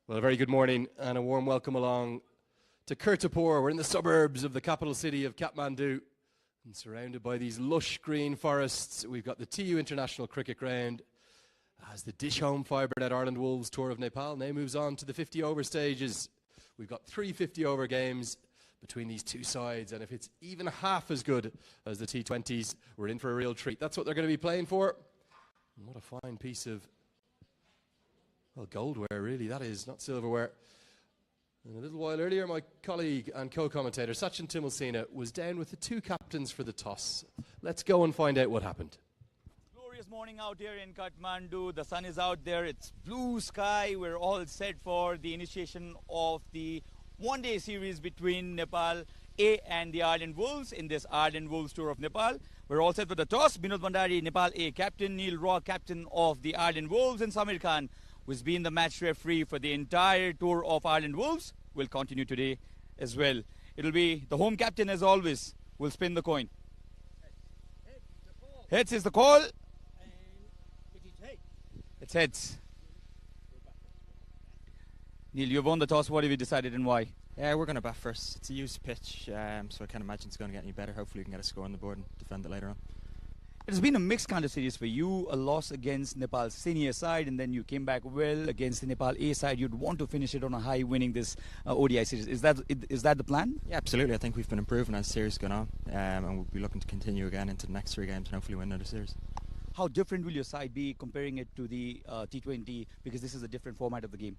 Well, a very good morning and a warm welcome along to Kirtipur. We're in the suburbs of the capital city of Kathmandu and surrounded by these lush green forests. We've got the TU International Cricket Ground as the Dish Home Fibernet Ireland Wolves Tour of Nepal now moves on to the 50-over stages. We've got 3 50-over games between these two sides, and if it's even half as good as the T20s, we're in for a real treat. That's what they're going to be playing for. And what a fine piece of, well, goldware, really, that is, not silverware. And a little while earlier, my colleague and co-commentator, Sachin Timalsina, was down with the two captains for the toss. Let's go and find out what happened. Glorious morning out here in Kathmandu. The sun is out there. It's blue sky. We're all set for the initiation of the one-day series between Nepal A and the Ireland Wolves in this Ireland Wolves Tour of Nepal. We're all set for the toss. Binod Bandari, Nepal A captain, Neil Rock, captain of the Ireland Wolves, and Samir Khan, who's been the match referee for the entire tour of Ireland Wolves, will continue today as well. It'll be the home captain, as always, will spin the coin. Heads is the call. It's heads. Neil, you've won the toss. What have you decided and why? Yeah, we're going to bat first. It's a used pitch, so I can't imagine it's going to get any better. Hopefully we can get a score on the board and defend it later on. It's been a mixed kind of series for you, a loss against Nepal's senior side, and then you came back well against the Nepal A side. You'd want to finish it on a high, winning this ODI series. Is that the plan? Yeah, absolutely. I think we've been improving as the series has gone on, and we'll be looking to continue again into the next 3 games and hopefully win another series. How different will your side be comparing it to the T20, because this is a different format of the game?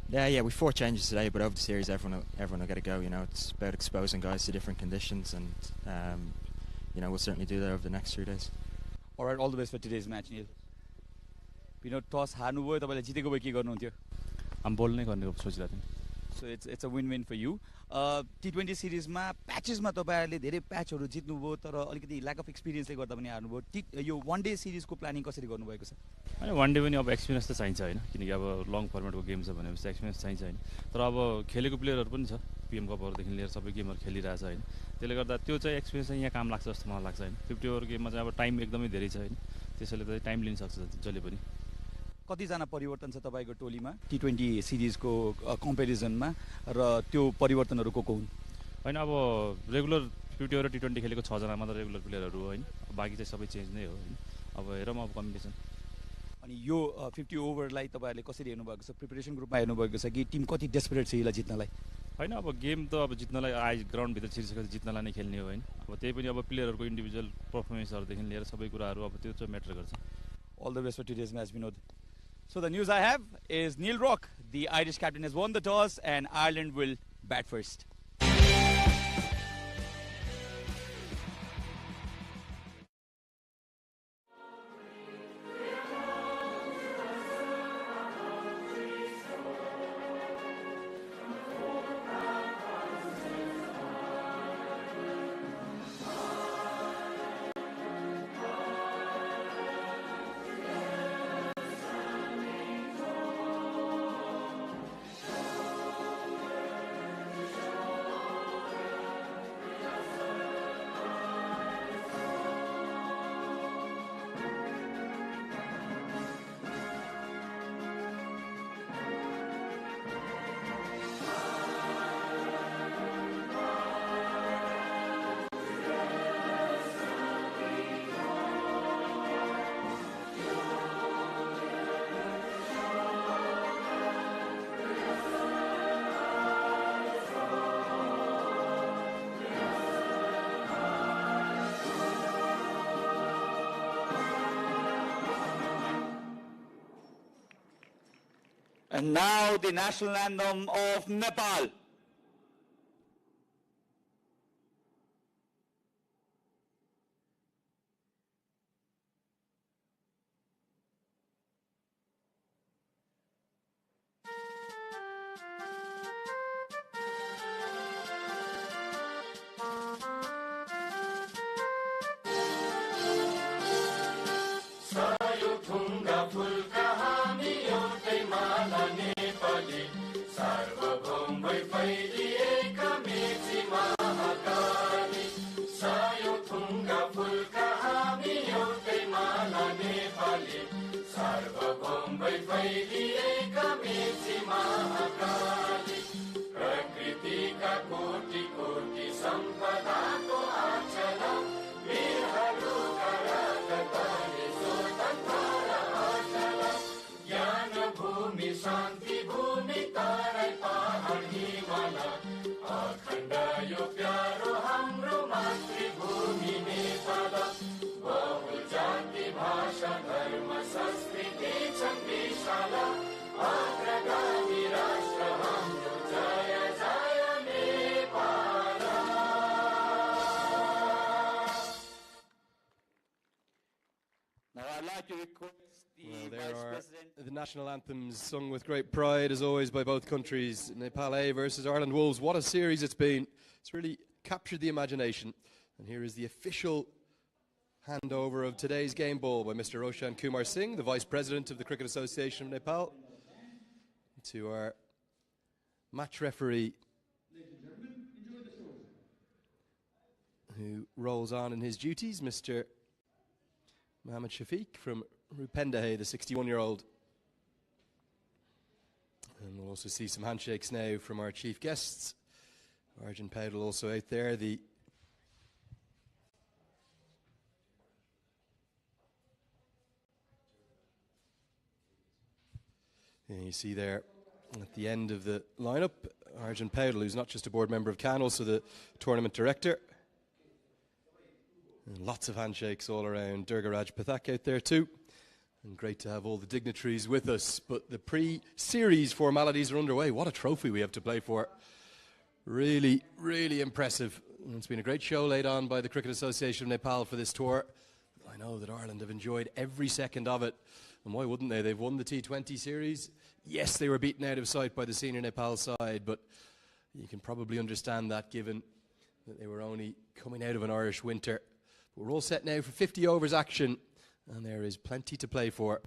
Yeah, we've 4 changes today, but over the series everyone will get a go. You know, it's about exposing guys to different conditions, and we'll certainly do that over the next 3 days. All right, all the best for today's match, Neil. Binod, toss हार्नु भयो, तपाईले जितेको भए के गर्नुहुन्थ्यो? I'm bowling नै गर्ने सोचिरहेको थिएँ. So it's a win-win for you. T20 series मा प्याचेसमा तपाईहरुले धेरै प्याचहरु जित्नुभयो, तर अलिकति ल्याक अफ एक्सपिरियन्सले गर्दा पनि हार्नुभयो. यो वन डे सिरिज को प्लानिङ कसरी गर्नुभएको छ? हैन, वन डे पनि अब एक्सपिरियन्स त चाहिन्छ हैन, किनकि अब लङ फर्मेटको गेम छ भनेपछि एक्सपिरियन्स चाहिन्छ हैन. तर अब खेलेको प्लेयरहरु पनि छ, पीएम कपहरुदेखि लिएर सबै गेमहरु खेलिरहेछ हैन. त्यसले गर्दा त्यो चाहिँ एक्सपिरियन्स चाहिँ यहाँ काम लाग्छ जस्तो मलाई लाग्छ हैन. 50 ओभर गेममा चाहिँ अब टाइम एकदमै धेरै छ हैन. त्यसैले त टाइम लिन सक्छ जसले पनि. कतिजना परिवर्तन छ तपाईको टोलीमा T20 सिरिजको कम्पेरिजनमा, र त्यो परिवर्तनहरु को हुन्? हैन, अब रेगुलर 50 ओभर T20 खेलेको 6 जना मात्र रेगुलर प्लेयरहरु हो हैन. बाकी चाहिँ सबै चेन्ज नै हो हैन. अब हेरौँ अब कम्बिनेसन. अनि यो 50 ओभरलाई तपाईहरुले कसरी हेर्नु भएको छ? प्रिपरेसन ग्रुपमा हेर्नु भएको छ कि टिम कति डेस्परेट छ यसलाई जित्नलाई? हैन, अब गेम त अब जित्नलाई ग्राउन्ड भित्र छिरिसकेपछि जित्नलाई नै खेल्ने हो हैन. अब त्यही पनि अब प्लेयरहरुको इन्डिभिजुअल परफर्मेन्सहरुदेखि लिएर सबै कुराहरु अब त्यो चाहिँ म्याटर गर्छ. All the best for today's match, Binod. So the news I have is Neil Rock, the Irish captain, has won the toss and Ireland will bat first. And now the national anthem of Nepal. Sarvabhauma वैफल्य कमेची Mahakali Now I'd like to request the There Vice are President. the national anthems sung with great pride, as always, by both countries. Nepal A versus Ireland Wolves. What a series it's been. It's really captured the imagination. And here is the official handover of today's game ball by Mr. Roshan Kumar Singh, the Vice President of the Cricket Association of Nepal, to our match referee, who rolls on in his duties, Mr. Mohammed Shafiq from Rupendahe, the 61-year-old. And we'll also see some handshakes now from our chief guests. Arjun Powdell also out there, and you see there at the end of the lineup, Arjun Powdell, who's not just a board member of CAN, also the tournament director. And lots of handshakes all around. Durgaraj Pathak out there too. And great to have all the dignitaries with us. But the pre-series formalities are underway. What a trophy we have to play for. Really, really impressive. And it's been a great show laid on by the Cricket Association of Nepal for this tour. I know that Ireland have enjoyed every second of it. And why wouldn't they? They've won the T20 series. Yes, they were beaten out of sight by the senior Nepal side, but you can probably understand that given that they were only coming out of an Irish winter. But we're all set now for 50 overs action, and there is plenty to play for.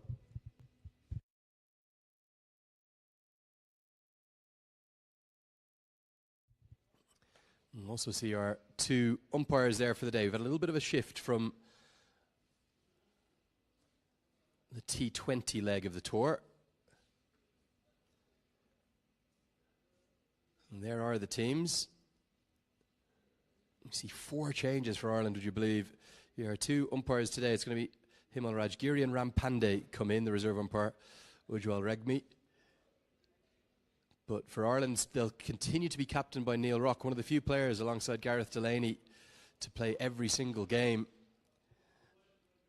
We'll also see our two umpires there for the day. We've had a little bit of a shift from the T20 leg of the tour. And there are the teams. You see 4 changes for Ireland, would you believe? Here are 2 umpires today. It's going to be Himal Rajgiri and Rampande come in, the reserve umpire, Ujwal Regmi. But for Ireland, they'll continue to be captained by Neil Rock, one of the few players alongside Gareth Delaney to play every single game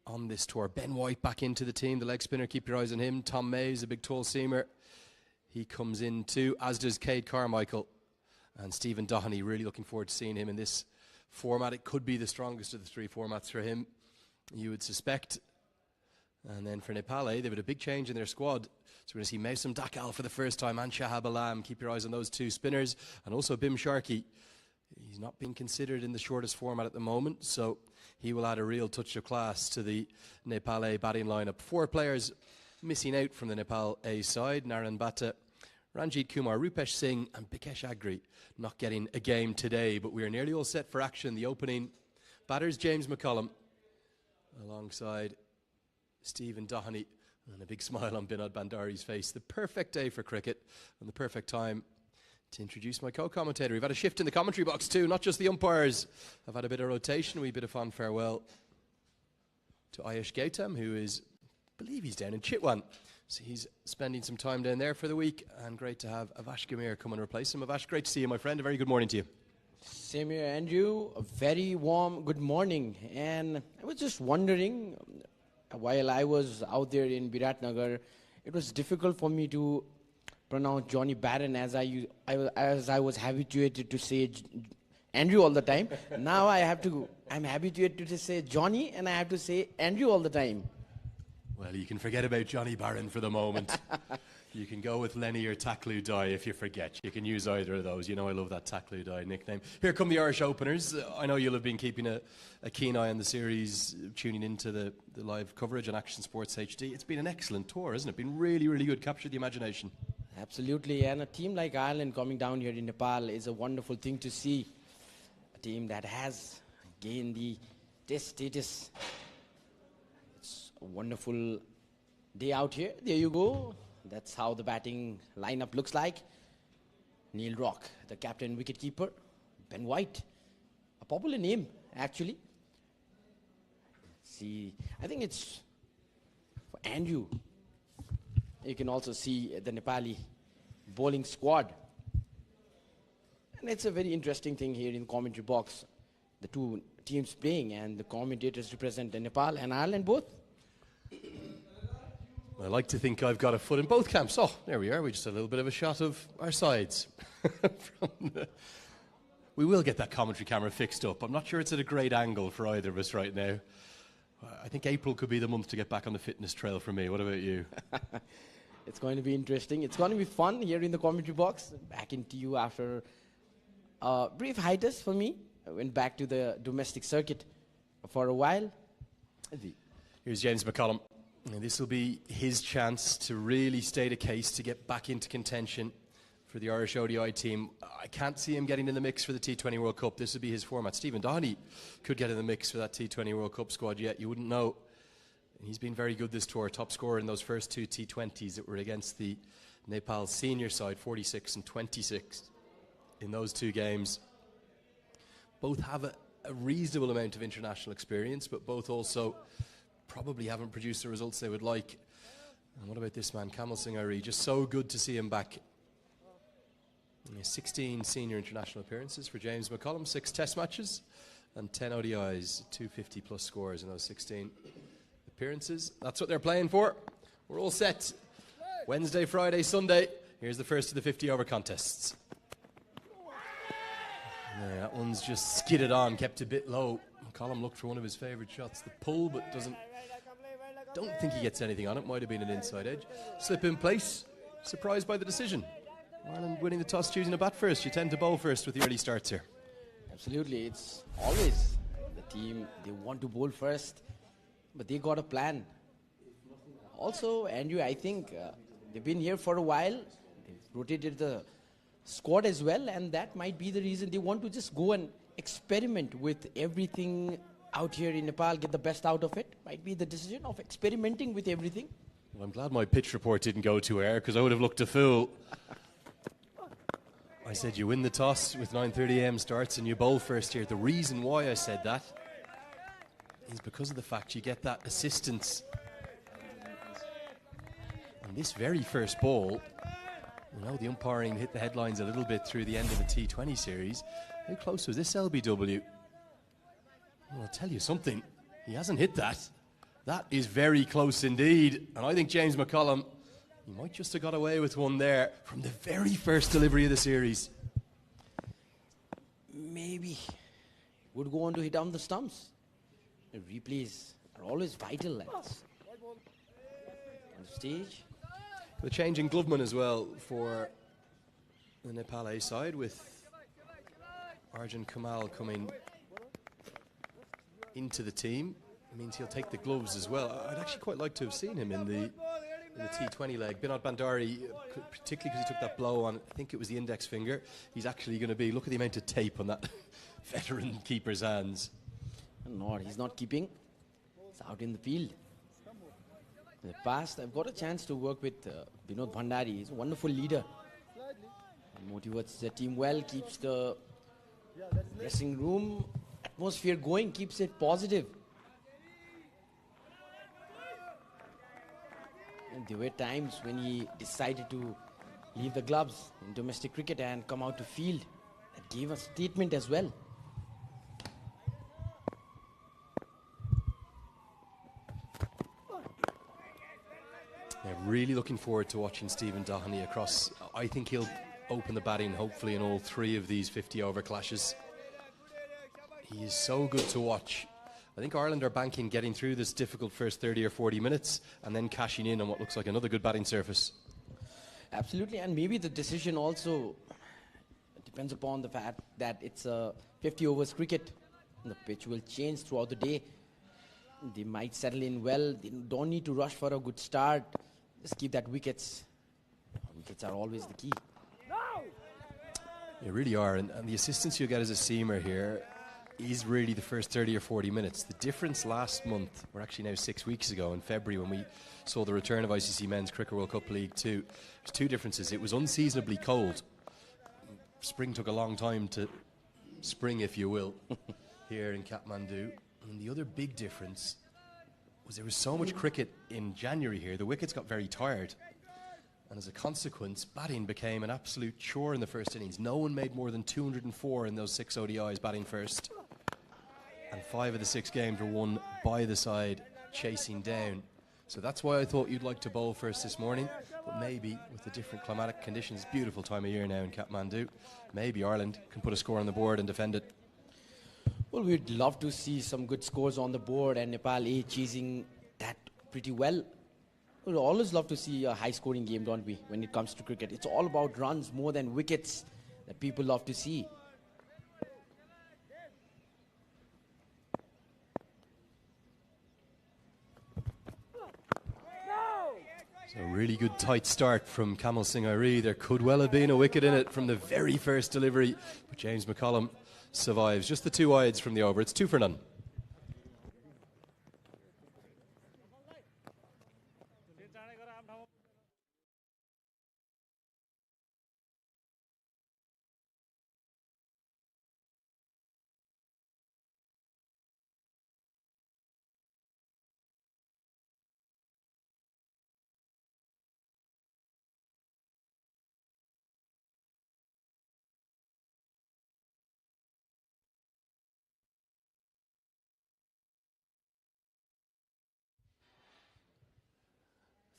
on this tour. Ben White back into the team, the leg spinner, keep your eyes on him. Tom Mays, a big tall seamer, he comes in too, as does Cade Carmichael. And Stephen Doheney, really looking forward to seeing him in this format. It could be the strongest of the 3 formats for him, you would suspect. And then for Nepal, they've had a big change in their squad. So we're going to see Mausam Dakal for the first time, and Shahab Alam. Keep your eyes on those 2 spinners. And also Bim Sharkey. He's not being considered in the shortest format at the moment, so he will add a real touch of class to the Nepal A batting lineup. 4 players missing out from the Nepal A side. Naran Bhatta, Ranjit Kumar, Rupesh Singh and Bikesh Agri not getting a game today, but we are nearly all set for action. The opening batters, James McCullum, alongside Stephen Doheney, and a big smile on Binod Bandari's face. The perfect day for cricket and the perfect time to introduce my co-commentator. We've had a shift in the commentary box too, not just the umpires. I've had a bit of rotation, a wee bit of fond farewell to Ayush Gautam, who is, I believe he's down in Chitwan. So he's spending some time down there for the week, and great to have Avash Gamir come and replace him. Avash, great to see you, my friend. A very good morning to you. Same here, Andrew. A very warm good morning. And I was just wondering, while I was out there in Biratnagar, it was difficult for me to pronounce Johnny Barron as I was habituated to say Andrew all the time. Now I'm habituated to say Johnny, and I have to say Andrew all the time. Well, you can forget about Johnny Barron for the moment. You can go with Lenny or Taklu Dye if you forget. You can use either of those. You know I love that Taklu Dye nickname. Here come the Irish openers. I know you'll have been keeping a keen eye on the series, tuning into the live coverage on Action Sports HD. It's been an excellent tour, hasn't it? Been really, really good. Captured the imagination. Absolutely. And a team like Ireland coming down here in Nepal is a wonderful thing to see. A team that has gained the test status. It's a wonderful day out here. There you go. That's how the batting lineup looks like. Neil Rock, the captain wicketkeeper. Ben White, a popular name, actually. See, I think it's for Andrew. You can also see the Nepali bowling squad. And it's a very interesting thing here in the commentary box. The two teams playing and the commentators represent Nepal and Ireland both. I like to think I've got a foot in both camps. Oh, there we are. We just had a little bit of a shot of our sides. We will get that commentary camera fixed up. I'm not sure it's at a great angle for either of us right now. I think April could be the month to get back on the fitness trail for me. What about you? It's going to be interesting. It's going to be fun here in the commentary box. Back into you after a brief hiatus for me. I went back to the domestic circuit for a while. Here's James McCollum. And this will be his chance to really state a case to get back into contention for the Irish ODI team. I can't see him getting in the mix for the T20 World Cup. This would be his format. Stephen Doherty could get in the mix for that T20 World Cup squad yet. You wouldn't know. He's been very good this tour. Top scorer in those first two T20s that were against the Nepal senior side, 46 and 26 in those two games. Both have a reasonable amount of international experience, but both also probably haven't produced the results they would like. And what about this man, Kamal Singh Ari? Just so good to see him back. 16 senior international appearances for James McCollum, 6 test matches and 10 ODIs, 250 plus scores in those 16 appearances. That's what they're playing for. We're all set. Wednesday, Friday, Sunday. Here's the first of the 50 over contests. Yeah, that one's just skidded on, kept a bit low. McCollum looked for one of his favourite shots, the pull, but don't think he gets anything on it. Might have been an inside edge. Slip in place. Surprised by the decision. Ireland winning the toss, choosing to bat first. You tend to bowl first with the early starts here. Absolutely. It's always the team, they want to bowl first, but they got a plan. Also, Andrew, I think they've been here for a while. They've rotated the squad as well, and that might be the reason they want to just go and experiment with everything out here in Nepal, get the best out of it. Might be the decision of experimenting with everything. Well, I'm glad my pitch report didn't go to air, because I would have looked a fool. I said you win the toss with 9:30 a.m. starts and you bowl first here. The reason why I said that is because of the fact you get that assistance. And this very first ball, you know, the umpiring hit the headlines a little bit through the end of the T20 series. How close was this LBW? Well, I'll tell you something. He hasn't hit that. That is very close indeed. And I think James McCollum, he might just have got away with one there from the very first delivery of the series. Maybe would go on to hit on the stumps. The replays are always vital at on stage. The change in Gloveman as well for the Nepal A side, with Arjun Kamal coming into the team. It means he'll take the gloves as well. I'd actually quite like to have seen him in the T20 leg. Binod Bandari, particularly because he took that blow on, I think it was the index finger. He's actually going to be, look at the amount of tape on that veteran keeper's hands. No, he's not keeping. It's out in the field. In the past, I've got a chance to work with Binod Bandari. He's a wonderful leader. He motivates the team well, keeps the dressing room atmosphere going, keeps it positive. And there were times when he decided to leave the gloves in domestic cricket and come out to field. That gave a statement as well. Yeah, really looking forward to watching Stephen Doherty across. I think he'll open the batting, hopefully, in all 3 of these 50-over clashes. He is so good to watch. I think Ireland are banking getting through this difficult first 30 or 40 minutes and then cashing in on what looks like another good batting surface. Absolutely, and maybe the decision also depends upon the fact that it's a 50 overs cricket. The pitch will change throughout the day. They might settle in well. They don't need to rush for a good start. Just keep that wickets. Wickets are always the key. They really are, and the assistance you'll get as a seamer here is really the first 30 or 40 minutes. The difference last month, or actually now 6 weeks ago in February, when we saw the return of ICC Men's Cricket World Cup League 2, there's 2 differences. It was unseasonably cold. Spring took a long time to spring, if you will, here in Kathmandu. And the other big difference was there was so much cricket in January here, the wickets got very tired. And as a consequence, batting became an absolute chore in the first innings. No one made more than 204 in those 6 ODIs batting first. And 5 of the 6 games were won by the side chasing down. So that's why I thought you'd like to bowl first this morning. But maybe with the different climatic conditions, beautiful time of year now in Kathmandu, maybe Ireland can put a score on the board and defend it. Well, we'd love to see some good scores on the board, and Nepal A chasing that pretty well. We'd always love to see a high-scoring game, don't we, when it comes to cricket. It's all about runs more than wickets that people love to see. So a really good tight start from Kamal Singh Airi. There could well have been a wicket in it from the very first delivery, but James McCollum survives. Just the 2 wides from the over. It's 2 for none.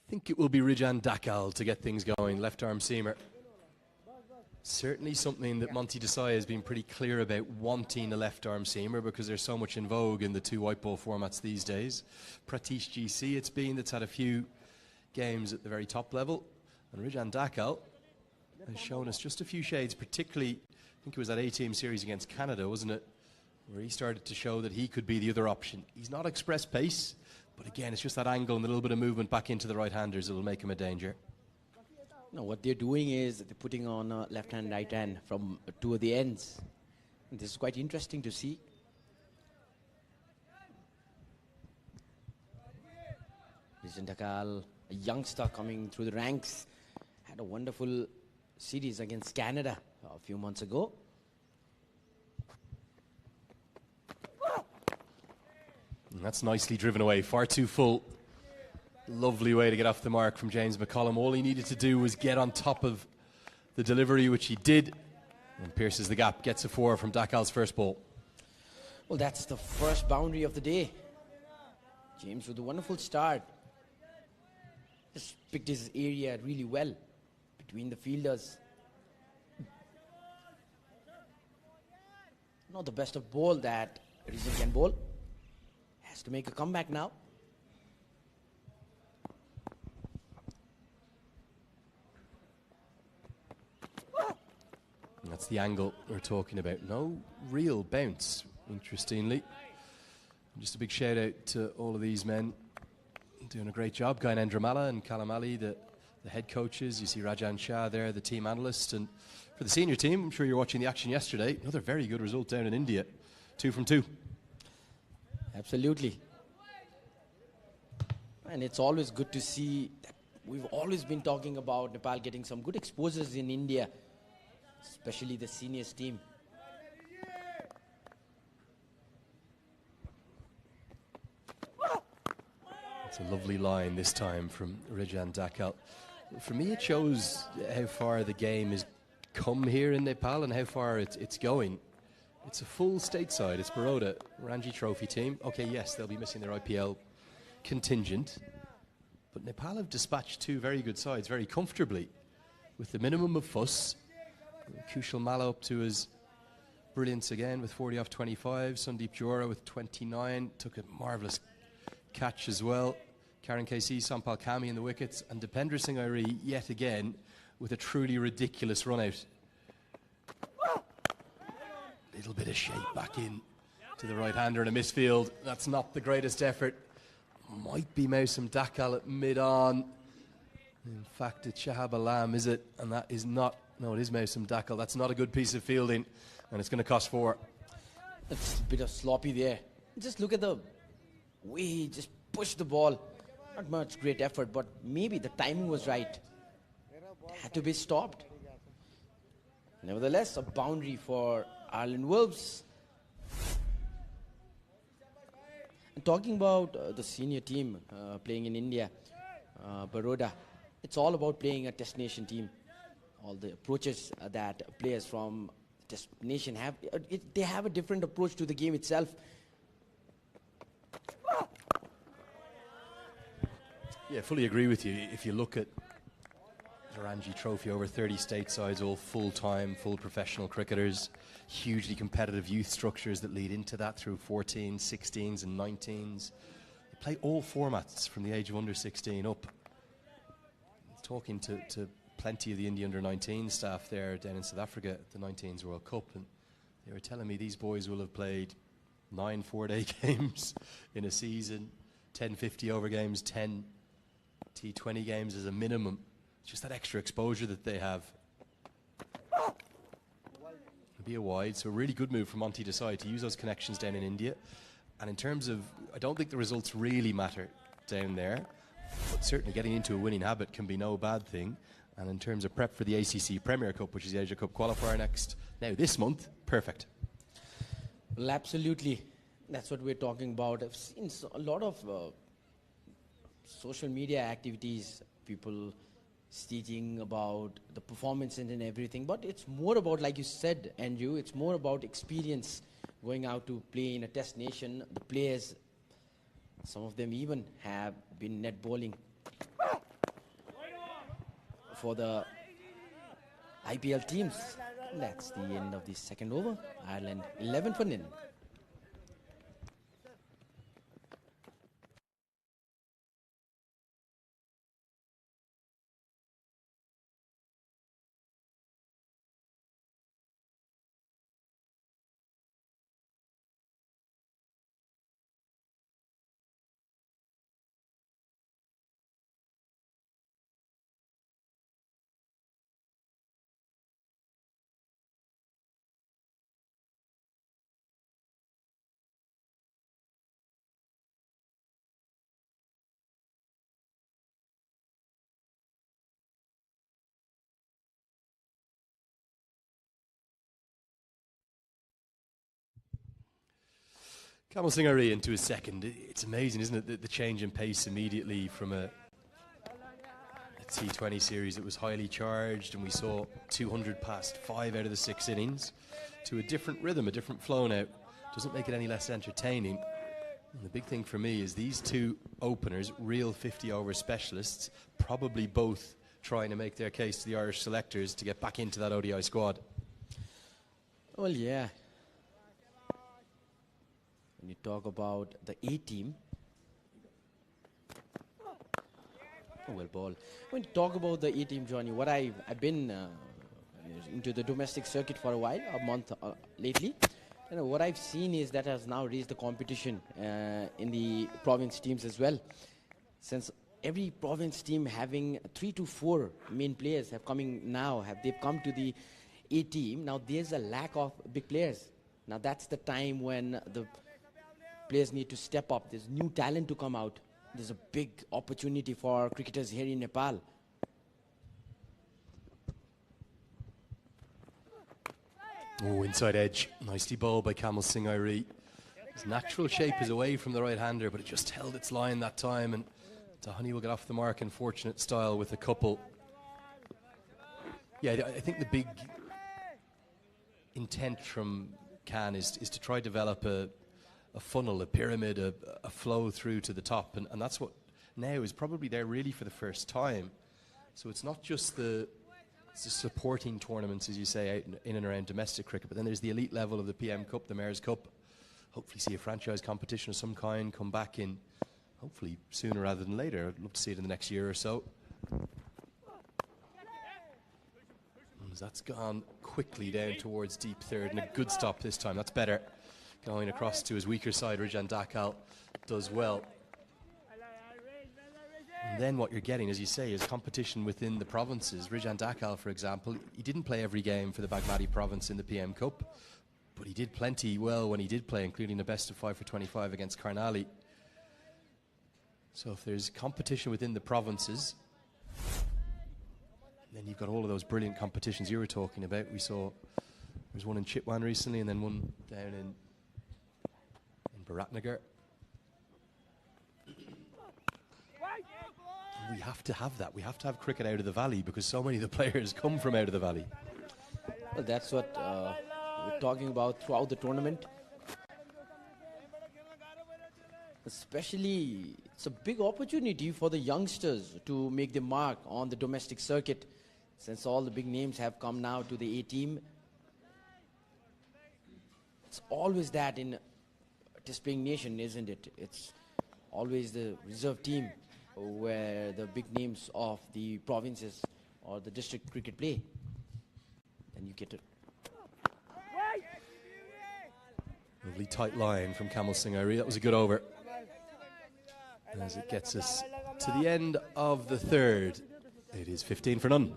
I think it will be Rijan Dakal to get things going, left arm seamer. Certainly something that Monty Desai has been pretty clear about, wanting a left arm seamer because there's so much in vogue in the 2 white ball formats these days. Pratish GC it's been that's had a few games at the very top level, and Rijan Dakal has shown us just a few shades, particularly I think it was that A-team series against Canada, wasn't it, where he started to show that he could be the other option. He's not express pace, but again, it's just that angle and a little bit of movement back into the right-handers that will make him a danger. No, what they're doing is they're putting on left hand, right hand from 2 of the ends. And this is quite interesting to see. Rijan Dakal, a youngster coming through the ranks, had a wonderful series against Canada a few months ago. And that's nicely driven away, far too full. Lovely way to get off the mark from James McCollum. All he needed to do was get on top of the delivery, which he did, and pierces the gap, gets a 4 from Dakal's first ball. Well, that's the first boundary of the day. James with a wonderful start. Just picked his area really well between the fielders. Not the best of ball that Rijan can bowl. Has to make a comeback now. And that's the angle we're talking about. No real bounce, interestingly. Just a big shout out to all of these men doing a great job. Gainendra Malla and Kalam Ali, the head coaches. You see Rajan Shah there, the team analyst. And for the senior team, I'm sure you're watching the action yesterday. Another very good result down in India. 2 from 2. Absolutely. And it's always good to see that we've always been talking about Nepal getting some good exposures in India, especially the seniors team. It's a lovely line this time from Rijan Dakal. For me, it shows how far the game has come here in Nepal and how far it's going. It's a full stateside. It's Baroda, Ranji Trophy team. Okay, yes, they'll be missing their IPL contingent. But Nepal have dispatched 2 very good sides very comfortably with the minimum of fuss. Kushal Malla up to his brilliance again with 40 off 25. Sandeep Jora with 29. Took a marvellous catch as well. Karan KC, Sampal Kami in the wickets. And Dipendra Singh Airi yet again with a truly ridiculous run out. Little bit of shape back in to the right-hander in a misfield. That's not the greatest effort. Might be Mausam Dakal at mid-on. In fact, it's Shahab Alam, is it? And that is not... No, it is Mausam Dakal. That's not a good piece of fielding, and it's going to cost 4. It's a bit of sloppy there. Just look at the way he just pushed the ball. Not much great effort, but maybe the timing was right. It had to be stopped. Nevertheless, a boundary for Ireland Wolves. And talking about the senior team playing in India, Baroda, it's all about playing a destination team. All the approaches that players from destination have, they have a different approach to the game itself. Yeah, fully agree with you. If you look at the Ranji Trophy, over 30 statesides, all full-time, full professional cricketers, hugely competitive youth structures that lead into that through 14s, 16s and 19s. They play all formats from the age of under 16 up. Talking to plenty of the India under 19 staff there down in South Africa at the 19s World Cup, and they were telling me these boys will have played 9 4-day games in a season, 10 50-over games, 10 T20 games as a minimum. Just that extra exposure that they have. It'll be a wide, so a really good move from Monty Desai to use those connections down in India. And in terms of, I don't think the results really matter down there, but certainly getting into a winning habit can be no bad thing. And in terms of prep for the ACC Premier Cup, which is the Asia Cup qualifier this month, perfect. Well, absolutely. That's what we're talking about. I've seen a lot of social media activities, people stating about the performance and everything, but it's more about, like you said, Andrew, it's more about experience, going out to play in a test nation. The players, some of them even have been net bowling for the IPL teams. That's the end of the second over. Ireland 11 for nil. Kamal Singh Ari into his second. It's amazing, isn't it, the change in pace immediately from a T20 series that was highly charged, and we saw 200 past 5 out of the 6 innings, to a different rhythm, a different flow now. Doesn't make it any less entertaining. And the big thing for me is these two openers, real 50-over specialists, probably both trying to make their case to the Irish selectors to get back into that ODI squad. Well, yeah. When you talk about the A team, well ball. When you talk about the A team, Johnny, what I've been into the domestic circuit for a while, a month lately. You know, what I've seen is that has now raised the competition in the province teams as well. Since every province team having 3 to 4 main players they've come to the A team. Now there's a lack of big players. Now that's the time when the players need to step up. There's new talent to come out. There's a big opportunity for cricketers here in Nepal. Oh, inside edge. Nicely bowled by Kamal Singh Ari. His natural shape is away from the right-hander, but it just held its line that time, and Tahani will get off the mark in fortunate style with a couple. Yeah, I think the big intent from Khan is to try to develop a funnel, a pyramid, a flow through to the top, and that's what now is probably there really for the first time. So it's not just the supporting tournaments, as you say, out in and around domestic cricket, but then there's the elite level of the PM Cup, the Mayor's Cup. Hopefully see a franchise competition of some kind come back in, hopefully sooner rather than later. I'd love to see it in the next year or so. And that's gone quickly down towards deep third, and a good stop this time. That's better. Going across to his weaker side, Rijan Dakal does well. And then what you're getting, as you say, is competition within the provinces. Rijan Dakal, for example, he didn't play every game for the Bagmati province in the PM Cup, but he did plenty well when he did play, including a best of 5 for 25 against Karnali. So if there's competition within the provinces, then you've got all of those brilliant competitions you were talking about. We saw There's one in Chitwan recently, and then one down in Biratnagar. We have to have that. We have to have cricket out of the valley because so many of the players come from out of the valley. Well, that's what we're talking about throughout the tournament. Especially, it's a big opportunity for the youngsters to make their mark on the domestic circuit, since all the big names have come now to the A team. It's always that in a test-playing nation, isn't it? It's always the reserve team where the big names of the provinces or the district cricket play. And you get it. Lovely tight line from Kamal Singh Airi. That was a good over. As it gets us to the end of the third, it is 15 for none.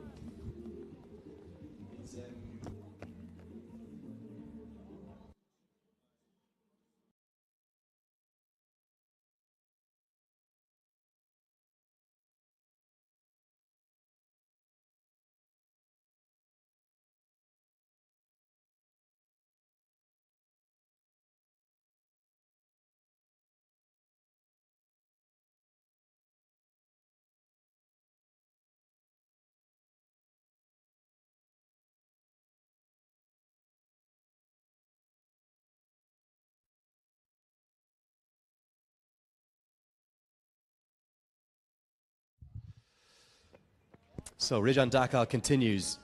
So Rijan Dakal continues.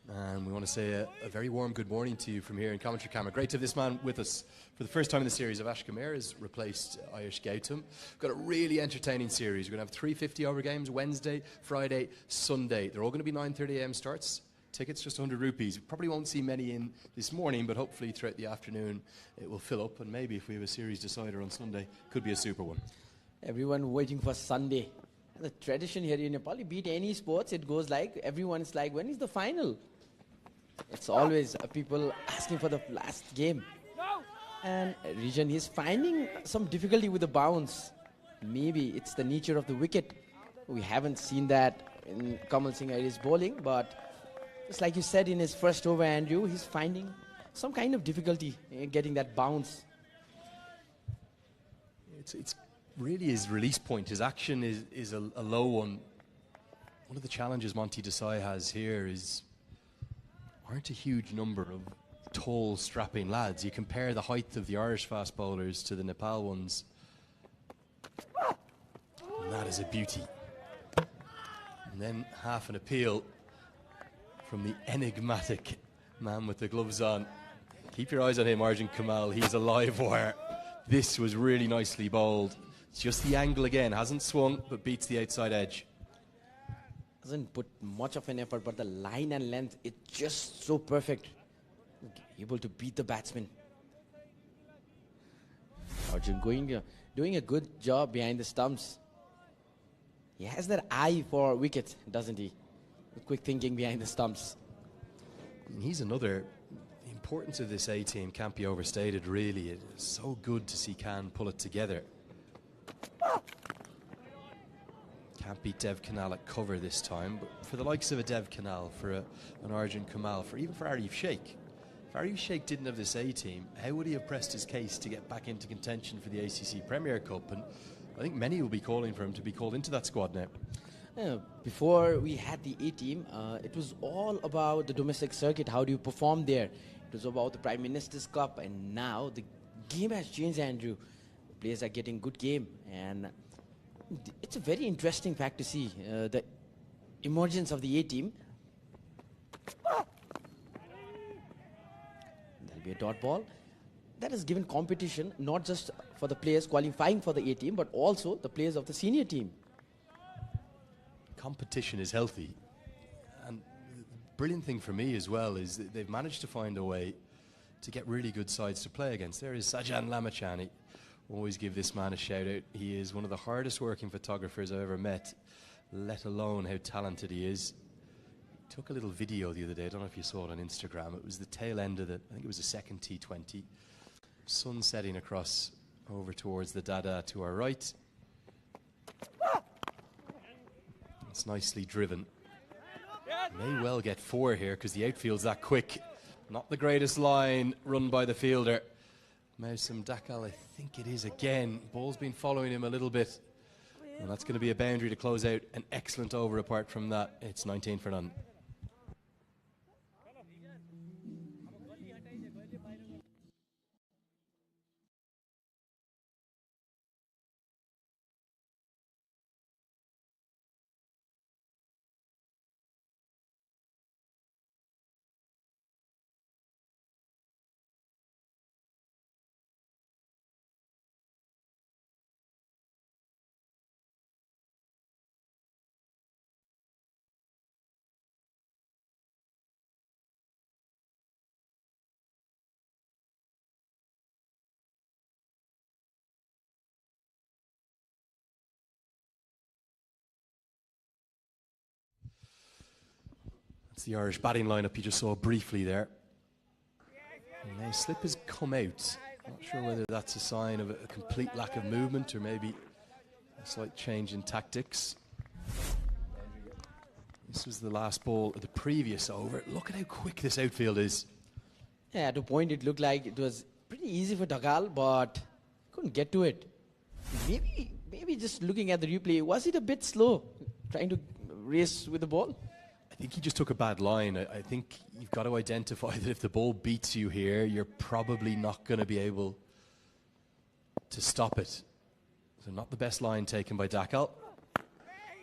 And we want to say a very warm good morning to you from here in commentary camera. Great to have this man with us for the first time in the series. Avash Kamer has replaced Ayush Gautam. We've got a really entertaining series. We're going to have 3 50-over games Wednesday, Friday, Sunday. They're all going to be 9:30 a.m. starts. Tickets just 100 rupees. We probably won't see many in this morning, but hopefully throughout the afternoon it will fill up. And maybe if we have a series decider on Sunday, could be a super one. Everyone waiting for Sunday. The tradition here in Nepal, you beat any sports, it goes like, everyone's like, when is the final? It's always people asking for the last game. And Rijan is finding some difficulty with the bounce. Maybe it's the nature of the wicket. We haven't seen that in Kamal Singh Airi's bowling, but just like you said in his first over, Andrew, he's finding some kind of difficulty in getting that bounce. It's really his release point. His action is a low one. One of the challenges Monty Desai has here is aren't a huge number of tall, strapping lads. You compare the height of the Irish fast bowlers to the Nepal ones, and that is a beauty. And then half an appeal from the enigmatic man with the gloves on. Keep your eyes on him, Arjun Kamal. He's a live wire. This was really nicely bowled. It's just the angle again. Hasn't swung, but beats the outside edge. Doesn't put much of an effort, but the line and length, it's just so perfect. Able to beat the batsman. Arjun doing a good job behind the stumps. He has that eye for wickets, doesn't he? Quick thinking behind the stumps. He's another. The importance of this A team can't be overstated, really. It is so good to see Khan pull it together. Can't beat Dev Kanal at cover this time, but for the likes of a Dev Kanal, for an Arjun Kamal, even for Arif Sheikh. If Arif Sheikh didn't have this A team, how would he have pressed his case to get back into contention for the ACC Premier Cup? And I think many will be calling for him to be called into that squad now. Before we had the A team, it was all about the domestic circuit. How do you perform there? It was about the Prime Minister's Cup, and now the game has changed, Andrew. The players are getting good game, and it's a very interesting fact to see the emergence of the A team. There'll be a dot ball. That has given competition not just for the players qualifying for the A team, but also the players of the senior team. Competition is healthy, and the brilliant thing for me as well is that they've managed to find a way to get really good sides to play against. There is Sajan Lamachani. Always give this man a shout out. He is one of the hardest working photographers I've ever met, let alone how talented he is. He took a little video the other day. I don't know if you saw it on Instagram. It was the tail end of I think it was the second T20. Sun setting across over towards the Dada to our right. It's nicely driven. May well get 4 here because the outfield's that quick. Not the greatest line run by the fielder. Mausam Dakal, I think it is again. Ball's been following him a little bit. And that's going to be a boundary to close out an excellent over. Apart from that, it's 19 for none. That's the Irish batting lineup you just saw briefly there. And now slip has come out. Not sure whether that's a sign of a complete lack of movement or maybe a slight change in tactics. This was the last ball of the previous over. Look at how quick this outfield is. Yeah, at a point it looked like it was pretty easy for Dakal, but couldn't get to it. Maybe just looking at the replay, was it a bit slow trying to race with the ball? I think he just took a bad line. I think you've got to identify that if the ball beats you here, you're probably not going to be able to stop it. So not the best line taken by Dakal.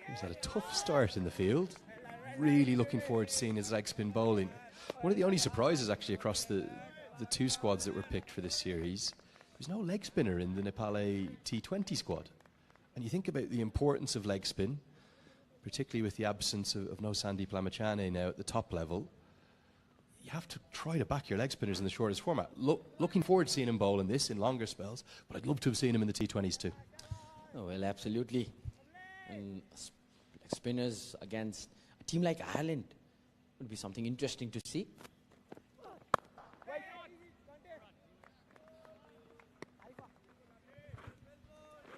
He's had a tough start in the field. Really looking forward to seeing his leg spin bowling. One of the only surprises actually across the 2 squads that were picked for this series, there's no leg spinner in the Nepal T20 squad. And you think about the importance of leg spin, particularly with the absence of no Sandeep Lamachane now at the top level. You have to try to back your leg spinners in the shortest format. Looking forward to seeing him bowl in this in longer spells, but I'd love to have seen him in the T20s too. Oh, well, absolutely. And spinners against a team like Ireland would be something interesting to see.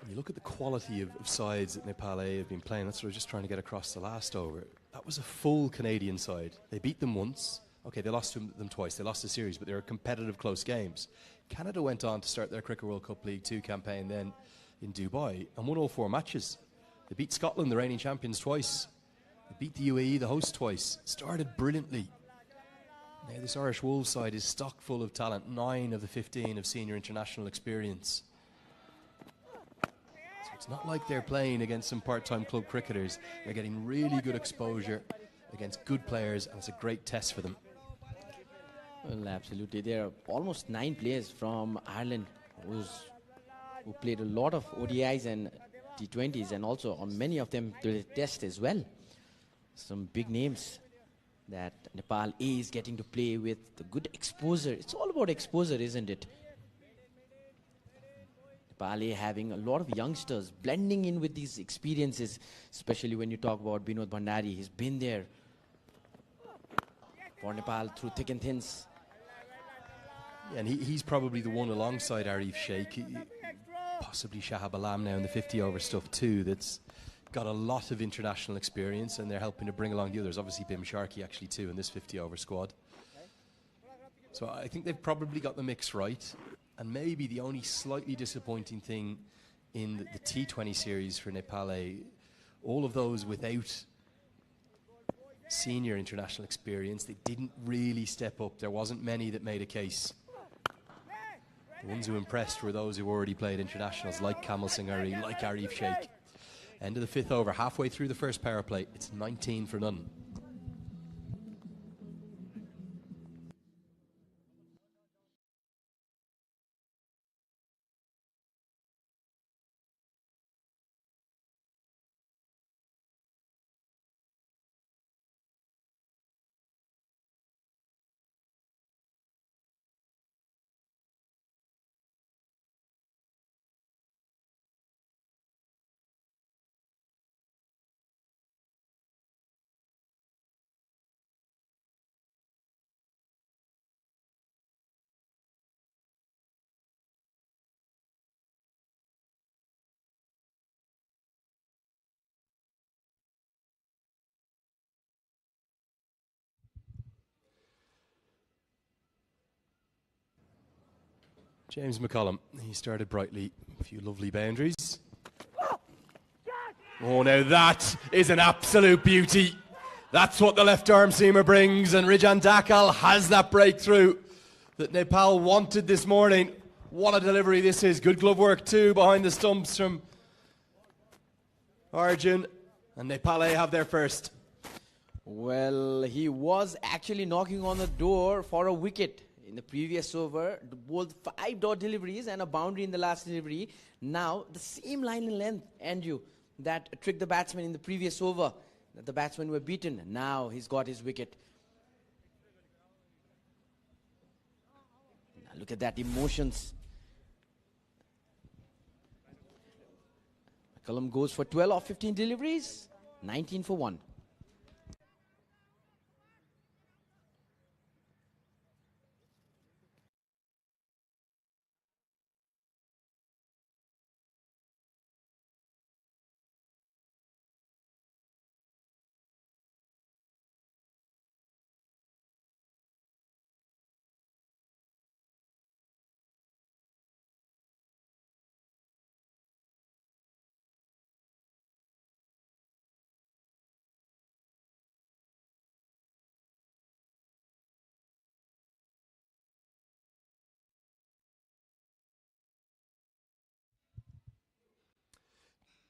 You look at the quality of sides that Nepal have been playing. That's what I was just trying to get across the last over. That was a full Canadian side. They beat them once. Okay, they lost to them twice. They lost the series, but they were competitive, close games. Canada went on to start their Cricket World Cup League 2 campaign then in Dubai and won all 4 matches. They beat Scotland, the reigning champions, twice. They beat the UAE, the host, twice. Started brilliantly. Now this Irish Wolves side is stock full of talent. 9 of the 15 of senior international experience. It's not like they're playing against some part-time club cricketers. They're getting really good exposure against good players, and it's a great test for them. Well, absolutely. There are almost 9 players from Ireland who played a lot of ODIs and T20s, and also on many of them the test as well. Some big names that Nepal A is getting to play with, the good exposure. It's all about exposure, isn't it? Nepal having a lot of youngsters blending in with these experiences, especially when you talk about Binod Bhandari. He's been there for Nepal through thick and thins. Yeah, and he's probably the one alongside Arif Sheikh, possibly Shahab Alam now in the 50-over stuff too, that's got a lot of international experience, and they're helping to bring along the others. Obviously Bim Sharkey actually too in this 50-over squad. So I think they've probably got the mix right. And maybe the only slightly disappointing thing in the T20 series for Nepal, all of those without senior international experience, they didn't really step up. There wasn't many that made a case. The ones who impressed were those who already played internationals, like Kamal Singh Ari, like Arif Sheikh. End of the 5th over, halfway through the first power play, it's 19 for none. James McCullum, he started brightly, a few lovely boundaries. Oh, now that is an absolute beauty. That's what the left arm seamer brings, and Rijan Dakal has that breakthrough that Nepal wanted this morning. What a delivery this is. Good glove work too behind the stumps from Arjun, and Nepal have their first. Well, he was actually knocking on the door for a wicket in the previous over. Both 5 dot deliveries and a boundary in the last delivery. Now, the same line in length, Andrew, that tricked the batsman in the previous over. That the batsmen were beaten. Now he's got his wicket. Now look at that emotions. McCullum goes for 12 of 15 deliveries, 19 for 1.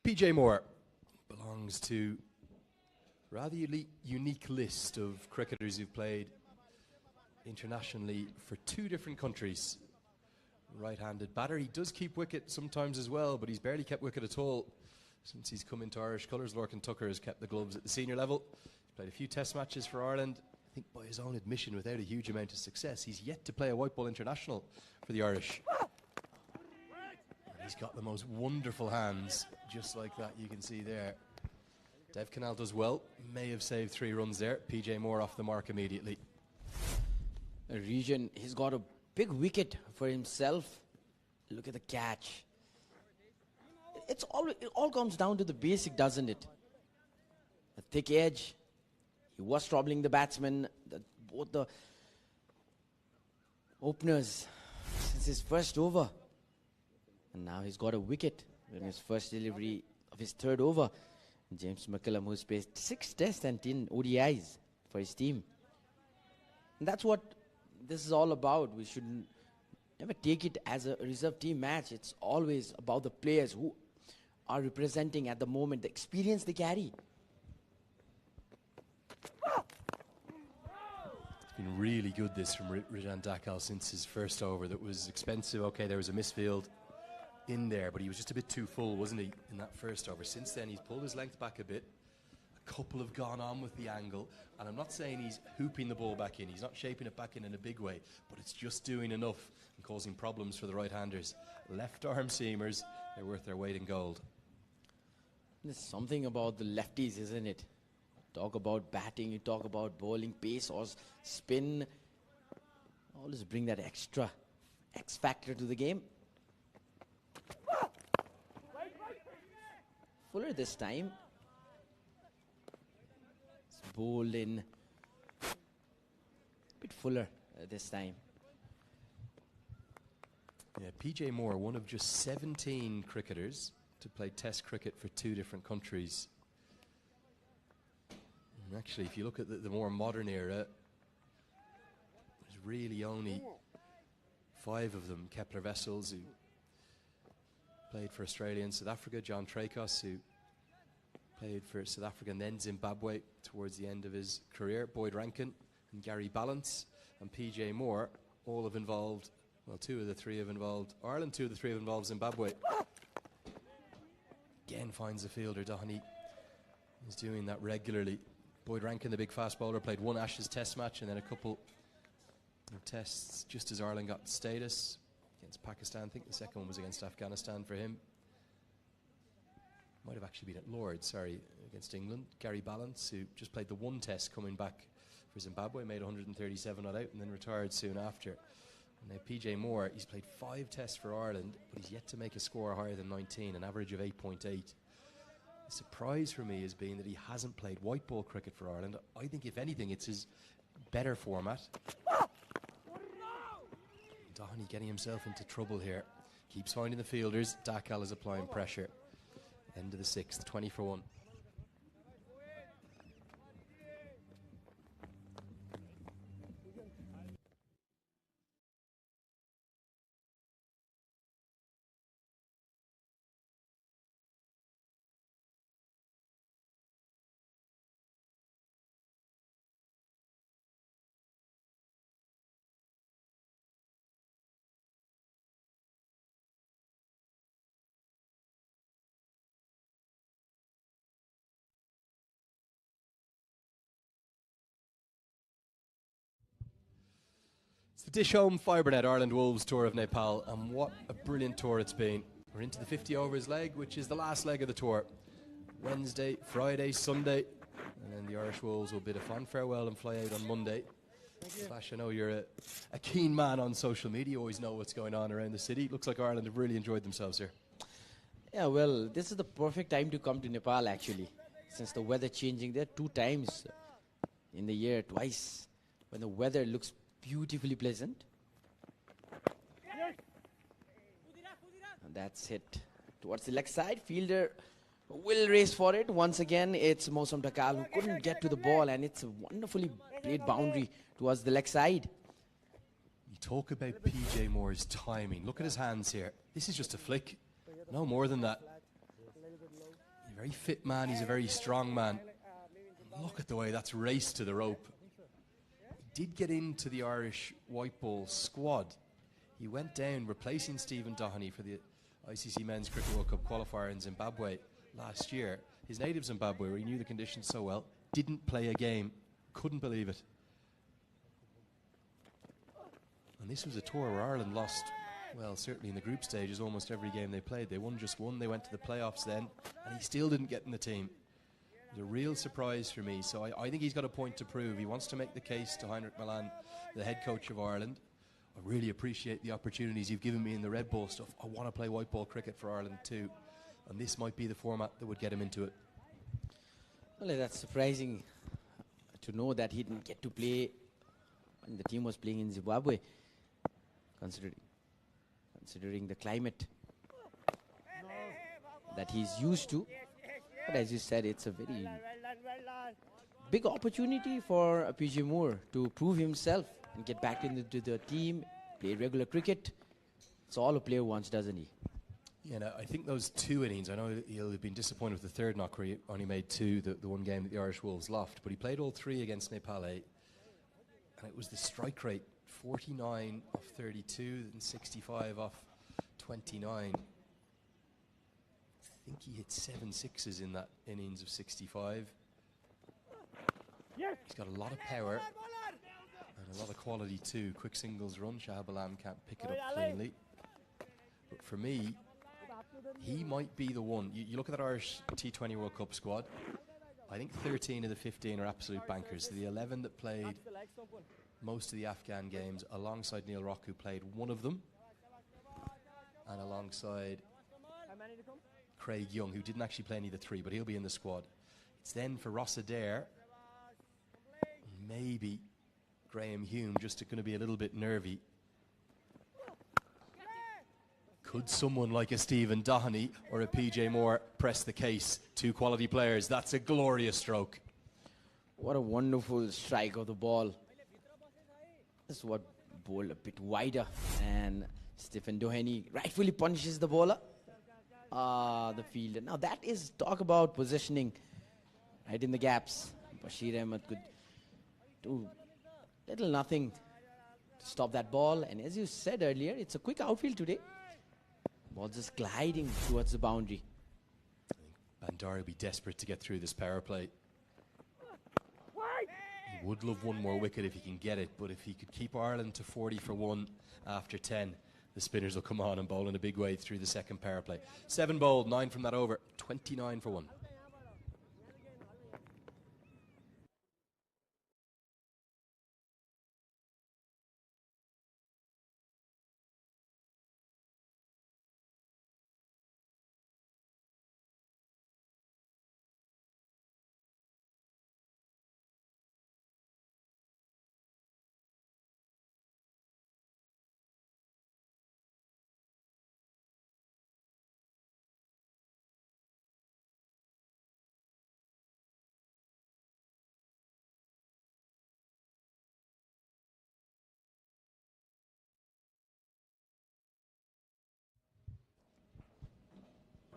PJ Moore belongs to a rather unique list of cricketers who've played internationally for 2 different countries. Right-handed batter. He does keep wicket sometimes as well, but he's barely kept wicket at all since he's come into Irish colours. Lorcan Tucker has kept the gloves at the senior level. He's played a few test matches for Ireland. I think by his own admission, without a huge amount of success. He's yet to play a white ball international for the Irish. He's got the most wonderful hands, just like that you can see there. Dev Canal does well, may have saved 3 runs there. PJ Moore off the mark immediately. Region, he's got a big wicket for himself. Look at the catch. It all comes down to the basic, doesn't it? A thick edge. He was troubling the batsmen, both the openers, since his first over. And now he's got a wicket in his first delivery of his 3rd over. James McCullum, who's played 6 tests and 10 ODIs for his team. And that's what this is all about. We should never take it as a reserve team match. It's always about the players who are representing at the moment, the experience they carry. It's been really good this from Rijan Dakal since his first over. That was expensive. Okay, there was a misfield in there, but he was just a bit too full, wasn't he, in that first over. Since then, he's pulled his length back a bit. A couple have gone on with the angle, and I'm not saying he's hooping the ball back in. He's not shaping it back in a big way, but it's just doing enough and causing problems for the right-handers. Left arm seamers, they're worth their weight in gold. There's something about the lefties, isn't it? Talk about batting, you talk about bowling, pace or spin. Always bring that extra X factor to the game. Fuller this time. It's bowled in. A bit fuller this time. Yeah, PJ Moore, one of just 17 cricketers to play Test cricket for 2 different countries. And actually, if you look at the more modern era, there's really only 5 of them. Kepler Wessels, who played for Australia and South Africa. John Trakos, who played for South Africa and then Zimbabwe towards the end of his career. Boyd Rankin and Gary Ballance and PJ Moore all have involved, well, 2 of the 3 have involved Ireland, 2 of the 3 have involved Zimbabwe. Again finds a fielder. Doheny is doing that regularly. Boyd Rankin, the big fast bowler, played 1 Ashes test match and then a couple of tests just as Ireland got status against Pakistan. I think the second one was against Afghanistan for him. Might have actually been at Lord's, sorry, against England. Gary Ballance, who just played the 1 test coming back for Zimbabwe, made 137 not out and then retired soon after. And now PJ Moore, he's played 5 tests for Ireland, but he's yet to make a score higher than 19, an average of 8.8. The surprise for me has been that he hasn't played white ball cricket for Ireland. I think, if anything, it's his better format. Doheny getting himself into trouble here. Keeps finding the fielders. Dakal is applying pressure. End of the 6th, 20 for 1. It's the Dish Home Fibernet Ireland Wolves Tour of Nepal, and what a brilliant tour it's been. We're into the 50 overs leg, which is the last leg of the tour. Wednesday, Friday, Sunday, and then the Irish Wolves will bid a fond farewell and fly out on Monday. Flash, I know you're a keen man on social media, you always know what's going on around the city. Looks like Ireland have really enjoyed themselves here. Yeah, well, this is the perfect time to come to Nepal, actually, since the weather changing there 2 times in the year, twice, when the weather looks beautifully pleasant. And that's hit towards the leg side. Fielder will race for it. Once again, it's Mosam Dakal who couldn't get to the ball, and it's a wonderfully played boundary towards the leg side. You talk about PJ Moore's timing. Look at his hands here. This is just a flick. No more than that. He's a very fit man. He's a very strong man. Look at the way that's raced to the rope. He did get into the Irish white ball squad. He went down replacing Stephen Doheny for the ICC Men's Cricket World Cup qualifier in Zimbabwe last year. His native Zimbabwe, where he knew the conditions so well, didn't play a game. Couldn't believe it. And this was a tour where Ireland lost, well, certainly in the group stages, almost every game they played. They won just one. They went to the playoffs then, and he still didn't get in the team. It was a real surprise for me. So I think he's got a point to prove. He wants to make the case to Heinrich Milan, the head coach of Ireland. I really appreciate the opportunities you've given me in the red ball stuff. I want to play white ball cricket for Ireland too. And this might be the format that would get him into it. Well, that's surprising to know that he didn't get to play when the team was playing in Zimbabwe, considering the climate that he's used to. But as you said, it's a very big opportunity for PJ Moore to prove himself and get back into the team, play regular cricket. It's all a player wants, doesn't he? Yeah, no, I think those 2 innings, I know he'll have been disappointed with the third knock where he only made 2, the one game that the Irish Wolves lost, but he played all 3 against Nepal, and it was the strike rate, 49 off 32 and 65 off 29. I think he hit 7 sixes in that innings of 65. He's got a lot of power and a lot of quality too. Quick singles run, Shahab Alam can't pick it up cleanly. But for me, he might be the one. You look at that Irish T20 World Cup squad, I think 13 of the 15 are absolute bankers. The 11 that played most of the Afghan games alongside Neil Rock, who played one of them, and alongside Craig Young, who didn't actually play any of the 3, but he'll be in the squad. It's then for Ross Adair, maybe Graham Hume, just going to be a little bit nervy. Could someone like a Stephen Doheny or a PJ Moore press the case? 2 quality players. That's a glorious stroke. What a wonderful strike of the ball. This is what bowled a bit wider, and Stephen Doheny rightfully punishes the bowler. The fielder. Now that is talk about positioning right in the gaps. Bashir Ahmed could do little nothing to stop that ball. And as you said earlier, it's a quick outfield today. Ball just gliding towards the boundary. I think Bandari will be desperate to get through this power play. He would love one more wicket if he can get it, but if he could keep Ireland to 40 for 1 after 10, the spinners will come on and bowl in a big way through the second power play. 7 bowled, 9 from that over, 29 for 1.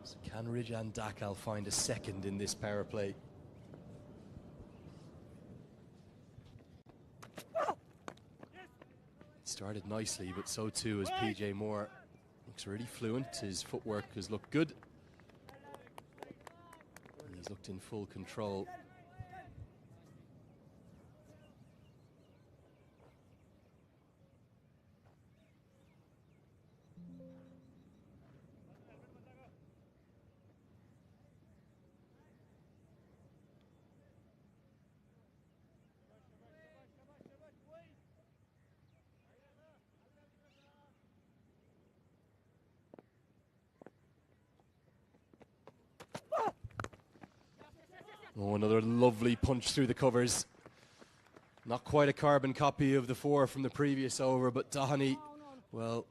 So can Rijan Dakal find a second in this power play? Started nicely, but so too has PJ Moore. Looks really fluent. His footwork has looked good. And he's looked in full control. Oh, another lovely punch through the covers. Not quite a carbon copy of the 4 from the previous over, but Doheny, well,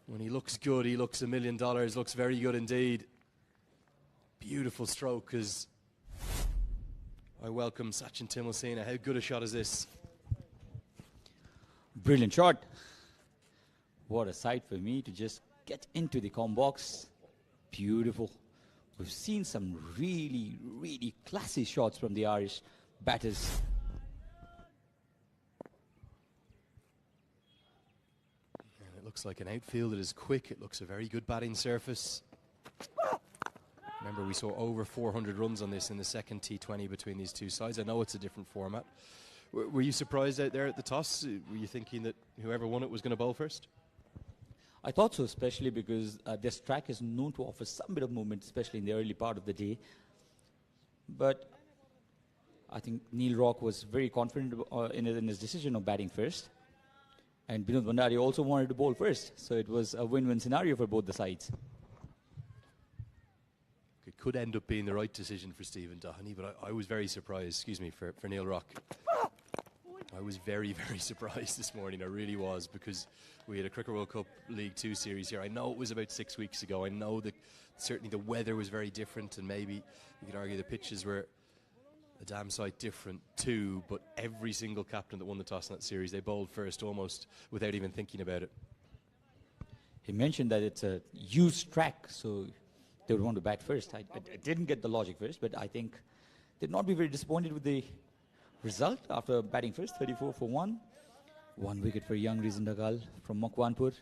when he looks good, he looks $1 million, looks very good indeed. Beautiful stroke as I welcome Sachin Tillmasena. How good a shot is this? Brilliant shot. What a sight for me to just get into the com box. Beautiful. We've seen some really, really classy shots from the Irish batters. And it looks like an outfield that is quick. It looks a very good batting surface. Remember, we saw over 400 runs on this in the second T20 between these two sides. I know it's a different format. Were you surprised out there at the toss? Were you thinking that whoever won it was going to bowl first? I thought so, especially because this track is known to offer some bit of movement, especially in the early part of the day. But I think Neil Rock was very confident in his decision of batting first. And Binod Bhandari also wanted to bowl first. So it was a win-win scenario for both the sides. It could end up being the right decision for Stephen Doheny, but I was very surprised, for Neil Rock. I was very, very surprised this morning. I really was, because we had a Cricket World Cup League 2 series here. I know it was about 6 weeks ago. I know that certainly the weather was very different, and maybe you could argue the pitches were a damn sight different too, but every single captain that won the toss in that series, they bowled first almost without even thinking about it. He mentioned that it's a used track, so they would want to bat first. I didn't get the logic first, but I think they'd not be very disappointed with the result after batting first, 34 for 1. 1 wicket for young Rijan Dakal from Makwanpur.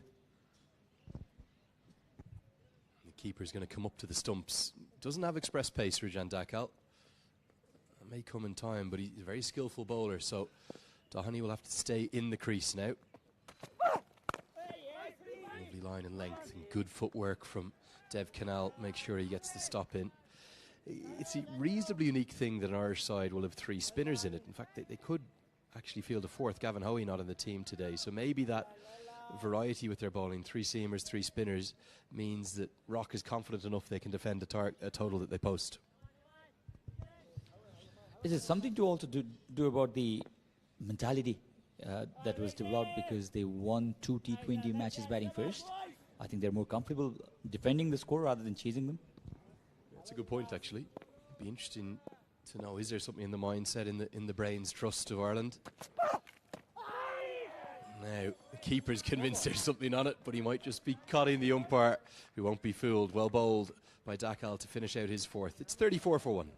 The keeper's going to come up to the stumps. Doesn't have express pace, Rijan Dakal. It may come in time, but he's a very skillful bowler, so Doheny will have to stay in the crease now. Lovely line and length and good footwork from Dev Canal. Make sure he gets the stop in. It's a reasonably unique thing that an Irish side will have 3 spinners in it. In fact, they could actually field a 4th. Gavin Hoey not on the team today. So maybe that variety with their bowling, 3 seamers, 3 spinners, means that Rock is confident enough they can defend a total that they post. Is it something to also do about the mentality that was developed because they won 2 T20 matches batting first? I think they're more comfortable defending the score rather than chasing them. That's a good point, actually. It'd be interesting to know, is there something in the mindset, in the brains trust of Ireland? Now, the keeper's convinced there's something on it, but he might just be caught the umpire, who won't be fooled. Well bowled by Dakal to finish out his 4th. It's 34 for 1.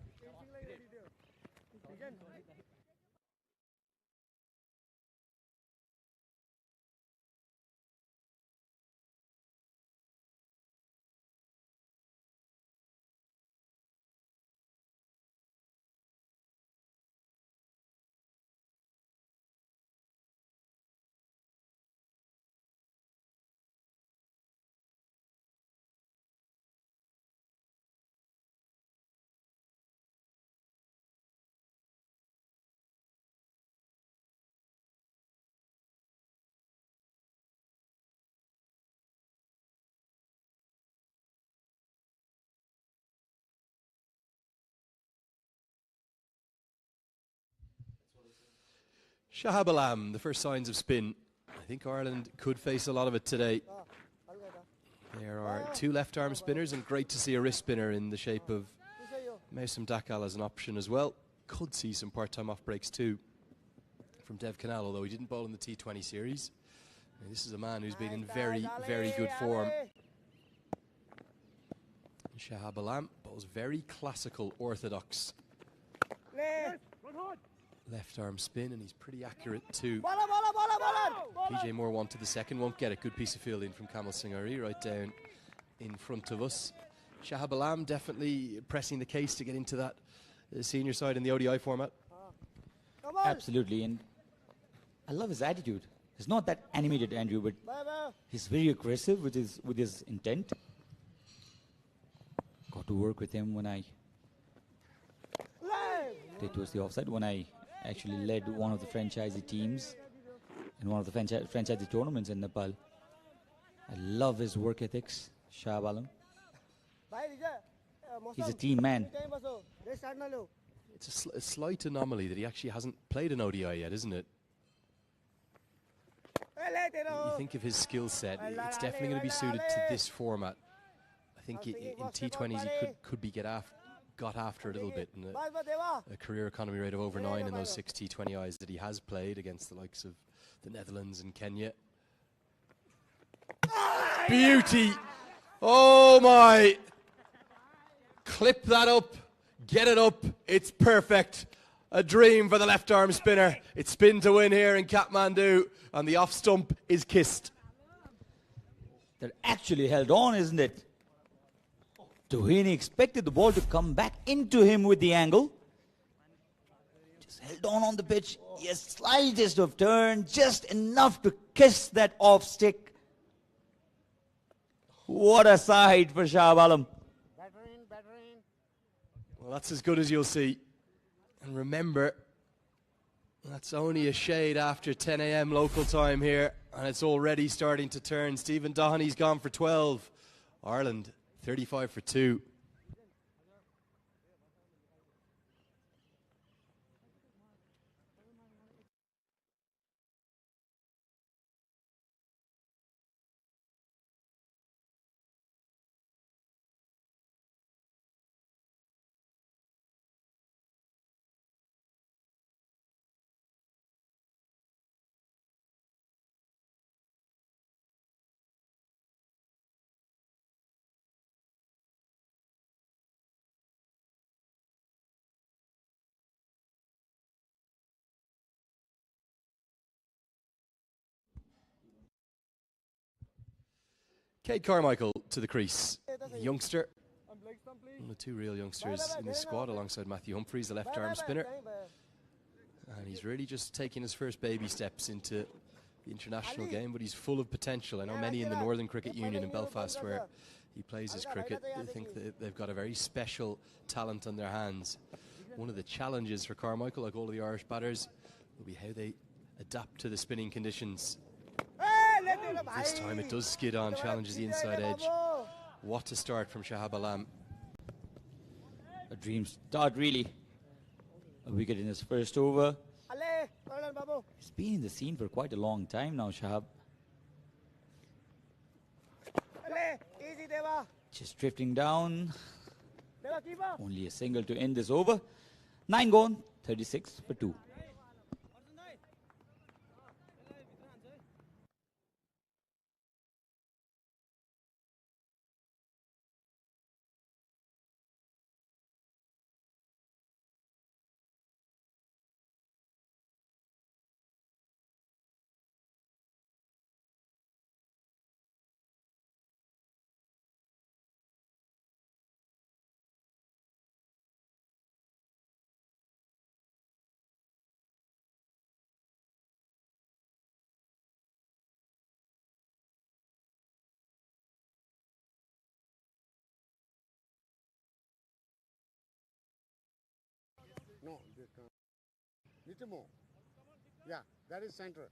Shahab Alam, the first signs of spin. I think Ireland could face a lot of it today. There are 2 left-arm spinners, and great to see a wrist spinner in the shape of Mausam Dakal as an option as well. Could see some part-time off breaks too from Dev Canal, although he didn't bowl in the T20 series. And this is a man who's been in very, very good form. Shahab Alam bowls very classical, orthodox left arm spin, and he's pretty accurate too. PJ Moore wanted the second, won't get it. Good piece of fielding from Kamal Singhari right down in front of us. Shahab Alam definitely pressing the case to get into that senior side in the ODI format. Absolutely, and I love his attitude. He's not that animated, Andrew, but he's very aggressive with his intent. Got to work with him when I it was the offside, when I actually led one of the franchisee teams in one of the franchisee tournaments in Nepal. I love his work ethics, Shahab Alam. He's a team man. It's a slight anomaly that he actually hasn't played an ODI yet, isn't it? You think of his skill set, it's definitely going to be suited to this format. I think in T20s he could be got after a little bit, in a career economy rate of over 9 in those 6 T20Is that he has played against the likes of the Netherlands and Kenya. Beauty! Oh my! Clip that up, get it up, it's perfect. A dream for the left arm spinner. It's spin to win here in Kathmandu, and the off stump is kissed. They're actually held on, isn't it? Doheny expected the ball to come back into him with the angle. Just held on the pitch. Yes, slightest of turn, just enough to kiss that off stick. What a sight for Shahab Alam. Well, that's as good as you'll see. And remember, that's only a shade after 10 a.m. local time here, and it's already starting to turn. Stephen Doheny's gone for 12. Ireland 35 for 2. Cade Carmichael to the crease. Youngster. One of the 2 real youngsters in this squad alongside Matthew Humphreys, the left arm spinner. And he's really just taking his first baby steps into the international game, but he's full of potential. I know many in the Northern Cricket Union in Belfast, where he plays his cricket, they think that they've got a very special talent on their hands. One of the challenges for Carmichael, like all of the Irish batters, will be how they adapt to the spinning conditions. This time it does skid on, challenges the inside edge. What a start from Shahab Alam. A dream start, really. A wicket in his first over. He's been in the scene for quite a long time now, Shahab. Just drifting down. Only a single to end this over. 9 gone, 36 for 2. No, little more. Yeah, that is center.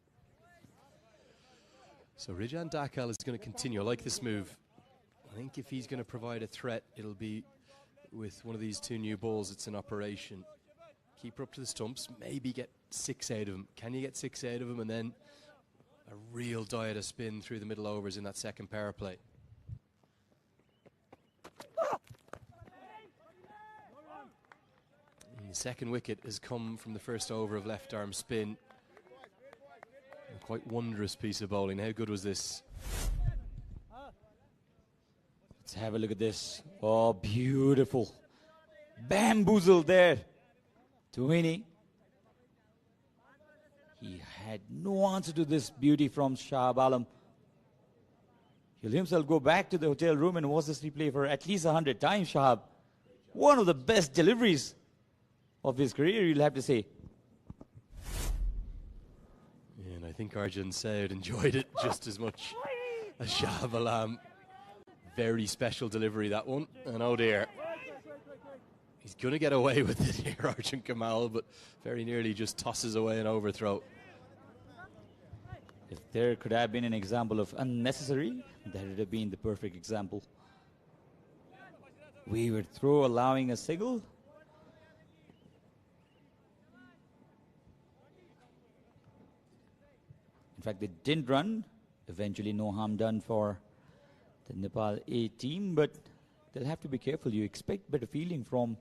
So Rijan Dakal is going to continue. I like this move. I think if he's going to provide a threat, it'll be with one of these 2 new balls. It's an operation. Keep her up to the stumps, maybe get 6 out of him. Can you get 6 out of him? And then a real diet of spin through the middle overs in that second power play. And the second wicket has come from the first over of left arm spin. A quite wondrous piece of bowling. How good was this? Let's have a look at this. Oh, beautiful. Bamboozle there. Tuhini. He had no answer to this beauty from Shahab Alam. He'll himself go back to the hotel room and watch this replay for at least 100 times, Shahab. One of the best deliveries of his career, you'll have to say. Yeah, and I think Arjun Saud enjoyed it just as much as Shahab Alam. Very special delivery, that one. And oh dear. He's going to get away with it here, Arjun Kamal, but very nearly just tosses away an overthrow. If there could have been an example of unnecessary, that would have been the perfect example. Wayward throw allowing a single. In fact, they didn't run. Eventually, no harm done for the Nepal A team, but they'll have to be careful. You expect better fielding from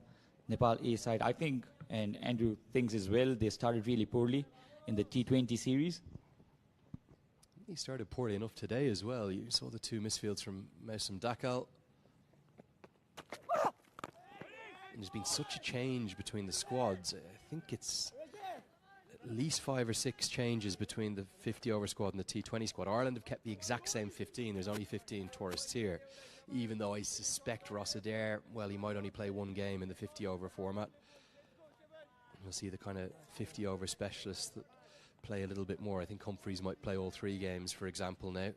Nepal A side. I think, and Andrew thinks as well, they started really poorly in the T20 series. He started poorly enough today as well. You saw the two misfields from Mausam Dakal. And there's been such a change between the squads. I think it's at least 5 or 6 changes between the 50-over squad and the T20 squad. Ireland have kept the exact same 15. There's only 15 tourists here. Even though I suspect Ross Adair, well, he might only play one game in the 50-over format. We'll see the kind of 50-over specialists that play a little bit more. I think Humphreys might play all 3 games, for example, now.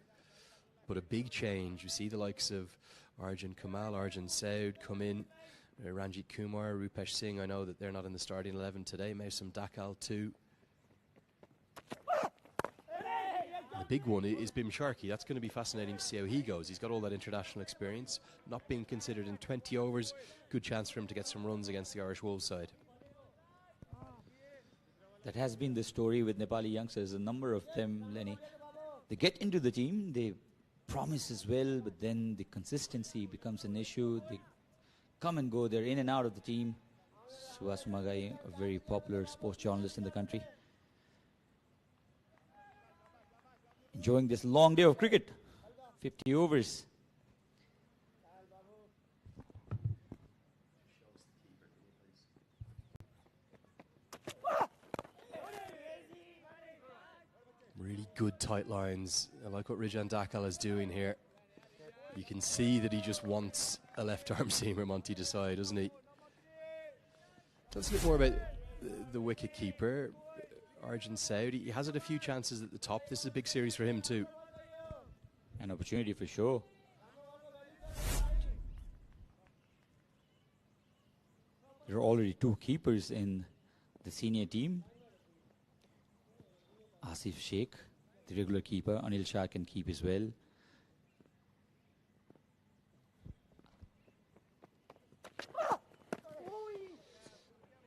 But a big change. You see the likes of Arjun Kamal, Arjun Saud come in. Ranjit Kumar, Rupesh Singh, I know that they're not in the starting 11 today. Mausam Dakal too. The big one is Bim Sharkey. That's going to be fascinating to see how he goes. He's got all that international experience, not being considered in 20 overs. Good chance for him to get some runs against the Irish Wolves side. That has been the story with Nepali youngsters. A number of them, Lenny, they get into the team, they promise as well, but then the consistency becomes an issue. They come and go, they're in and out of the team. Suhas Magai, a very popular sports journalist in the country. Enjoying this long day of cricket. 50 overs. Really good tight lines. I like what Rijan Dakal is doing here. You can see that he just wants a left-arm seamer, Monty Desai, doesn't he? Tell us a bit more about the wicket-keeper, Arjun Saud. He has had a few chances at the top. This is a big series for him too. An opportunity for sure. There are already 2 keepers in the senior team. Asif Sheikh, the regular keeper. Anil Shah can keep as well.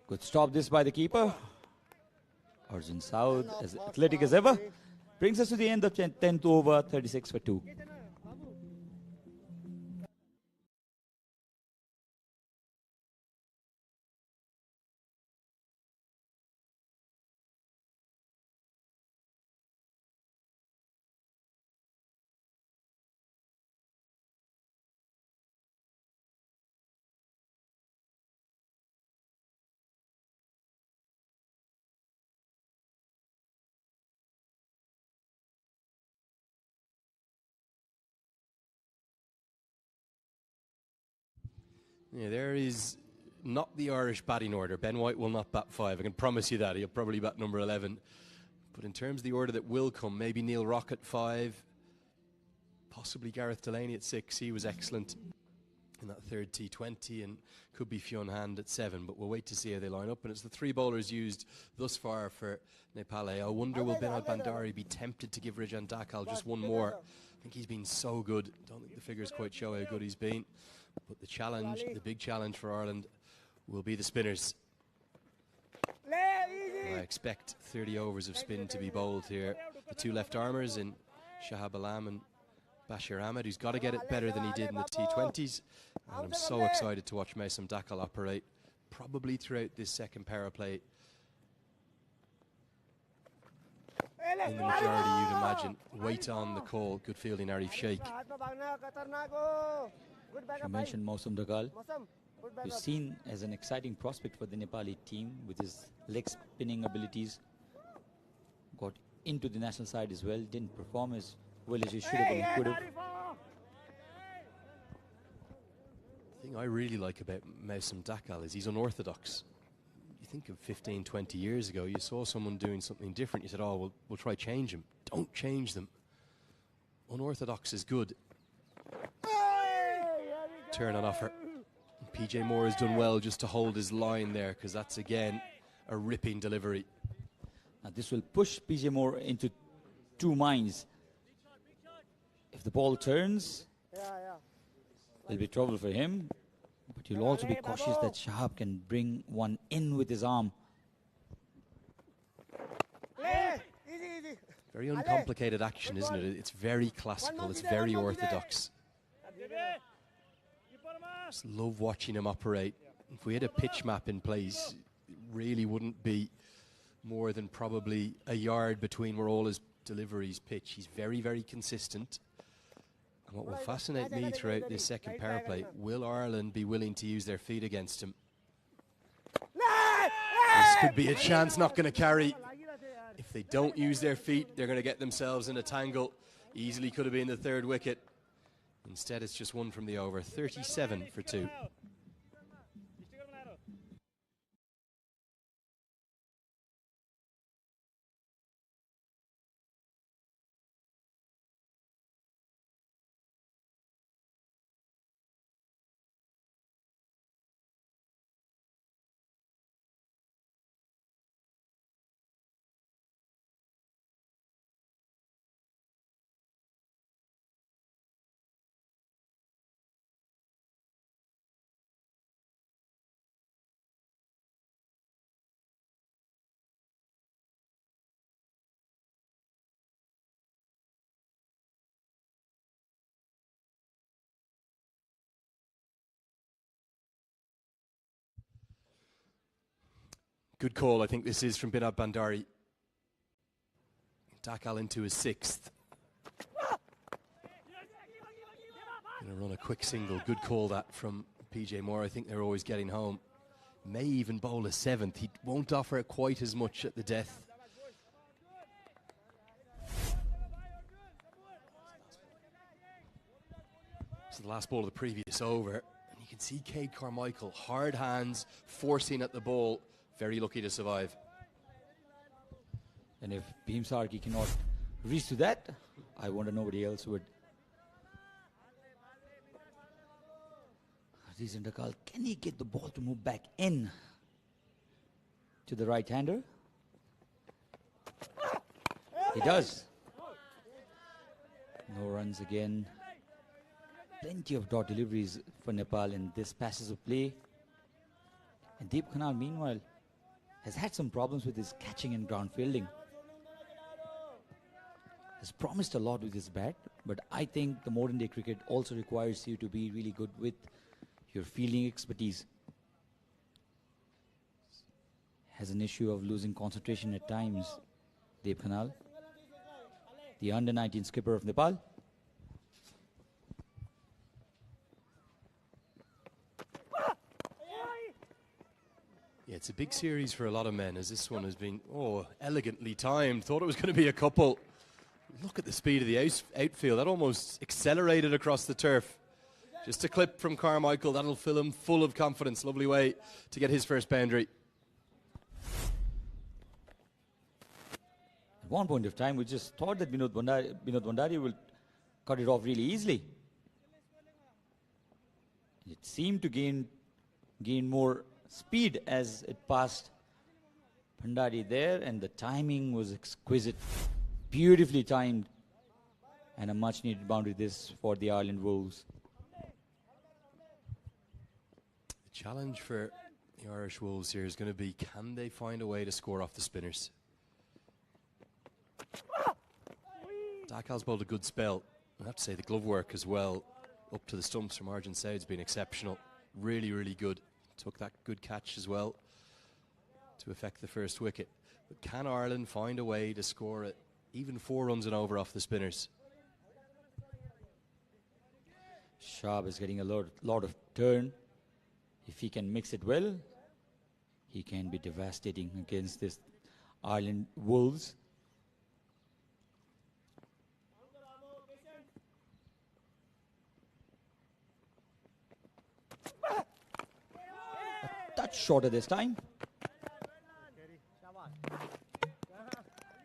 Good stop this by the keeper. Arjun Saud, as athletic as ever. Brings us to the end of 10th over, 36 for 2. Yeah, there is not the Irish batting order. Ben White will not bat 5. I can promise you that. He'll probably bat number 11. But in terms of the order that will come, maybe Neil Rock at 5, possibly Gareth Delaney at 6. He was excellent in that third T20, and could be Fionn Hand at 7. But we'll wait to see how they line up. And it's the 3 bowlers used thus far for Nepal. I wonder, will Binod Bandari be tempted to give Rijan Dakal just one more? I think he's been so good. Don't think the figures quite show how good he's been. But the challenge, the big challenge for Ireland, will be the spinners. I expect 30 overs of spin to be bowled here. The 2 left armers in Shahab Alam and Bashir Ahmed, who's got to get it better than he did in the T20s. And I'm so excited to watch Mausam Dakal operate, probably throughout this second power play. In the majority, you'd imagine. Wait on the call. Good fielding, Arif Sheikh. You mentioned Mausam Dakal, who's seen as an exciting prospect for the Nepali team with his leg spinning abilities. Got into the national side as well, didn't perform as well as he should have and could have. The thing I really like about Mausam Dakal is he's unorthodox. You think of 15, 20 years ago, you saw someone doing something different, you said, oh, we'll try change him. Don't change them. Unorthodox is good. Turn on offer. PJ Moore has done well just to hold his line there, because that's again a ripping delivery. Now this will push PJ Moore into two minds. If the ball turns, there'll be trouble for him, but you'll also be cautious that Shahab can bring one in with his arm. Very uncomplicated action, isn't it? It's very classical, it's very orthodox. Just love watching him operate. If we had a pitch map in place, it really wouldn't be more than probably a yard between where all his deliveries pitch. He's very, very consistent. And what will fascinate me throughout this second power play, will Ireland be willing to use their feet against him? This could be a chance not going to carry. If they don't use their feet, they're going to get themselves in a tangle. Easily could have been the third wicket. Instead, it's just one from the over. 37 for 2. Good call, I think this is from Binod Bandari. Dakal into his 6th. Going to run a quick single. Good call that from PJ Moore. I think they're always getting home. May even bowl a 7th. He won't offer quite as much at the death. It's the last ball of the previous over. And you can see Cade Carmichael, hard hands, forcing at the ball. Very lucky to survive. And if Bhim Sarki cannot reach to that, I wonder nobody else would. Rizan Dakal, can he get the ball to move back in to the right-hander? He does. No runs again. Plenty of dot deliveries for Nepal in this passage of play. And Deep Khanal, meanwhile, has had some problems with his catching and ground fielding. Has promised a lot with his bat, but I think the modern day cricket also requires you to be really good with your fielding expertise. Has an issue of losing concentration at times, Deep Khanal, the under-19 skipper of Nepal. Yeah, it's a big series for a lot of men, as this one has been, elegantly timed. Thought it was going to be a couple. Look at the speed of the outfield. That almost accelerated across the turf. Just a clip from Carmichael. That'll fill him full of confidence. Lovely way to get his first boundary. At one point of time, we just thought that Binod Bandari will cut it off really easily. It seemed to gain more speed as it passed Bandari there, and the timing was exquisite. Beautifully timed, and a much needed boundary this for the Ireland Wolves. The challenge for the Irish Wolves here is going to be, can they find a way to score off the spinners? Dakal's bowled a good spell. I have to say the glove work as well up to the stumps from Arjun Saud's been exceptional. Really, really good. Took that good catch as well to affect the first wicket. But can Ireland find a way to score it? Even 4 runs and over off the spinners? Shab is getting a lot of turn. If he can mix it well, he can be devastating against this Ireland Wolves. A touch shorter this time.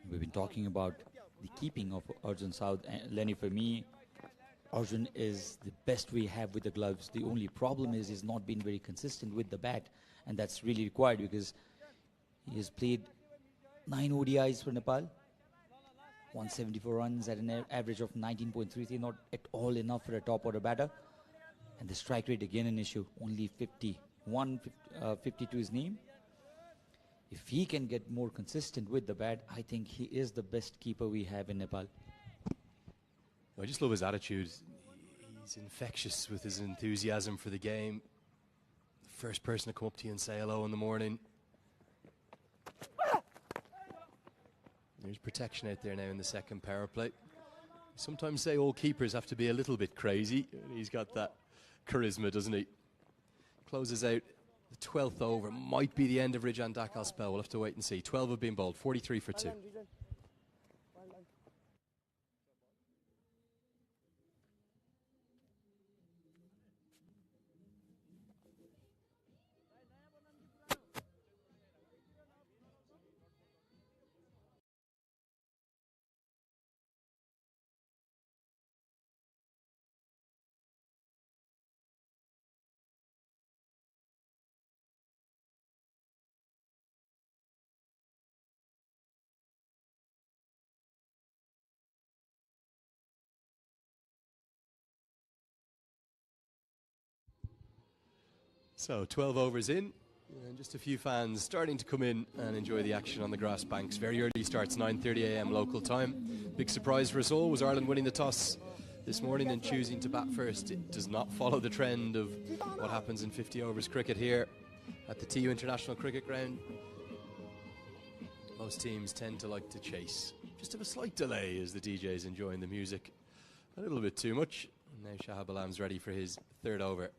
We've been talking about the keeping of Arjun South and Lenny. For me, Arjun is the best we have with the gloves. The only problem is he's not been very consistent with the bat, and that's really required because he has played 9 ODIs for Nepal, 174 runs at an average of 19.33, not at all enough for a top order batter. And the strike rate again an issue, only 50 to his name. If he can get more consistent with the bat, I think he is the best keeper we have in Nepal. I just love his attitude. He's infectious with his enthusiasm for the game. The first person to come up to you and say hello in the morning. There's protection out there now in the second power play. Sometimes say all keepers have to be a little bit crazy. He's got that charisma, doesn't he? Closes out the 12th over. Might be the end of Rijan Dakal's spell. We'll have to wait and see. 12 have been bowled. 43 for 2. So 12 overs in, and just a few fans starting to come in and enjoy the action on the grass banks. Very early starts, 9:30 a.m. local time. Big surprise for us all was Ireland winning the toss this morning and choosing to bat first. It does not follow the trend of what happens in 50 overs cricket here at the TU International Cricket Ground. Most teams tend to like to chase. Just have a slight delay as the DJ's enjoying the music a little bit too much. And now Shahab Alam's ready for his third over.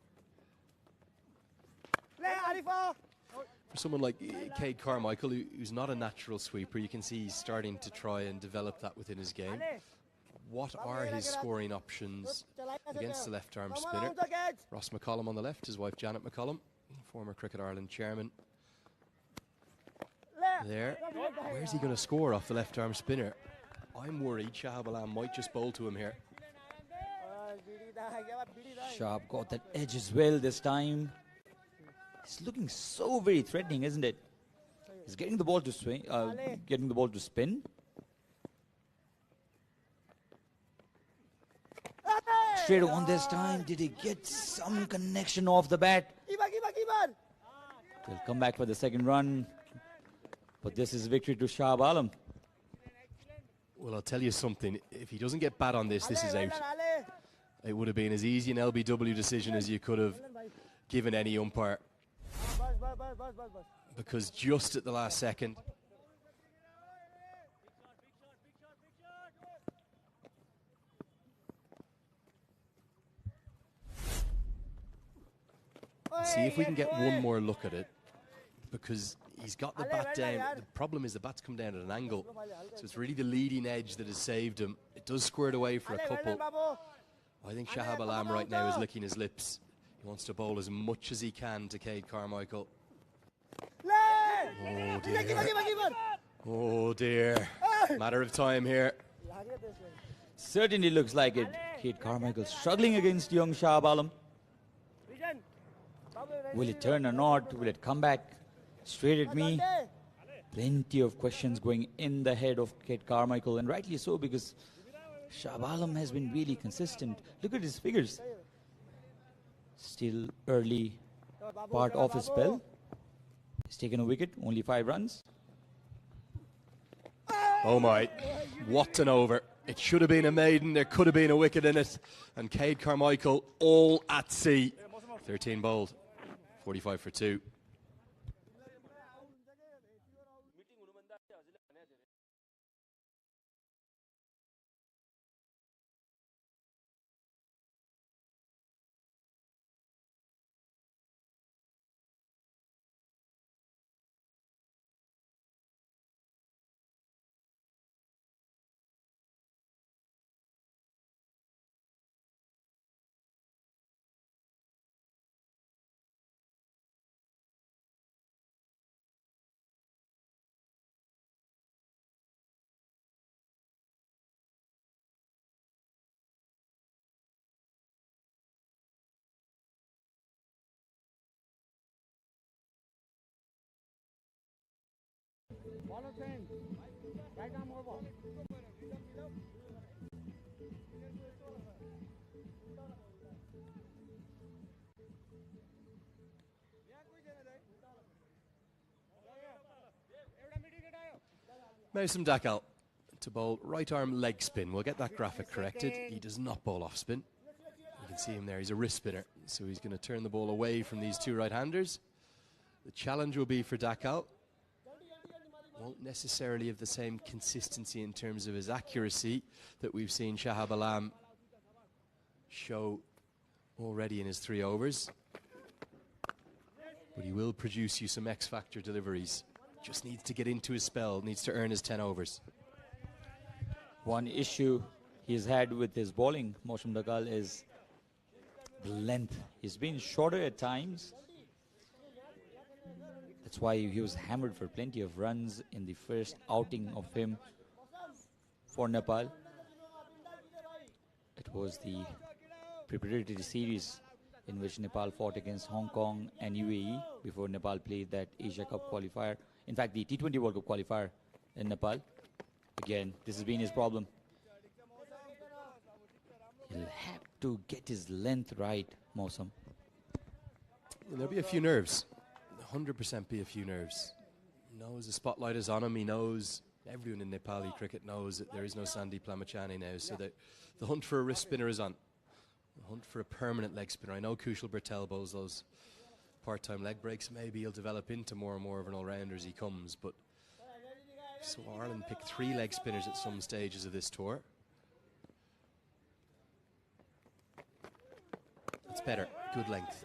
For someone like Cade Carmichael, who's not a natural sweeper, you can see he's starting to try and develop that within his game. What are his scoring options against the left-arm spinner? Ross McCollum on the left, his wife Janet McCollum, former Cricket Ireland chairman. There. Where's he going to score off the left-arm spinner? I'm worried Shahab Alam might just bowl to him here. Shahab got that edge as well this time. It's looking so very threatening, isn't it? He's getting the ball to swing, getting the ball to spin. Straight on this time. Did he get some connection off the bat? He'll come back for the second run. But this is victory to Shahab Alam. Well, I'll tell you something. If he doesn't get bat on this, this is out. It would have been as easy an LBW decision as you could have given any umpire. Because just at the last second, see if we can get one more look at it, because he's got the bat down. The problem is the bat's come down at an angle, so it's really the leading edge that has saved him. It does squirt away for a couple. I think Shahab Alam right now is licking his lips. He wants to bowl as much as he can to Cade Carmichael. Oh dear. Oh dear. Matter of time here. Certainly looks like it. Cade Carmichael struggling against young Shahab Alam. Will it turn or not? Will it come back straight at me? Plenty of questions going in the head of Cade Carmichael, and rightly so, because Shahab Alam has been really consistent. Look at his figures. Still early part of his spell. He's taken a wicket, only 5 runs. Oh my, what an over. It should have been a maiden, there could have been a wicket in it. And Cade Carmichael all at sea. 13 bowled, 45 for 2. Ball change. Right arm over. Mosam Dakal to bowl right arm leg spin. We'll get that graphic corrected. He does not bowl off spin. You can see him there. He's a wrist spinner. So he's going to turn the ball away from these two right-handers. The challenge will be for Dakal. Won't necessarily have the same consistency in terms of his accuracy that we've seen Shahab Alam show already in his 3 overs. But he will produce you some X-factor deliveries. Just needs to get into his spell, needs to earn his 10 overs. One issue he's had with his bowling, Mosam Dakal, is the length. He's been shorter at times. That's why he was hammered for plenty of runs in the first outing of him for Nepal. It was the preparatory series in which Nepal fought against Hong Kong and UAE before Nepal played that Asia Cup qualifier. In fact, the T20 World Cup qualifier in Nepal. Again, this has been his problem. He'll have to get his length right, Mosam. There'll be a few nerves. 100% be a few nerves. He knows the spotlight is on him. He knows, everyone in Nepali cricket knows that there is no Sandeep Lamachani now. So that the hunt for a wrist spinner is on. The hunt for a permanent leg spinner. I know Kushal Bertel bowls those part-time leg breaks. Maybe he'll develop into more and more of an all-rounder as he comes. But so Ireland picked 3 leg spinners at some stages of this tour. That's better. Good length.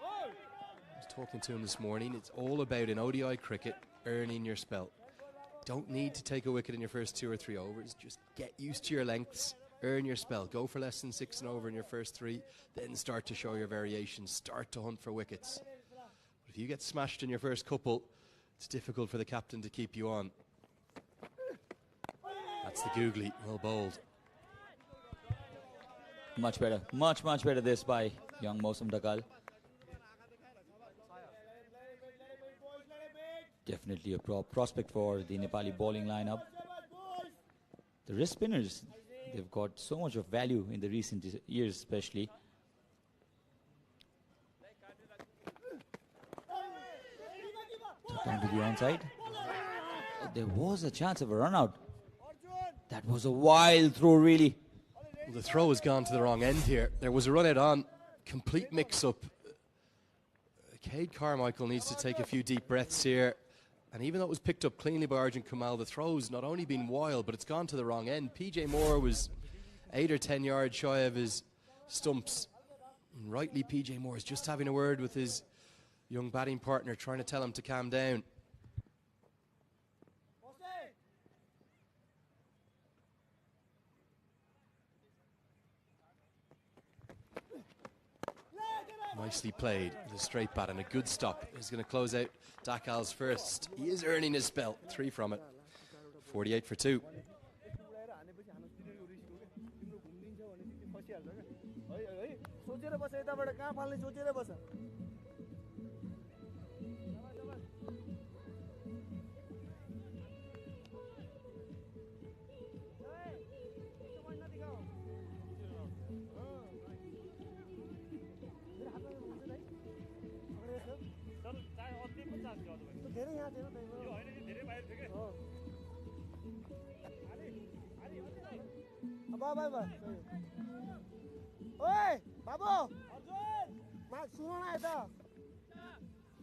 I was talking to him this morning. It's all about in ODI cricket earning your spell. Don't need to take a wicket in your first 2 or 3 overs. Just get used to your lengths. Earn your spell. Go for less than 6 and over in your first 3. Then start to show your variations. Start to hunt for wickets. But if you get smashed in your first couple, it's difficult for the captain to keep you on. That's the googly. Well bowled. Much better. Much better this by young Mosam Dakal. Definitely a prospect for the Nepali bowling lineup. The wrist spinners, they've got so much of value in the recent years especially. Down to the onside. There was a chance of a run out. That was a wild throw, really. Well, the throw has gone to the wrong end here. There was a run out on. Complete mix-up. Cade Carmichael needs to take a few deep breaths here. And even though it was picked up cleanly by Arjun Kamal, the throw's not only been wild, but it's gone to the wrong end. PJ Moore was 8 or 10 yards shy of his stumps. And rightly, PJ Moore is just having a word with his young batting partner, trying to tell him to calm down. Nicely played with a straight bat and a good stop. He's going to close out Dakal's first. He is earning his spell. 3 from it. 48 for 2. Oi, Babu! सुनो ना ऐसा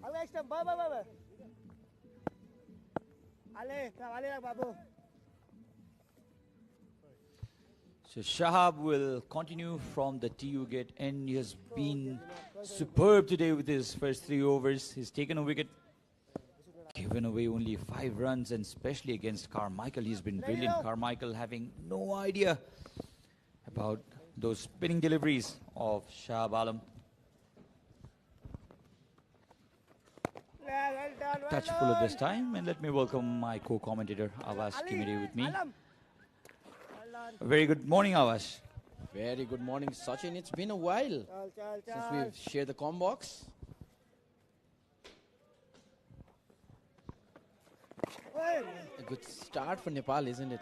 अगला step bye. आले बाबू. So Shahab will continue from the TU gate, and he has been superb today with his first 3 overs. He's taken a wicket, given away only 5 runs, and especially against Carmichael, he's been brilliant. Carmichael having no idea about those spinning deliveries of Shahab Alam. Touchful at this time, and let me welcome my co-commentator Avash Kimiri with me. A very good morning, Avash. Very good morning, Sachin. It's been a while since we've shared the comm box. A good start for Nepal, isn't it?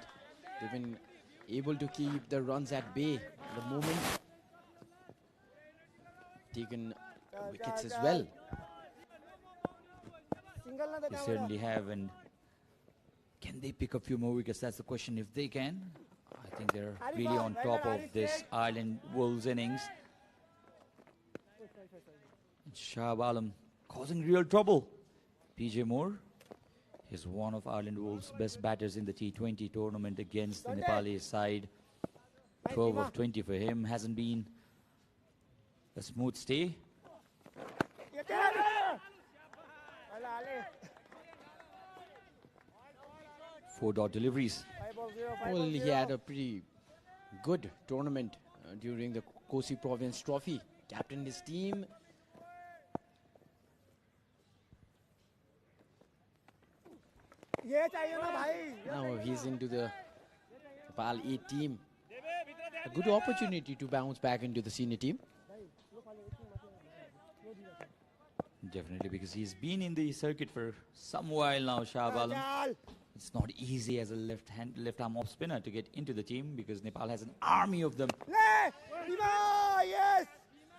They've been able to keep the runs at bay at the moment. Taken wickets as well. They certainly have, and can they pick a few more wickets? That's the question. If they can, I think they're really on top of this Ireland Wolves innings. And Shahab Alam causing real trouble. PJ Moore is one of Ireland Wolves' best batters in the T20 tournament against the Nepali side. 12 of 20 for him. Hasn't been a smooth stay. 4 dot deliveries. Well, he had a pretty good tournament during the Kosi Province Trophy. Captained his team. Now he's into the Nepal A team. A good opportunity to bounce back into the senior team. Definitely, because he's been in the circuit for some while now, Shahab Alam. It's not easy as a left-arm off spinner to get into the team because Nepal has an army of them. Yes.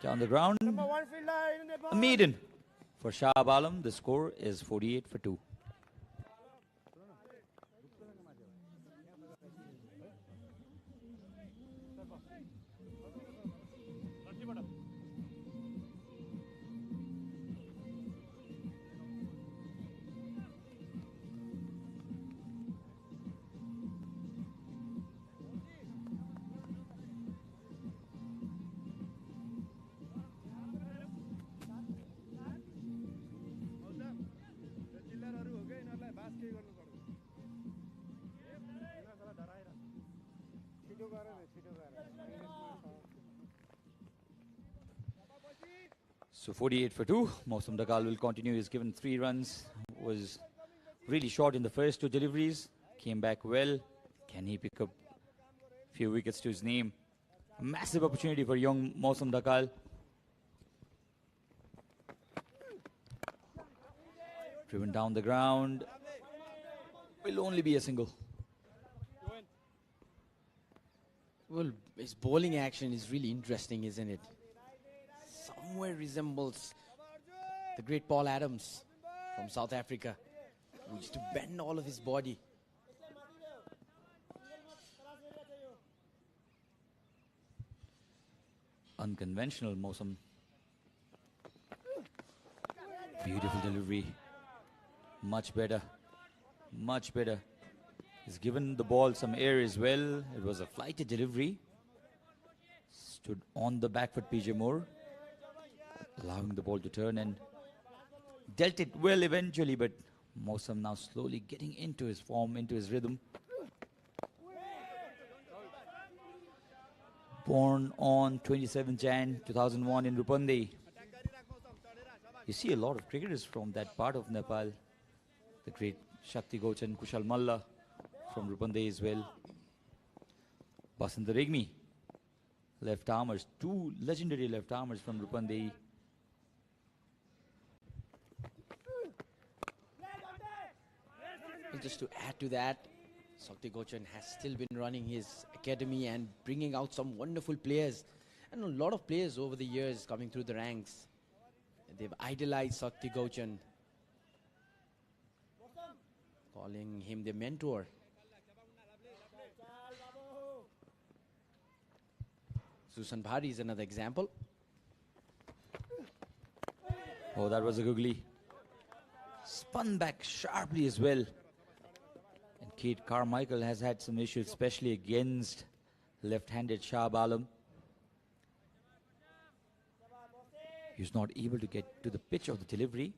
Down the ground, Number 1 fielder in Nepal. a maiden for Shahab Alam. The score is 48 for 2. So 48 for 2. Mausam Dakal will continue. He's given 3 runs. Was really short in the first 2 deliveries. Came back well. Can he pick up a few wickets to his name? A massive opportunity for young Mausam Dakal. Driven down the ground. Will only be a single. Well, his bowling action is really interesting, isn't it? Somewhere resembles the great Paul Adams from South Africa, who used to bend all of his body. Unconventional Mausam. Beautiful delivery. Much better. Much better. He's given the ball some air as well. It was a flighted delivery. Stood on the back foot, PJ Moore. Allowing the ball to turn and dealt it well eventually, but Mausam now slowly getting into his form, into his rhythm. Born on 27 Jan 2001 in Rupande. You see a lot of cricketers from that part of Nepal. The great Shakti Gochan, Kushal Malla from Rupande as well. Basant Regmi, left-armers, 2 legendary left-armers from Rupande. Well, just to add to that, Shakti Gochan has still been running his academy and bringing out some wonderful players. And a lot of players over the years coming through the ranks. They've idolized Shakti Gochan, calling him their mentor. Susan Bhari is another example. Oh, that was a googly. Spun back sharply as well. And Kate Carmichael has had some issues, especially against left-handed Shahab Alam. He's not able to get to the pitch of the delivery,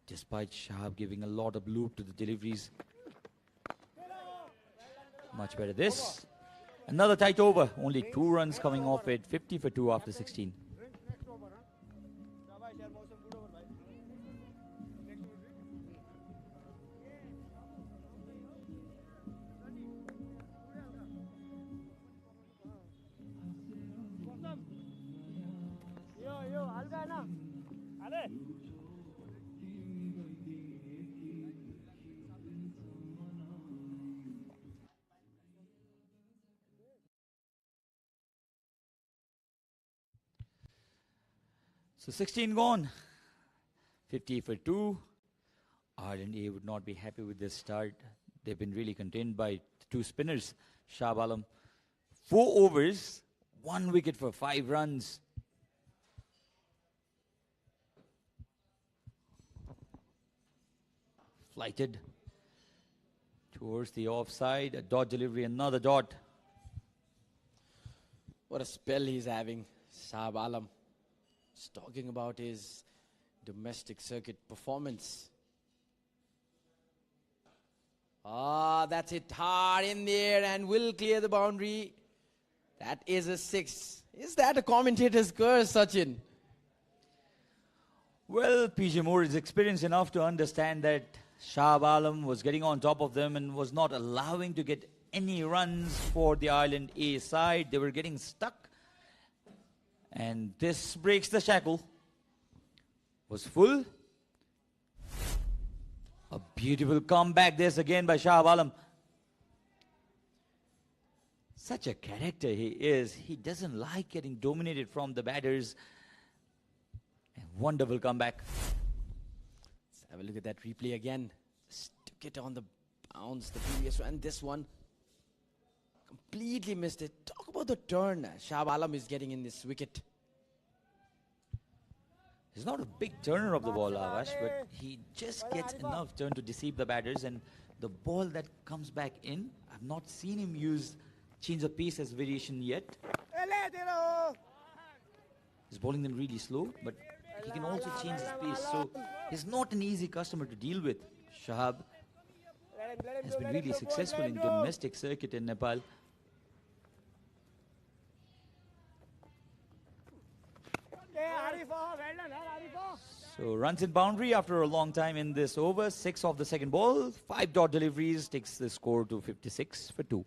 despite Shahab giving a lot of loop to the deliveries. Much better this. Another tight over. Only 2 runs coming off it. 50 for 2 after 16. So 16 gone. 50 for 2. Ireland A would not be happy with this start. They've been really contained by the 2 spinners. Shah Alam, 4 overs, 1 wicket for 5 runs. Flighted towards the offside. A dot delivery, another dot. What a spell he's having, Shah Alam. He's talking about his domestic circuit performance. Ah, that's it hard in there and will clear the boundary. That is a 6. Is that a commentator's curse, Sachin? Well, PJ Moore is experienced enough to understand that Shah Alam was getting on top of them and was not allowing to get any runs for the Ireland A side. They were getting stuck. And this breaks the shackle. Was full. A beautiful comeback this again by Shah Alam. Such a character he is. He doesn't like getting dominated from the batters. A wonderful comeback. Let's have a look at that replay again. Stuck it on the bounce the previous one. And this one completely missed it. Talk about the turn Shah Alam is getting in this wicket. He's not a big turner of the ball, Avash, but he just gets enough turn to deceive the batters. And the ball that comes back in, I've not seen him use change of pace as variation yet. He's bowling them really slow, but he can also change his pace. So he's not an easy customer to deal with. Shahab has been really successful in domestic circuit in Nepal. So runs in boundary after a long time in this over. 6 of the second ball. 5 dot deliveries takes the score to 56 for 2.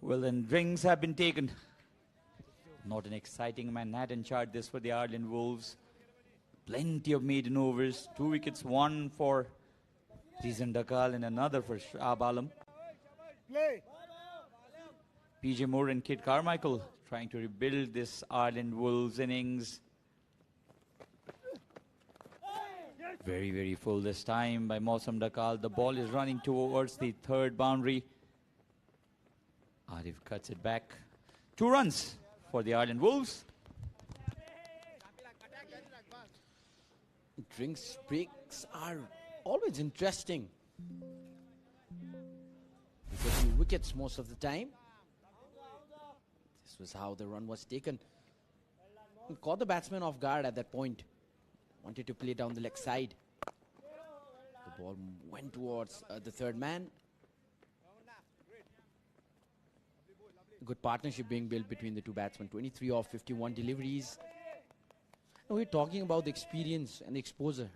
Well, then drinks have been taken. Not an exciting Manhattan chart this for the Ireland Wolves. Plenty of maiden overs. 2 wickets, one for Rizan Dakal and another for Shab Alam. PJ Moore and Kit Carmichael trying to rebuild this Ireland Wolves innings. Very, very full this time by Mausam Dakal. The ball is running towards the third boundary. Arif cuts it back. 2 runs for the Ireland Wolves. Drinks breaks are always interesting. You get the wickets most of the time. This was how the run was taken. He caught the batsman off guard at that point. Wanted to play down the leg side. The ball went towards the third man. Good partnership being built between the two batsmen. 23 of 51 deliveries. And we're talking about the experience and the exposure,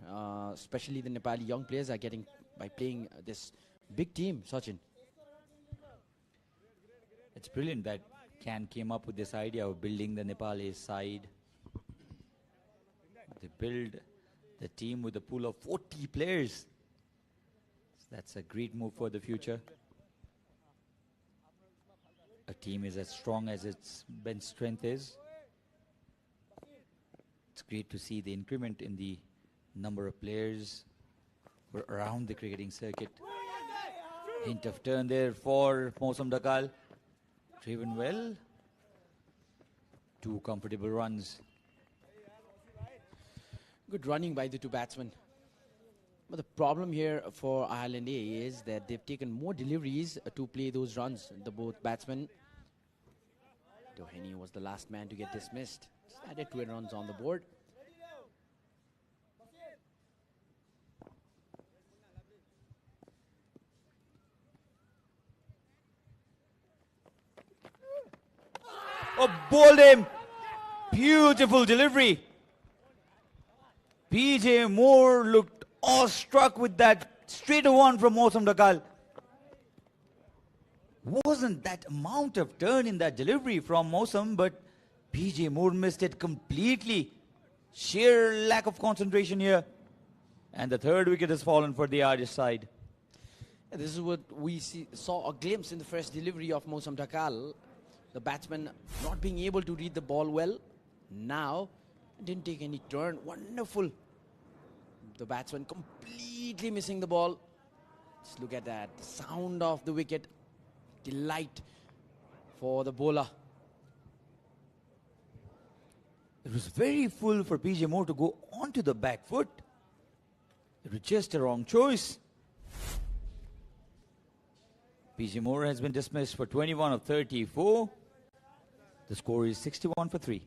especially the Nepali young players are getting by playing this big team, Sachin. It's brilliant that Can came up with this idea of building the Nepali side. They build the team with a pool of 40 players. That's a great move for the future. A team is as strong as its bench strength is. It's great to see the increment in the number of players around the cricketing circuit. Hint of turn there for Mausam Dakal. Driven well. 2 comfortable runs. Good running by the two batsmen. But the problem here for Ireland A is that they've taken more deliveries to play those runs. The both batsmen. Doheny was the last man to get dismissed. Just added 2 runs on the board. Oh, bowled him. Beautiful delivery. PJ Moore looked awestruck with that straight one from Mausam Dakal. Wasn't that amount of turn in that delivery from Mausam, but PJ Moore missed it completely. Sheer lack of concentration here. And the third wicket has fallen for the Irish side. This is what we saw a glimpse in the first delivery of Mausam Dakal. The batsman not being able to read the ball well. Now, didn't take any turn. Wonderful. The batsman completely missing the ball. Just look at that. The sound of the wicket. Delight for the bowler. It was very full for PJ Moore to go onto the back foot. It was just a wrong choice. PJ Moore has been dismissed for 21 of 34. The score is 61 for 3.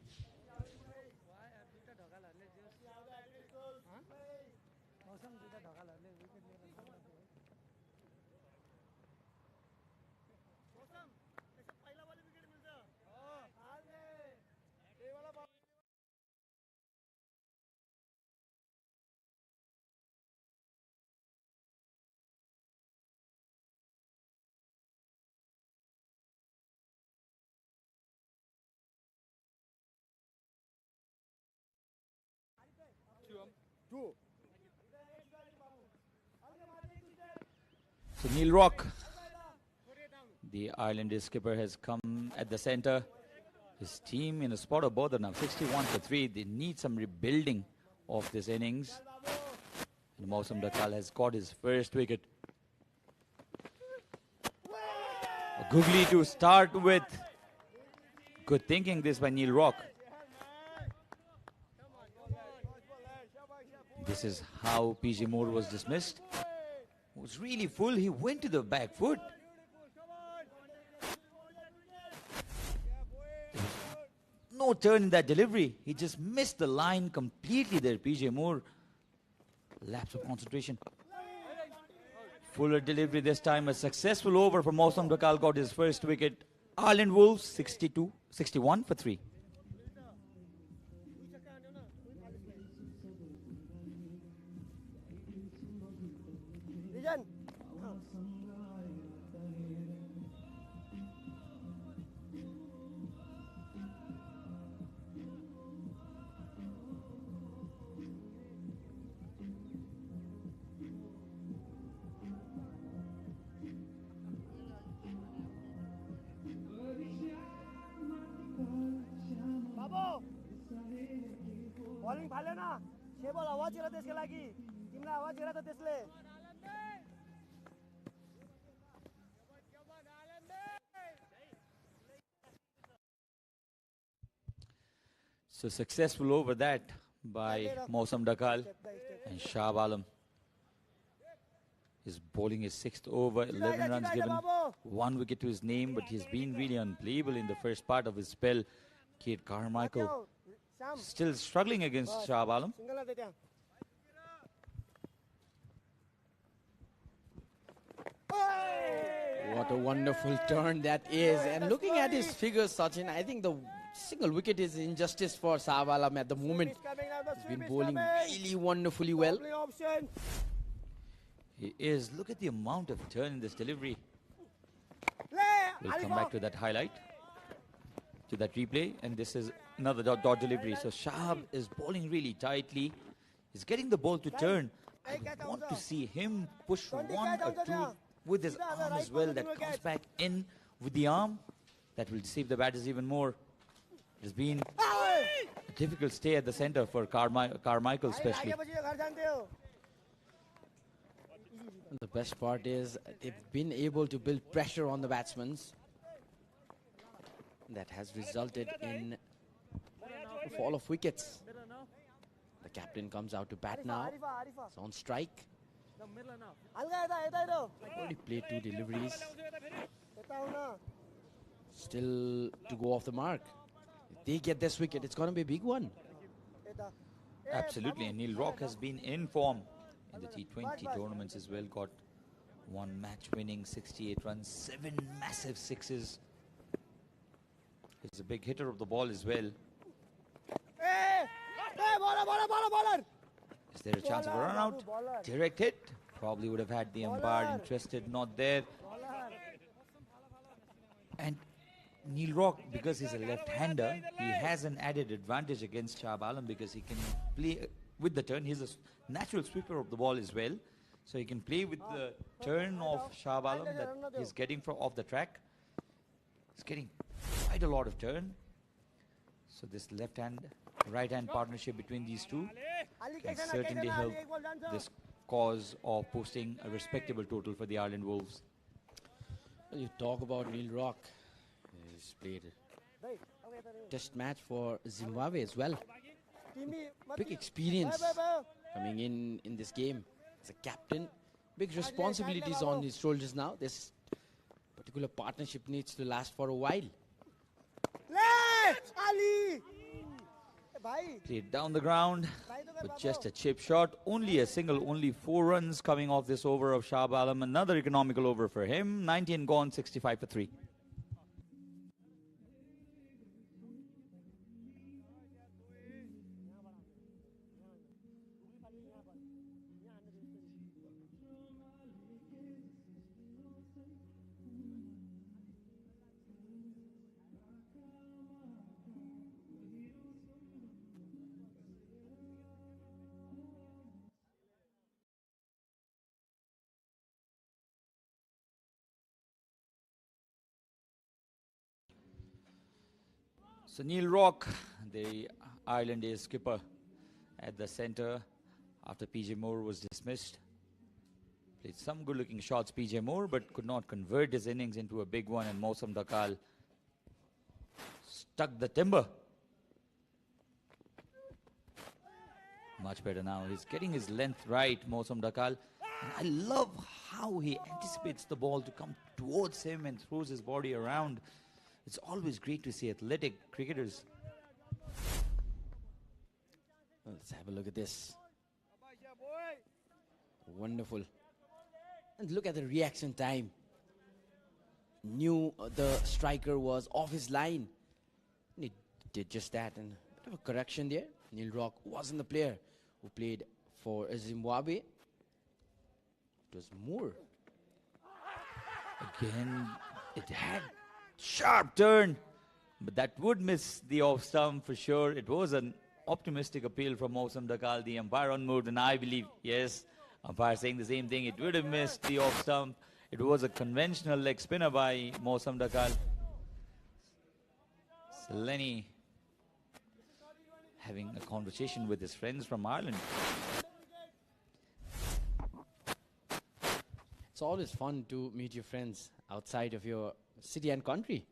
So Neil Rock, the Islanders skipper, has come at the center. His team in a spot of bother now, 61 for 3. They need some rebuilding of this innings. And Mausam Dakal has got his first wicket. A googly to start with. Good thinking this by Neil Rock. This is how PJ Moore was dismissed. Was really full. He went to the back foot. No turn in that delivery. He just missed the line completely there. PJ Moore. Lapse of concentration. Fuller delivery this time. A successful over from Mausam Dakal got his first wicket. Ireland Wolves 61 for 3. Bowling फाल्यो न 6 बल आवाज हेर त्यसको लागि तिमीलाई आवाज हेर त त्यसले So successful over that by Mausam Dakal, and Shah Alam is bowling his 6th over, 11 runs given, 1 wicket to his name, but he's been really unplayable in the first part of his spell. Kate Carmichael still struggling against Shah Alam. What a wonderful turn that is. And looking at his figures, Sachin, I think the single wicket is injustice for Shah Alam at the moment. He's been bowling really wonderfully well. He is. Look at the amount of turn in this delivery. We'll come back to that highlight, to that replay, and this is another dot delivery. So Shah is bowling really tightly. He's getting the ball to turn. I want to see him push 1 or 2 with his arm as well. That comes back in with the arm. That will deceive the batters even more. It has been a difficult stay at the center for Carmichael especially. The best part is they've been able to build pressure on the batsmen. That has resulted in the fall of wickets. The captain comes out to bat now. It's on strike. Only played 2 deliveries. Still to go off the mark. If they get this wicket, it's going to be a big one. Absolutely, and Neil Rock has been in form in the T20 tournaments as well. Got 1 match-winning 68 runs, 7 massive sixes. He's a big hitter of the ball as well. Is there a chance of a run out? Direct hit. Probably would have had the umpire interested, not there. And Neil Rock, because he's a left-hander, he has an added advantage against Shah Alam because he can play with the turn. He's a natural sweeper of the ball as well. So he can play with the turn of Shah Alam that he's getting from off the track. He's getting quite a lot of turn. So this left-hand, right-hand partnership between these two can certainly help this cause of posting a respectable total for the Ireland Wolves. Well, you talk about Neil Rock. He's played a test match for Zimbabwe as well. Big experience coming in this game as a captain. Big responsibilities on his shoulders now. This particular partnership needs to last for a while. Played down the ground with just a chip shot. Only a single, only 4 runs coming off this over of Shah Alam. Another economical over for him. 19 gone, 65 for 3. So Neil Rock, the Ireland A's skipper, at the centre after PJ Moore was dismissed. Played some good-looking shots, PJ Moore, but could not convert his innings into a big one, and Mausam Dakal stuck the timber. Much better now. He's getting his length right, Mausam Dakal. And I love how he anticipates the ball to come towards him and throws his body around. It's always great to see athletic cricketers. Well, let's have a look at this. Wonderful. And look at the reaction time. Knew the striker was off his line. And he did just that. And a bit of a correction there. Neil Rock wasn't the player who played for Zimbabwe. It was Moore. Again, it had sharp turn, but that would miss the off stump for sure. It was an optimistic appeal from Mausam Dakal, the umpire on Moore, and I believe, yes, umpire saying the same thing. It would have missed the off stump. It was a conventional leg spinner by Mausam Dakal. So Lenny having a conversation with his friends from Ireland. It's always fun to meet your friends outside of your city and country.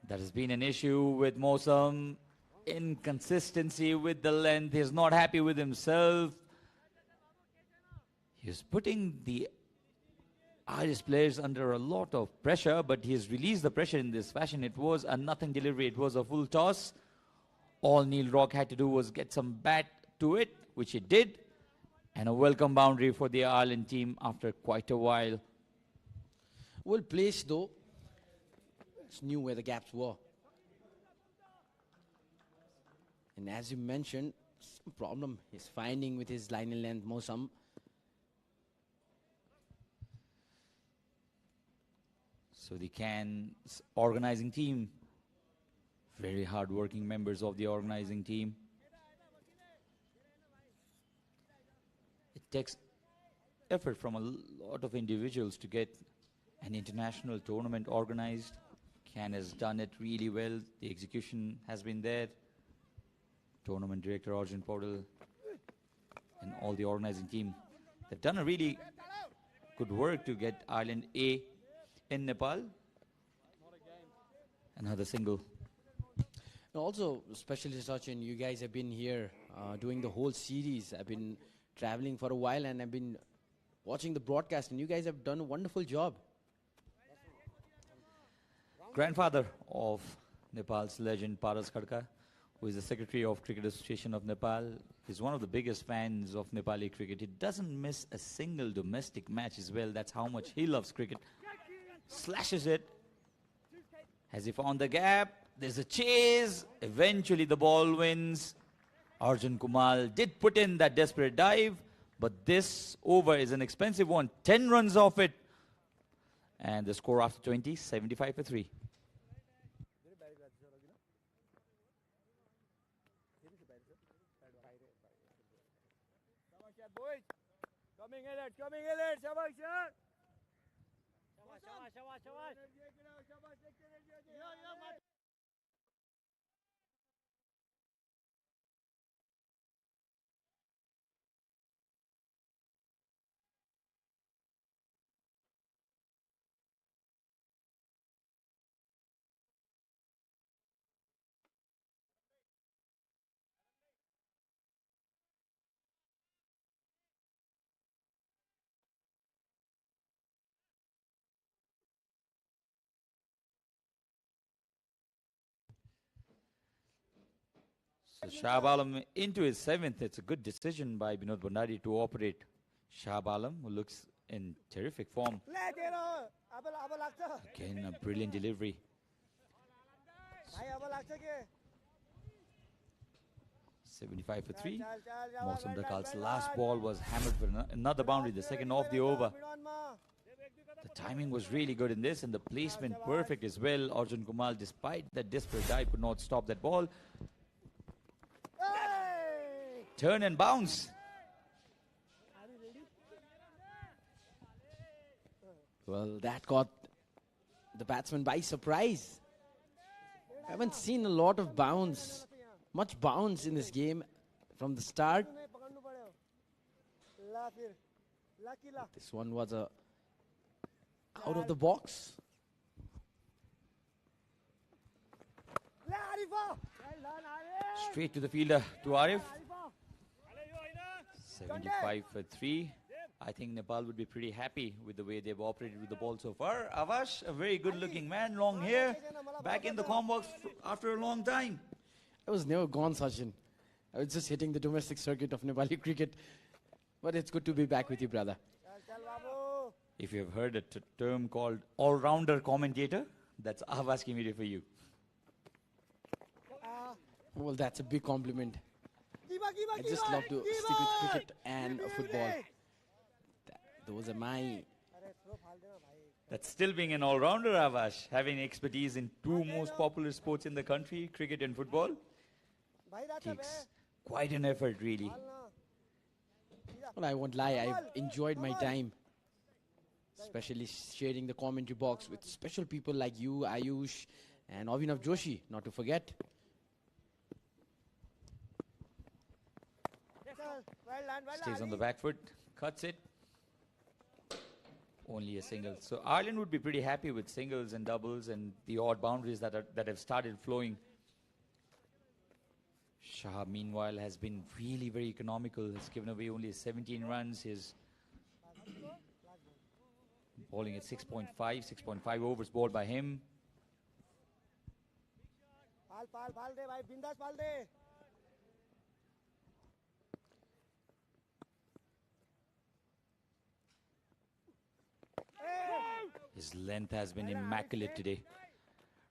That has been an issue with Mosam. Inconsistency with the length. He's not happy with himself. He's putting the Irish players under a lot of pressure, but he's released the pressure in this fashion. It was a nothing delivery. It was a full toss. All Neil Rock had to do was get some bat to it, which he did. And a welcome boundary for the Ireland team after quite a while. Well placed though. Just knew where the gaps were. And as you mentioned, some problem he's finding with his line and length, Mosam. So the Cairns organizing team, very hard-working members of the organizing team. It takes effort from a lot of individuals to get an international tournament organized. Cairns has done it really well. The execution has been there. Tournament director Arjun Paudel and all the organizing team, they've done a really good work to get Ireland A in Nepal. Another single. Also, especially Sachin, you guys have been here doing the whole series. I've been traveling for a while and I've been watching the broadcast, and you guys have done a wonderful job. Grandfather of Nepal's legend Paras Khadka, who is the Secretary of Cricket Association of Nepal, is one of the biggest fans of Nepali cricket. He doesn't miss a single domestic match as well. That's how much he loves cricket. Slashes it. Has he found the gap? There's a chase. Eventually the ball wins. Arjun Kumar did put in that desperate dive, but this over is an expensive one. 10 runs off it. And the score after 20, 75 for 3. Coming in it, shabash, sir. Shabash. So Shahab Alam into his 7th. It's a good decision by Binod Bhandari to operate Shahab Alam, who looks in terrific form. Again, a brilliant delivery. 75 for 3. Mausam Dakal's last ball was hammered for another boundary, the second off the over. The timing was really good in this, and the placement perfect as well. Arjun Kumar, despite that desperate dive, could not stop that ball. Turn and bounce. Well, that caught the batsman by surprise. I haven't seen a lot of bounce, much bounce in this game from the start. This one was a out of the box. Straight to the fielder, to Arif. 75 for 3. I think Nepal would be pretty happy with the way they've operated with the ball so far. Avash, a very good looking man, long hair, back in the com box after a long time. I was never gone, Sachin. I was just hitting the domestic circuit of Nepali cricket. But it's good to be back with you, brother. If you have heard a term called all-rounder commentator, that's Avash Kimiri for you. Well, that's a big compliment. I just love to stick with cricket and football. Those are my... That's still being an all-rounder, Avash, having expertise in 2 most popular sports in the country, cricket and football. Takes quite an effort, really. Well, I won't lie, I've enjoyed my time. Especially sharing the commentary box with special people like you, Ayush, and Avinav Joshi, not to forget. Stays on the back foot, cuts it. Only a single. So Ireland would be pretty happy with singles and doubles and the odd boundaries that have started flowing. Shah, meanwhile, has been really very economical. Has given away only 17 runs. He's bowling at 6.5 overs bowled by him. His length has been immaculate today.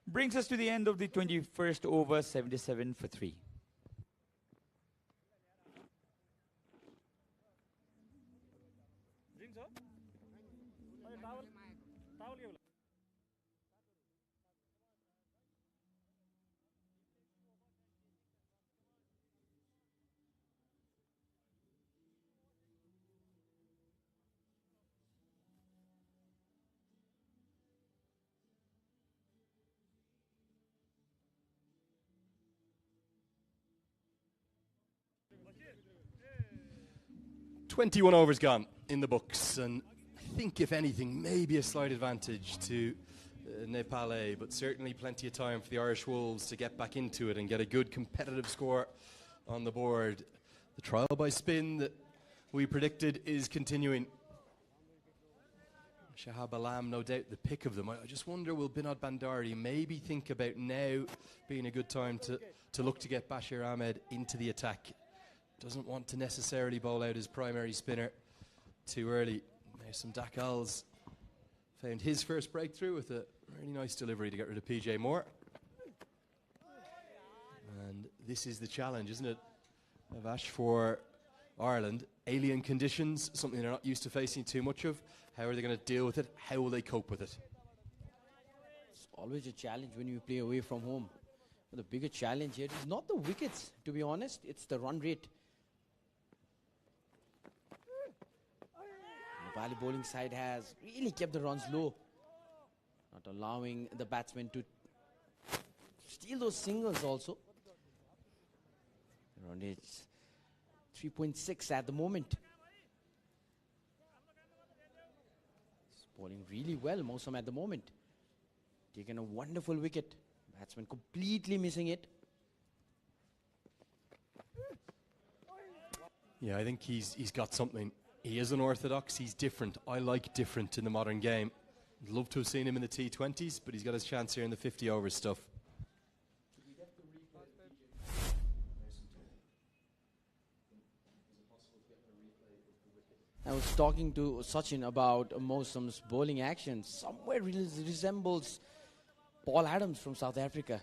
Brings us to the end of the 21st over, 77 for 3. "21 overs gone in the books, and I think, if anything, maybe a slight advantage to Nepal, but certainly plenty of time for the Irish Wolves to get back into it and get a good competitive score on the board. The trial by spin that we predicted is continuing. Shahab Alam, no doubt the pick of them. I just wonder, will Binod Bandari maybe think about now being a good time to look to get Bashir Ahmed into the attack? Doesn't want to necessarily bowl out his primary spinner too early. There's some Dakals. Found his first breakthrough with a really nice delivery to get rid of PJ Moore. And this is the challenge, isn't it, Avash, for Ireland? Alien conditions, something they're not used to facing too much of. How are they going to deal with it? How will they cope with it? It's always a challenge when you play away from home. But the bigger challenge here is not the wickets, to be honest. It's the run rate. The Nepali bowling side has really kept the runs low, not allowing the batsmen to steal those singles also. Run rate's 3.6 at the moment. It's bowling really well, Mosam, at the moment. Taken a wonderful wicket. Batsman completely missing it. Yeah, I think he's got something. He is unorthodox, he's different. I like different in the modern game. I'd love to have seen him in the T20s, but he's got his chance here in the 50 over stuff. I was talking to Sachin about Mosam's bowling action. Somewhere resembles Paul Adams from South Africa.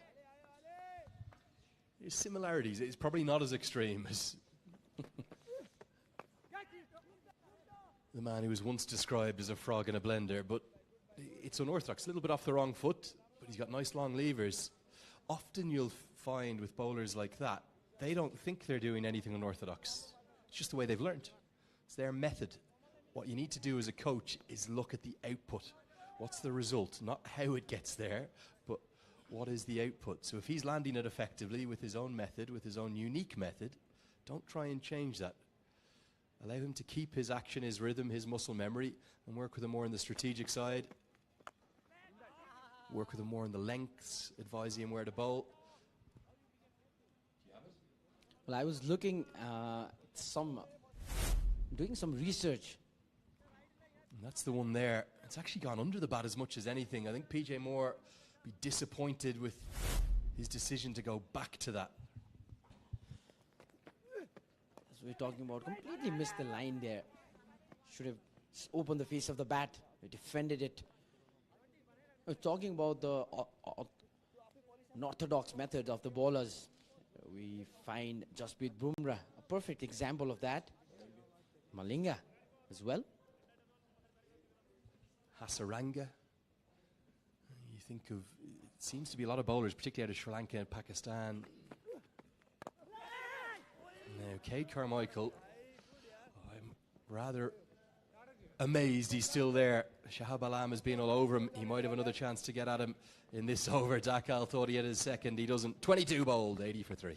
There's similarities. It's probably not as extreme as the man who was once described as a frog in a blender, but it's unorthodox. A little bit off the wrong foot, but he's got nice long levers. Often you'll find with bowlers like that, they don't think they're doing anything unorthodox. It's just the way they've learned. It's their method. What you need to do as a coach is look at the output. What's the result? Not how it gets there, but what is the output? So if he's landing it effectively with his own method, with his own unique method, don't try and change that. Allow him to keep his action, his rhythm, his muscle memory, and work with him more on the strategic side. Work with him more on the lengths, advising him where to bowl. Well, I was looking doing some research. And that's the one there. It's actually gone under the bat as much as anything. I think PJ Moore be disappointed with his decision to go back to that. As we're talking about, completely missed the line there. Should have opened the face of the bat. We defended it. We're talking about the unorthodox method of the bowlers. We find Jasprit Bumrah, a perfect example of that. Malinga as well. Hasaranga. You think of, it seems to be a lot of bowlers, particularly out of Sri Lanka and Pakistan. Now, Cade Carmichael, I'm rather amazed he's still there. Shahab Alam has been all over him. He might have another chance to get at him in this over. Dakal thought he had his second. He doesn't. 22 bowled, 80 for 3.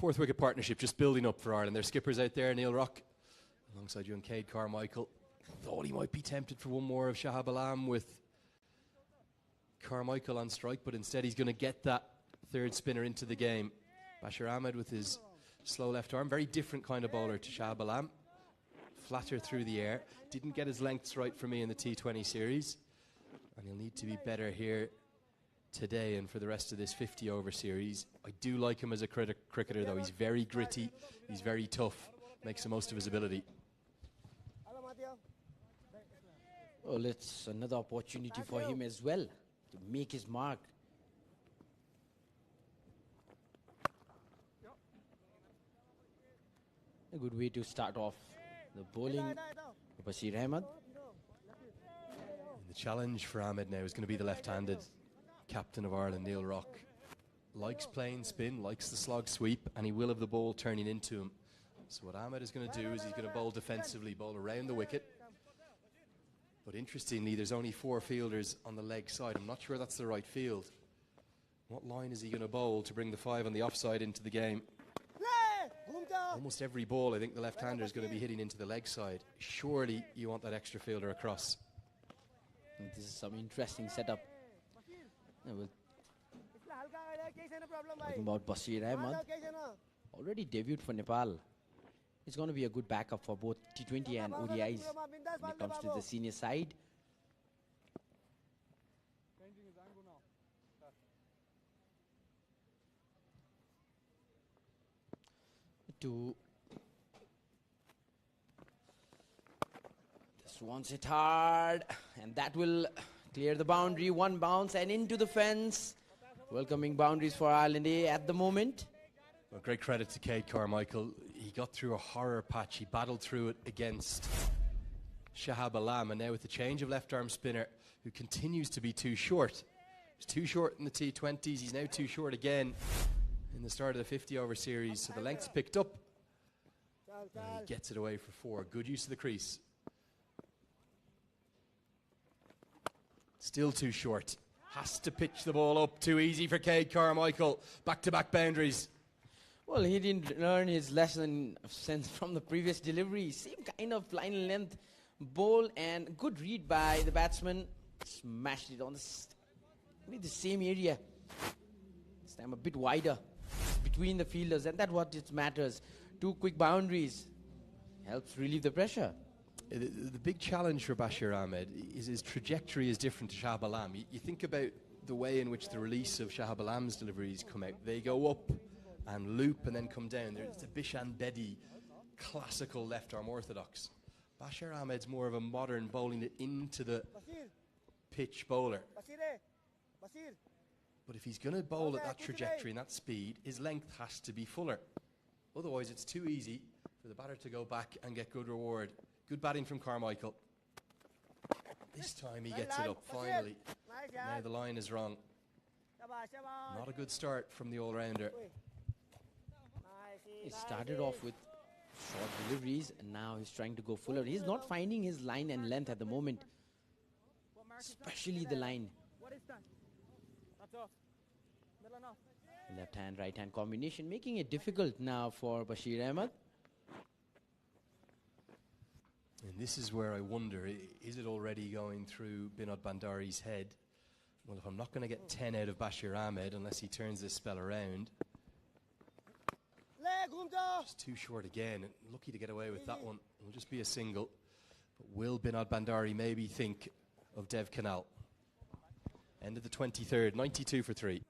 Fourth wicket partnership just building up for Ireland. Their skipper's out there, Neil Rock, alongside young Cade Carmichael. Thought he might be tempted for one more of Shahab Alam with Carmichael on strike, but instead he's going to get that third spinner into the game. Bashir Ahmed with his slow left arm. Very different kind of bowler to Shahab Alam. Flatter through the air. Didn't get his lengths right for me in the T20 series. And he'll need to be better here today and for the rest of this 50-over series. I do like him as a cricketer, though. He's very gritty. He's very tough. Makes the most of his ability. Well, it's another opportunity for him as well to make his mark. A good way to start off the bowling. Bashir Ahmed. The challenge for Ahmed now is going to be the left-handed captain of Ireland, Neil Rock. Likes playing spin, likes the slog sweep, and he will have the ball turning into him. So what Ahmed is going to do is he's going to bowl defensively, bowl around the wicket. But interestingly, there's only 4 fielders on the leg side. I'm not sure that's the right field. What line is he going to bowl to bring the 5 on the offside into the game? Almost every ball, I think the left-hander is going to be hitting into the leg side. Surely you want that extra fielder across. And this is some interesting setup. Talking about Bashir Ahmed, already debuted for Nepal. It's going to be a good backup for both T20 and ODIs when it comes to the senior side. This one's hit hard, and that will clear the boundary. One bounce and into the fence. Welcoming boundaries for Ireland A at the moment. Well, great credit to Cade Carmichael. He got through a horror patch. He battled through it against Shahab Alam, and now with the change of left-arm spinner, who continues to be too short. He's too short in the T20s. He's now too short again in the start of the 50-over series. So the length's picked up. And he gets it away for 4. Good use of the crease. Still too short. Has to pitch the ball up. Too easy for Cade Carmichael. Back-to-back boundaries. Well, he didn't learn his lesson since from the previous delivery. Same kind of line and length bowl, and good read by the batsman. Smashed it on the same area. This time a bit wider between the fielders, and that's what it matters. 2 quick boundaries helps relieve the pressure. The big challenge for Bashir Ahmed is his trajectory is different to Shahab Alam. You think about the way in which the release of Shahab Alam's deliveries come out. They go up and loop and then come down. It's a Bishan Bedi classical left-arm orthodox. Bashir Ahmed's more of a modern bowling it into the pitch bowler. But if he's going to bowl at that trajectory and that speed, his length has to be fuller. Otherwise, it's too easy for the batter to go back and get good reward. Good batting from Carmichael. This time he gets it up, finally. Now the line is wrong. Not a good start from the all-rounder. He started off with short deliveries, and now he's trying to go fuller. He's not finding his line and length at the moment, especially the line. Left hand, right hand combination, making it difficult now for Bashir Ahmed. And this is where I wonder, is it already going through Binod Bandari's head? Well, if I'm not going to get 10 out of Bashir Ahmed unless he turns this spell around. Just too short again. Lucky to get away with that one. It'll just be a single. But will Binod Bandari maybe think of Dev Canal? End of the 23rd, 92 for 3.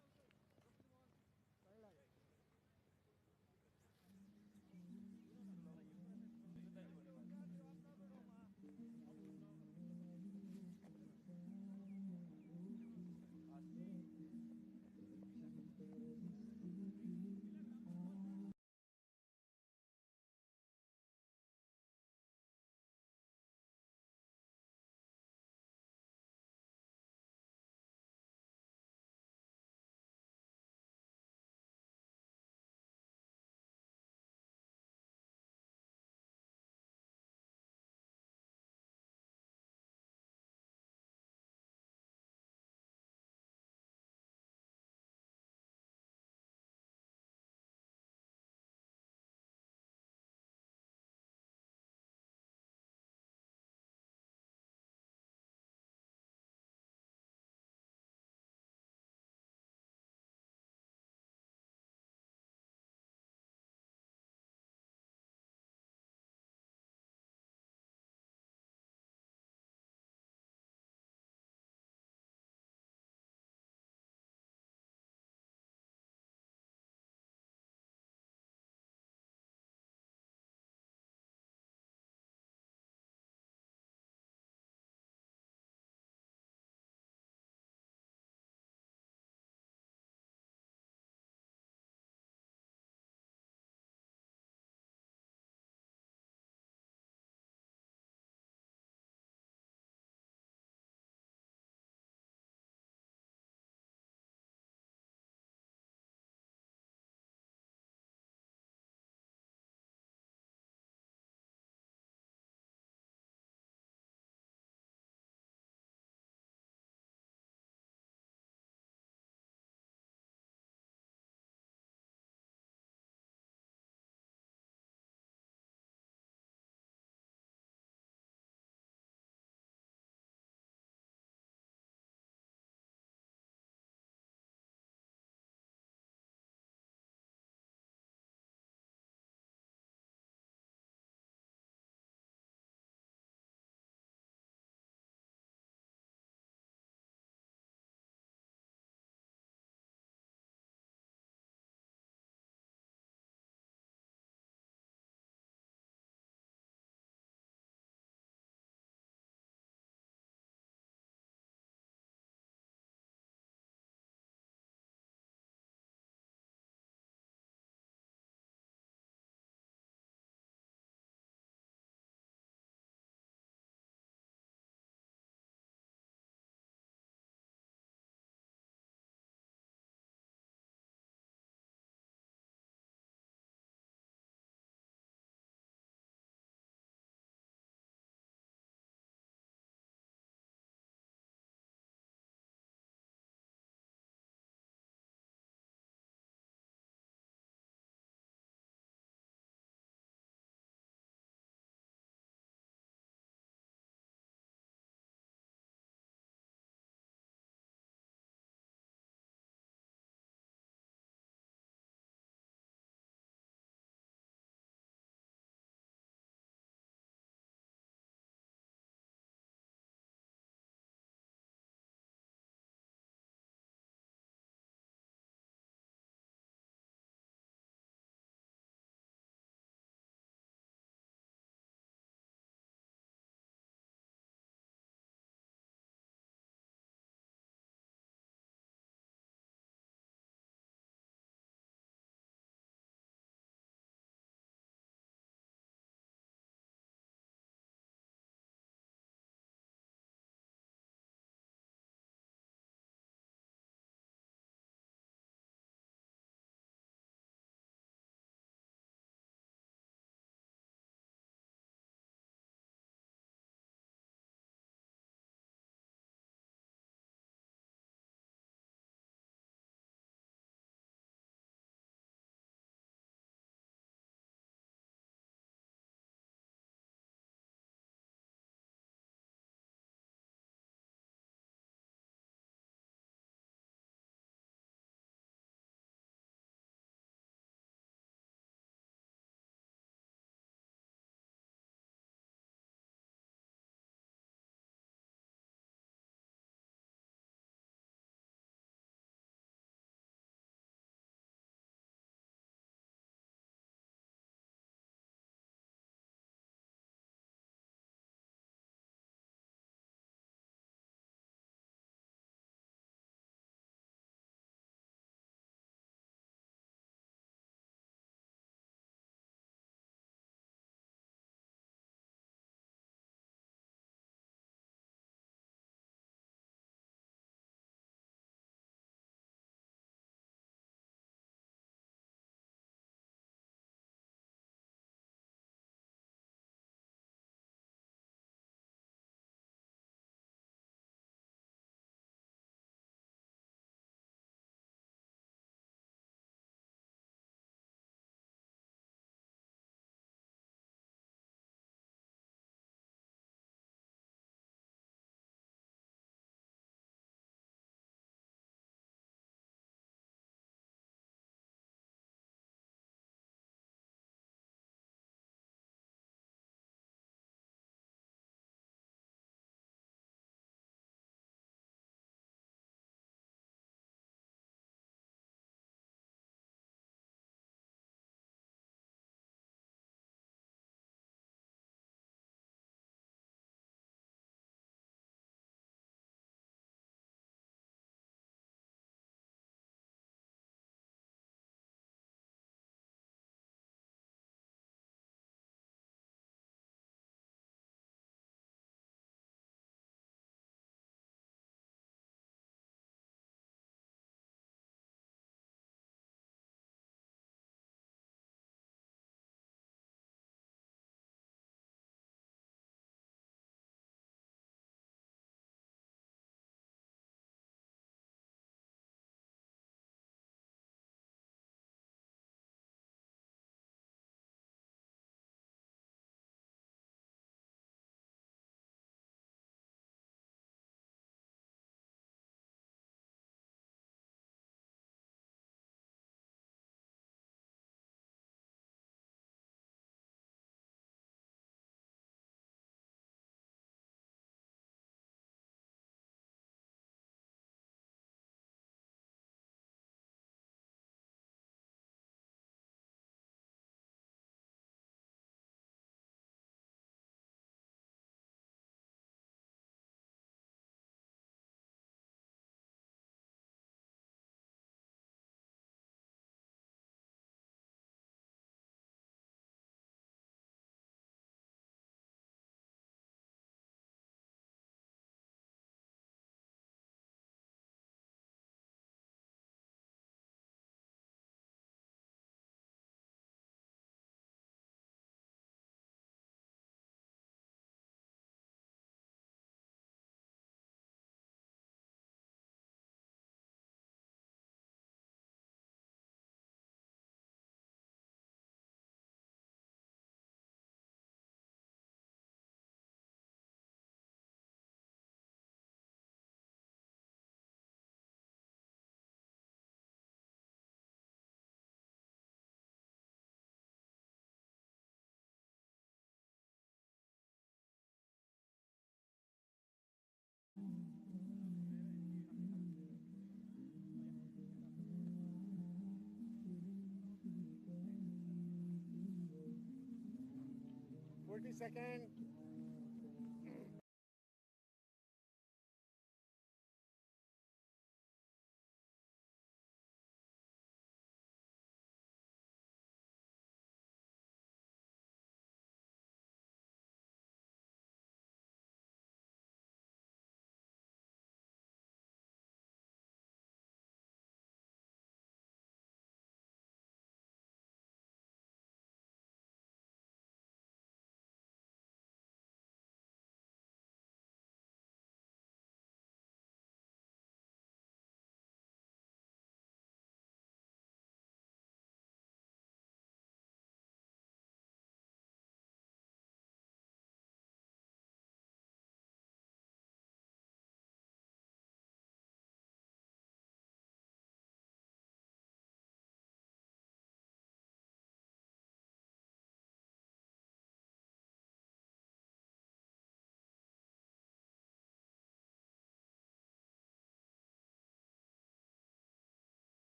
40 seconds.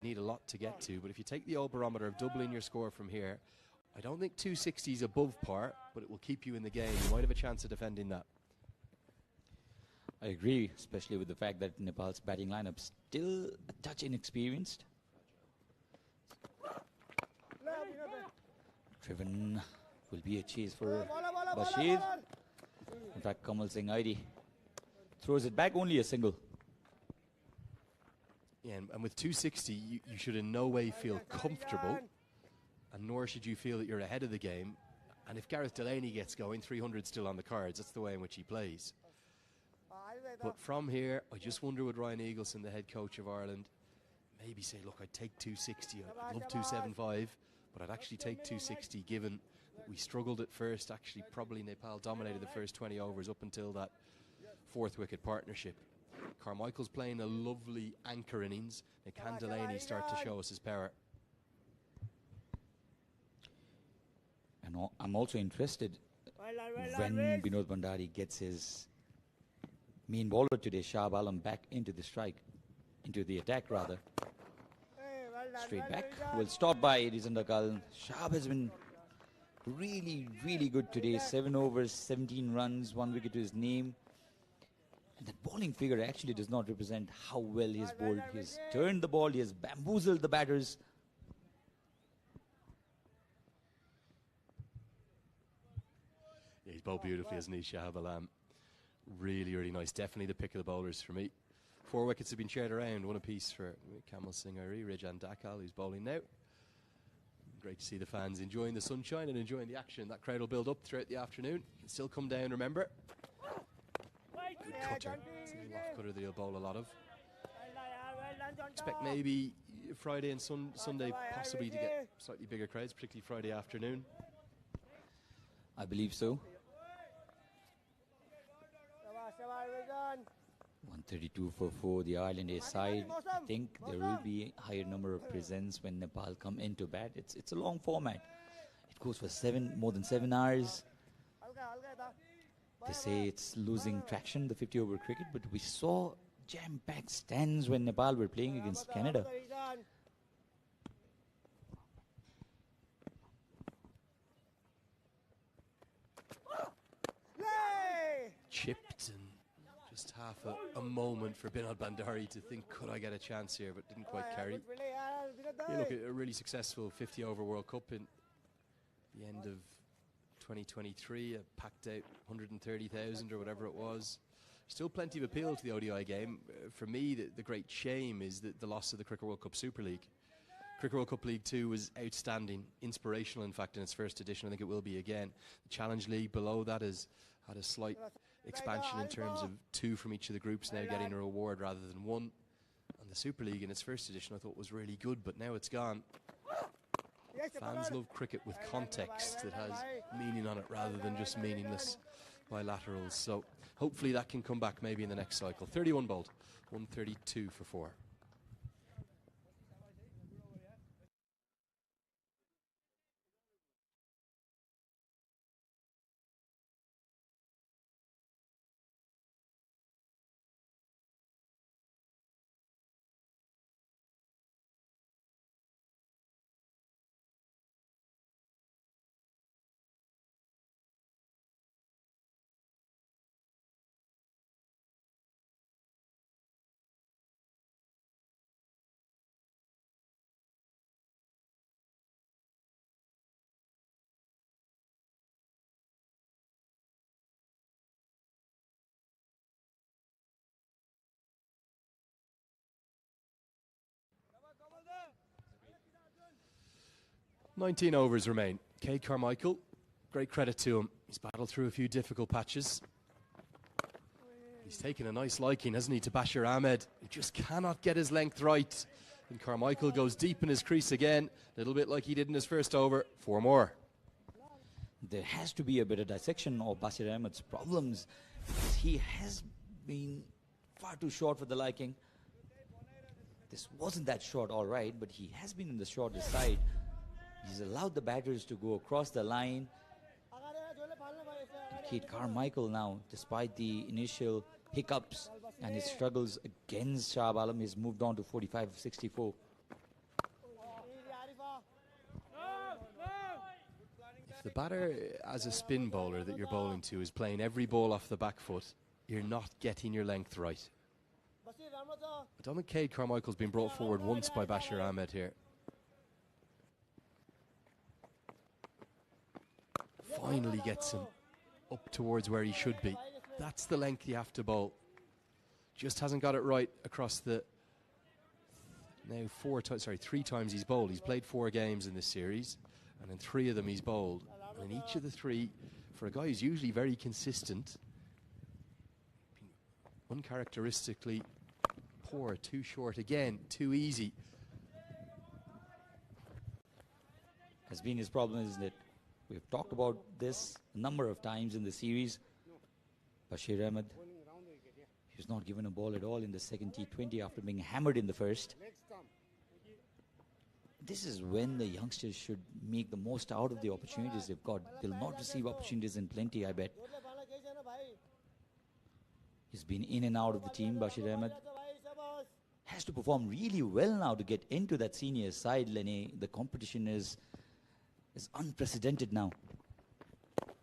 need a lot to get to, but if you take the old barometer of doubling your score from here, I don't think 260 is above par, but it will keep you in the game. You might have a chance of defending that. I agree, especially with the fact that Nepal's batting lineup still a touch inexperienced. Driven will be a chase for Bashir. In fact, Kamal Singh Aidi throws it back, only a single. Yeah, and with 260, you should in no way feel comfortable, and nor should you feel that you're ahead of the game. And if Gareth Delaney gets going, 300 still on the cards. That's the way in which he plays. But from here, I just wonder would Ryan Eagleson, the head coach of Ireland, maybe say, look, I'd take 260. I'd love 275, but I'd actually take 260 given that we struggled at first. Actually, probably Nepal dominated the first 20 overs up until that fourth wicket partnership. Carmichael's playing a lovely anchor innings. Now can Delaney start to show us his power? And I'm also interested when Binod Bhandari gets his main bowler today, Shahab Alam, back into the attack rather. Straight back. Will stop by Rizandakal. Shahab has been really, really good today. 7 overs, 17 runs, 1 wicket to his name. And that bowling figure actually does not represent how well he has bowled. He has turned the ball, he has bamboozled the batters. Yeah, he's bowled beautifully, hasn't he, Shahab Alam? Really, really nice. Definitely the pick of the bowlers for me. 4 wickets have been shared around, 1 apiece for Kamal Singh Airi, Rajan Dakal, who's bowling now. Great to see the fans enjoying the sunshine and enjoying the action. That crowd will build up throughout the afternoon. Can still come down, remember. Good cutter. It's a loft cutter that he'll bowl a lot of. Expect maybe Friday and Sunday possibly to get slightly bigger crowds, particularly Friday afternoon. I believe so. 132 for 4, the Ireland A side. I think there will be a higher number of presents when Nepal come into bat. It's a long format. It goes for more than 7 hours. They say it's losing traction, the 50-over cricket, but we saw jam-packed stands when Nepal were playing against Canada. Chipped and just half a moment for Binod Bhandari to think, could I get a chance here, but didn't quite carry. Yeah, look, a really successful 50-over World Cup in the end of 2023, packed out 130,000 or whatever it was. Still plenty of appeal to the ODI game. For me, the great shame is the loss of the Cricket World Cup Super League. Cricket World Cup League 2 was outstanding, inspirational in fact in its first edition. I think it will be again. The Challenge League below that has had a slight expansion in terms of 2 from each of the groups now getting a reward rather than 1. And the Super League in its first edition I thought was really good, but now it's gone. Fans love cricket with context that has meaning on it rather than just meaningless bilaterals. So hopefully that can come back maybe in the next cycle. 31 bowled, 132 for 4. "19 overs remain. Cade Carmichael, great credit to him. He's battled through a few difficult patches. He's taken a nice liking, hasn't he, to Bashir Ahmed. He just cannot get his length right. And Carmichael goes deep in his crease again, a little bit like he did in his first over. 4 more. There has to be a bit of dissection of Bashir Ahmed's problems, because he has been far too short for the liking. This wasn't that short, all right, but he has been in the shorter side. He's allowed the batters to go across the line. Cade Carmichael now, despite the initial hiccups and his struggles against Shahab Alam, he's moved on to 45 of 64. If the batter, as a spin bowler that you're bowling to, is playing every ball off the back foot, you're not getting your length right. I don't think Cade Carmichael's been brought forward once by Bashir Ahmed here. Finally gets him up towards where he should be. That's the length you have to bowl. Just hasn't got it right across the... Now 3 times he's bowled. He's played 4 games in this series, and in 3 of them he's bowled. And in each of the 3, for a guy who's usually very consistent, uncharacteristically poor, too short again, too easy. Has been his problem, isn't it? We've talked about this a number of times in the series. Bashir Ahmed, he's not given a ball at all in the second T20 after being hammered in the first. This is when the youngsters should make the most out of the opportunities they've got. They'll not receive opportunities in plenty, I bet. He's been in and out of the team, Bashir Ahmed. Has to perform really well now to get into that senior side, Lenny. The competition is unprecedented now.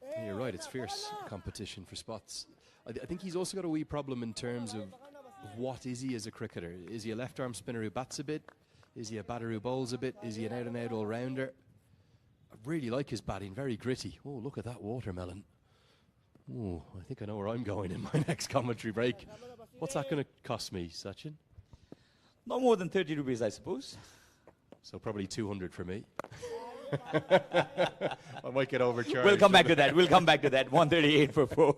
Yeah, you're right, it's fierce competition for spots. I think he's also got a wee problem in terms of what is he as a cricketer. Is he a left-arm spinner who bats a bit? Is he a batter who bowls a bit? Is he an out-and-out all-rounder? I really like his batting, very gritty. Oh, look at that watermelon. Oh, I think I know where I'm going in my next commentary break. What's that going to cost me, Sachin? No more than 30 rupees, I suppose. So probably 200 for me. I might get overcharged. We'll come back to that. 138 for 4.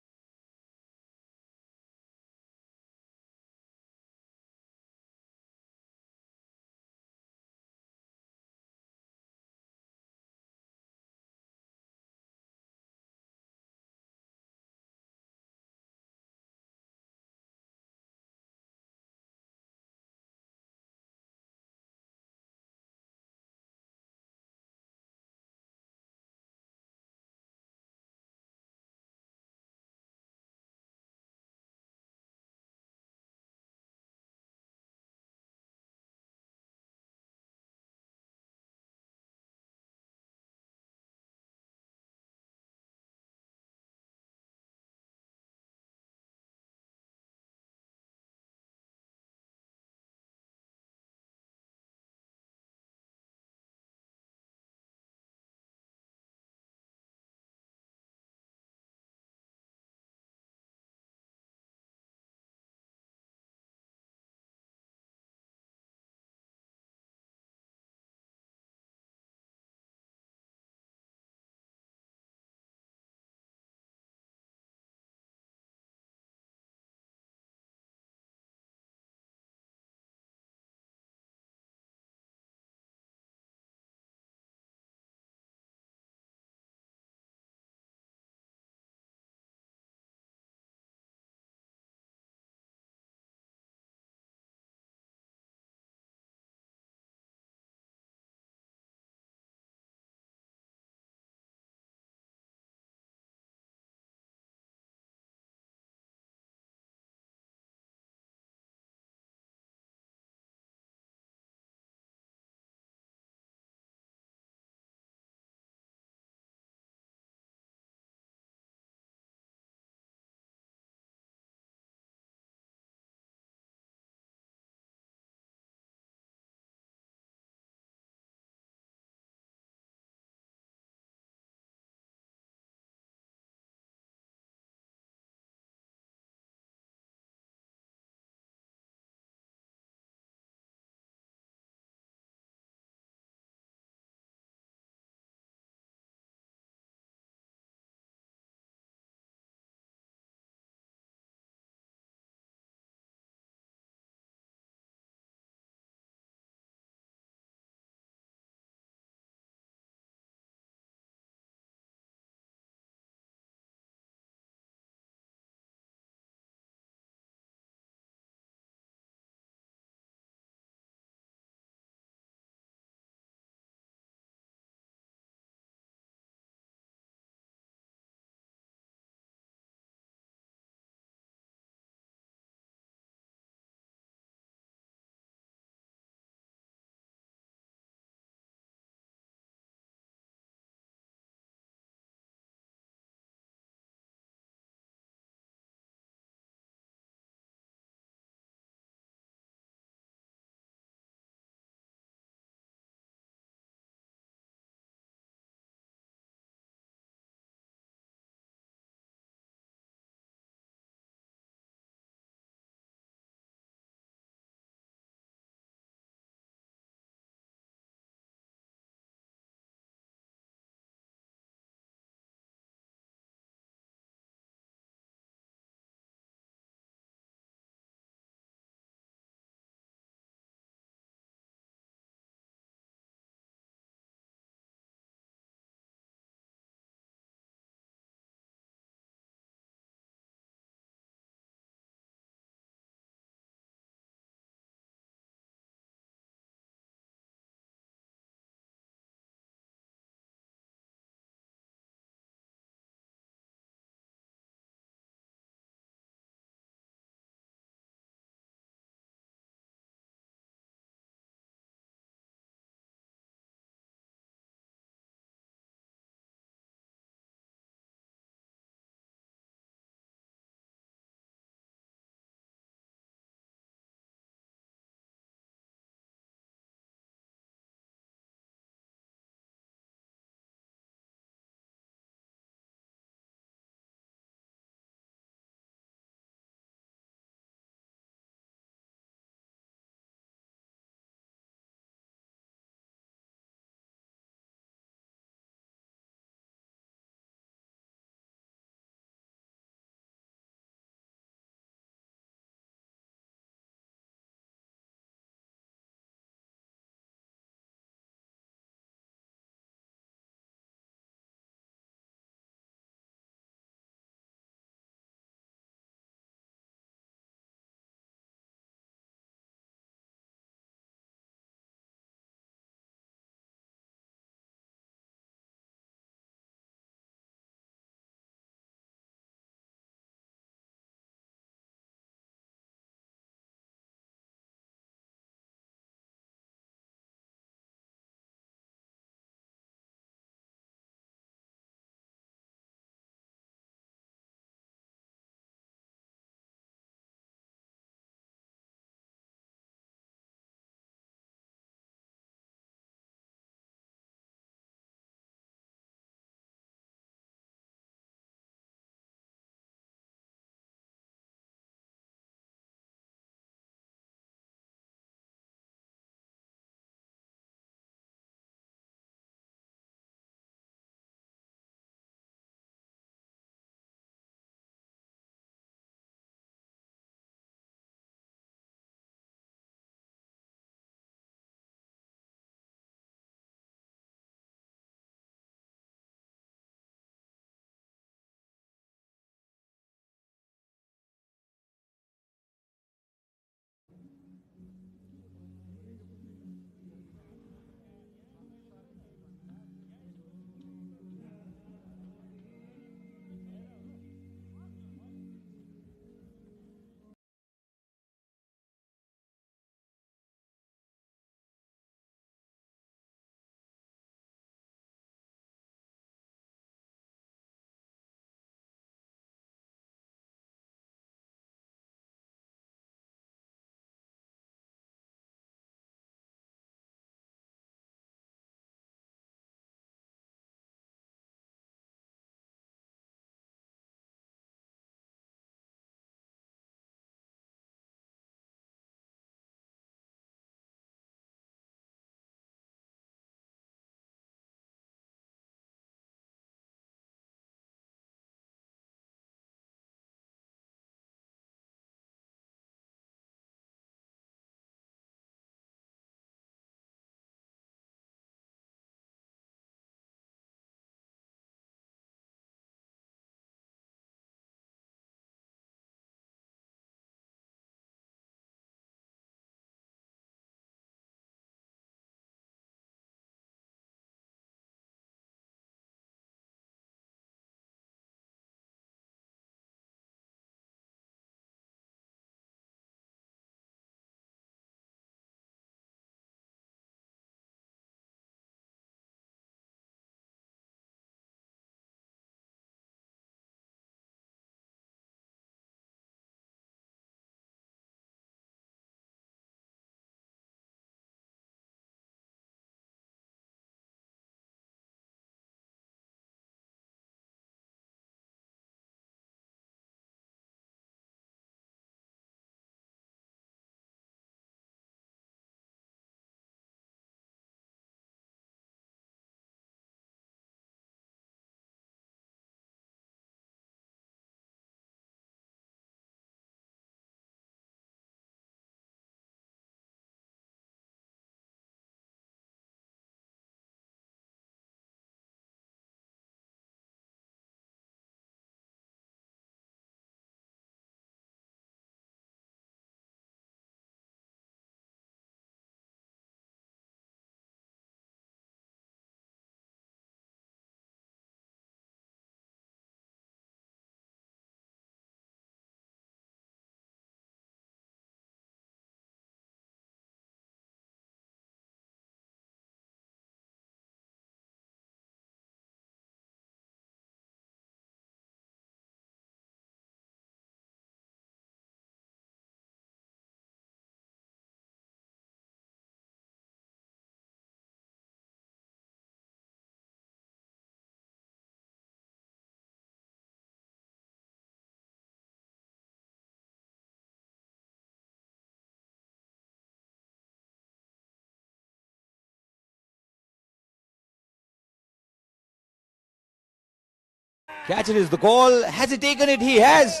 Catch it is the call. Has he taken it? He has.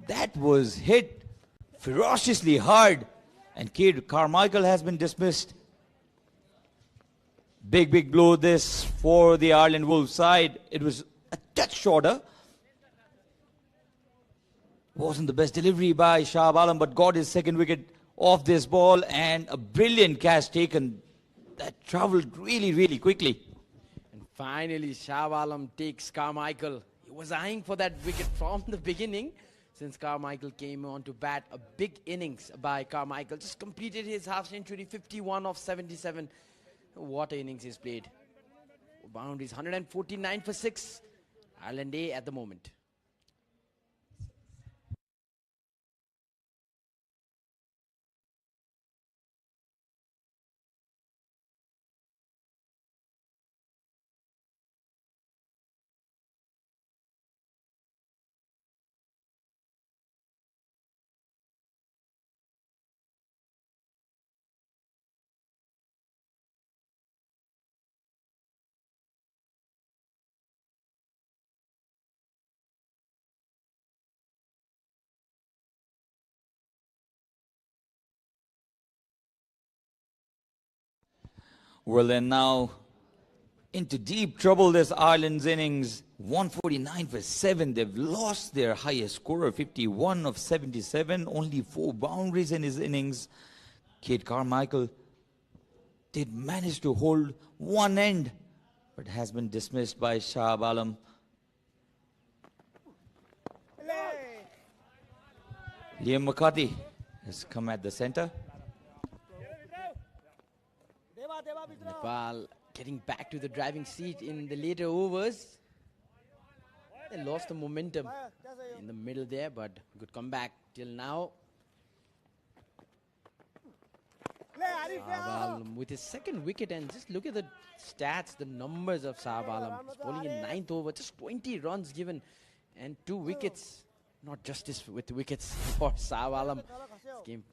That was hit ferociously hard. And Kid Carmichael has been dismissed. Big blow this for the Ireland Wolves side. It was a touch shorter. Wasn't the best delivery by Shah Alam, but got his second wicket off this ball, and a brilliant catch taken that travelled really quickly. And finally, Shah Alam takes Carmichael. He was eyeing for that wicket from the beginning. Since Carmichael came on to bat, a big innings by Carmichael. Just completed his half century, 51 of 77. What an innings he's played. Boundaries 149 for 6. Ireland A at the moment. Well, they're now into deep trouble, this Ireland's innings. 149 for 7. They've lost their highest scorer, 51 of 77. Only 4 boundaries in his innings. Kate Carmichael did manage to hold one end, but has been dismissed by Shah Alam. Liam McCarthy has come at the centre. Nepal getting back to the driving seat in the later overs. They lost the momentum in the middle there, but good comeback till now. Saab Alam with his second wicket, and just look at the stats, the numbers of Saab Alam. He's bowling in 9th over, just 20 runs given and 2 wickets. Not justice with wickets for Saab Alam. Game.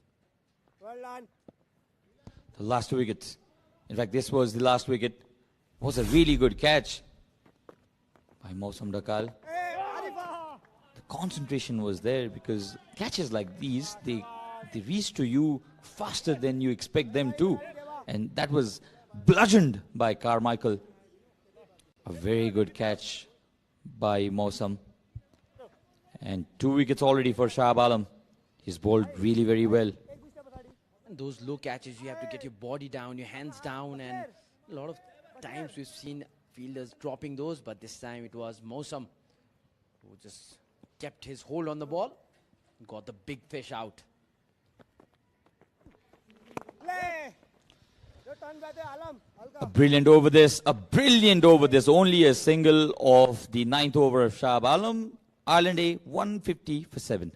The last 2 wickets. In fact, this was the last wicket. Was a really good catch by Mausam Dakal. The concentration was there because catches like these, they reach to you faster than you expect them to. And that was bludgeoned by Carmichael. A very good catch by Mausam. And 2 wickets already for Shah Alam. He's bowled really very well. And those low catches, you have to get your body down, your hands down, and a lot of times we've seen fielders dropping those, but this time it was Mausam who just kept his hold on the ball, got the big fish out. A brilliant over this, only a single of the 9th over of Shah Alam. Ireland A, 150 for 7.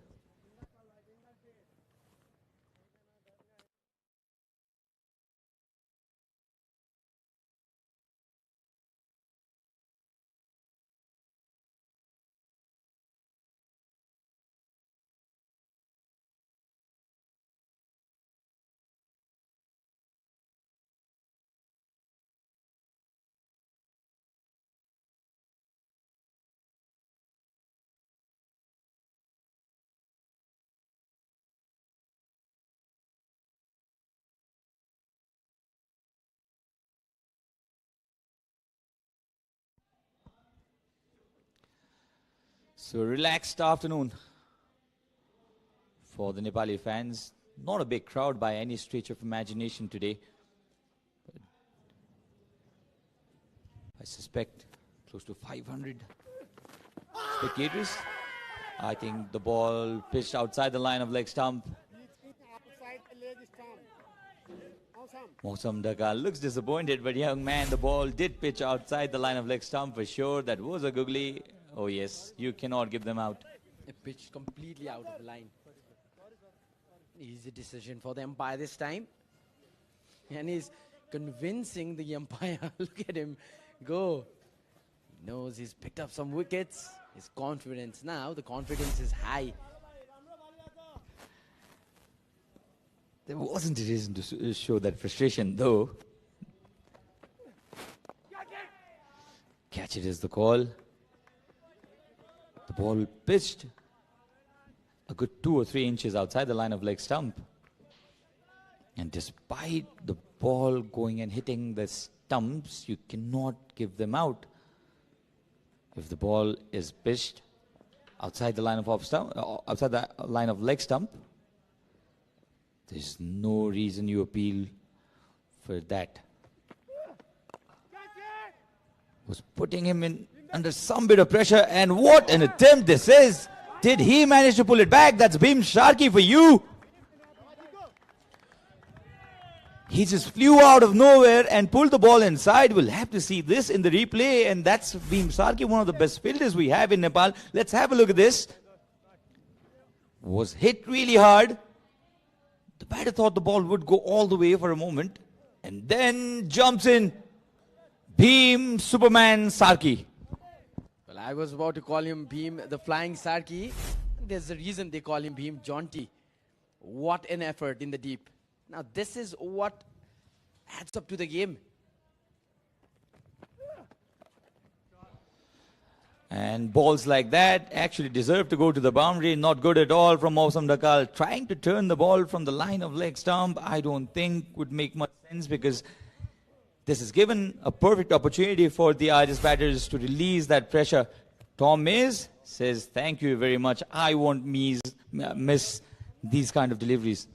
So relaxed afternoon for the Nepali fans. Not a big crowd by any stretch of imagination today. But I suspect close to 500 spectators. I think the ball pitched outside the line of leg stump. Mausam Dakal looks disappointed, but young man, the ball did pitch outside the line of leg stump for sure. That was a googly. Oh yes, you cannot give them out. A pitch completely out of the line. Easy decision for the umpire this time. And he's convincing the umpire. Look at him go. He knows he's picked up some wickets. His confidence now, the confidence is high. There wasn't a reason to show that frustration though. Catch it is the call. The ball pitched a good 2 or 3 inches outside the line of leg stump. And despite the ball going and hitting the stumps, you cannot give them out. If the ball is pitched outside the line of outside the line of leg stump, there's no reason you appeal for that. Was putting him in under some bit of pressure, and what an attempt this is. Did he manage to pull it back? That's Bhim Sharkey for you. He just flew out of nowhere and pulled the ball inside. We'll have to see this in the replay, and that's Bhim Sharkey, one of the best fielders we have in Nepal. Let's have a look at this. Was hit really hard. The batter thought the ball would go all the way for a moment, and then jumps in Bhim Superman Sharkey. Well, I was about to call him Bhim the Flying Sharkey. There's a reason they call him Bhim Jaunty. What an effort in the deep. Now this is what adds up to the game. And balls like that actually deserve to go to the boundary. Not good at all from Mausam Dakal. Trying to turn the ball from the line of leg stump, I don't think would make much sense, because this is given a perfect opportunity for the Irish batters to release that pressure. Tom Mays says, thank you very much. I won't miss these kind of deliveries.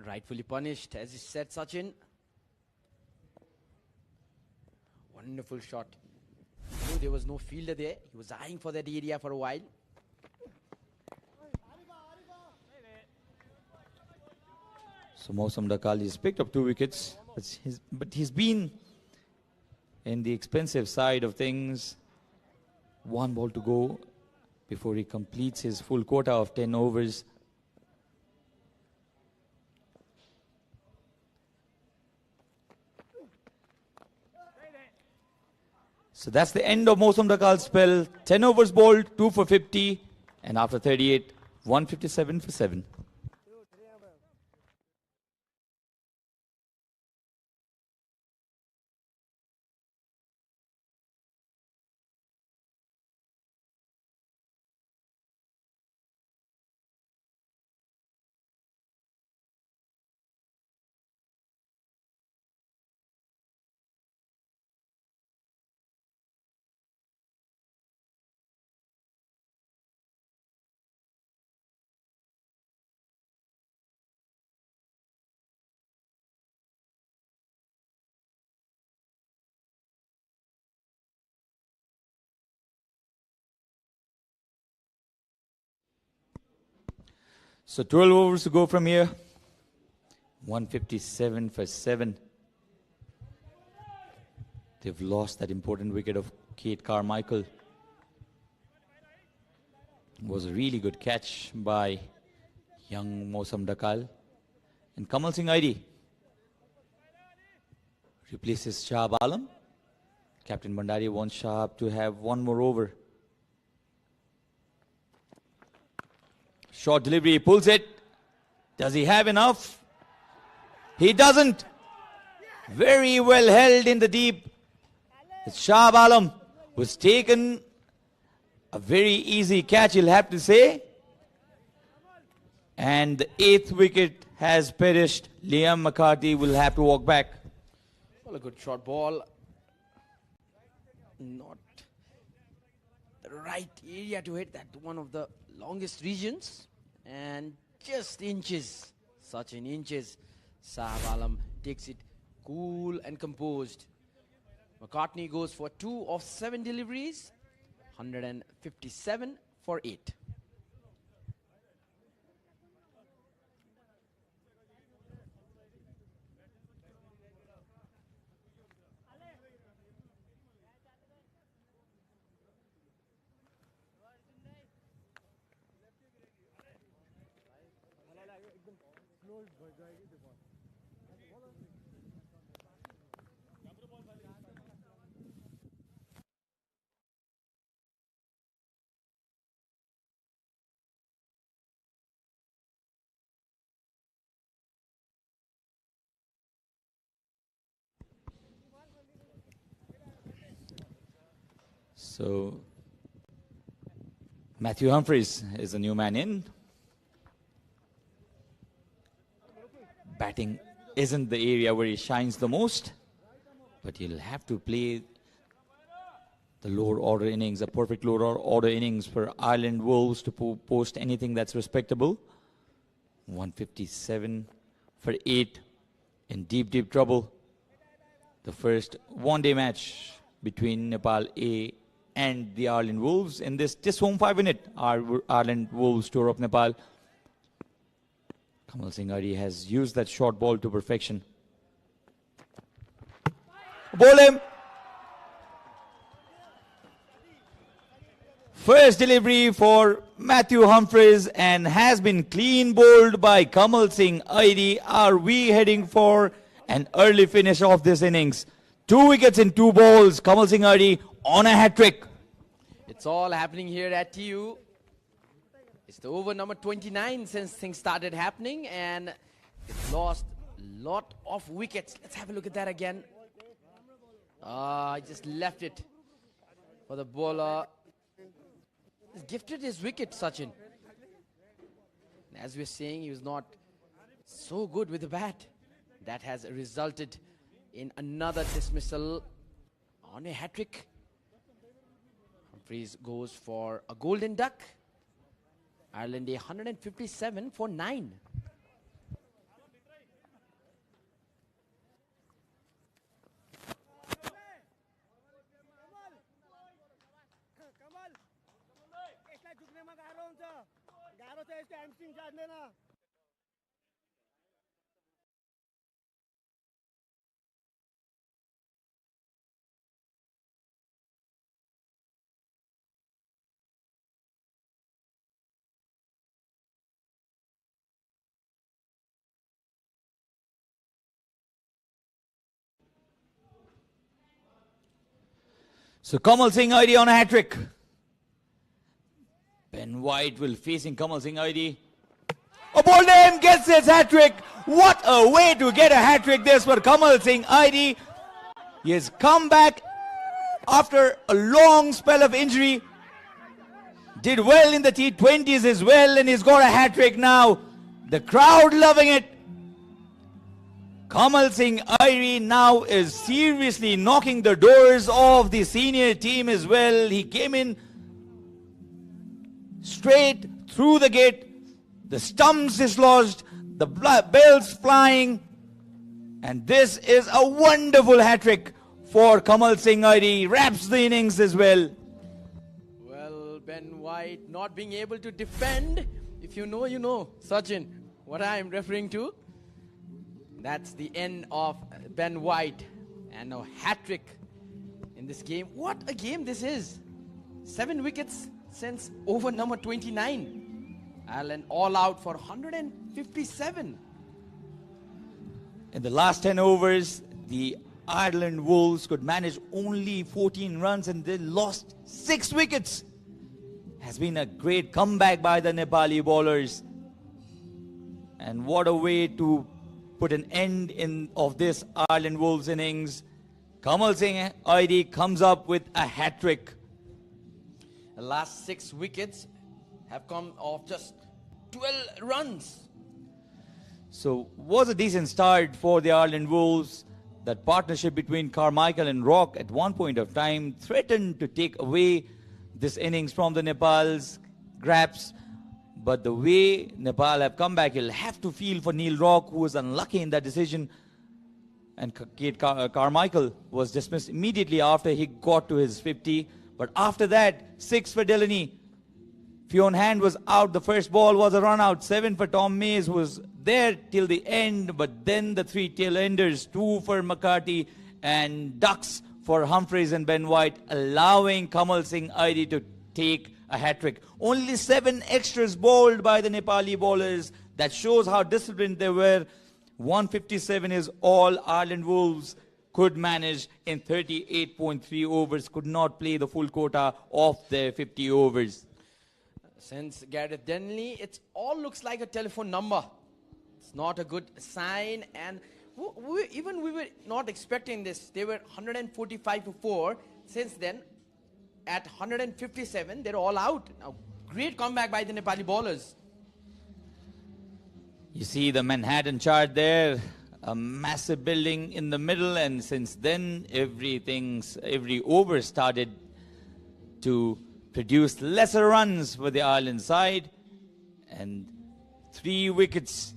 Rightfully punished, as you said, Sachin. Wonderful shot. No, there was no fielder there. He was eyeing for that area for a while. So Mausam Dakal has picked up 2 wickets, but he's been in the expensive side of things. 1 ball to go before he completes his full quota of 10 overs. So that's the end of Mausam Dakal's spell. 10 overs bowled, 2 for 50, and after 38, 157 for 7. So 12 overs to go from here. 157 for 7. They've lost that important wicket of Kate Carmichael. It was a really good catch by young Mausam Dakal. And Kamal Singh Airi replaces Shahab Alam. Captain Bhandari wants Shahab to have 1 more over. Short delivery, he pulls it. Does he have enough? He doesn't. Very well held in the deep. Shahab Alam was taken. A very easy catch, you'll have to say. And the 8th wicket has perished. Liam McCarthy will have to walk back. Well, a good short ball. Not the right area to hit that, one of the longest regions, and just inches, such in inches. Shahab Alam takes it cool and composed. McCartney goes for 2 of 7 deliveries, 157 for 8. So Matthew Humphries is the new man in. Batting isn't the area where he shines the most, but he'll have to play the lower order innings, a perfect lower order innings for Ireland Wolves to post anything that's respectable. 157 for 8 in deep trouble. The first one-day match between Nepal A and the Ireland Wolves in this home 5-minute Ireland Wolves tour of Nepal. Kamal Singh Ari has used that short ball to perfection. Bowl him. First delivery for Matthew Humphries and has been clean bowled by Kamal Singh Ari. Are we heading for an early finish of this innings? 2 wickets in 2 balls. Kamal Singh Ari on a hat-trick. It's all happening here at TU. It's the over number 29 since things started happening, and it's lost a lot of wickets. Let's have a look at that again. I just left it for the bowler. He's gifted his wicket, Sachin. As we're saying, he was not so good with the bat. That has resulted in another dismissal on a hat-trick. Humphries goes for a golden duck. Ireland a 157 for 9. So Kamal Singh Ari on a hat-trick. Ben White will facing Kamal Singh Ari. A ball name gets his hat-trick. What a way to get a hat-trick this for Kamal Singh Ari. He has come back after a long spell of injury. Did well in the T20s as well, and he's got a hat-trick now. The crowd loving it. Kamal Singh Ari now is seriously knocking the doors of the senior team as well. He came in straight through the gate. The stumps dislodged, the bells flying, and this is a wonderful hat-trick for Kamal Singh Ari. Wraps the innings as well. Well, Ben White not being able to defend. If you know, you know. Sachin, what I am referring to. That's the end of Ben White. And a hat-trick in this game. What a game this is. 7 wickets since over number 29. Ireland all out for 157. In the last 10 overs, the Ireland Wolves could manage only 14 runs and they lost 6 wickets. Has been a great comeback by the Nepali bowlers. And what a way to put an end of this Ireland Wolves innings. Kamal Singh Ari comes up with a hat-trick. The last 6 wickets have come off just 12 runs. So was a decent start for the Ireland Wolves. That partnership between Carmichael and Rock at one point of time threatened to take away this innings from the Nepal's grabs. But the way Nepal have come back, you'll have to feel for Neil Rock, who was unlucky in that decision. And Kate Carmichael was dismissed immediately after he got to his 50. But after that, 6 for Delaney. Fionn Hand was out. The first ball was a run out. 7 for Tom Mays, who was there till the end. But then the 3 tail enders, 2 for McCarthy and ducks for Humphries and Ben White, allowing Kamal Singh Ari to take a hat-trick. Only 7 extras bowled by the Nepali bowlers. That shows how disciplined they were. 157 is all Ireland Wolves could manage in 38.3 overs. Could not play the full quota of their 50 overs. Since Gareth Denley, it all looks like a telephone number. It's not a good sign. And we were not expecting this. They were 145 for 4. Since then, at 157, they're all out. Now, great comeback by the Nepali bowlers. You see the Manhattan chart there, a massive building in the middle, and since then every over started to produce lesser runs for the Ireland side, and 3 wickets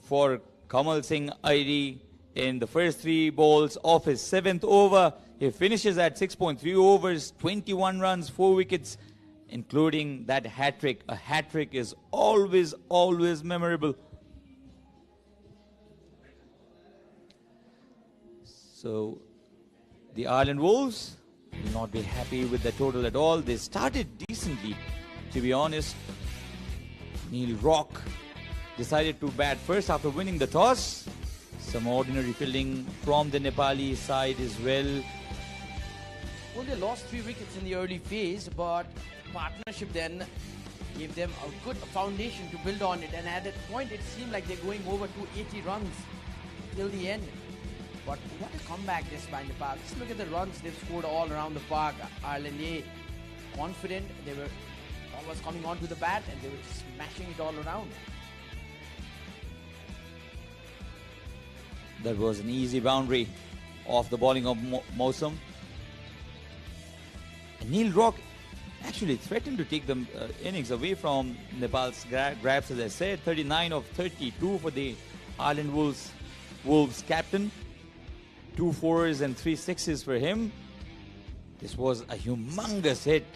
for Kamal Singh Airi in the first 3 balls of his 7th over. He finishes at 6.3 overs, 21 runs, 4 wickets, including that hat-trick. A hat-trick is always, always memorable. So the Ireland Wolves will not be happy with the total at all. They started decently, to be honest. Neil Rock decided to bat first after winning the toss. Some ordinary fielding from the Nepali side as well. Well, they lost 3 wickets in the early phase, but partnership then gave them a good foundation to build on it. And at that point, it seemed like they're going over to 80 runs till the end. But what a comeback this by Nepal. Just look at the runs they've scored all around the park. Ireland A, confident. They were always coming onto the bat and they were just smashing it all around. That was an easy boundary off the bowling of Mosam. And Neil Rock actually threatened to take the innings away from Nepal's grabs, as I said. 39 of 32 for the Ireland Wolves captain. 2 4s and 3 6s for him. This was a humongous hit.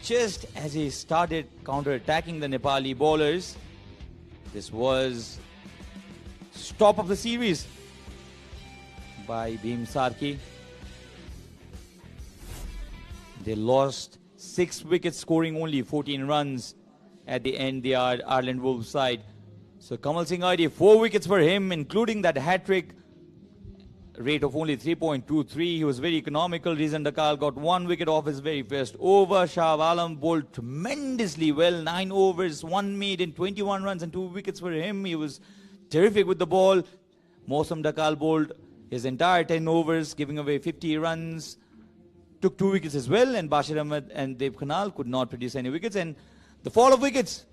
Just as he started counter-attacking the Nepali bowlers, this was stop of the series by Bhim Sarki. They lost 6 wickets, scoring only 14 runs at the end, the Ireland Wolves side. So Kamal Singh Airi, 4 wickets for him, including that hat-trick. Rate of only 3.23. He was very economical. Rizan Dakal got 1 wicket off his very first over. Shah Alam bowled tremendously well. 9 overs, 1 made in 21 runs and 2 wickets for him. He was terrific with the ball. Mosam Dakal bowled his entire 10 overs, giving away 50 runs. Took 2 wickets as well. And Bashir Ahmed and Deb Khanal could not produce any wickets. And the fall of wickets.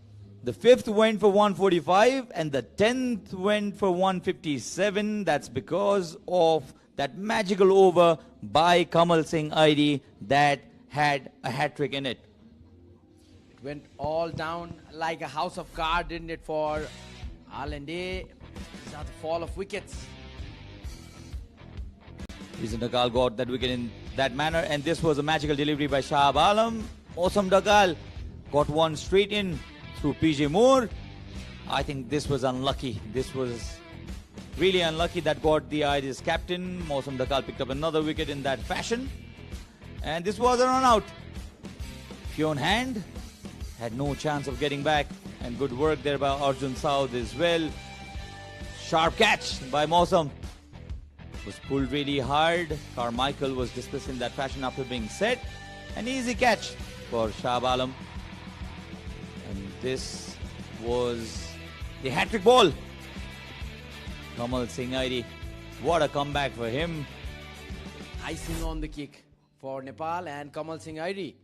The 5th went for 145 and the 10th went for 157. That's because of that magical over by Kamal Singh Airi that had a hat-trick in it. It went all down like a house of cards, didn't it, for Ireland A? These are the fall of wickets. Rizan Dakal got that wicket in that manner, and this was a magical delivery by Shah Alam. Mosam Dakal got one straight in through PJ Moore. I think this was unlucky. This was really unlucky. That got the Irish captain. Mosam Dakal picked up another wicket in that fashion. And this was a run out. Fionn Hand had no chance of getting back. And good work there by Arjun Saud as well. Sharp catch by Mosam. Was pulled really hard. Carmichael was dismissed in that fashion after being set. An easy catch for Shah Alam. And this was the hat-trick ball. Kamal Singh Airi. What a comeback for him. Icing on the cake for Nepal and Kamal Singh Airi.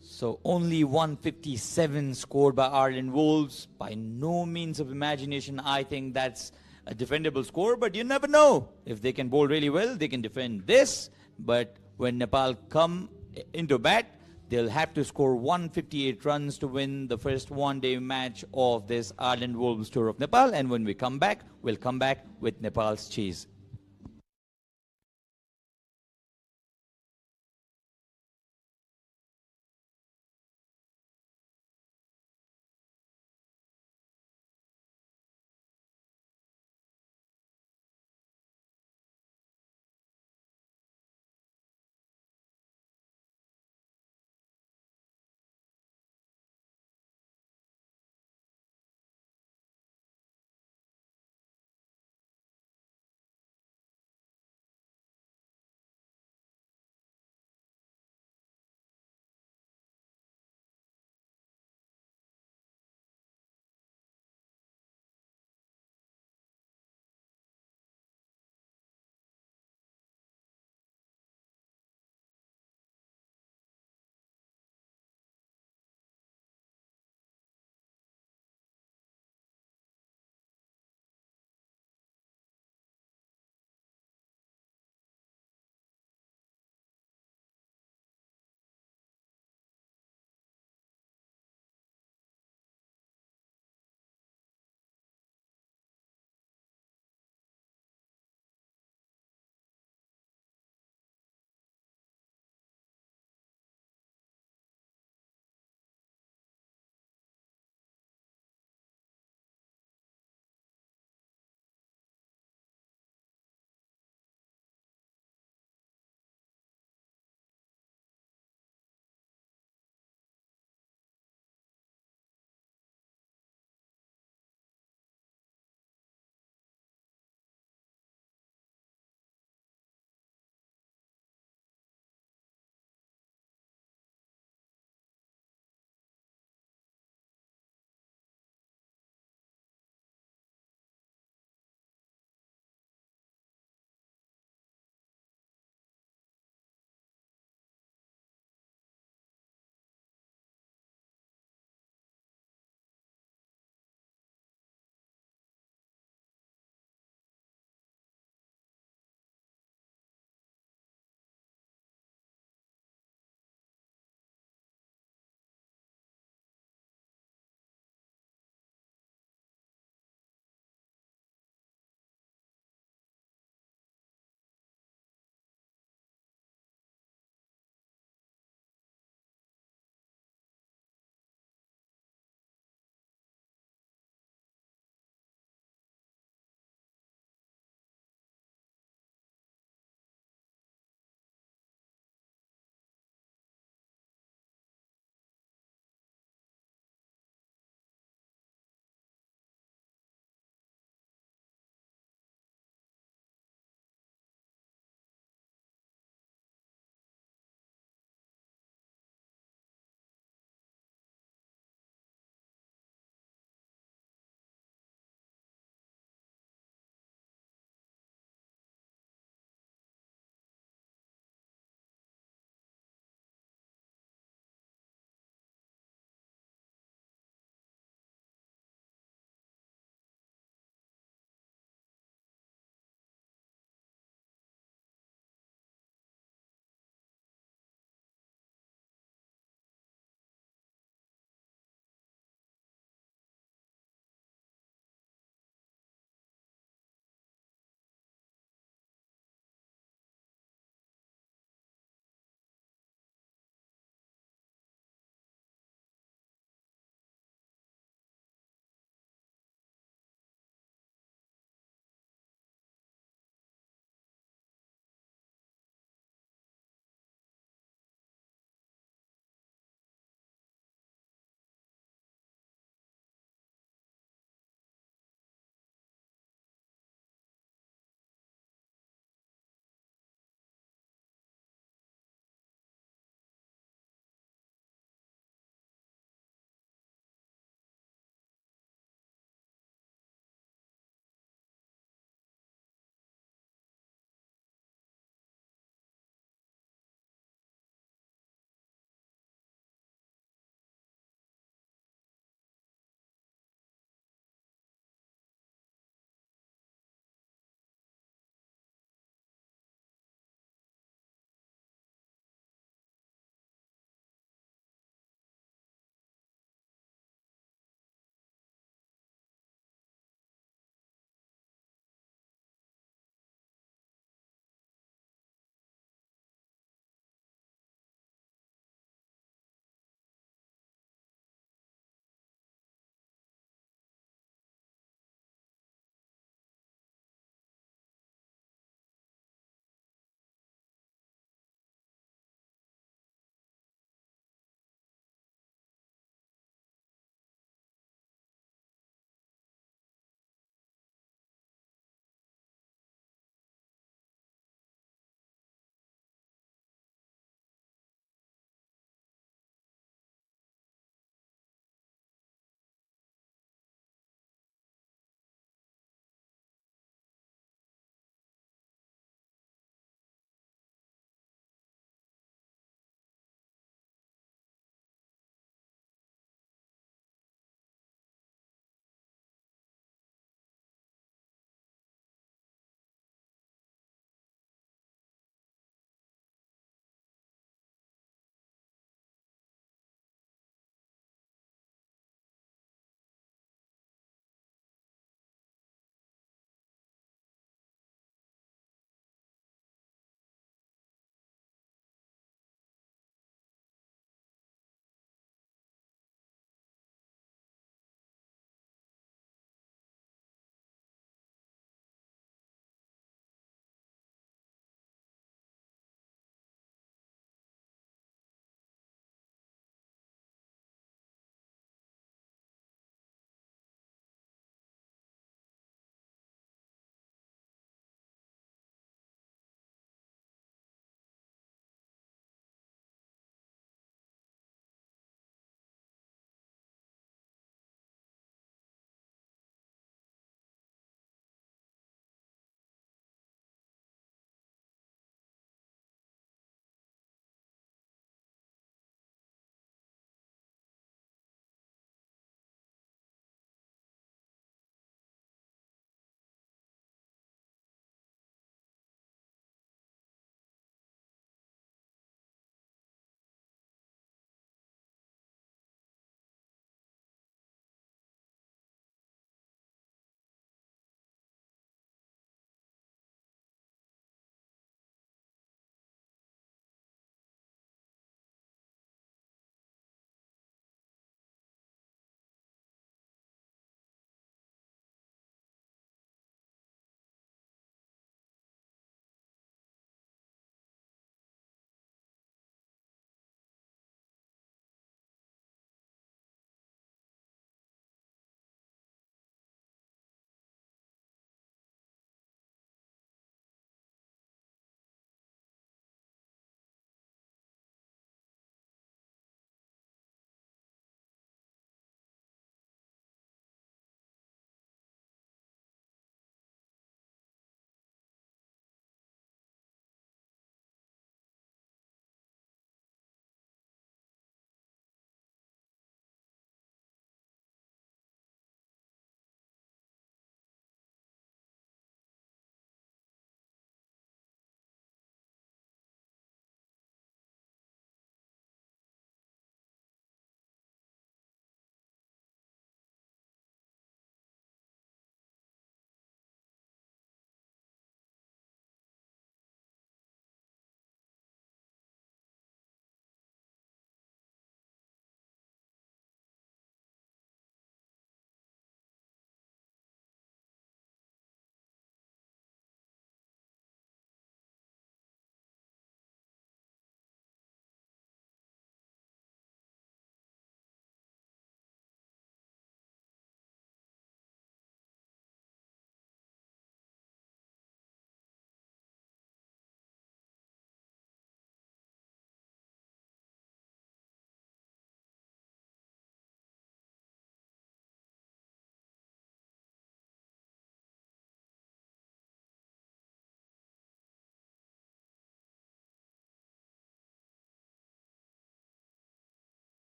So only 157 scored by Ireland Wolves. By no means of imagination, I think that's a defendable score. But you never know. If they can bowl really well, they can defend this. But when Nepal come into bat, they'll have to score 158 runs to win the first one-day match of this Ireland Wolves Tour of Nepal. And when we come back, we'll come back with Nepal's chase.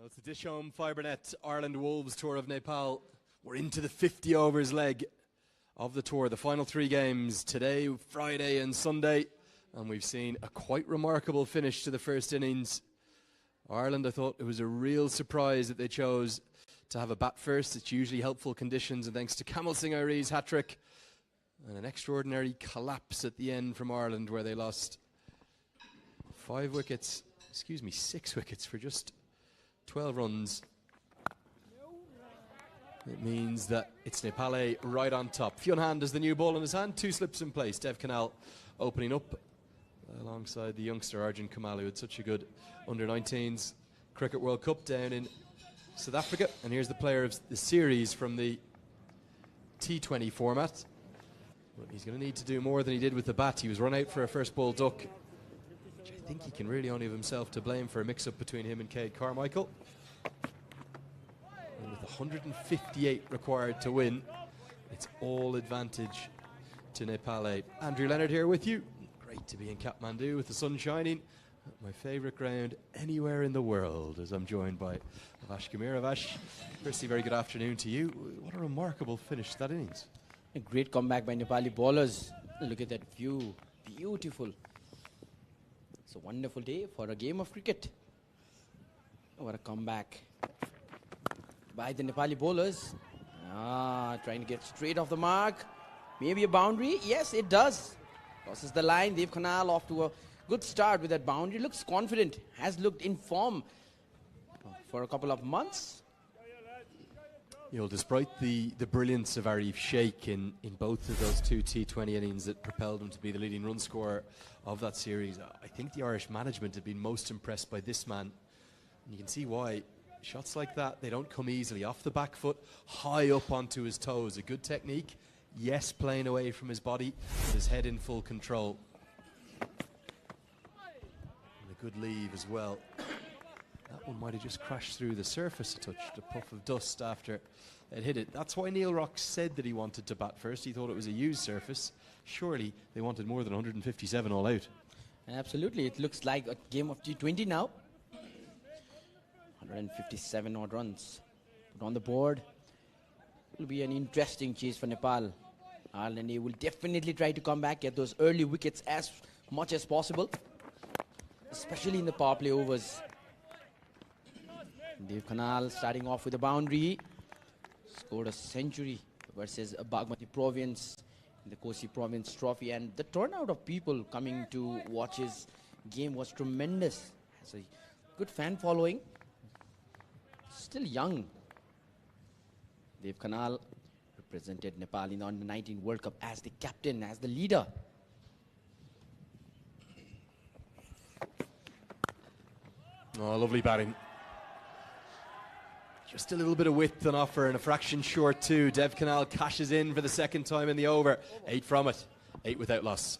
Well, it's the Dish Home Fibernet Ireland Wolves Tour of Nepal. We're into the 50 overs leg of the tour. The final 3 games today, Friday and Sunday. And we've seen a quite remarkable finish to the first innings. Ireland, I thought it was a real surprise that they chose to have a bat first. It's usually helpful conditions, and thanks to Kamal Singh Airi's hat-trick. And an extraordinary collapse at the end from Ireland, where they lost 6 wickets for just 12 runs. It means that it's Nepal right on top. Fionn Hand has the new ball in his hand. 2 slips in place. Dev Canal opening up alongside the youngster Arjun Kamal, who had such a good under-19s Cricket World Cup down in South Africa. And here's the player of the series from the T20 format. But he's going to need to do more than he did with the bat. He was run out for a first ball duck, which I think he can really only have himself to blame for a mix-up between him and Cade Carmichael. And with 158 required to win, it's all advantage to Nepal. Andrew Leonard here with you. Great to be in Kathmandu with the sun shining. My favourite ground anywhere in the world, as I'm joined by Avash Gamir. Avash, firstly, very good afternoon to you. What a remarkable finish to that innings. A great comeback by Nepali bowlers. Look at that view. Beautiful. It's a wonderful day for a game of cricket. What a comeback by the Nepali bowlers. Trying to get straight off the mark. Maybe a boundary. Yes, it does. Crosses the line. Dev Canal off to a good start with that boundary. Looks confident. Has looked in form for a couple of months. Despite the brilliance of Arif Sheikh in both of those 2 T20 innings that propelled him to be the leading run scorer of that series, I think the Irish management have been most impressed by this man. And you can see why. Shots like that, they don't come easily. Off the back foot, high up onto his toes. A good technique. Yes, playing away from his body, with his head in full control. And a good leave as well. That one might have just crashed through the surface a touch, a puff of dust after it hit it. That's why Neil Rock said that he wanted to bat first. He thought it was a used surface. Surely they wanted more than 157 all out. Absolutely. It looks like a game of T20 now. 157 odd runs put on the board. It will be an interesting chase for Nepal. Ireland will definitely try to come back, get those early wickets as much as possible, especially in the power play overs. Dev Canal starting off with a boundary. Scored a century versus Bagmati Province in the Kosi Province Trophy. And the turnout of people coming to watch his game was tremendous. Has a good fan following. Still young. Dev Canal represented Nepal in the Under-19 World Cup as the captain, as the leader. Oh, lovely batting. Just a little bit of width on offer and a fraction short too. Dev Canal cashes in for the second time in the over. 8 from it. 8 without loss.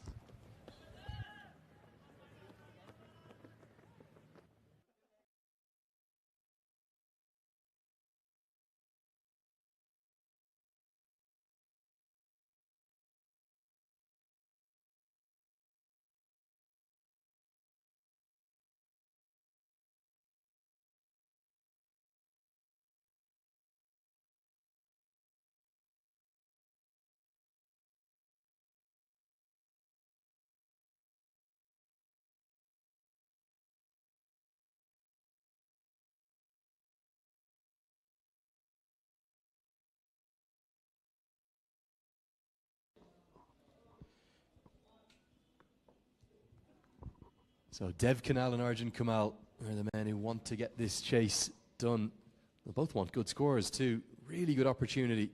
So Dev Canal and Arjun Kamal are the men who want to get this chase done. They both want good scores too. Really good opportunity.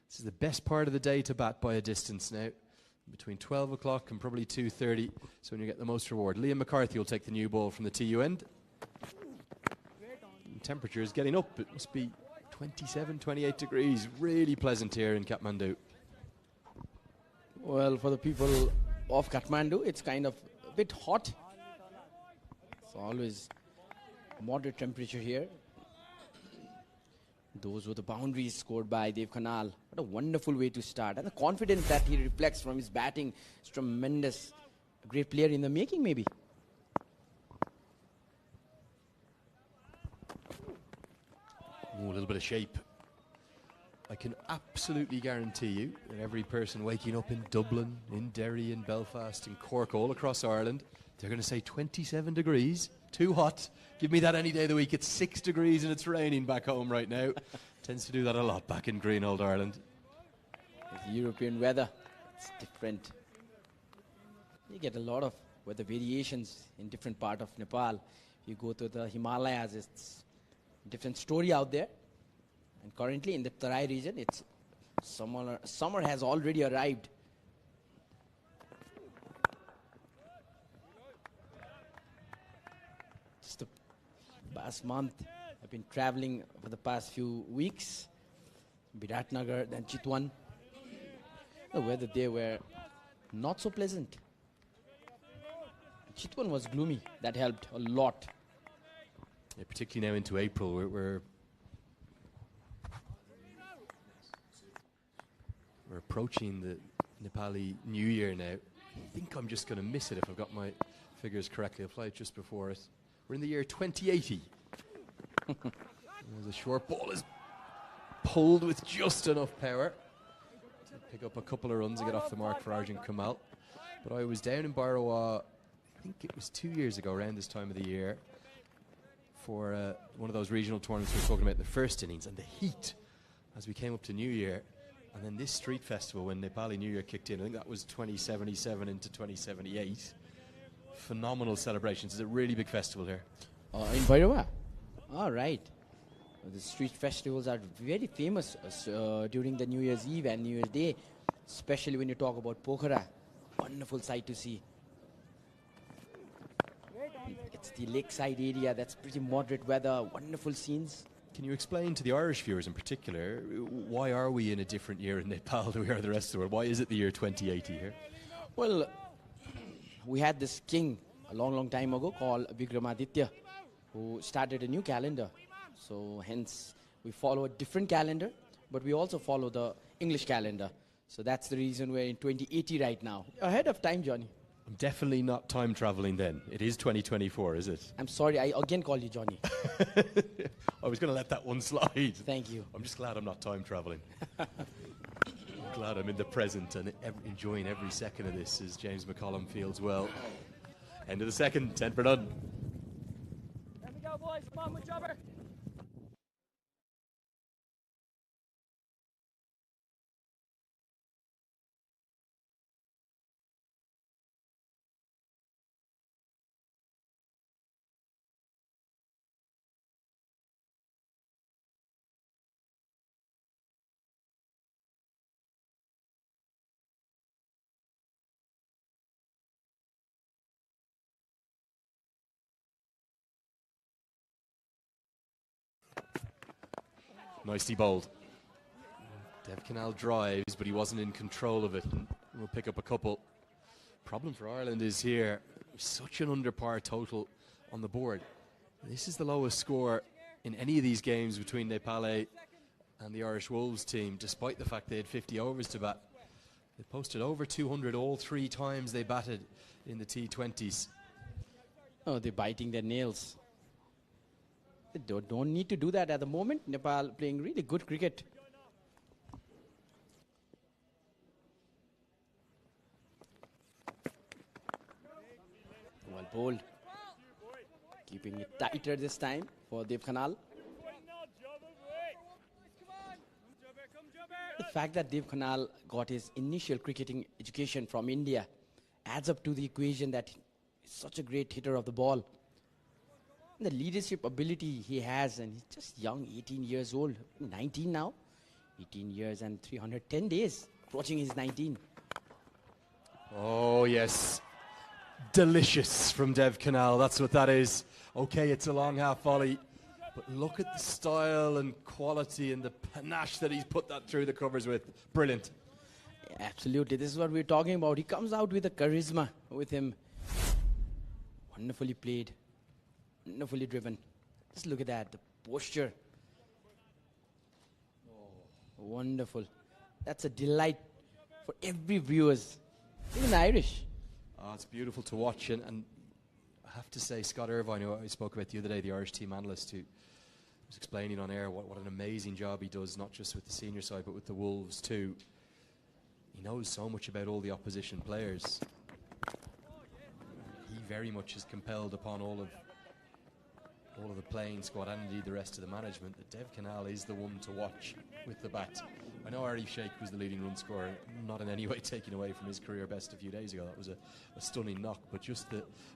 This is the best part of the day to bat by a distance now. Between 12 o'clock and probably 2:30. So when you get the most reward. Liam McCarthy will take the new ball from the TU end. And temperature is getting up. It must be 27, 28 degrees. Really pleasant here in Kathmandu. Well, for the people of Kathmandu, it's kind of a bit hot. It's always moderate temperature here. Those were the boundaries scored by Dev Canal. What a wonderful way to start. And the confidence that he reflects from his batting is tremendous. A great player in the making, maybe. Ooh, a little bit of shape. I can absolutely guarantee you that every person waking up in Dublin, in Derry, in Belfast, in Cork, all across Ireland, they're going to say 27 degrees, too hot. Give me that any day of the week. It's 6 degrees and it's raining back home right now. Tends to do that a lot back in green old Ireland. The European weather, it's different. You get a lot of weather variations in different part of Nepal. If you go to the Himalayas, it's a different story out there. And currently in the Tarai region, it's summer has already arrived. Just the past month, I've been traveling for the past few weeks. Biratnagar, then Chitwan. The weather there were not so pleasant. Chitwan was gloomy. That helped a lot. Yeah, particularly now into April, we're approaching the Nepali New Year now. I think I'm just going to miss it if I've got my figures correctly. I'll play it just before it. We're in the year 2080. There's a short ball is pulled with just enough power to pick up a couple of runs and get off the mark for Arjun Kamal. But I was down in Barawa, I think it was 2 years ago, around this time of the year, for one of those regional tournaments we were talking about in the first innings, and the heat as we came up to New Year. And then this street festival, when Nepali New Year kicked in, I think that was 2077 into 2078. Phenomenal celebrations. It's a really big festival here. In Bhairava? All right. The street festivals are very famous during the New Year's Eve and New Year's Day, especially when you talk about Pokhara. Wonderful sight to see. It's the lakeside area. That's pretty moderate weather, wonderful scenes. Can you explain to the Irish viewers in particular, why are we in a different year in Nepal than we are the rest of the world? Why is it the year 2080 here? Well, we had this king a long, long time ago called Vikramaditya, who started a new calendar. So hence, we follow a different calendar, but we also follow the English calendar. So that's the reason we're in 2080 right now. Ahead of time, Johnny. I'm definitely not time traveling then. It is 2024, is it? I'm sorry, I again call you Johnny. I was going to let that one slide. Thank you. I'm just glad I'm not time traveling. I'm glad I'm in the present and enjoying every second of this as James McCollum fields well. End of the second, 10 for none. There we go, boys. Come on, with jobber. Nicely bowled. Dev Canal drives, but he wasn't in control of it. And we'll pick up a couple. Problem for Ireland is here, such an under par total on the board. This is the lowest score in any of these games between Nepal and the Irish Wolves team, despite the fact they had 50 overs to bat. They posted over 200 all 3 times they batted in the T20s. Oh, they're biting their nails. They don't need to do that at the moment. Nepal playing really good cricket. Well bowled. Keeping it tighter this time for Dev Khanal. The fact that Dev Khanal got his initial cricketing education from India adds up to the equation that he's such a great hitter of the ball. The leadership ability he has, and he's just young, 18 years old, 19 now. 18 years and 310 days, approaching his 19. Oh, yes. Delicious from Dev Canal. That's what that is. Okay, it's a long half volley, but look at the style and quality and the panache that he's put that through the covers with. Brilliant. Absolutely. This is what we're talking about. He comes out with a charisma with him. Wonderfully played. Wonderfully driven. Just look at that. The posture. Oh, wonderful. That's a delight for every viewers. Even the Irish. Oh, it's beautiful to watch. And I have to say, Scott Irvine, who I spoke about the other day, the Irish team analyst, who was explaining on air what an amazing job he does, not just with the senior side, but with the Wolves too. He knows so much about all the opposition players. He very much is compelled upon all of the playing squad and indeed the rest of the management that Dev Canal is the one to watch with the bat. I know Arif Sheikh was the leading run scorer, not in any way taken away from his career best a few days ago. That was a stunning knock, but just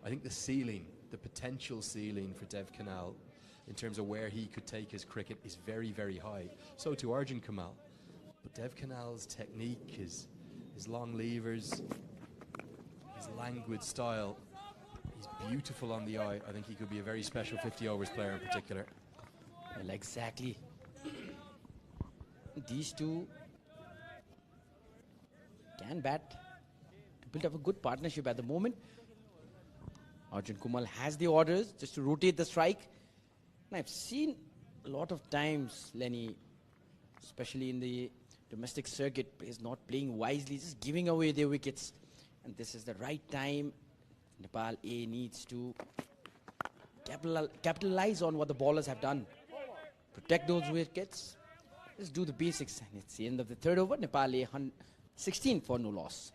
I think the ceiling, the potential ceiling for Dev Canal in terms of where he could take his cricket is very, very high. So to Arjun Kamal. But Dev Canal's technique, his long levers, his languid style, he's beautiful on the eye. I think he could be a very special 50 overs player in particular. Well, exactly. These two can bat to build up a good partnership at the moment. Arjun Kumal has the orders just to rotate the strike. And I've seen a lot of times Lenny, especially in the domestic circuit, is not playing wisely, just giving away their wickets. And this is the right time. Nepal A needs to capitalize on what the bowlers have done. Protect those wickets. Just do the basics. And it's the end of the third over. Nepal A 16 for no loss.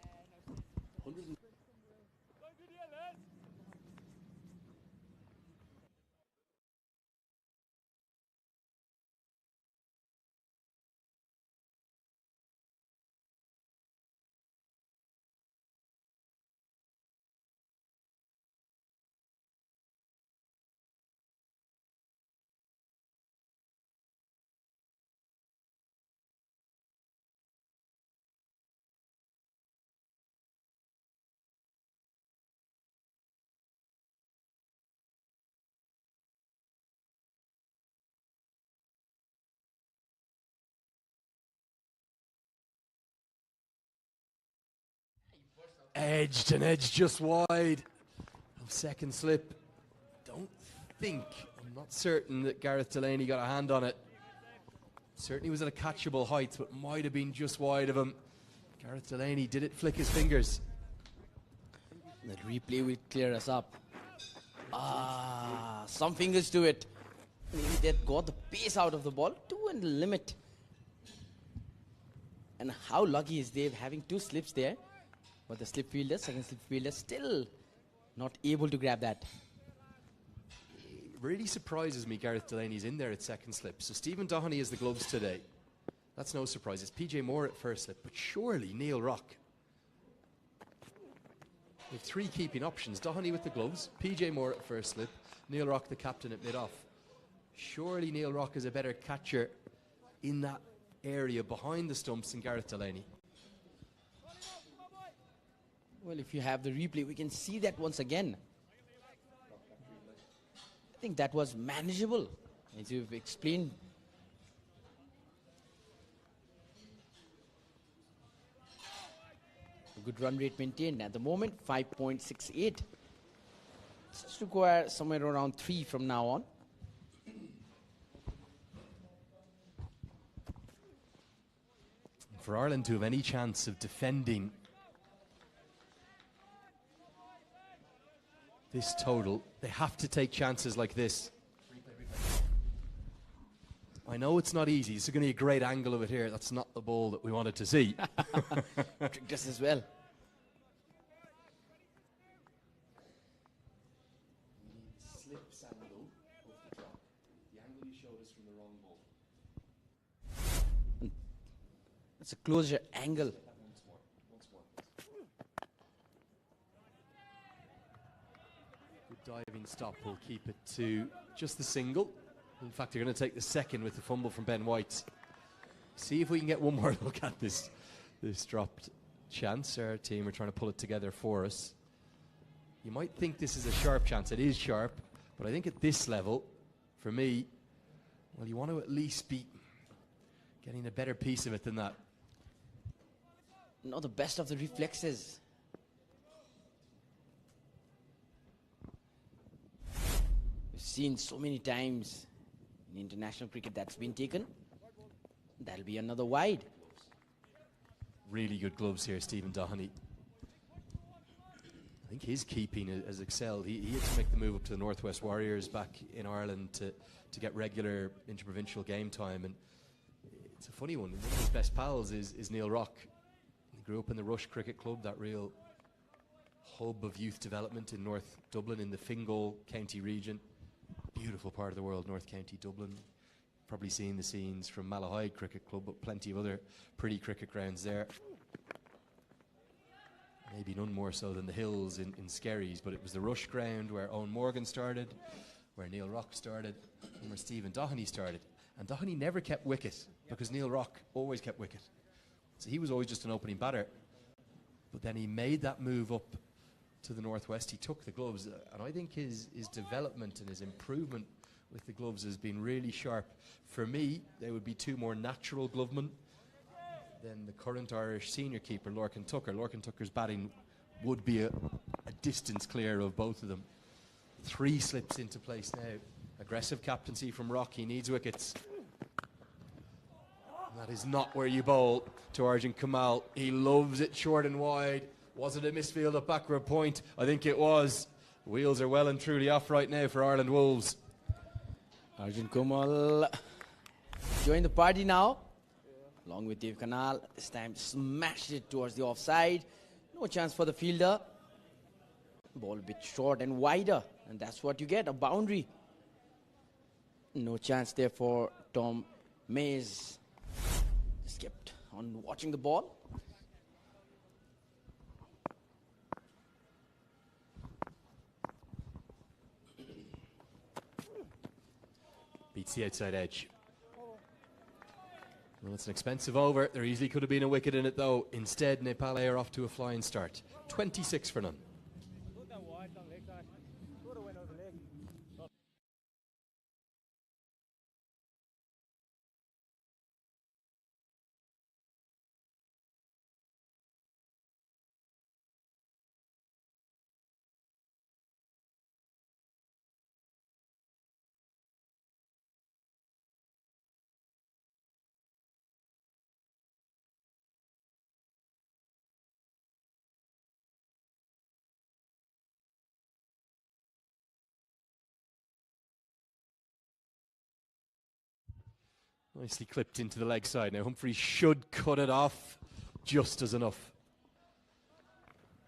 Edged and edged just wide of second slip. I'm not certain that Gareth Delaney got a hand on it. Certainly was at a catchable height, but might have been just wide of him. Gareth Delaney did it flick his fingers. The replay will clear us up. Some fingers to it. Maybe that got the pace out of the ball. 2 and the limit. And how lucky is Dave having 2 slips there? But the slip fielder, second slip fielder, still not able to grab that. It really surprises me Gareth Delaney's in there at second slip. So Stephen Doheney has the gloves today. That's no surprise. It's PJ Moore at first slip. But surely Neil Rock. We have 3 keeping options. Doheney with the gloves, PJ Moore at first slip, Neil Rock the captain at mid-off. Surely Neil Rock is a better catcher in that area behind the stumps than Gareth Delaney. Well, if you have the replay, we can see that once again. I think that was manageable, as you've explained. A good run rate maintained at the moment, 5.68. Just require somewhere around 3 from now on. For Ireland to have any chance of defending this total, they have to take chances like this. I know it's not easy. This is going to be a great angle of it here. That's not the ball that we wanted to see. Tricked us as well. Slips angle of the drop. The angle you showed us from the wrong ball. It's a closer angle. Once more. Good diving stop will keep it to just the single. In fact, they're going to take the second with the fumble from Ben White. See if we can get one more look at this dropped chance. Our team are trying to pull it together for us. You might think this is a sharp chance. It is sharp, but I think at this level, for me, well, you want to at least be getting a better piece of it than that. Not the best of the reflexes. We've seen so many times in international cricket that's been taken. That'll be another wide. Really good gloves here, Stephen Doheney. I think his keeping has excelled. He had to make the move up to the Northwest Warriors back in Ireland to get regular interprovincial game time, and it's a funny one. One of his best pals is Neil Rock. He grew up in the Rush Cricket Club, that real hub of youth development in North Dublin in the Fingal County region. Beautiful part of the world, North County Dublin. Probably seen the scenes from Malahide Cricket Club, but plenty of other pretty cricket grounds there. Maybe none more so than the hills in Skerries, but it was the Rush ground where Owen Morgan started, where Neil Rock started, and where Stephen Doheny started. And Doheny never kept wicket, because Neil Rock always kept wicket. So he was always just an opening batter. But then he made that move up to the Northwest. He took the gloves, and I think his development and his improvement with the gloves has been really sharp. For me, they would be two more natural glovemen than the current Irish senior keeper, Lorcan Tucker. Lorcan Tucker's batting would be a distance clear of both of them. 3 slips into place now. Aggressive captaincy from Rock. He needs wickets. And that is not where you bowl to Arjun Kamal. He loves it short and wide. Was it a misfield at backward point? I think it was. The wheels are well and truly off right now for Ireland Wolves. Arjun Kamal join the party now, along with Dave Kanal. This time smashed it towards the offside. No chance for the fielder. Ball a bit short and wider, and that's what you get, a boundary. No chance there for Tom Mays. Just kept on watching the ball. Beats the outside edge. Well, it's an expensive over. There easily could have been a wicket in it, though. Instead, Nepal are off to a flying start. 26 for none. Nicely clipped into the leg side. Now Humphrey should cut it off just as enough.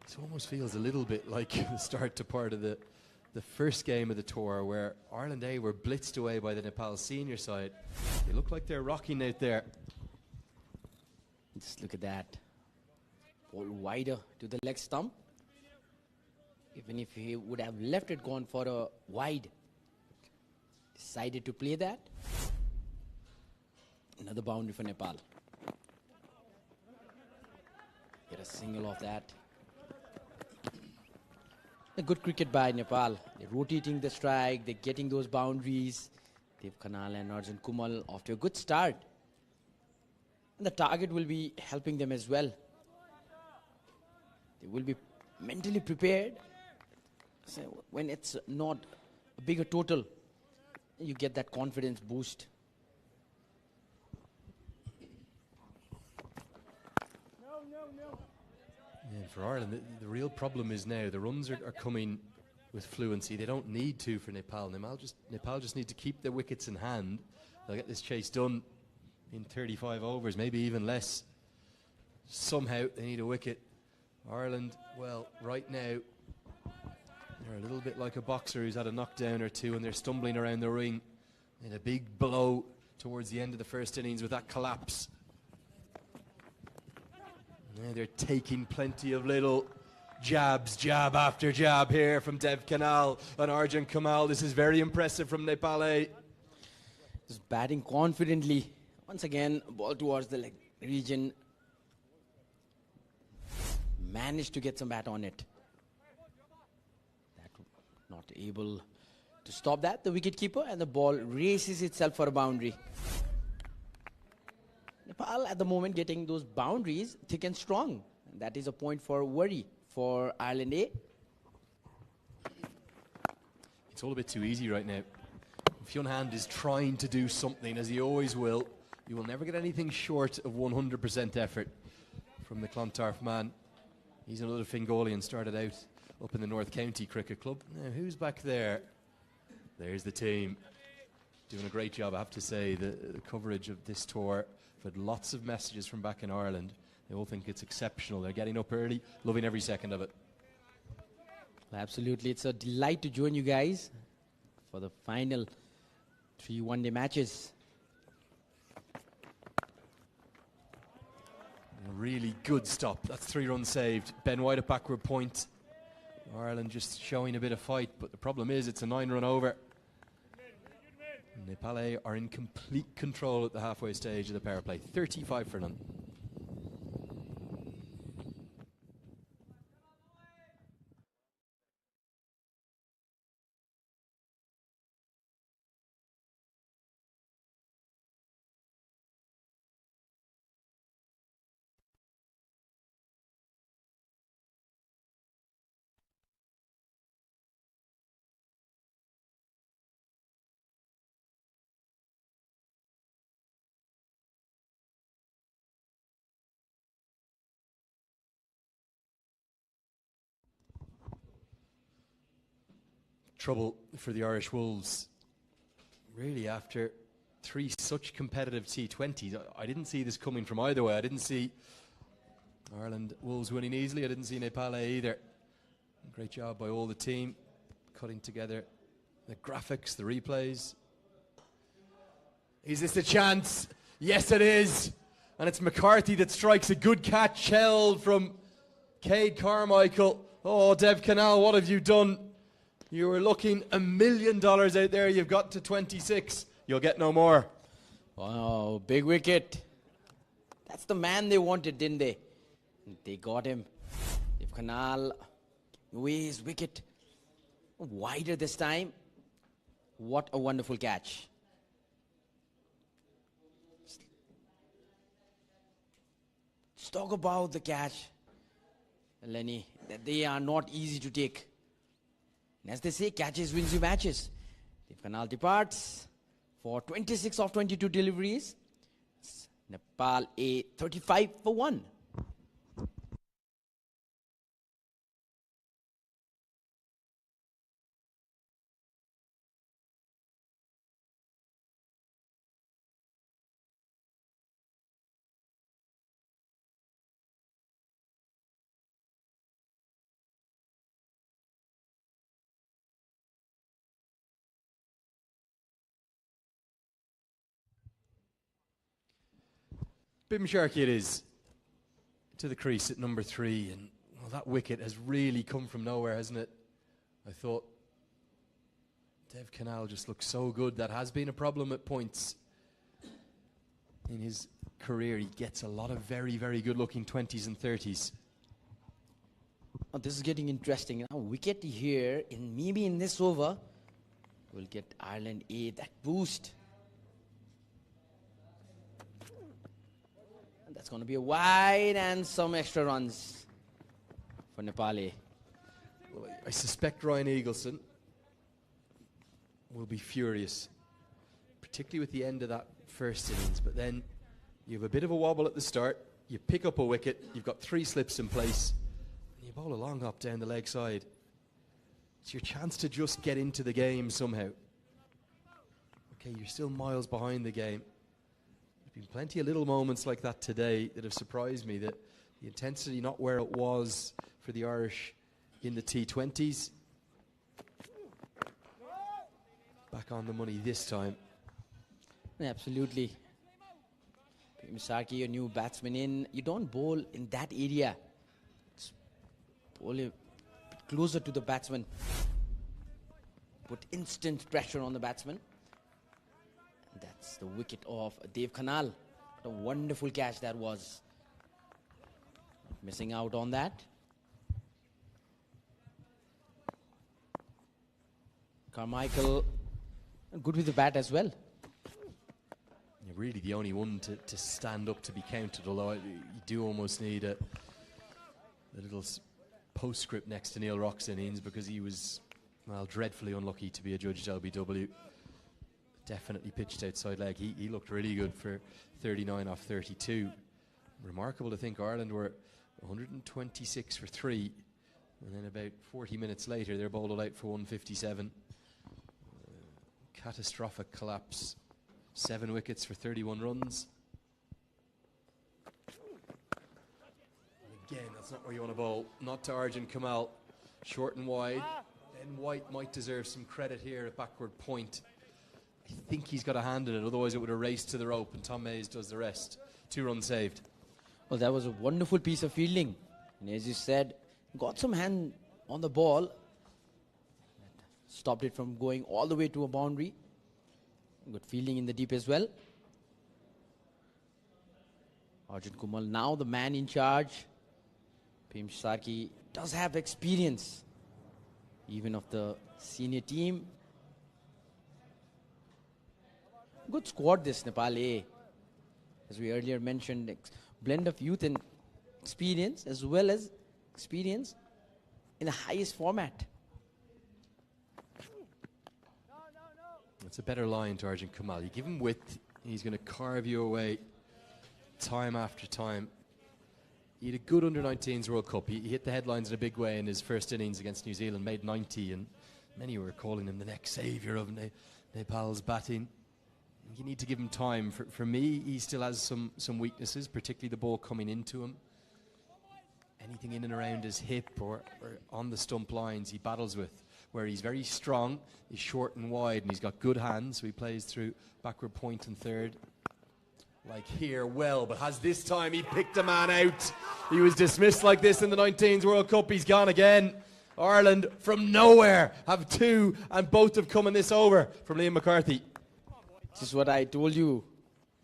This almost feels a little bit like the start to part of the first game of the tour, where Ireland A were blitzed away by the Nepal senior side. They look like they're rocking out there. Just look at that. Ball wider to the leg stump. Even if he would have left it gone for a wide, decided to play that. Another boundary for Nepal. Get a single off that. A good cricket by Nepal. They're rotating the strike, they're getting those boundaries. Dev Kanal and Arjun Kamal off to a good start. And the target will be helping them as well. They will be mentally prepared. So when it's not a bigger total, you get that confidence boost. Yeah, for Ireland, the real problem is now the runs are coming with fluency. They don't need to for Nepal. Nepal just need to keep their wickets in hand. They'll get this chase done in 35 overs, maybe even less. Somehow they need a wicket. Ireland, well, right now, they're a little bit like a boxer who's had a knockdown or two and they're stumbling around the ring. And a big blow towards the end of the first innings with that collapse. Yeah, they're taking plenty of little jabs, jab after jab here from Dev Kanal and Arjun Kamal. This is very impressive from Nepal A. Just batting confidently. Once again, ball towards the leg region. Managed to get some bat on it. That not able to stop that, the wicket keeper, and the ball races itself for a boundary. Nepal at the moment getting those boundaries thick and strong. And that is a point for worry for Ireland A. It's all a bit too easy right now. Fionn Hand is trying to do something, as he always will. You will never get anything short of 100% effort from the Clontarf man. He's another Fingolian, started out up in the North County Cricket Club. Now, who's back there? There's the team. Doing a great job, I have to say. The coverage of this tour. I've had lots of messages from back in Ireland. They all think it's exceptional. They're getting up early, loving every second of it. Absolutely. It's a delight to join you guys for the final 3 one-day matches. A really good stop. That's 3 runs saved. Ben White at backward point. Ireland just showing a bit of fight, but the problem is it's a 9-run over. Nepal are in complete control at the halfway stage of the power play. 35 for none. Trouble for the Irish Wolves. Really, after 3 such competitive T20s, I didn't see this coming from either way. I didn't see Ireland Wolves winning easily. I didn't see Nepal either. Great job by all the team, cutting together the graphics, the replays. Is this a chance? Yes, it is. And it's McCarthy that strikes a good catch held from Cade Carmichael. Oh, Dev Canal, what have you done? You were looking $1 million out there. You've got to 26. You'll get no more. Wow, big wicket. That's the man they wanted, didn't they? They got him. Dev Canal away his wicket. Wider this time. What a wonderful catch. Let's talk about the catch, Lenny. That they are not easy to take. And as they say, catches wins you matches. Dev Canal departs for 26 of 22 deliveries. Nepal a 35 for 1. Bim Sharkey it is, to the crease at number 3, and well, that wicket has really come from nowhere, hasn't it? I thought Dev Canal just looks so good. That has been a problem at points in his career. He gets a lot of very, very good looking 20s and 30s. Oh, this is getting interesting. Now, wicket here, maybe in this over, will get Ireland that boost. And that's going to be a wide and some extra runs for Nepal. Well, I suspect Ryan Eagleson will be furious, particularly with the end of that first innings. But then you have a bit of a wobble at the start, you pick up a wicket, you've got 3 slips in place, and you bowl a long hop down the leg side. It's your chance to just get into the game somehow. Okay, you're still miles behind the game. There's been plenty of little moments like that today that have surprised me, that the intensity not where it was for the Irish in the T20s. Back on the money this time. Absolutely. Misaki, a new batsman in. You don't bowl in that area. It's bowl closer to the batsman. Put instant pressure on the batsman. And that's the wicket of Dev Canal. What a wonderful catch that was. Missing out on that. Carmichael, good with the bat as well. You're really the only one to stand up to be counted, although you do almost need a little postscript next to Neil Rock's innings, because he was, well, dreadfully unlucky to be adjudged LBW. Definitely pitched outside leg. He looked really good for 39 off 32. Remarkable to think Ireland were 126 for 3. And then about 40 minutes later, they're bowled out for 157. Catastrophic collapse. 7 wickets for 31 runs. And again, that's not where you want to bowl. Not to Arjun Kamal. Short and wide. Ben White might deserve some credit here at backward point. I think he's got a hand in it, otherwise it would have raced to the rope, and Tom Mays does the rest. 2 runs saved. Well, that was a wonderful piece of fielding. And as you said, got some hand on the ball. Stopped it from going all the way to a boundary. Good fielding in the deep as well. Arjun Kumal now the man in charge. Bhim Sarki does have experience, even of the senior team. Good squad this Nepal A. As we earlier mentioned, blend of youth and experience, as well as experience in the highest format. That's a better line to Arjun Kamal. You give him width, he's going to carve you away time after time. He had a good under-19s World Cup. He hit the headlines in a big way in his first innings against New Zealand, made 90, and many were calling him the next saviour of Nepal's batting. You need to give him time. For me, he still has some weaknesses, particularly the ball coming into him. Anything in and around his hip or on the stump lines he battles with. Where he's very strong, he's short and wide, and he's got good hands, so he plays through backward point and third. Like here, well, but has this time he picked a man out. He was dismissed like this in the 19s World Cup. He's gone again. Ireland from nowhere have 2, and both have come in this over from Liam McCarthy. This is what I told you,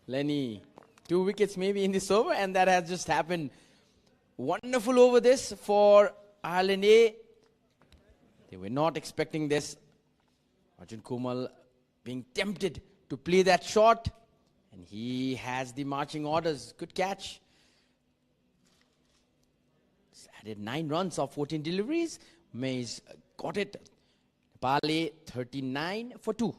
Lenny. 2 wickets maybe in this over, and that has just happened. Wonderful over this for Ireland A. They were not expecting this. Arjun Kumal being tempted to play that shot, and he has the marching orders. Good catch. He's added 9 runs of 14 deliveries. Mays got it. Nepal A 39 for 2.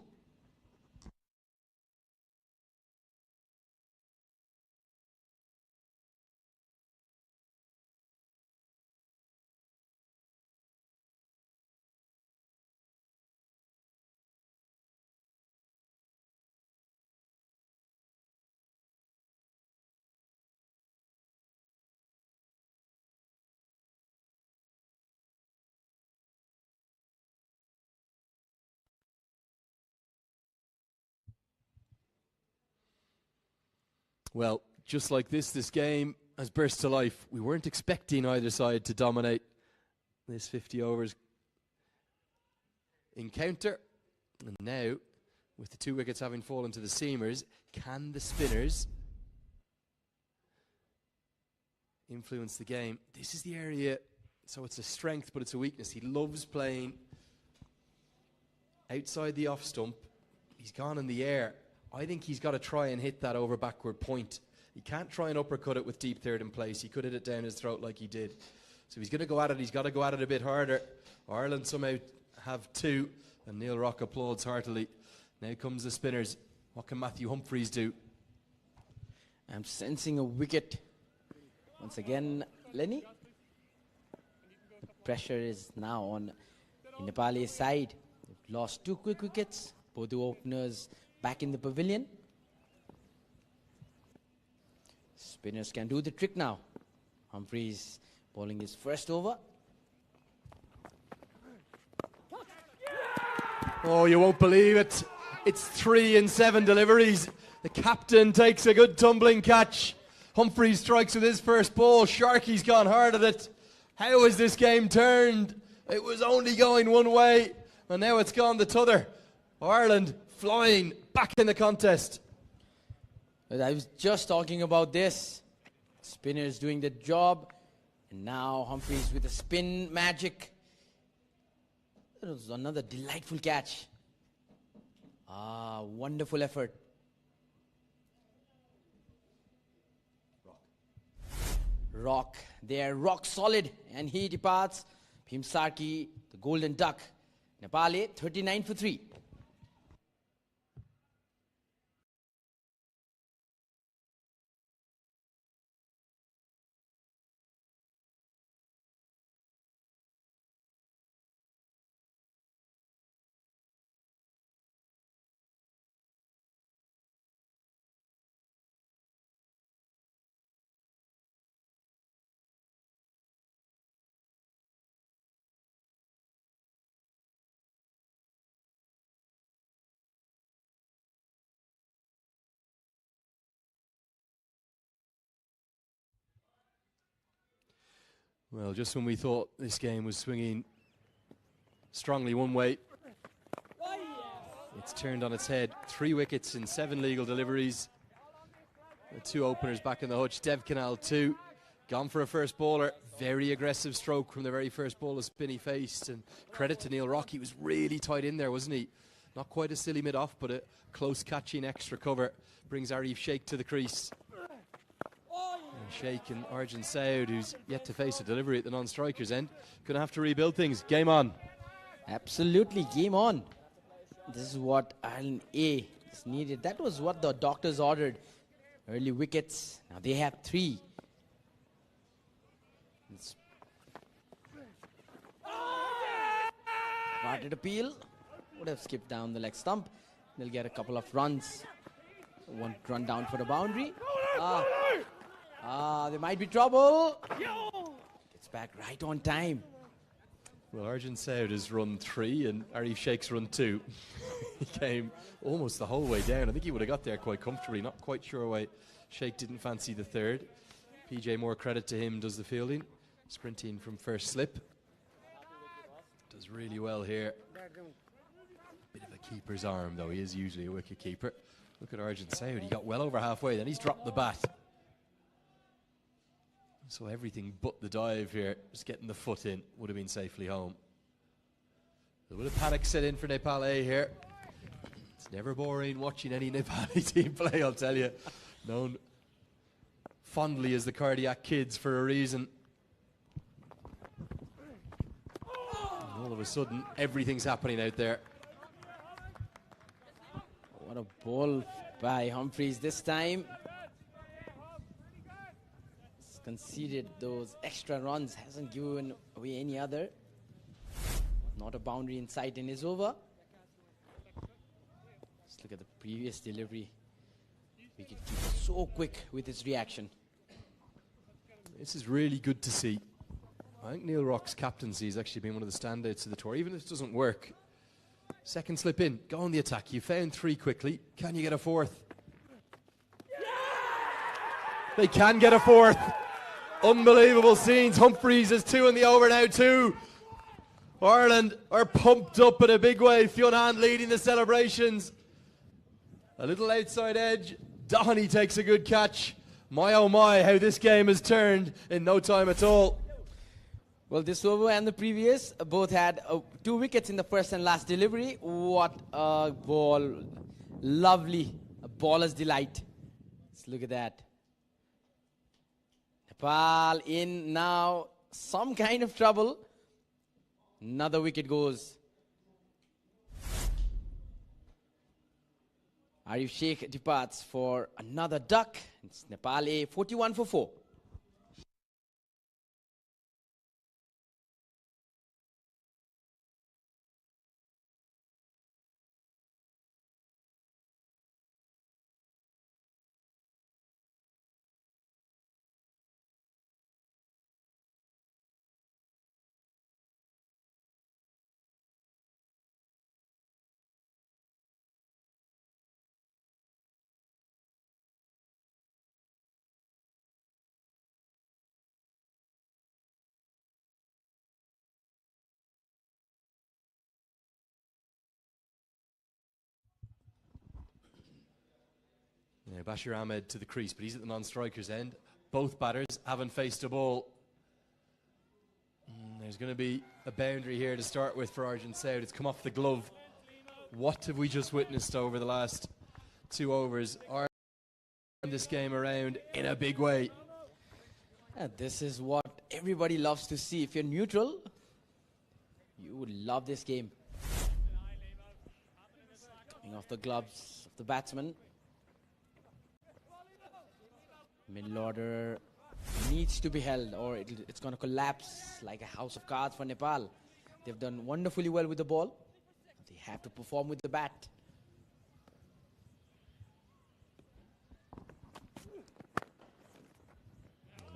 Well, just like this game has burst to life. We weren't expecting either side to dominate this 50 overs encounter. And now, with the 2 wickets having fallen to the seamers, can the spinners influence the game? This is the area, so it's a strength, but it's a weakness. He loves playing outside the off stump. He's gone in the air. I think he's got to try and hit that over backward point. He can't try and uppercut it with deep third in place. He could hit it down his throat like he did. So he's going to go at it. He's got to go at it a bit harder. Ireland somehow have 2, and Neil Rock applauds heartily. Now comes the spinners. What can Matthew Humphreys do? I'm sensing a wicket. Once again, Lenny. The pressure is now on the Nepali side. They've lost 2 quick wickets. Both the openers back in the pavilion. Spinners can do the trick now. Humphreys bowling his first over. Oh, you won't believe it. It's 3 in 7 deliveries. The captain takes a good tumbling catch. Humphreys strikes with his first ball. Sharkey's gone hard at it. How has this game turned? It was only going one way, and now it's gone the t'other. Ireland flying back in the contest. But I was just talking about this. Spinners doing the job. And now Humphreys with a spin magic. That was another delightful catch. Wonderful effort. Rock. They're rock solid. And he departs. Bhim Sarki, the golden duck. Nepal A 39 for 3. Well, just when we thought this game was swinging strongly one way, it's turned on its head. 3 wickets in 7 legal deliveries. The 2 openers back in the hutch. Dev Canal 2, gone for a first bowler. Very aggressive stroke from the very first ball of spin he faced. And credit to Neil Rock, he was really tight in there, wasn't he? Not quite a silly mid-off, but a close catching extra cover. Brings Arif Sheikh to the crease. And Sheikh and Arjun Saud, who's yet to face a delivery at the non-striker's end, gonna have to rebuild things. Game on. Absolutely, game on. This is what Ireland A is needed. That was what the doctors ordered. Early wickets. Now they have 3. Started appeal. Would have skipped down the leg stump. They'll get a couple of runs. 1 run down for the boundary. There might be trouble. Gets back right on time. Well, Arjun Saud has run 3 and Arif Sheikh's run 2. He came almost the whole way down. I think he would have got there quite comfortably. Not quite sure why Sheikh didn't fancy the 3rd. PJ, more credit to him, does the fielding. Sprinting from first slip. Does really well here. Bit of a keeper's arm, though. He is usually a wicket keeper. Look at Arjun Saud. He got well over halfway, then he's dropped the bat. So everything but the dive here, just getting the foot in, would have been safely home. A bit of panic set in for Nepal A here. It's never boring watching any Nepali team play, I'll tell you. Known fondly as the cardiac kids for a reason. And all of a sudden, everything's happening out there. What a ball by Humphreys this time. Conceded those extra runs, hasn't given away any other. Not a boundary in sight and is over. Just look at the previous delivery. Wicket keeper so quick with his reaction. This is really good to see. I think Neil Rock's captaincy has actually been one of the standouts of the tour, even if it doesn't work. Second slip in, go on the attack. You found 3 quickly. Can you get a 4th? They can get a 4th. Unbelievable scenes. Humphreys is 2 in the over now too. Ireland are pumped up in a big way. Fionn leading the celebrations. A little outside edge. Doheny takes a good catch. My oh my, how this game has turned in no time at all. Well, this over and the previous both had 2 wickets in the first and last delivery. What a ball. Lovely. A baller's delight. Let's look at that. Nepal in now. Some kind of trouble. Another wicket goes. Arif Sheikh departs for another duck. It's Nepal A 41 for 4. Yeah, Bashir Ahmed to the crease, but he's at the non-striker's end. Both batters haven't faced a ball. There's going to be a boundary here to start with for Arjun Saud. It's come off the glove. What have we just witnessed over the last 2 overs? Ireland turned this game around in a big way. This is what everybody loves to see. If you're neutral, you would love this game. Coming off the gloves of the batsman. Middle order needs to be held or it's going to collapse like a house of cards for Nepal. They've done wonderfully well with the ball. They have to perform with the bat.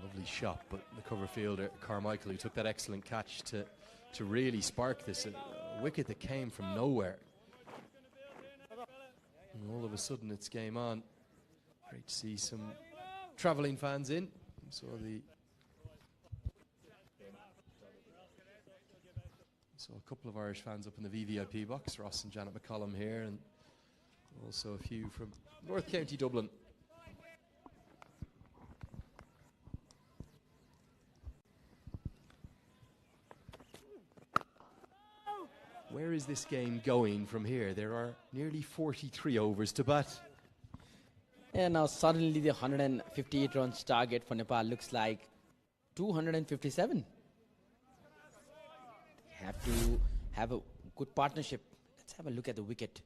Lovely shot, but the cover fielder, Carmichael, who took that excellent catch to really spark this. A wicket that came from nowhere. And all of a sudden it's game on. Great to see some travelling fans in. Saw the So a couple of Irish fans up in the VVIP box, Ross and Janet McCollum here, and also a few from North County Dublin. Where is this game going from here? There are nearly 43 overs to bat. And now suddenly the 158 runs target for Nepal looks like 257. They have to have a good partnership. Let's have a look at the wicket.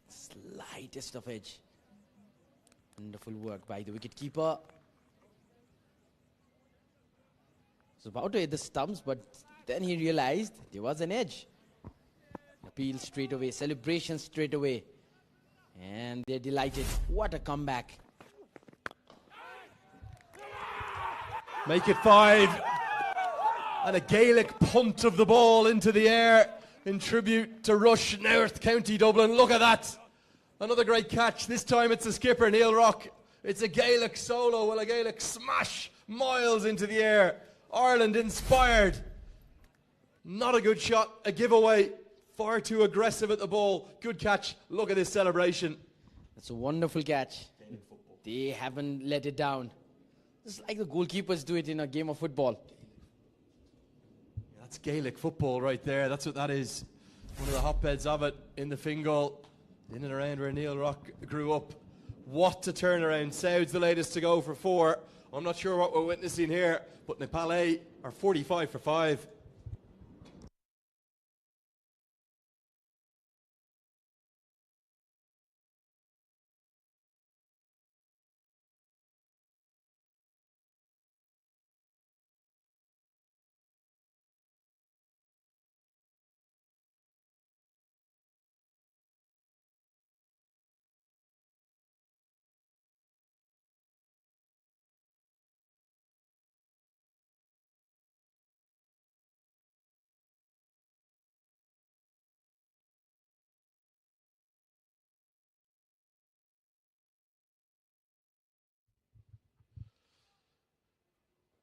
Slightest of edge. Wonderful work by the wicketkeeper. Was about to hit the stumps, but then he realized there was an edge. Appeal straight away, celebration straight away. And they're delighted. What a comeback. Make it 5. And a Gaelic punt of the ball into the air in tribute to Rush, North County Dublin. Look at that. Another great catch. This time it's the skipper, Neil Rock. It's a Gaelic solo, well, a Gaelic smash miles into the air. Ireland inspired. Not a good shot, a giveaway. Far too aggressive at the ball. Good catch. Look at this celebration. That's a wonderful catch. They haven't let it down. It's like the goalkeepers do it in a game of football. That's Gaelic football right there. That's what that is. One of the hotbeds of it in the Fingal, in and around where Neil Rock grew up. What a turnaround. Saud's the latest to go for 4. I'm not sure what we're witnessing here, but Nepal A are 45 for 5.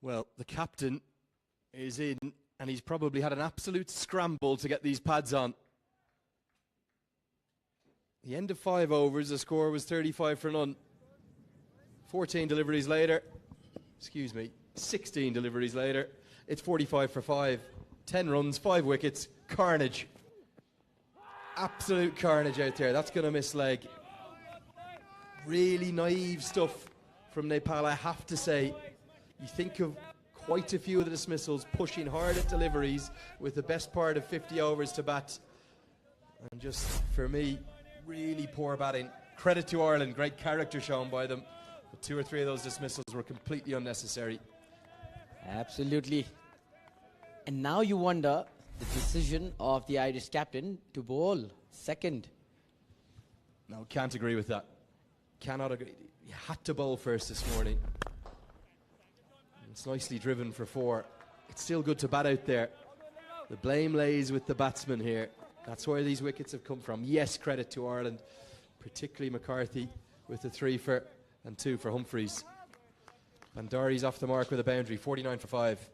Well, the captain is in, and he's probably had an absolute scramble to get these pads on. The end of 5 overs, the score was 35 for none. 14 deliveries later, 16 deliveries later, it's 45 for 5. 10 runs, 5 wickets, carnage. Absolute carnage out there. That's going to miss leg. Really naive stuff from Nepal, I have to say. You think of quite a few of the dismissals pushing hard at deliveries with the best part of 50 overs to bat. And just, for me, really poor batting. Credit to Ireland, great character shown by them. But 2 or 3 of those dismissals were completely unnecessary. Absolutely. And now you wonder the decision of the Irish captain to bowl second. No, can't agree with that. Cannot agree. He had to bowl first this morning. It's nicely driven for 4. It's still good to bat out there. The blame lays with the batsman here. That's where these wickets have come from. Yes, credit to Ireland, particularly McCarthy with the 3 for and 2 for Humphreys. Bandari's off the mark with a boundary, 49 for 5.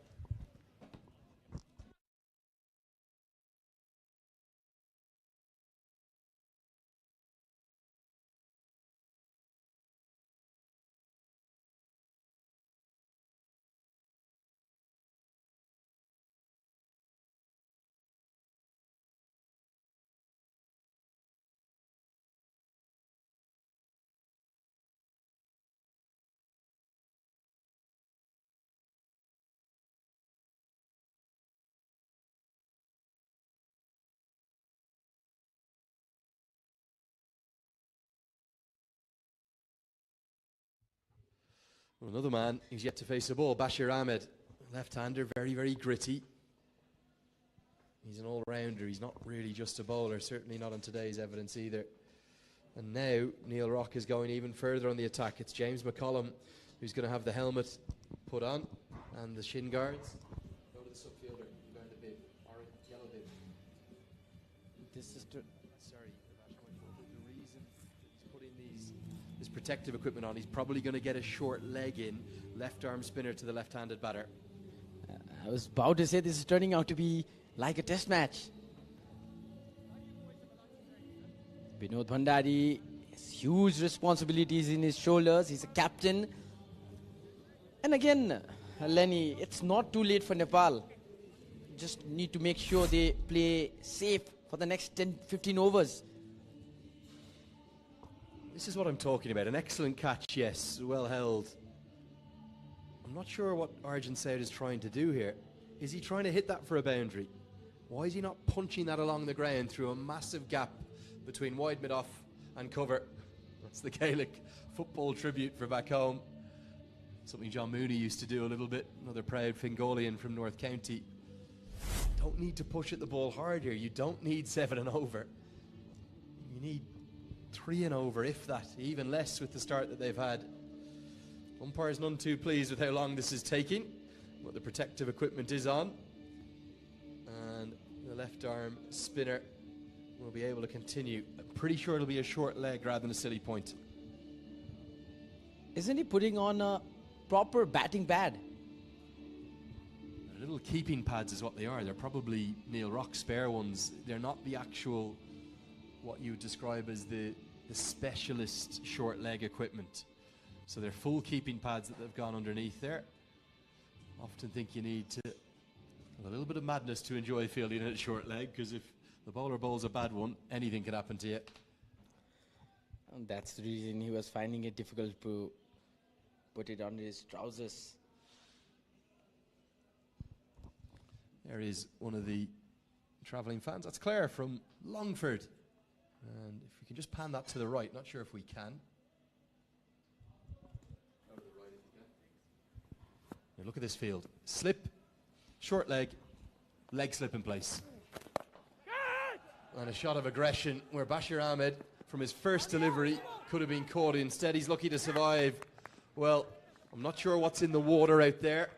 Well, another man who's yet to face a ball, Bashir Ahmed. Left-hander, very, very gritty. He's an all-rounder. He's not really just a bowler, certainly not on today's evidence either. And now Neil Rock is going even further on the attack. It's James McCollum who's going to have the helmet put on and the shin guards. Go to the subfielder, behind the bib, orange, yellow bib. This is to Sorry, the reason he's putting this protective equipment on, he's probably going to get a short leg in, left arm spinner to the left-handed batter. I was about to say this is turning out to be like a test match. Vinod Bhandari has huge responsibilities in his shoulders. He's a captain. And again, Lenny, it's not too late for Nepal. Just need to make sure they play safe for the next 10-15 overs. This is what I'm talking about. An excellent catch, yes, well held. I'm not sure what Arjun Saud is trying to do here. Is he trying to hit that for a boundary? Why is he not punching that along the ground through a massive gap between wide mid-off and cover? That's the Gaelic football tribute for back home. Something John Mooney used to do a little bit. Another proud Fingolian from North County. Don't need to push at the ball hard here. You don't need 7 and over. You need 3 and over, if that, even less with the start that they've had. Umpire's none too pleased with how long this is taking, but the protective equipment is on. And the left arm spinner will be able to continue. I'm pretty sure it'll be a short leg rather than a silly point. Isn't he putting on a proper batting pad? Little keeping pads is what they are. They're probably Neil Rock spare ones. They're not the actual, what you would describe as the specialist short leg equipment. So they're full keeping pads that they've gone underneath there. Often think you need to have a little bit of madness to enjoy fielding at short leg, because if the bowler bowls a bad one, anything can happen to you. And that's the reason he was finding it difficult to put it under his trousers. There is one of the travelling fans. That's Claire from Longford. And if we can just pan that to the right, not sure if we can. Now look at this field. Slip, short leg, leg slip in place. And a shot of aggression where Bashir Ahmed, from his first delivery, could have been caught. Instead, he's lucky to survive. Well, I'm not sure what's in the water out there.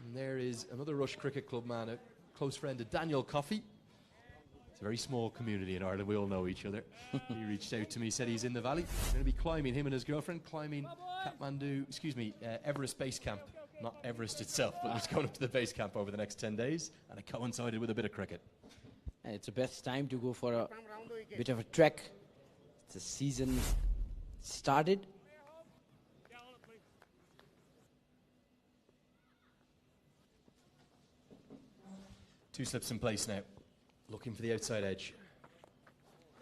And there is another Rush Cricket Club man, a close friend of Daniel Coffey. It's a very small community in Ireland. We all know each other. He reached out to me, said he's in the valley. He's going to be climbing, him and his girlfriend, climbing Everest Base Camp. Not Everest itself, but it's going up to the base camp over the next 10 days. And it coincided with a bit of cricket. And it's the best time to go for a bit of a trek. The season started. Two slips in place now. Looking for the outside edge.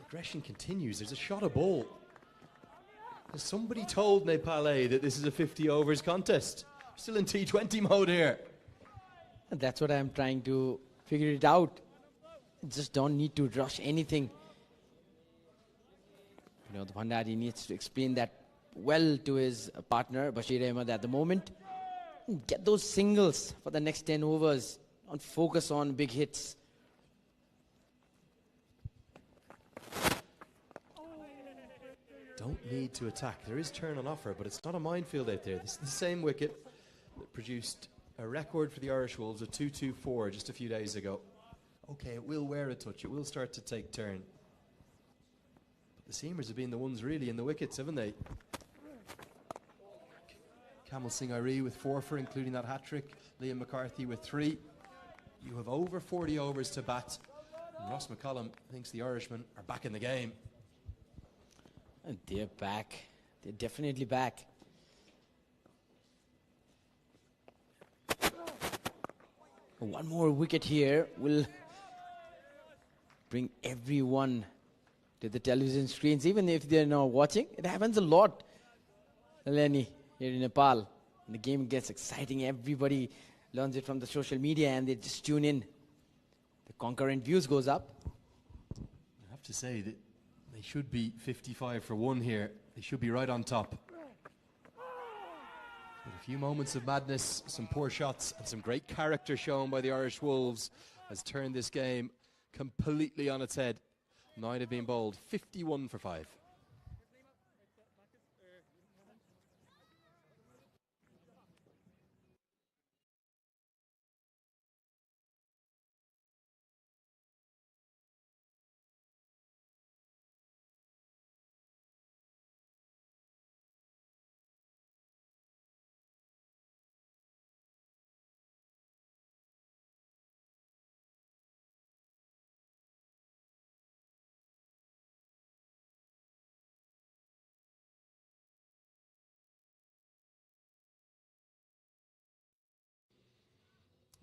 Aggression continues. There's a shot of ball. Has somebody told Nepal that this is a 50 overs contest? Still in T20 mode here. And that's what I'm trying to figure it out. Just don't need to rush anything. You know, the Bhandari needs to explain that well to his partner, Bashir Ahmed, at the moment. And get those singles for the next 10 overs. Don't focus on big hits. Don't need to attack. There is turn on offer, but it's not a minefield out there. This is the same wicket that produced a record for the Irish Wolves, a 2-2-4 just a few days ago. Okay, it will wear a touch. It will start to take turn. But the seamers have been the ones really in the wickets, haven't they? Kamal Singh Iree with 4 for, including that hat-trick. Liam McCarthy with 3. You have over 40 overs to bat. And Ross McCollum thinks the Irishmen are back in the game. And they're back. They're definitely back. One more wicket here will bring everyone to the television screens, even if they're not watching. It happens a lot, Lenny, here in Nepal. The game gets exciting. Everybody learns it from the social media and they just tune in. The concurrent views goes up. I have to say that they should be 55 for 1 here. They should be right on top. But a few moments of madness, some poor shots, and some great character shown by the Irish Wolves has turned this game completely on its head. 9 have been bowled, 51 for 5.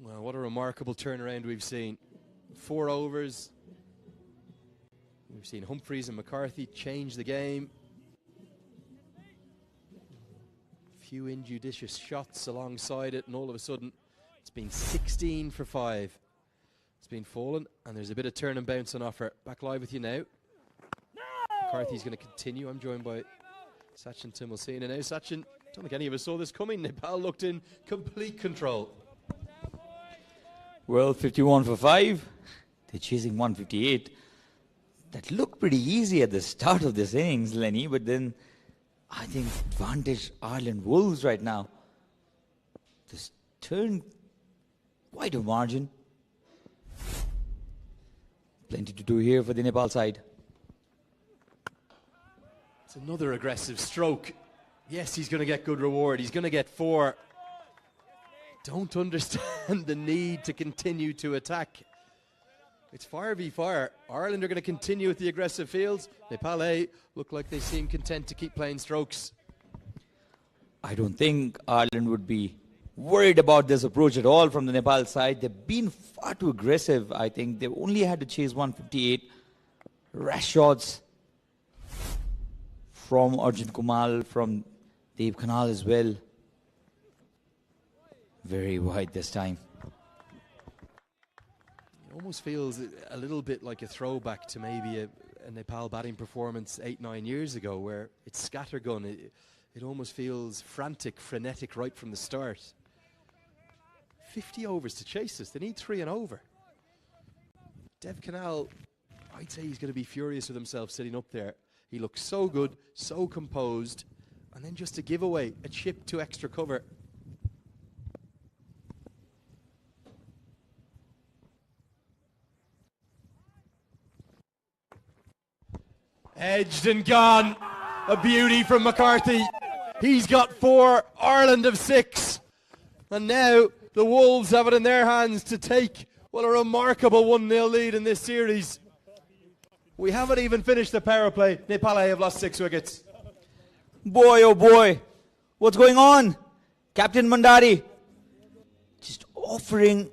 Well, what a remarkable turnaround we've seen. 4 overs. We've seen Humphreys and McCarthy change the game. Few injudicious shots alongside it, and all of a sudden it's been 16 for 5. It's been fallen, and there's a bit of turn and bounce on offer. Back live with you now. McCarthy's going to continue. I'm joined by Sachin Timulsina now. Sachin, don't think any of us saw this coming. Nepal looked in complete control. Well, 51 for 5. They're chasing 158. That looked pretty easy at the start of this innings, Lenny, but then I think advantage Ireland Wolves right now. This turned quite a margin. Plenty to do here for the Nepal side. It's another aggressive stroke. Yes, he's going to get good reward. He's going to get 4. Don't understand the need to continue to attack. It's fire v fire. Ireland are going to continue with the aggressive fields. Nepal look like they seem content to keep playing strokes. I don't think Ireland would be worried about this approach at all from the Nepal side. They've been far too aggressive. I think they've only had to chase 158. Rash shots from Arjun Kumal, from Dev Khanal as well. Very wide this time. It almost feels a little bit like a throwback to maybe a Nepal batting performance 8-9 years ago, where it's scattergun. It almost feels frantic, frenetic right from the start. 50 overs to chase this. They need 3 and over. Dev Khanal, I'd say he's going to be furious with himself sitting up there. He looks so good, so composed, and then just to give away a chip to extra cover. Edged and gone. A beauty from McCarthy. He's got 4, Ireland of 6. And now the Wolves have it in their hands to take, well, a remarkable 1-0 lead in this series. We haven't even finished the power play. Nepal have lost 6 wickets. Boy, oh boy. What's going on? Captain Mandari just offering.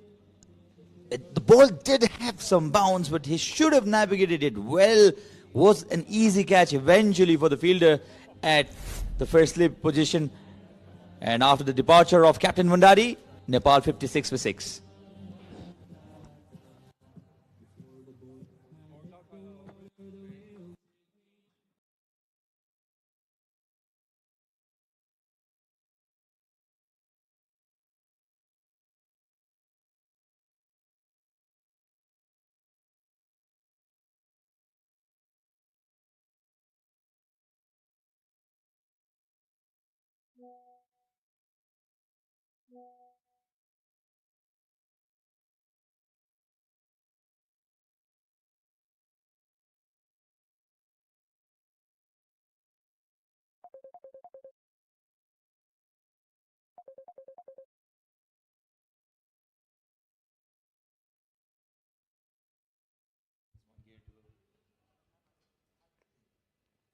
The ball did have some bounce, but he should have navigated it well. Was an easy catch eventually for the fielder at the first slip position. And after the departure of Captain Mandari, Nepal 56 for 6.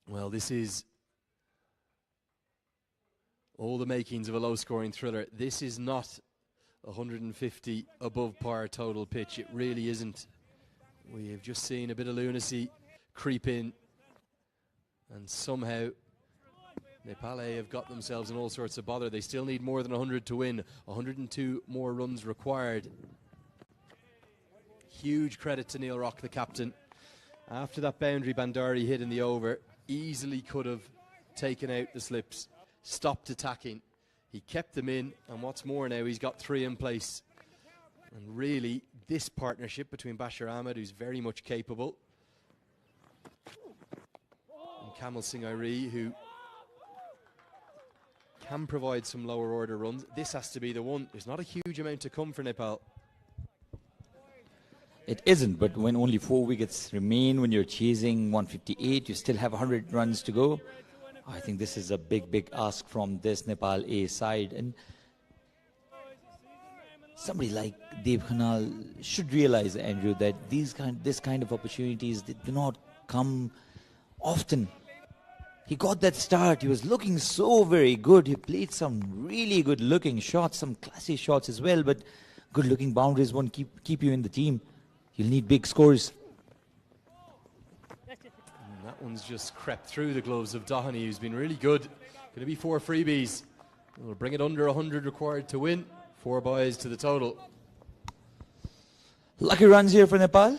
Well, this is all the makings of a low-scoring thriller. This is not 150 above par total pitch. It really isn't. We have just seen a bit of lunacy creep in, and somehow Nepal have got themselves in all sorts of bother. They still need more than 100 to win. 102 more runs required. Huge credit to Neil Rock, the captain. After that boundary Bandari hit in the over, easily could have taken out the slips, stopped attacking. He kept them in, and what's more now, he's got 3 in place. And really, this partnership between Bashir Ahmed, who's very much capable, and Kamal Singh Airi, who can provide some lower order runs, this has to be the one. There's not a huge amount to come for Nepal. It isn't, but when only 4 wickets remain, when you're chasing 158, you still have 100 runs to go. I think this is a big, big ask from this Nepal A side. And somebody like Dev Khanal should realize, Andrew, that this kind of opportunities do not come often. He got that start. He was looking so very good. He played some really good looking shots, some classy shots as well, but good-looking boundaries won't keep you in the team. You'll need big scores. And that one's just crept through the gloves of Doheny, who's been really good. Going to be 4 freebies. We'll bring it under 100 required to win. 4 buys to the total. Lucky runs here for Nepal,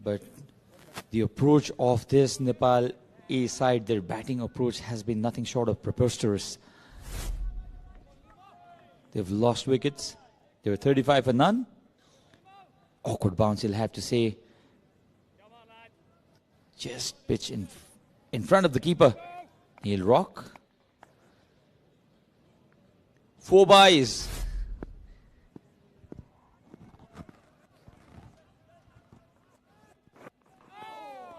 but the approach of this Nepal A side, their batting approach has been nothing short of preposterous. They've lost wickets. They were 35 for none. Awkward bounce, you'll have to say. Just pitch in front of the keeper. He'll rock. 4 buys.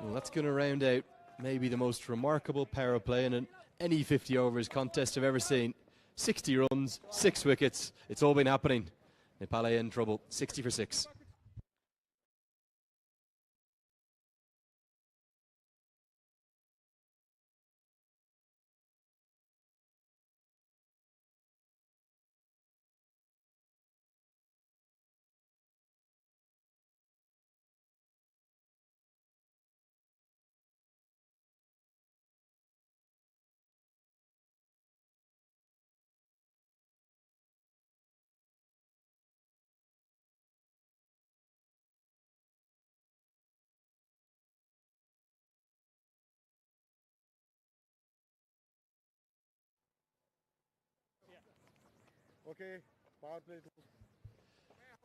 Well, that's going to round out maybe the most remarkable power play in any 50 overs contest I've ever seen. 60 runs, 6 wickets. It's all been happening. Nepal in trouble. 60 for 6. Okay, power play.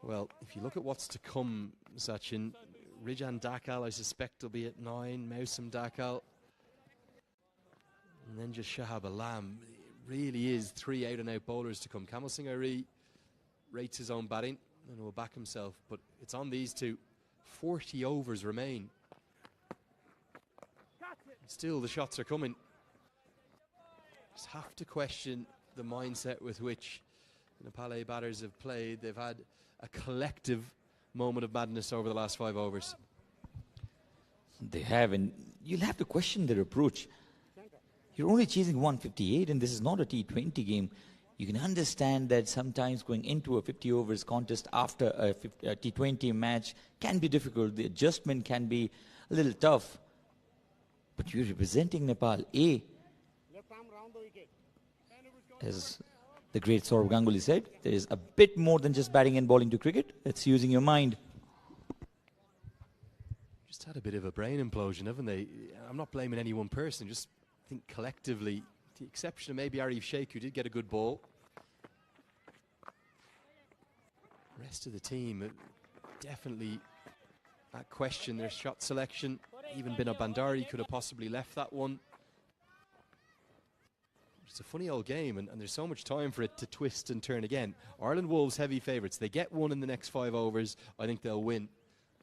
Well, if you look at what's to come, Sachin, Rijan Dakal, I suspect, will be at 9. Mausam Dakal. And then just Shahab Alam. It really is 3 out-and-out bowlers to come. Kamal Singh Ari rates his own batting and will back himself. But it's on these two. 40 overs remain. Still, the shots are coming. Just have to question the mindset with which the Nepal batters have played. They've had a collective moment of madness over the last 5 overs. They have, and you'll have to question their approach. You're only chasing 158, and this is not a T20 game. You can understand that sometimes going into a 50 overs contest after a T20 match can be difficult. The adjustment can be a little tough. But you're representing Nepal A. As the great Saurav Ganguly said, there is a bit more than just batting and bowling to cricket. It's using your mind. Just had a bit of a brain implosion, haven't they? I'm not blaming any one person, just think collectively, with the exception of maybe Arif Sheikh, who did get a good ball. The rest of the team definitely at question their shot selection. Even Bino Bandari could have possibly left that one. It's a funny old game, and there's so much time for it to twist and turn again. Ireland Wolves heavy favourites. They get one in the next 5 overs. I think they'll win.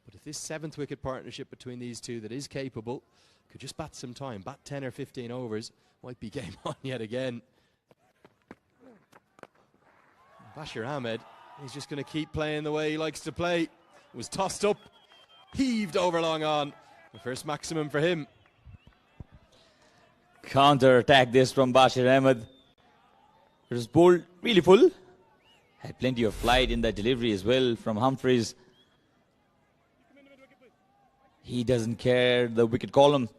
But if this 7th wicket partnership between these two that is capable could just bat some time, bat 10 or 15 overs, might be game on yet again. Bashir Ahmed, he's just going to keep playing the way he likes to play. It was tossed up, heaved over long on. The first maximum for him. Counter-attack this from Bashir Ahmed. It was bowled really full. Had plenty of flight in that delivery as well from Humphreys. He doesn't care. The wicket column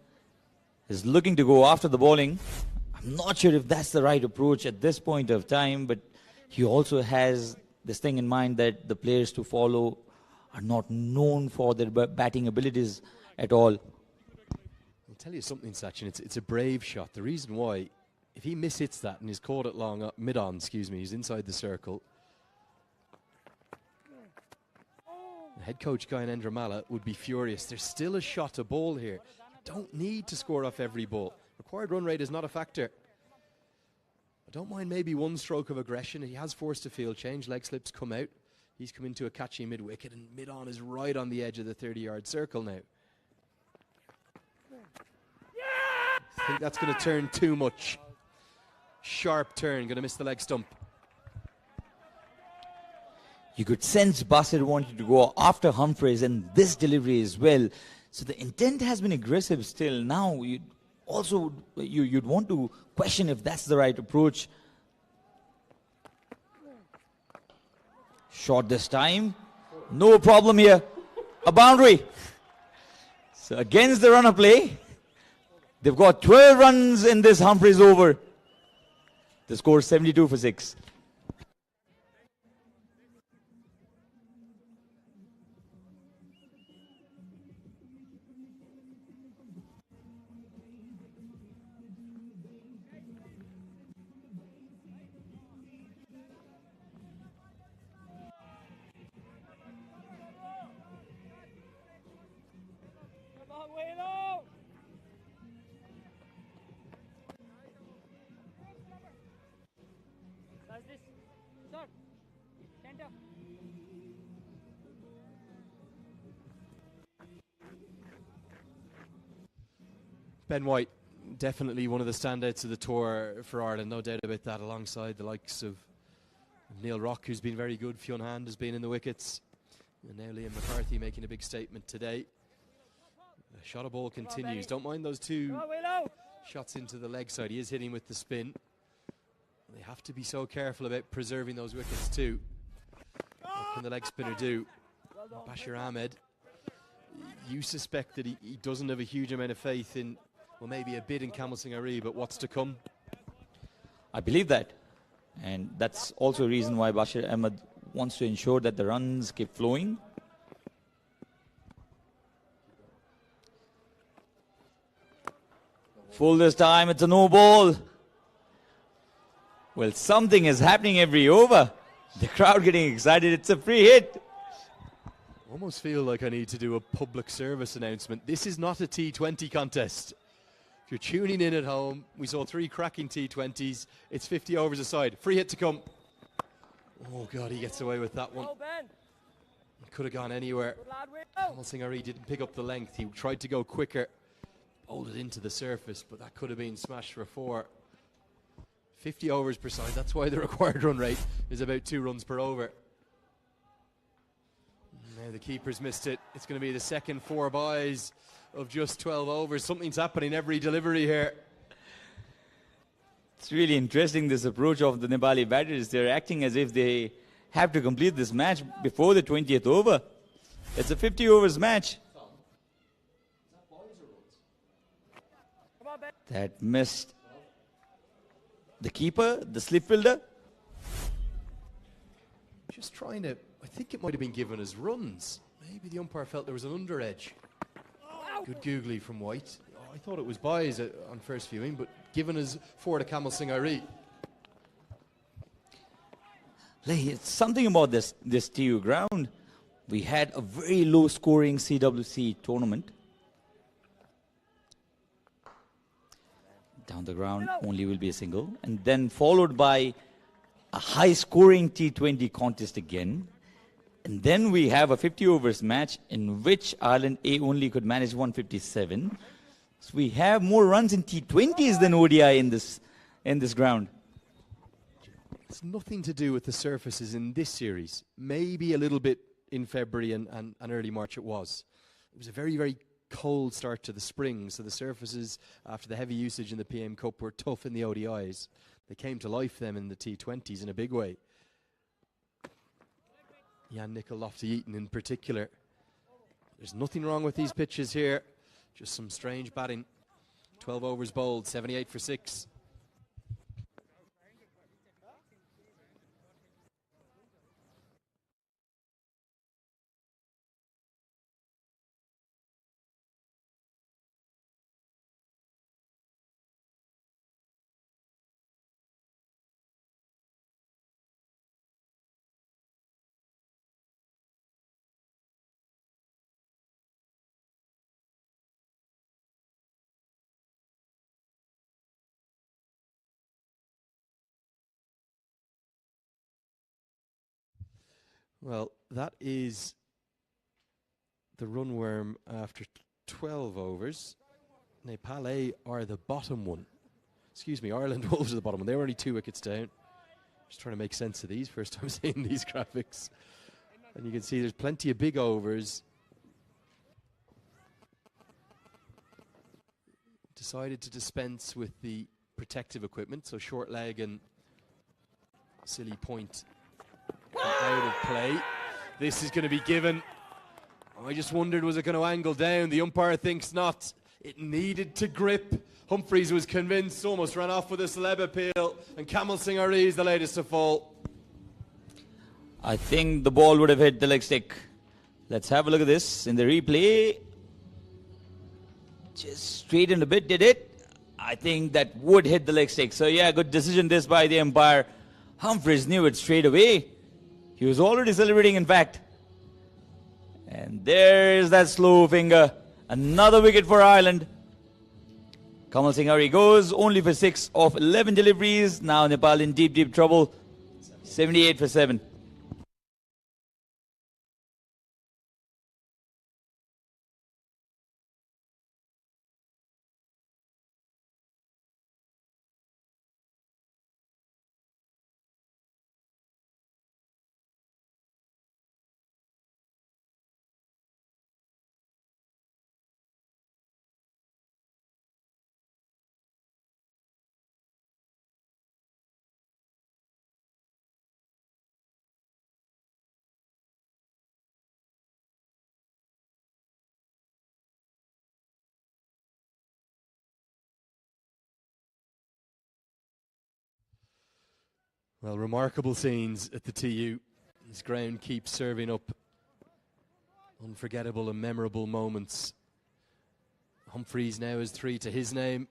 is looking to go after the bowling. I'm not sure if that's the right approach at this point of time, but he also has this thing in mind that the players to follow are not known for their batting abilities at all. I'll tell you something, Sachin, it's a brave shot. The reason why, if he mishits that and is caught at long mid-on, he's inside the circle, the head coach Guy Endramala would be furious. There's still a shot to bowl here. You don't need to score off every ball. Required run rate is not a factor. I don't mind maybe one stroke of aggression. He has forced a field change. Leg slips come out. He's come into a catchy mid-wicket, and mid-on is right on the edge of the 30-yard circle now. I think that's going to turn too much. Sharp turn, going to miss the leg stump. You could sense Bassett wanted to go after Humphreys and this delivery as well. So the intent has been aggressive still. Now you'd want to question if that's the right approach. Short this time. No problem here. A boundary. So against the run of play. They've got 12 runs in this Humphreys over. The score is 72 for 6. Ben White, definitely one of the standouts of the tour for Ireland, no doubt about that, alongside the likes of Neil Rock, who's been very good. Fionn Hand has been in the wickets. And now Liam McCarthy making a big statement today. The shot of ball continues. Don't mind those two shots into the leg side. He is hitting with the spin. They have to be so careful about preserving those wickets too. What can the leg spinner do? Bashir Ahmed, you suspect that he doesn't have a huge amount of faith in, well, maybe a bid in Kamal Singh Ari, but what's to come? I believe that. And that's also a reason why Bashir Ahmed wants to ensure that the runs keep flowing. Full this time, it's a no ball. Well, something is happening every over. The crowd getting excited. It's a free hit. Almost feel like I need to do a public service announcement. This is not a T20 contest. If you're tuning in at home, we saw 3 cracking T20s. It's 50 overs aside. Free hit to come. Oh, God, he gets away with that one. Could have gone anywhere. Kamal Singh Ari didn't pick up the length. He tried to go quicker. Bowled it into the surface, but that could have been smashed for 4. 50 overs per side. That's why the required run rate is about 2 runs per over. Now the keeper's missed it. It's going to be the second 4 byes of just 12 overs. Something's happening every delivery here. It's really interesting, this approach of the Nepali batters. They're acting as if they have to complete this match before the 20th over. It's a 50 overs match. That missed the keeper, the slip fielder. Just trying to, I think it might have been given as runs. Maybe the umpire felt there was an under edge. Good googly from White. I thought it was byes on first viewing, but given as 4 to Kamal Singh Ari. It's something about this TU ground. We had a very low scoring CWC tournament. Down the ground only will be a single, and then followed by a high scoring T20 contest again. And then we have a 50 overs match in which Ireland A only could manage 157. So we have more runs in T20s than ODI in this ground. It's nothing to do with the surfaces in this series. Maybe a little bit in February and early March it was. It was a very, very cold start to the spring, so the surfaces, after the heavy usage in the PM Cup, were tough in the ODIs. They came to life then in the T20s in a big way. Jan Nicol Lofty-Eaton in particular. There's nothing wrong with these pitches here, just some strange batting. 12 overs bowled, 78 for 6. Well, that is the runworm after 12 overs. Nepal A are the bottom one. Excuse me, Ireland Wolves are the bottom one. They were only 2 wickets down. Just trying to make sense of these. First time seeing these graphics. And you can see there's plenty of big overs. Decided to dispense with the protective equipment, so short leg and silly point out of play. This is going to be given. I just wondered, was it going to angle down? The umpire thinks not. It needed to grip. Humphreys was convinced, almost ran off with a celeb appeal, and Kamal Singh Ari is the latest to fall. I think the ball would have hit the leg stick. Let's have a look at this in the replay. Just straightened a bit, did it? I think that would hit the leg stick. So yeah, good decision this by the umpire. Humphreys knew it straight away. He was already celebrating, in fact. And there is that slow finger. Another wicket for Ireland. Kamal Singh Ari goes only for 6 of 11 deliveries. Now Nepal in deep, deep trouble. 78 for 7. Well, remarkable scenes at the TU. This ground keeps serving up unforgettable and memorable moments. Humphreys now has 3 to his name.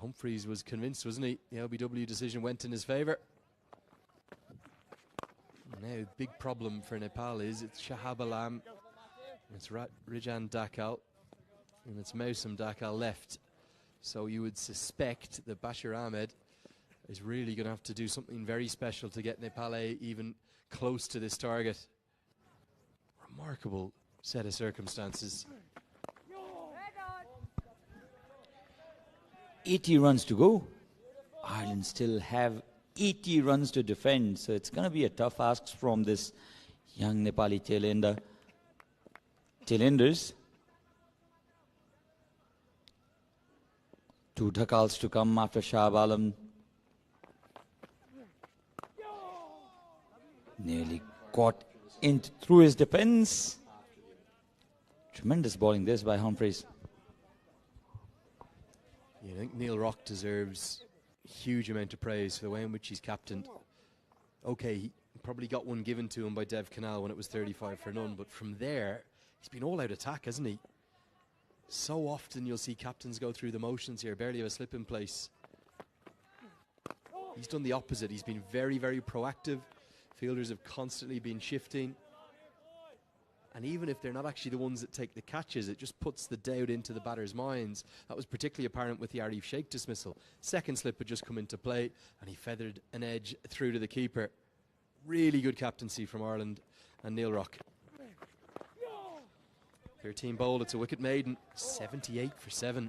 Humphreys was convinced, wasn't he? The LBW decision went in his favour. Now, the big problem for Nepal is it's Shahab Alam, it's Rijan Dakal, and it's Mausam Dakal left. So you would suspect that Bashir Ahmed is really going to have to do something very special to get Nepal even close to this target. Remarkable set of circumstances. 80 runs to go. Ireland still have 80 runs to defend, so it's going to be a tough ask from this young Nepali tailenders. 2 Dhakals to come after Shahab Alam. Nearly got in through his defense. Tremendous bowling this by Humphreys. I think Neil Rock deserves a huge amount of praise for the way in which he's captained. Okay, he probably got one given to him by Dev Canal when it was 35 for none, but from there, he's been all out attack, hasn't he? So often you'll see captains go through the motions here, barely have a slip in place. He's done the opposite. He's been very, very proactive. Fielders have constantly been shifting. And even if they're not actually the ones that take the catches, it just puts the doubt into the batter's minds. That was particularly apparent with the Arif Sheikh dismissal. Second slip had just come into play, and he feathered an edge through to the keeper. Really good captaincy from Ireland and Neil Rock. 13 bowled, it's a wicket maiden. 78 for 7.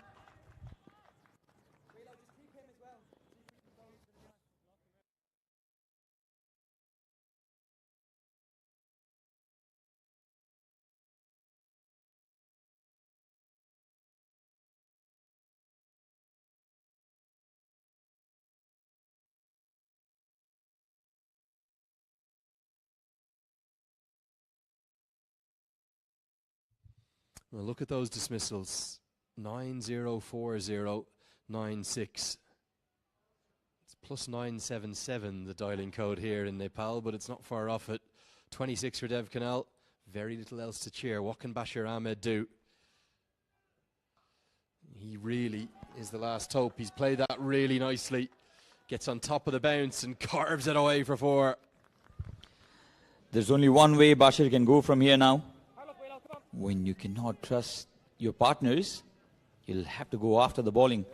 Well, look at those dismissals. 904096. It's plus 977, the dialing code here in Nepal, but it's not far off it. 26 for Dev Canal. Very little else to cheer. What can Bashir Ahmed do? He really is the last hope. He's played that really nicely. Gets on top of the bounce and carves it away for 4. There's only one way Bashir can go from here now. When you cannot trust your partners, you'll have to go after the bowling.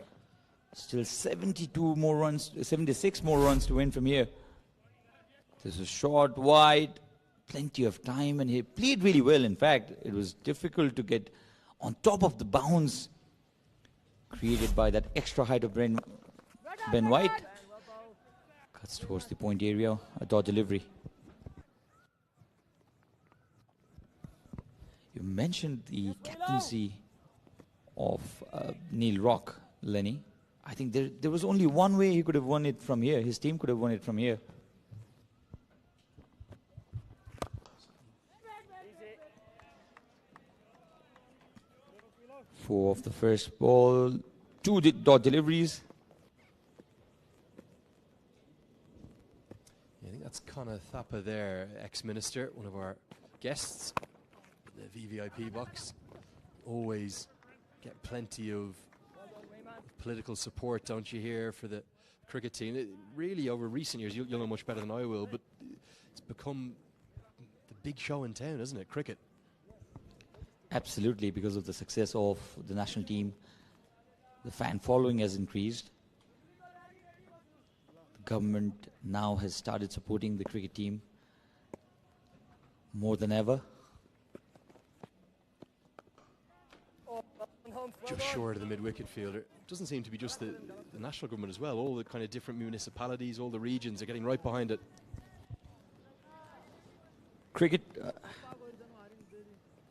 Still 72 more runs, 76 more runs to win from here. This is short, wide, plenty of time, and he played really well. In fact, it was difficult to get on top of the bounce created by that extra height of Ben White. Cuts towards the point area, a dot delivery. You mentioned the captaincy of Neil Rock, Lenny. I think there was only one way he could have won it from here. His team could have won it from here. Four of the first ball, two dot deliveries. I think that's Conor Thapa there, ex-minister, one of our guests, the VVIP box. Always get plenty of political support, don't you, here for the cricket team. It really, over recent years, you'll know much better than I will, but it's become the big show in town, isn't it, cricket? Absolutely, because of the success of the national team, the fan following has increased. The government now has started supporting the cricket team more than ever. Just short of the mid-wicket fielder. It doesn't seem to be just the national government as well. All the kind of different municipalities, all the regions are getting right behind it. Cricket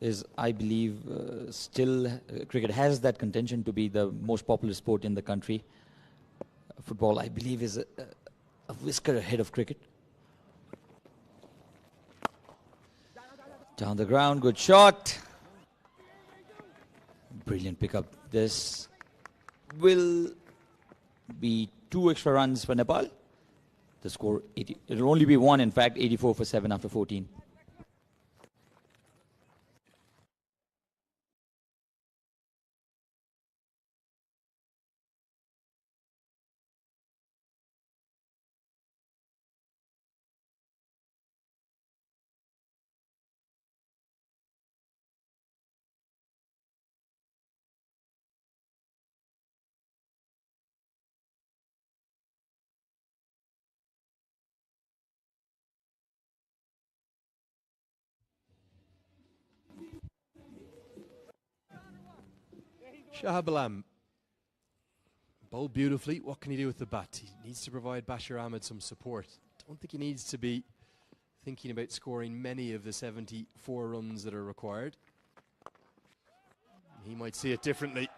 is, I believe, cricket has that contention to be the most popular sport in the country. Football, I believe, is a whisker ahead of cricket. Down the ground, good shot. Brilliant pickup. This will be 2 extra runs for Nepal. The score, it'll only be 1, in fact, 84 for 7 after 14. Shahab Alam bowled beautifully. What can he do with the bat? He needs to provide Bashir Ahmed some support. Don't think he needs to be thinking about scoring many of the 74 runs that are required. He might see it differently.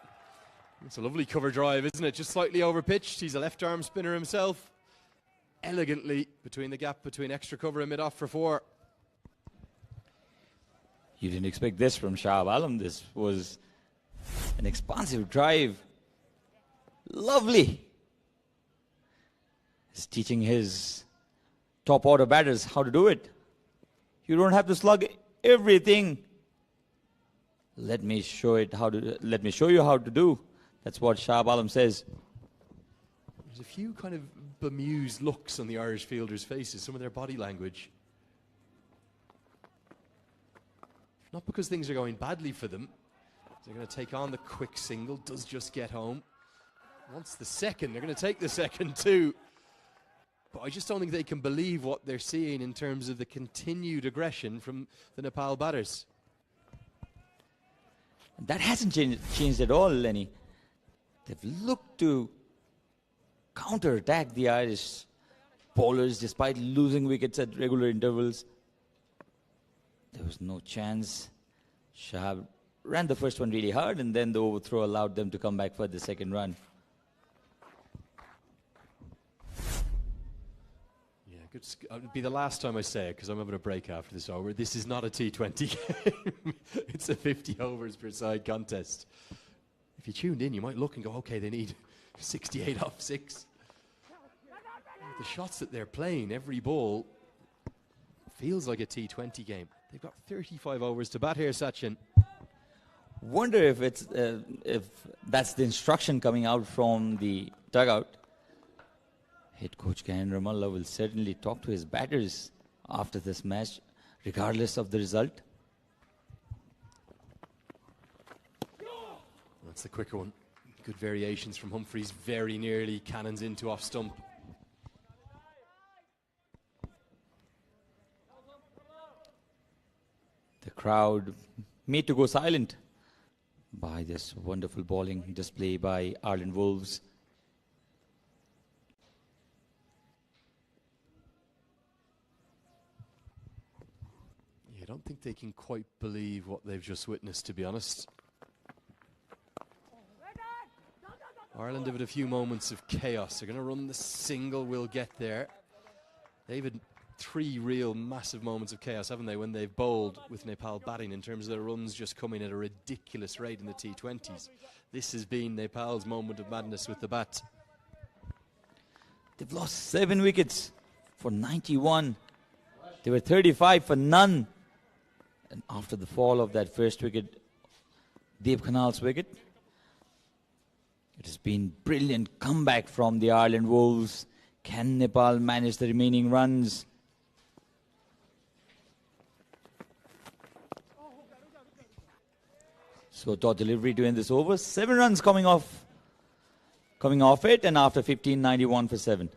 It's a lovely cover drive, isn't it? Just slightly over-pitched. He's a left-arm spinner himself. Elegantly between the gap between extra cover and mid-off for 4. You didn't expect this from Shahab Alam. This was an expansive drive. Lovely. He's teaching his top order batters how to do it. You don't have to slug everything. Let me show you how to do. That's what Shahab Alam says. There's a few kind of bemused looks on the Irish fielders' faces, some of their body language. Not because things are going badly for them. They're going to take on the quick single, does just get home. Wants the second, they're going to take the second too. But I just don't think they can believe what they're seeing in terms of the continued aggression from the Nepal batters. That hasn't changed at all, Lenny. They've looked to counter-attack the Irish bowlers despite losing wickets at regular intervals. There was no chance. Shahab ran the first one really hard, and then the overthrow allowed them to come back for the second run. Yeah, good. It'll be the last time I say it because I'm having a break after this over. This is not a T20 game. It's a 50 overs per side contest. If you tuned in, you might look and go, okay, they need 68 off 6. The shots that they're playing, every ball feels like a T20 game. They've got 35 overs to bat here, Sachin. Wonder if that's the instruction coming out from the dugout. Head coach Gahan Ramallah will certainly talk to his batters after this match, regardless of the result. That's the quicker one. Good variations from Humphreys, very nearly cannons into off stump. The crowd made to go silent by this wonderful bowling display by Ireland Wolves. I don't think they can quite believe what they've just witnessed, to be honest. Ireland have had a few moments of chaos. They're going to run the single, will get there. David three real massive moments of chaos, haven't they, when they've bowled with Nepal batting, in terms of their runs just coming at a ridiculous rate in the T20s. This has been Nepal's moment of madness with the bat. They've lost 7 wickets for 91. They were 35 for none. And after the fall of that first wicket, Dev Khanal's wicket, it has been brilliant comeback from the Ireland Wolves. Can Nepal manage the remaining runs? So top delivery to end this over. 7 runs coming off it, and after 15, 91 for 7.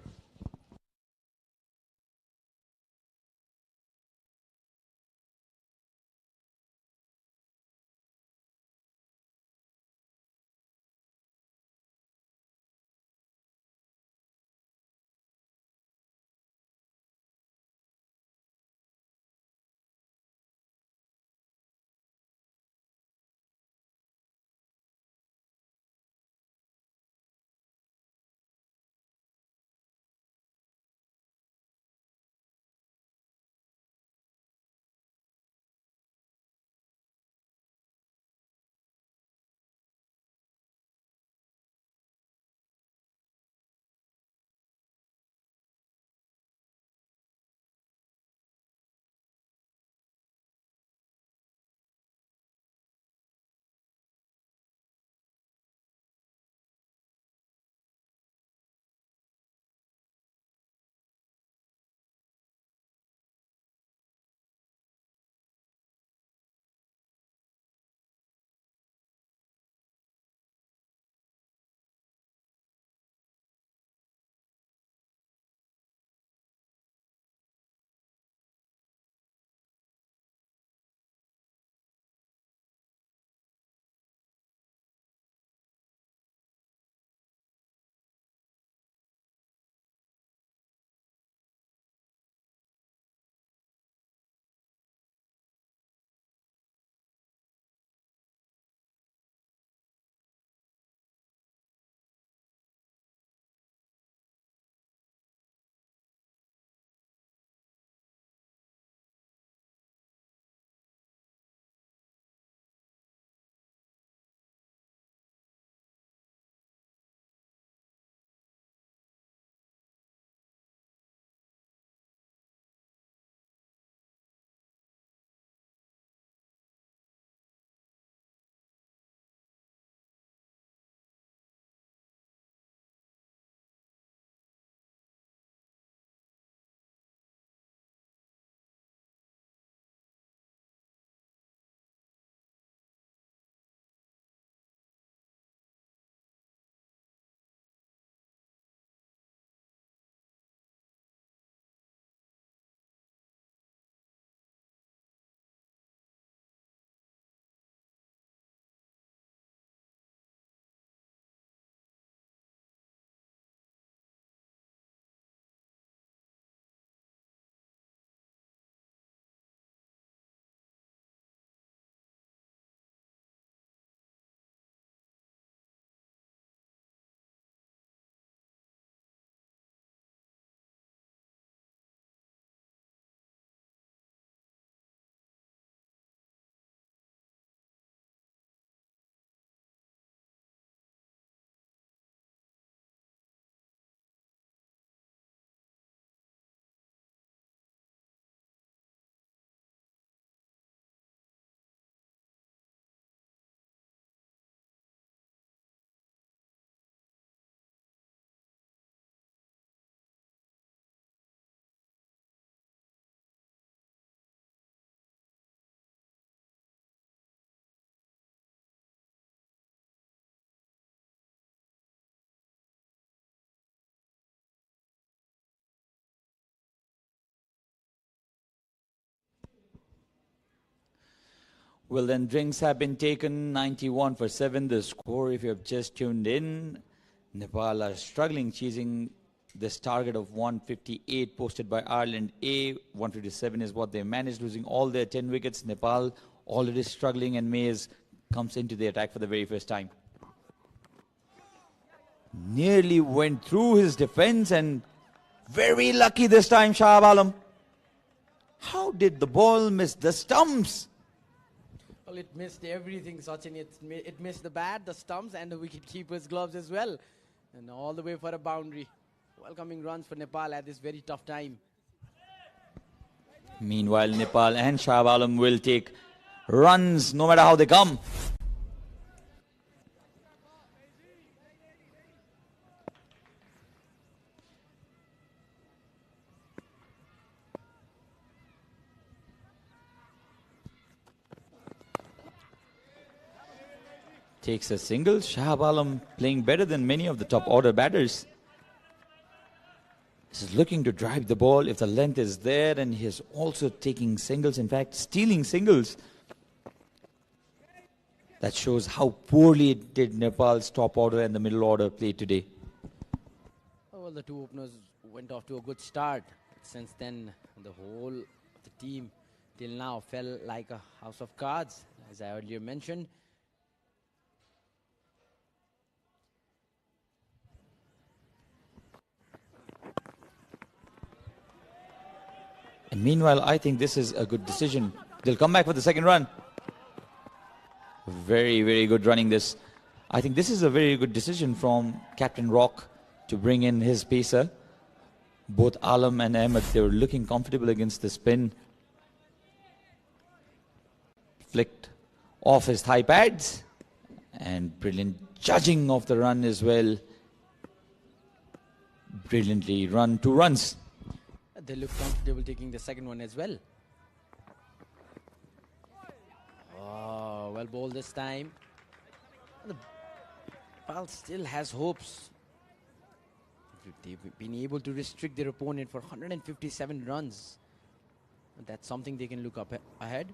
Well, then drinks have been taken. 91 for 7. The score, if you have just tuned in, Nepal are struggling, chasing this target of 158 posted by Ireland A. 157 is what they managed, losing all their 10 wickets. Nepal already struggling, and Mays comes into the attack for the very first time. Nearly went through his defense, and very lucky this time, Shahab Alam. How did the ball miss the stumps? Well, it missed everything, Sachin. It missed the bat, the stumps, and the wicket-keeper's gloves as well. And all the way for a boundary. Welcoming runs for Nepal at this very tough time. Meanwhile, Nepal and Shahab Alam will take runs no matter how they come. Takes a single. Shahab Alam playing better than many of the top order batters. This is looking to drive the ball if the length is there, and he is also taking singles, in fact stealing singles. That shows how poorly did Nepal's top order and the middle order play today. Well, the two openers went off to a good start. Since then, the whole of the team till now fell like a house of cards, as I earlier mentioned. And meanwhile, I think this is a good decision. They'll come back for the second run. Very, very good running this. I think this is a very good decision from Captain Rock to bring in his pacer. Both Alam and Ahmed, they were looking comfortable against the spin. Flicked off his thigh pads. And brilliant judging of the run as well. Brilliantly run, 2 runs. They look comfortable taking the second one as well. Oh, well bowled this time. The Nepal still has hopes. They've been able to restrict their opponent for 157 runs. That's something they can look up ahead.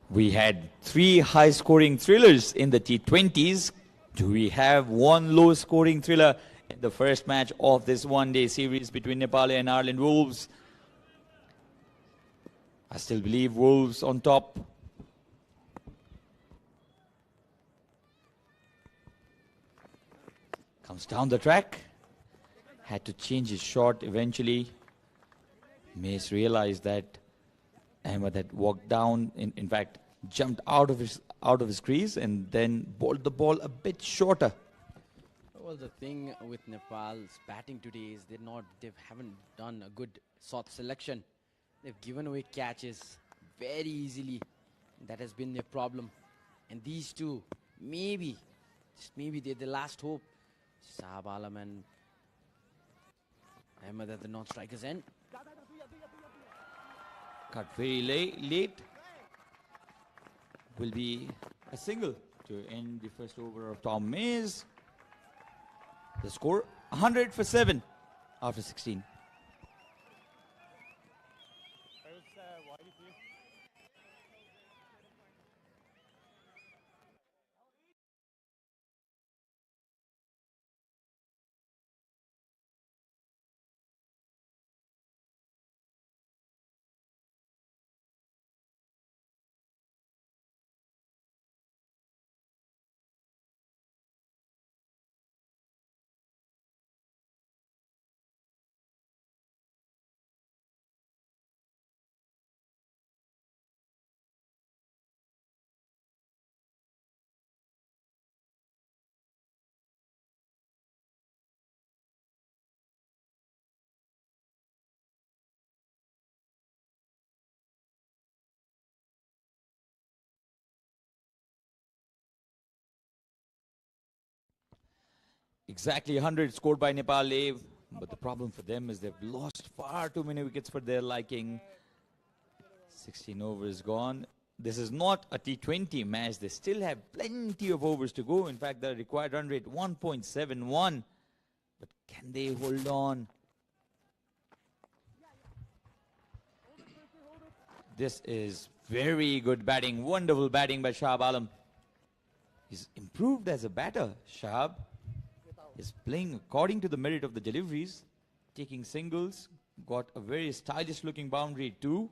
We had 3 high-scoring thrillers in the T20s. Do we have one low-scoring thriller in the first match of this one-day series between Nepal and Ireland Wolves? I still believe Wolves on top. Comes down the track. Had to change his shot eventually. Mace realized that Ahmed had walked down, in fact, jumped out of his crease and then bowled the ball a bit shorter. Well, the thing with Nepal's batting today is they haven't done a good shot selection. They've given away catches very easily. That has been their problem. And these two, just maybe they're the last hope. Shahab Alam and Ahmed at the non-strikers end. Cut very late. Will be a single to end the first over of Tom Mays. The score 100 for 7 after 16. Exactly 100 scored by Nepal, but the problem for them is they've lost far too many wickets for their liking. 16 overs gone. This is not a T20 match. They still have plenty of overs to go. In fact, the required run rate 1.71. But can they hold on? This is very good batting. Wonderful batting by Shahab Alam. He's improved as a batter, Shahab. Is playing according to the merit of the deliveries, taking singles, got a very stylish looking boundary too.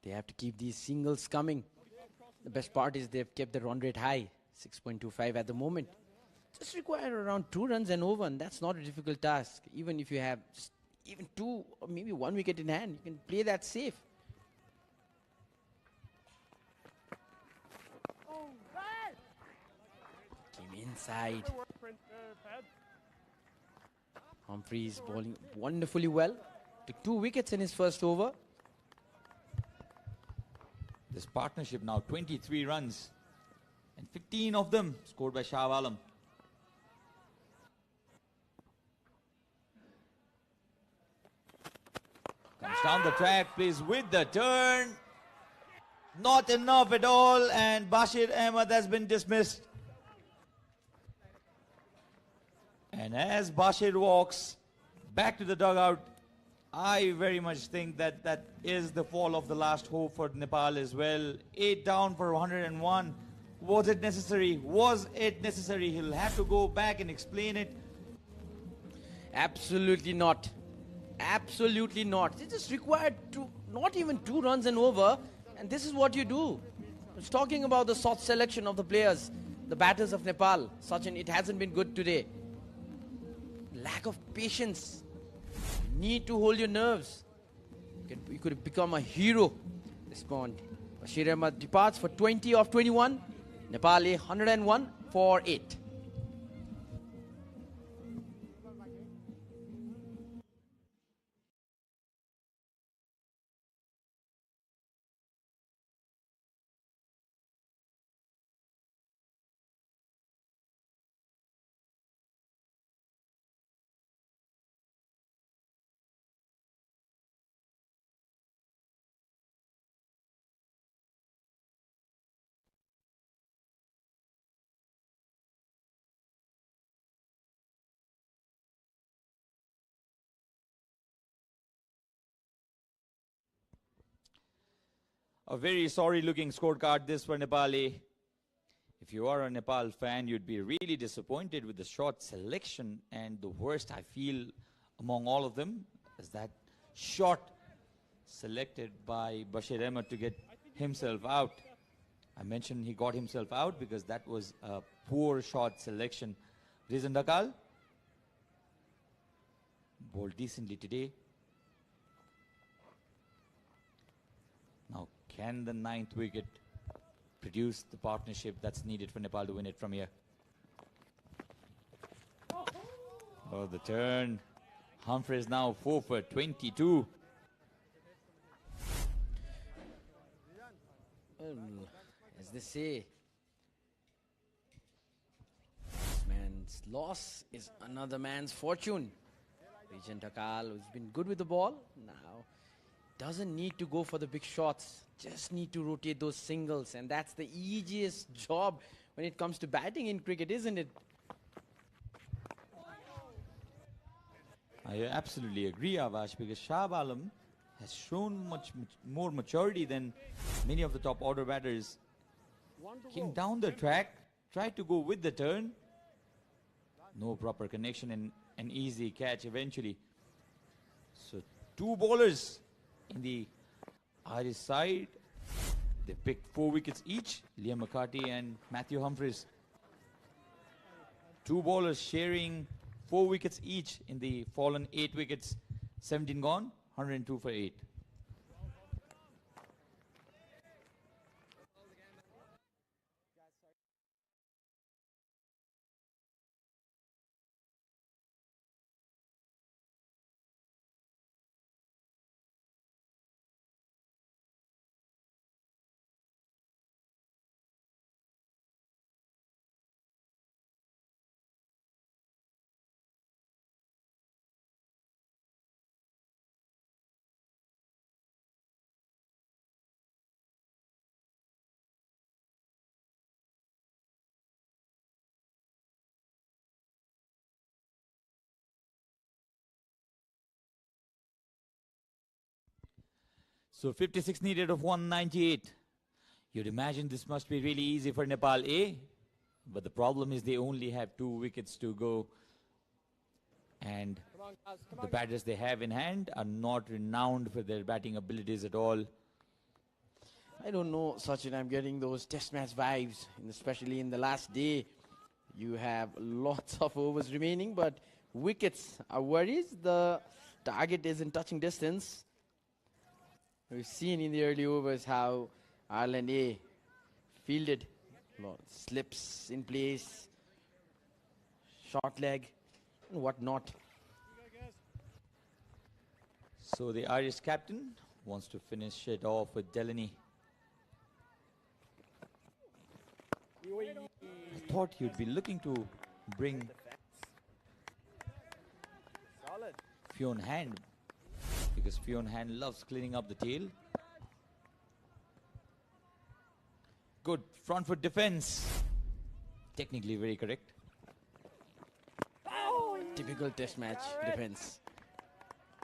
They have to keep these singles coming. The best part is they've kept the run rate high, 6.25 at the moment. just require around 2 runs and over, and that's not a difficult task. Even if you have just even 2 or maybe 1 wicket in hand, you can play that safe. Came inside. Humphreys bowling wonderfully well. Took 2 wickets in his first over. This partnership now 23 runs, and 15 of them scored by Shah Alam. Comes down the track, plays with the turn. Not enough at all, and Bashir Ahmed has been dismissed. And as Bashir walks back to the dugout, I very much think that that is the fall of the last hope for Nepal as well. 8 down for 101. Was it necessary? Was it necessary? He'll have to go back and explain it. Absolutely not. Absolutely not. It just required not even 2 runs and over, and this is what you do. It's talking about the soft selection of the players, the batters of Nepal. Sachin, it hasn't been good today. Lack of patience. Need to hold your nerves. You could become a hero this point. Bashir Ahmed departs for 20 of 21. Nepal 101 for 8. A very sorry looking scorecard this for Nepali. If you are a Nepal fan, you'd be really disappointed with the shot selection, and the worst I feel among all of them is that shot selected by Bashir Ahmed to get himself out. I mentioned he got himself out because that was a poor shot selection. Rizan Dakal bowled decently today. Now, can the 9th wicket produce the partnership that's needed for Nepal to win it from here? Oh, the turn. Humphreys now 4 for 22. As they say, man's loss is another man's fortune. Rizan Dakal, who's been good with the ball, now doesn't need to go for the big shots. Just need to rotate those singles, and that's the easiest job when it comes to batting in cricket, isn't it? I absolutely agree, Avash, because Shah Alam has shown much more maturity than many of the top order batters. Came down the track, tried to go with the turn. No proper connection and an easy catch eventually. So 2 bowlers in the Irish side. They picked 4 wickets each, Liam McCarthy and Matthew Humphreys. 2 bowlers sharing 4 wickets each in the fallen 8 wickets. 17 gone, 102 for 8. So 56 needed of 198. You'd imagine this must be really easy for Nepal, eh? But the problem is they only have 2 wickets to go. And the batters they have in hand are not renowned for their batting abilities at all. I don't know, Sachin, I'm getting those test match vibes, and especially in the last day. You have lots of overs remaining, but wickets are worries. The target is in touching distance. We've seen in the early overs how Ireland A fielded. Slips in place, short leg, and whatnot. So the Irish captain wants to finish it off with Delaney. I thought you'd be looking to bring Fionn Hand, because Fionn Hand loves cleaning up the tail. Good front foot defense. Technically very correct. Typical test match defense.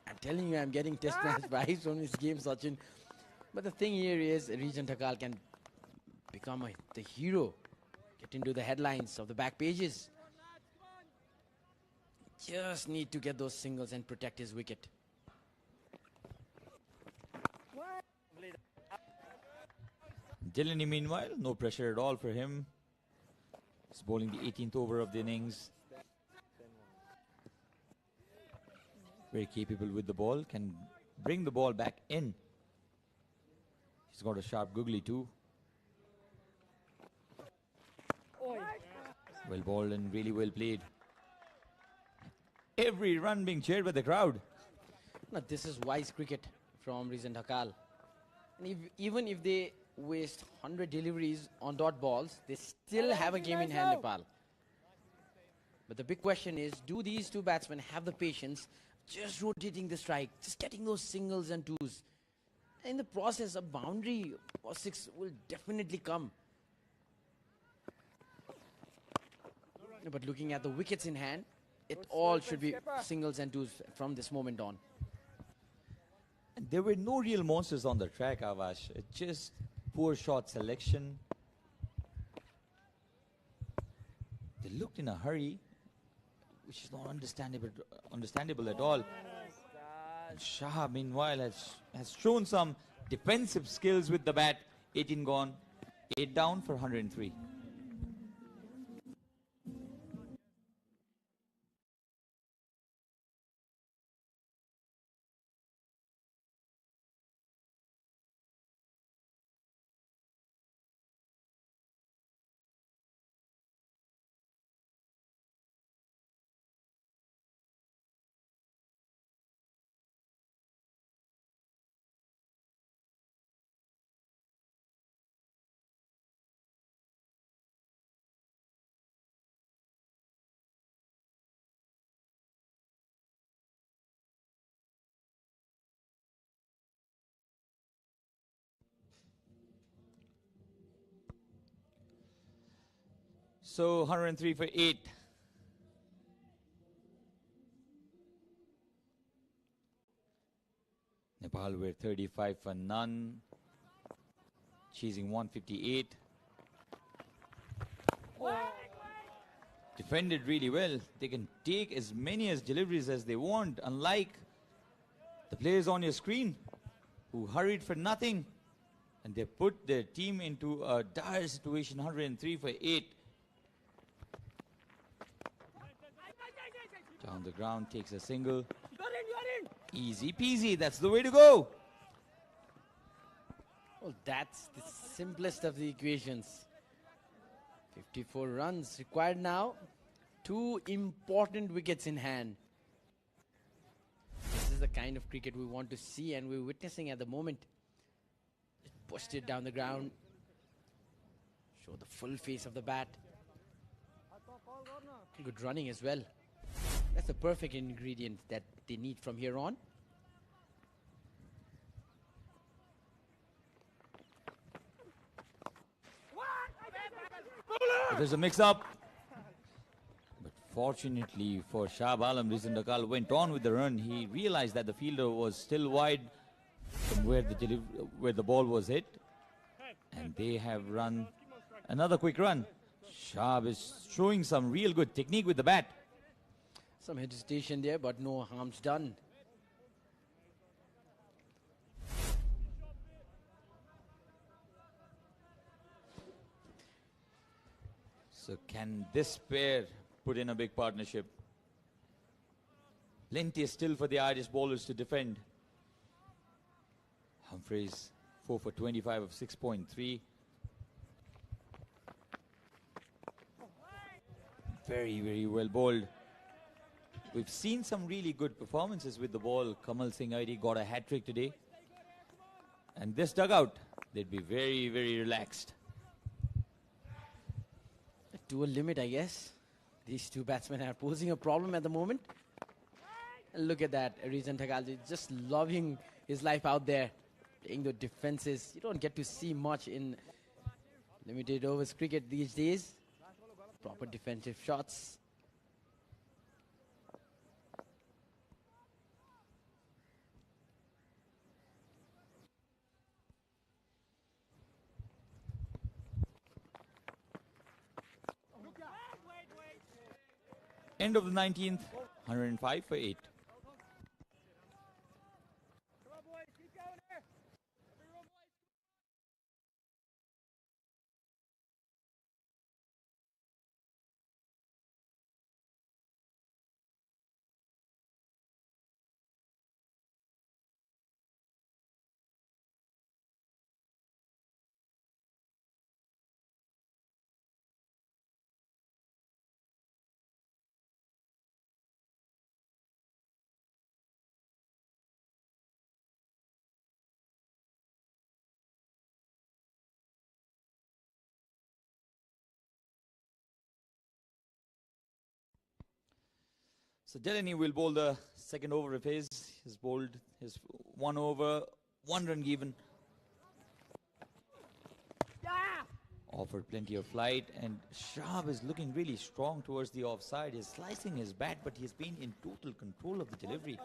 I'm telling you, I'm getting test match vibes from this game, Sachin. But the thing here is, Regent Hakal can become the hero, get into the headlines of the back pages. Just need to get those singles and protect his wicket. Delaney, meanwhile, no pressure at all for him. He's bowling the 18th over of the innings. Very capable with the ball, can bring the ball back in. He's got a sharp googly too. Well bowled and really well played. Every run being cheered by the crowd. Now, this is wise cricket from Regent Hakal. And even if they waste 100 deliveries on dot balls, they still have a game in hand, Nepal. But the big question is, do these two batsmen have the patience just rotating the strike, just getting those singles and twos? In the process, a boundary or six will definitely come. But looking at the wickets in hand, it all should be singles and twos from this moment on. And there were no real monsters on the track, Avash. It's just poor shot selection. They looked in a hurry, which is not understandable at all. And Shah, meanwhile, has shown some defensive skills with the bat. 18 gone, 8 down for 103. So 103 for 8. Nepal were 35 for none. Chasing 158. Defended really well. They can take as many as deliveries as they want, unlike the players on your screen who hurried for nothing. And they put their team into a dire situation. 103 for 8. Down the ground, takes a single. Easy peasy, that's the way to go. Well, that's the simplest of the equations. 54 runs required now. 2 important wickets in hand. This is the kind of cricket we want to see and we're witnessing at the moment. Just pushed it down the ground. Show the full face of the bat. Good running as well. That's the perfect ingredient that they need from here on. There's a mix-up. But fortunately for Shah Alam, Regent Hakal went on with the run. He realized that the fielder was still wide from where the ball was hit. And they have run another quick run. Shah is showing some real good technique with the bat. Some hesitation there, but no harm's done. So can this pair put in a big partnership? Plenty still for the Irish bowlers to defend. Humphreys 4 for 25 of 6.3. Very, very well bowled. We've seen some really good performances with the ball. Kamal Singh Airi got a hat-trick today. And this dugout, they'd be very, very relaxed. To a limit, I guess. These two batsmen are posing a problem at the moment. And look at that, Rizan Thakalji just loving his life out there, playing the defenses. You don't get to see much in limited overs cricket these days. Proper defensive shots. End of the 19th, 105 for 8. So Delaney will bowl the second over of his. He's bowled his 1 over, 1 run given. Offered plenty of flight, and Shahab is looking really strong towards the offside. He's slicing his bat, but he's been in total control of the delivery.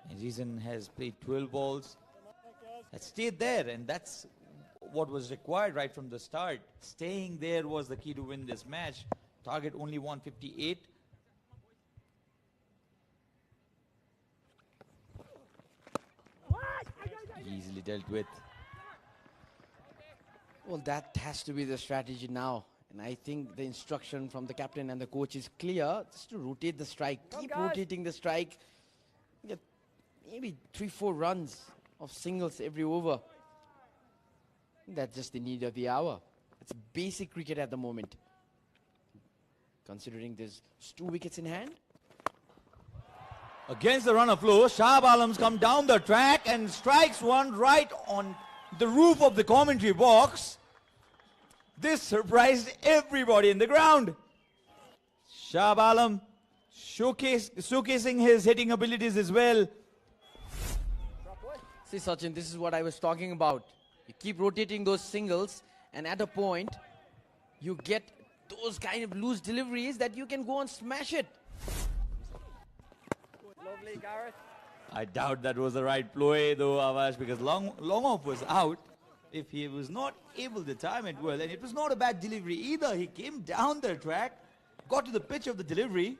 And Reason has played 12 balls, has stayed there, and that's what was required right from the start. Staying there was the key to win this match. Target only 158. Easily dealt with. Well, that has to be the strategy now. And I think the instruction from the captain and the coach is clear. Just to rotate the strike. Keep rotating the strike. Get maybe 3-4 runs of singles every over. That's just the need of the hour. It's basic cricket at the moment. Considering there's 2 wickets in hand. Against the run of flow, Shahab Alam's come down the track and strikes one right on the roof of the commentary box. This surprised everybody in the ground. Shahab Alam showcasing his hitting abilities as well. See, Sachin, this is what I was talking about. You keep rotating those singles, and at a point, you get those kind of loose deliveries that you can go and smash it. Lovely, Gareth. I doubt that was the right ploy though, Avash, because long off was out. If he was not able to time it well, and it was not a bad delivery either. He came down the track, got to the pitch of the delivery.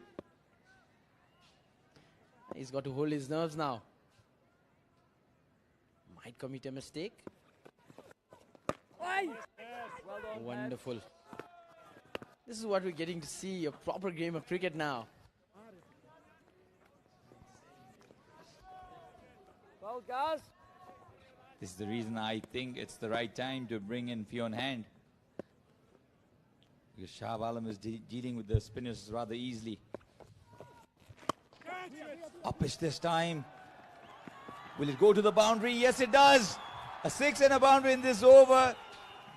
He's got to hold his nerves now. Might commit a mistake. Yes, well done, Wonderful. This is what we're getting to see, a proper game of cricket now. Well, guys. This is the reason I think it's the right time to bring in Fionn Hand. Because Shahab Alam is dealing with the spinners rather easily. Up pitch this time. Will it go to the boundary? Yes, it does. A 6 and a boundary in this over.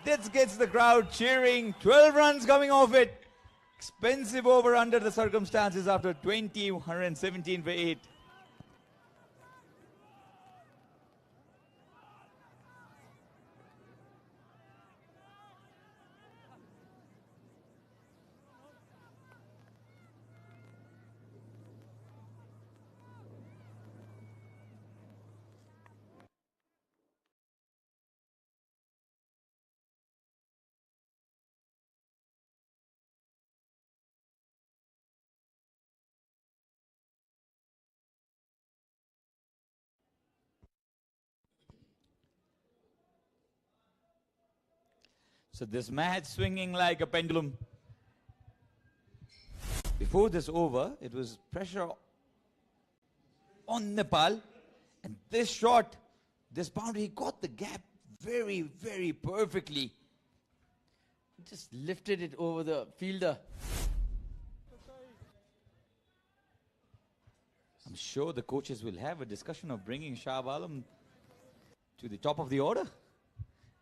This gets the crowd cheering. 12 runs coming off it. Expensive over under the circumstances after 20, 117 for 8. So this match swinging like a pendulum. Before this over, it was pressure on Nepal. And this shot, this boundary, he got the gap very, very perfectly. Just lifted it over the fielder. I'm sure the coaches will have a discussion of bringing Shah Alam to the top of the order,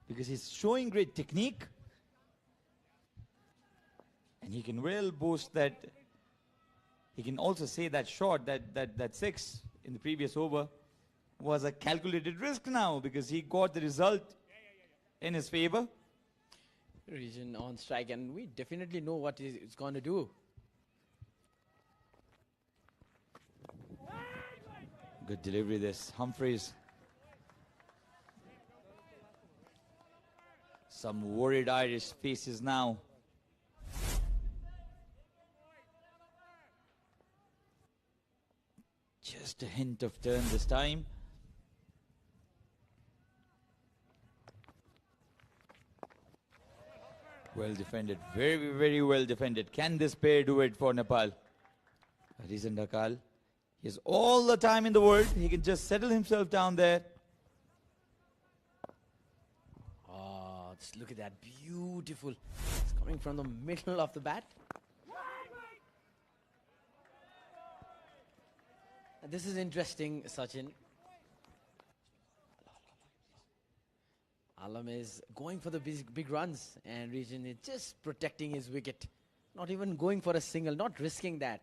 because he's showing great technique. And he can well boast that. He can also say that shot, that six in the previous over was a calculated risk now, because he got the result in his favor. Region on strike, and we definitely know what he's going to do. Good delivery this, Humphreys. Some worried Irish faces now. Just a hint of turn this time. Well defended, very, very well defended. Can this pair do it for Nepal? Rizan Dhakal. He has all the time in the world. He can just settle himself down there. Oh, just look at that. Beautiful. It's coming from the middle of the bat. This is interesting, Sachin. Alam is going for the big runs, and Region is just protecting his wicket. Not even going for a single, not risking that.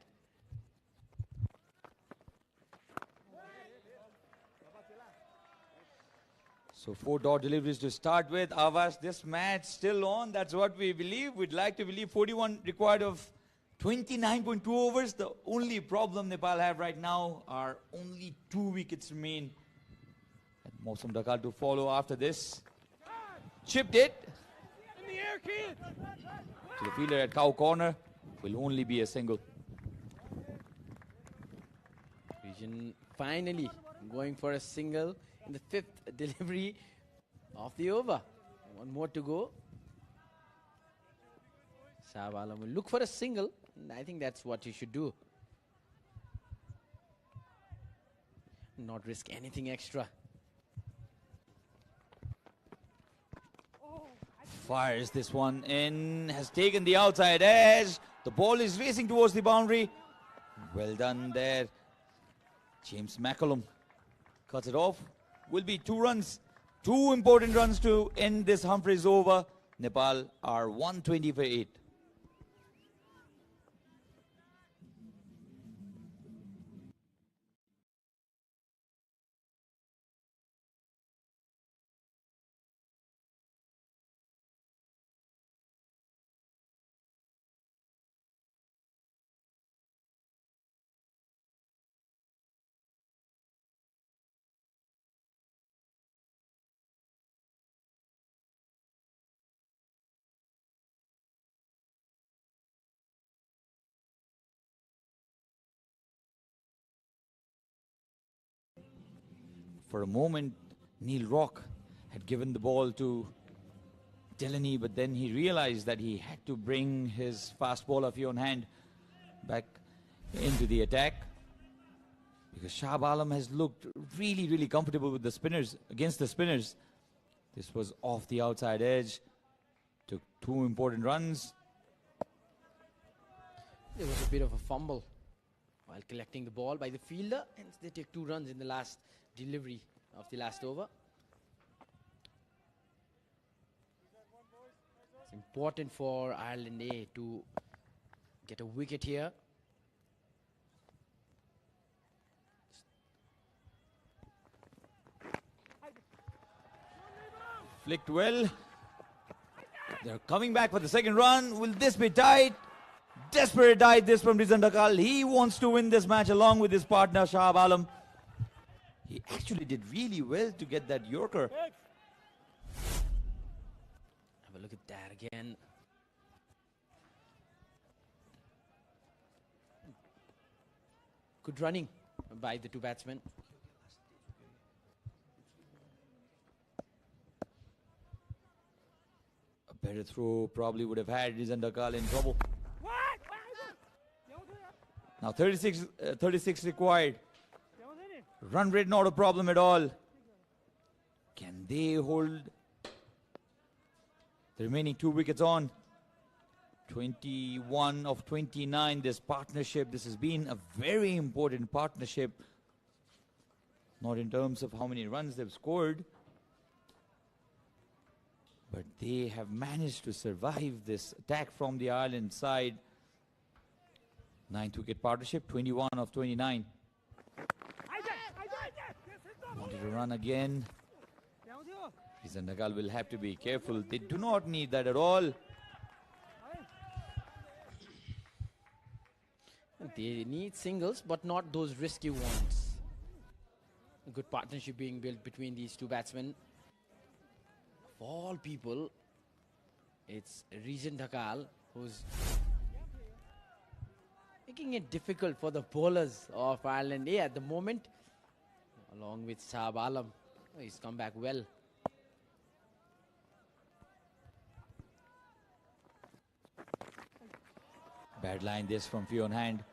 So 4 dot deliveries to start with. Avas, this match still on. That's what we believe. We'd like to believe 41 required of 29.2 overs. The only problem Nepal have right now are only 2 wickets remain. And Mausam Dhakal to follow after this. Chipped it. In the air, kid. To the fielder at cow corner. Will only be a single. Region finally going for a single in the 5th delivery of the over. One more to go. Shah Alam will look for a single, and I think that's what he should do. Not risk anything extra. Fires this one in. Has taken the outside edge. The ball is racing towards the boundary. Well done there. James McCallum cuts it off. Will be 2 runs. 2 important runs to end this Humphreys over. Nepal are 120 for 8. For a moment, Neil Rock had given the ball to Delaney, but then he realized that he had to bring his fast bowler Fionn Hand back into the attack, because Shah Alam has looked really, really comfortable with the spinners, against the spinners. This was off the outside edge. Took 2 important runs. There was a bit of a fumble while collecting the ball by the fielder, and they take 2 runs in the last delivery of the last over. It's important for Ireland A to get a wicket here. Flicked well. They're coming back for the second run. Will this be tight? Desperate dive this from Rizan Dhakal. He wants to win this match along with his partner Shah Alam. He actually did really well to get that Yorker. Have a look at that again. Good running by the 2 batsmen. A better throw probably would have had Rizan Dhakal in trouble. Now 36 required. Run rate not a problem at all. Can they hold the remaining 2 wickets on? 21 of 29, this partnership. This has been a very important partnership. Not in terms of how many runs they've scored, but they have managed to survive this attack from the Ireland side. 9th wicket partnership, 21 of 29. Wanted to run again. Nagal will have to be careful. They do not need that at all. They need singles, but not those risky ones. A good partnership being built between these two batsmen. Of all people, it's Rizan Dhakal who's making it difficult for the bowlers of Ireland. At the moment, along with Shahab Alam. He's come back well. Bad line this from Fionn Hand.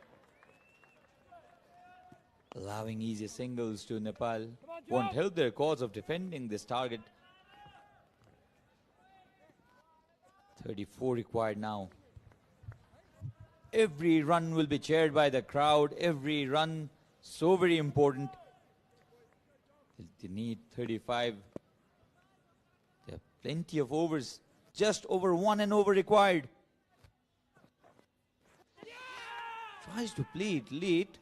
Allowing easy singles to Nepal won't help their cause of defending this target. 34 required now. Every run will be cheered by the crowd. Every run so very important. They need 35. There are plenty of overs. Just over 1 and over required. Tries to play it late.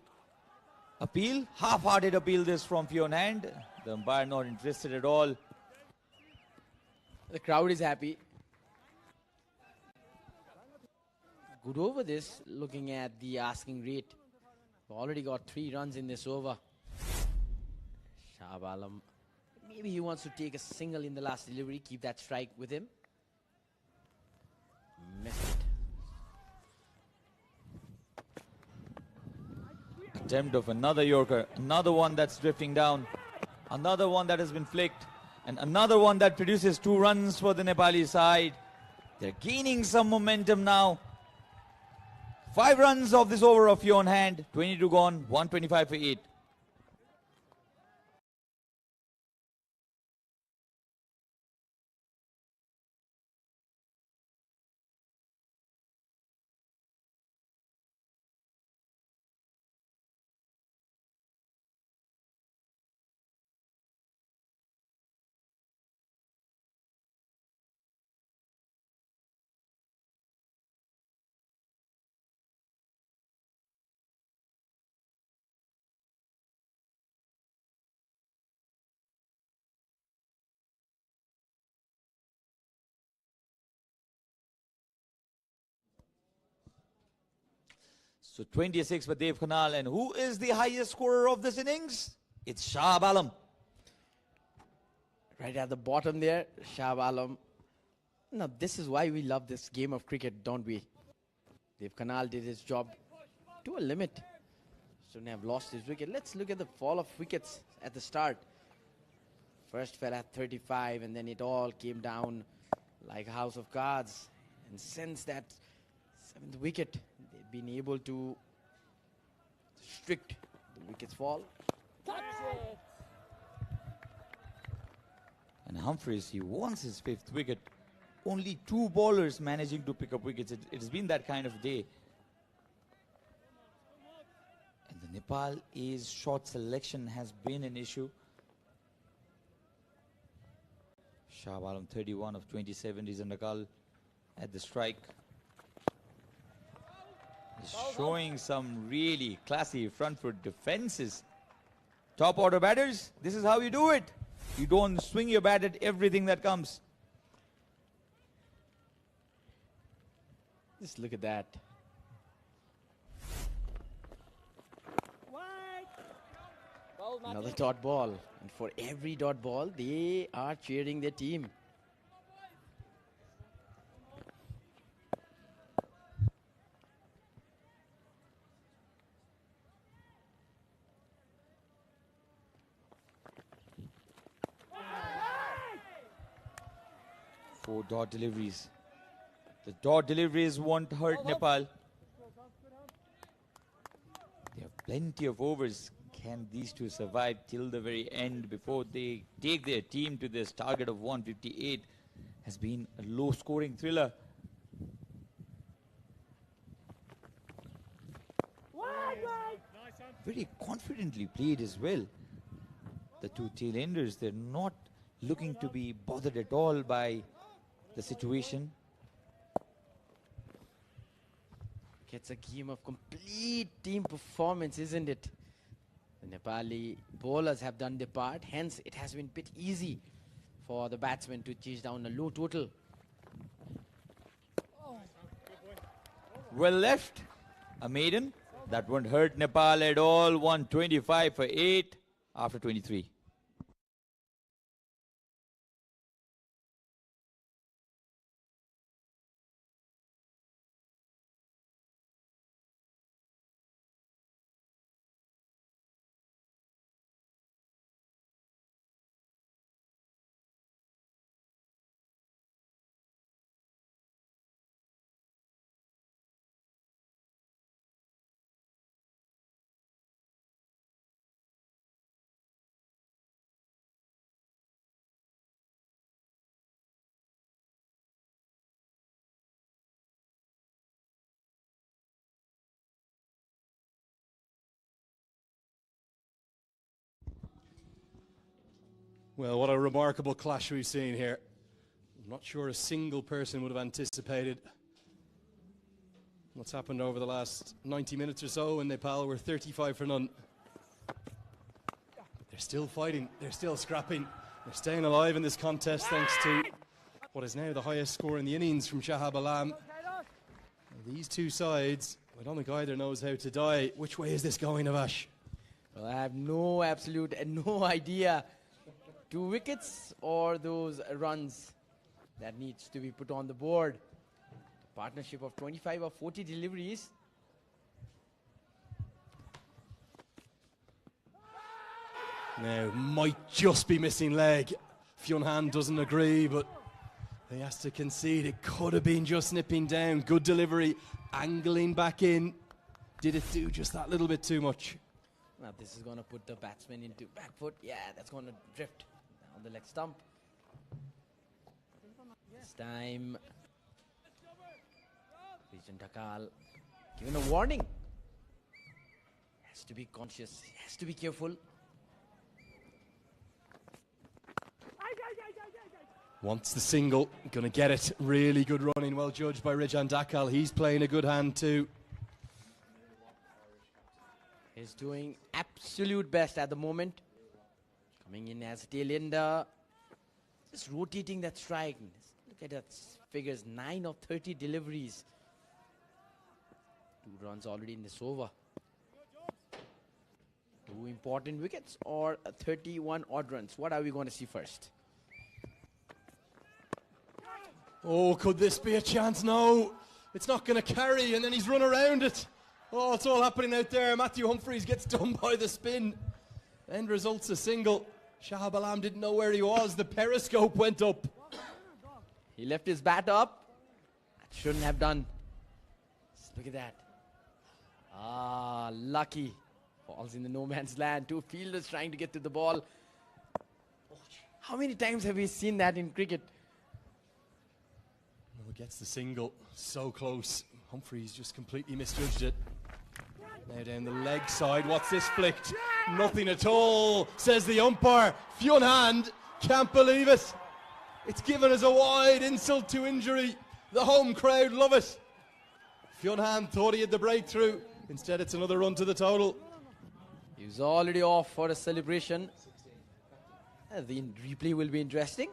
Appeal, half-hearted appeal this from Fionn Hand. The umpire not interested at all. The crowd is happy. Good over this, looking at the asking rate. We've already got 3 runs in this over. Shahab Alam, maybe he wants to take a single in the last delivery, keep that strike with him. Missed it. Attempt of another Yorker, another one that's drifting down, another one that has been flicked, and another one that produces 2 runs for the Nepali side. They're gaining some momentum now. 5 runs of this over of Fionn Hand, 22 gone, 125 for 8. So 26 for Dev Khanal, and who is the highest scorer of this innings? It's Shahab Alam. Right at the bottom there, Shahab Alam. Now this is why we love this game of cricket, don't we? Dev Khanal did his job to a limit. Shouldn't have lost his wicket. Let's look at the fall of wickets at the start. First fell at 35, and then it all came down like a house of cards. And since that 7th wicket, they've been able to restrict the wickets fall. And Humphreys, he wants his 5th wicket. Only 2 bowlers managing to pick up wickets. It has been that kind of day. And the Nepal's shot selection has been an issue. Shahab Alam 31 of 27. Rizan Dhakal at the strike. He's showing some really classy front foot defenses. Top order batters, this is how you do it. You don't swing your bat at everything that comes. Just look at that. Another dot ball. And for every dot ball, they are cheering their team. Four dot deliveries. The dot deliveries won't hurt Nepal. plenty of overs. Can these two survive till the very end before they take their team to this target of 158? Has been a low-scoring thriller. Very confidently played as well. The two tail-enders, they're not looking to be bothered at all by the situation. It's a game of complete team performance, isn't it? The Nepali bowlers have done their part, hence it has been a bit easy for the batsmen to chase down a low total. Well left, a maiden. That won't hurt Nepal at all. 125 for 8 after 23. Well, what a remarkable clash we've seen here. I'm not sure a single person would have anticipated what's happened over the last 90 minutes or so in Nepal. We're 35 for none. They're still fighting, they're still scrapping, they're staying alive in this contest thanks to what is now the highest score in the innings from Shahab Alam. These two sides, I don't think either knows how to die. Which way is this going, Avash? Well, I have no absolute and no idea. 2 wickets or those runs that needs to be put on the board. A partnership of 25 or 40 deliveries. Now, might just be missing leg. Fyun Han doesn't agree, but he has to concede. It could have been just nipping down. Good delivery, angling back in. Did it do just that little bit too much? Now this is going to put the batsman into back foot. Yeah, that's going to drift down the leg stump. This time, Region Dhakal given a warning. Has to be conscious, has to be careful. Wants the single, gonna get it. Really good running, well judged by Rijan Dakal. He's playing a good hand too. He's doing absolute best at the moment. Coming in as a tail ender. Just rotating that strike. Look at that figures, 9 of 30 deliveries. 2 runs already in this over. 2 important wickets or 31 odd runs. What are we going to see first? Oh, could this be a chance? No, it's not going to carry, and then he's run around it. Oh, it's all happening out there. Matthew Humphreys gets done by the spin. End results a single. Shahab Alam didn't know where he was. The periscope went up. He left his bat up. That shouldn't have done. Just look at that. Ah, lucky. Falls in the no man's land. 2 fielders trying to get to the ball. How many times have we seen that in cricket? Well, gets the single. So close. Humphreys just completely misjudged it. Now down the leg side. What's this flicked? Nothing at all, says the umpire. Fyun Han can't believe it. It's given as a wide, insult to injury. The home crowd love it. Fyun Han thought he had the breakthrough. Instead, it's another run to the total. He was already off for a celebration. The replay will be interesting.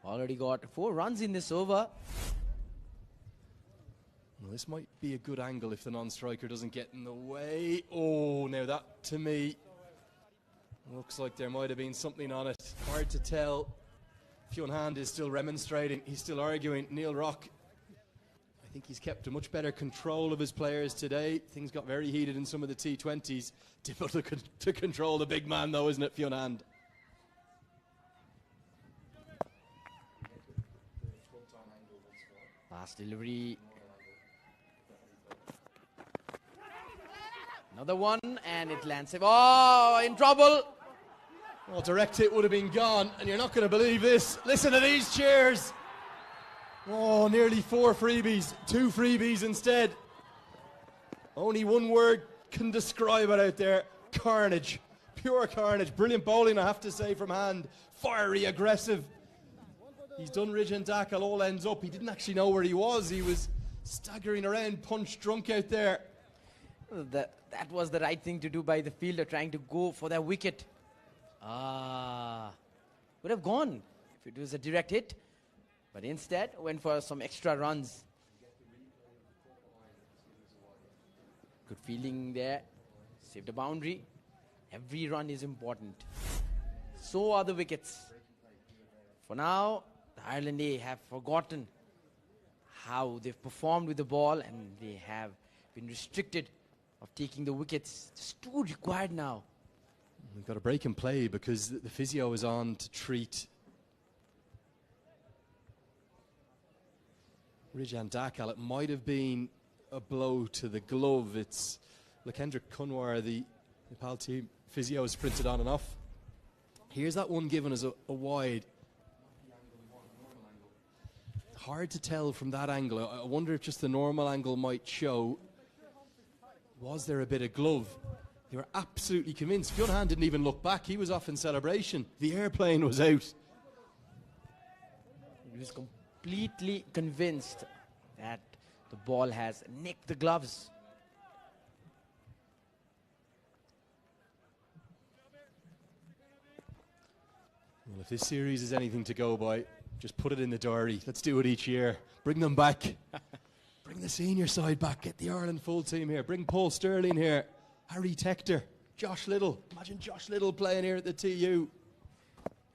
Already got 4 runs in this over. Well, this might be a good angle if the non-striker doesn't get in the way. Oh, now that, to me, looks like there might have been something on it. Hard to tell. Fyun Han is still remonstrating. He's still arguing. Neil Rock, I think he's kept a much better control of his players today. Things got very heated in some of the T20s. Difficult to control the big man, though, isn't it, Fyun Han? Last delivery. Another one, and it lands. Oh, in trouble. Well, direct hit would have been gone, and you're not going to believe this. Listen to these cheers. Oh, nearly 4 freebies, 2 freebies instead. Only one word can describe it out there. Carnage. Pure carnage. Brilliant bowling, I have to say, from hand. Fiery, aggressive. He's done ridge and tackle, all ends up. He didn't actually know where he was. He was staggering around, punch drunk out there. That was the right thing to do by the fielder, trying to go for that wicket. Would have gone if it was a direct hit, but instead went for some extra runs. Good fielding there. Saved a boundary. Every run is important. So are the wickets. For now, the Ireland A have forgotten how they've performed with the ball, and they have been restricted of taking the wickets. Just 2 required now. We've got a break in play because the physio is on to treat Rijan Dakal. It might have been a blow to the glove. It's Lakendra Kunwar, the Nepal team physio, is printed on and off. Here's that one given as a wide. Hard to tell from that angle. I wonder if just the normal angle might show. Was there a bit of glove? They were absolutely convinced. Fionhan didn't even look back. He was off in celebration. The airplane was out. He was completely convinced that the ball has nicked the gloves. Well, if this series is anything to go by, just put it in the diary. Let's do it each year. Bring them back. Bring the senior side back. Get the Ireland full team here. Bring Paul Sterling here. Harry Tector. Josh Little. Imagine Josh Little playing here at the TU.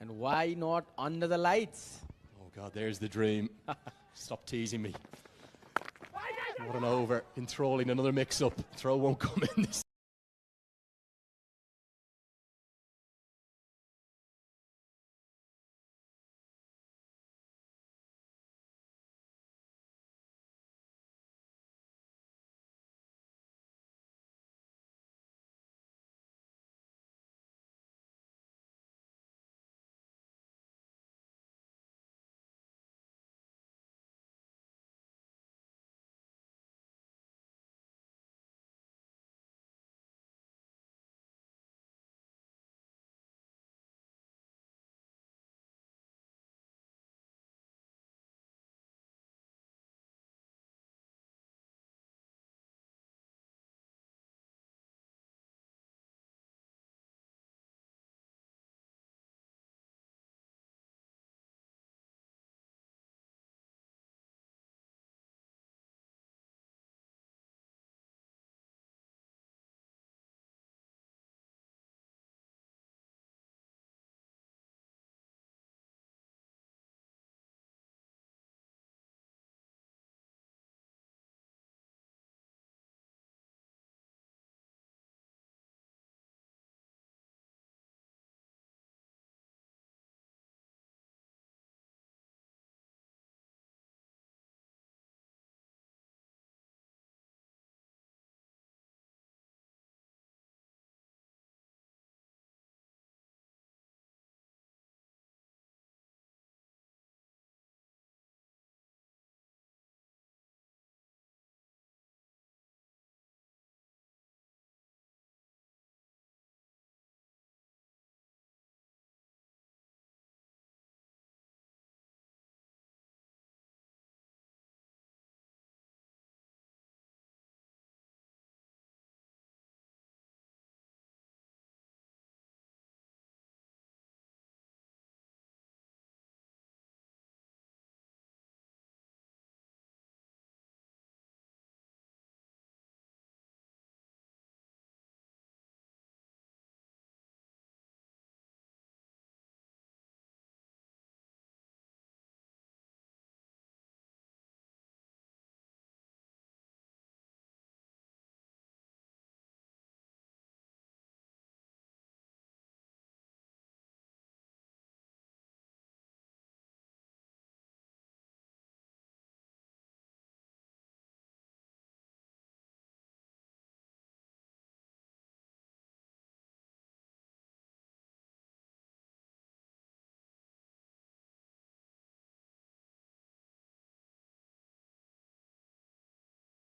And why not under the lights? Oh, God, there's the dream. Stop teasing me. What an over. Enthralling, another mix-up. Throw won't come in this.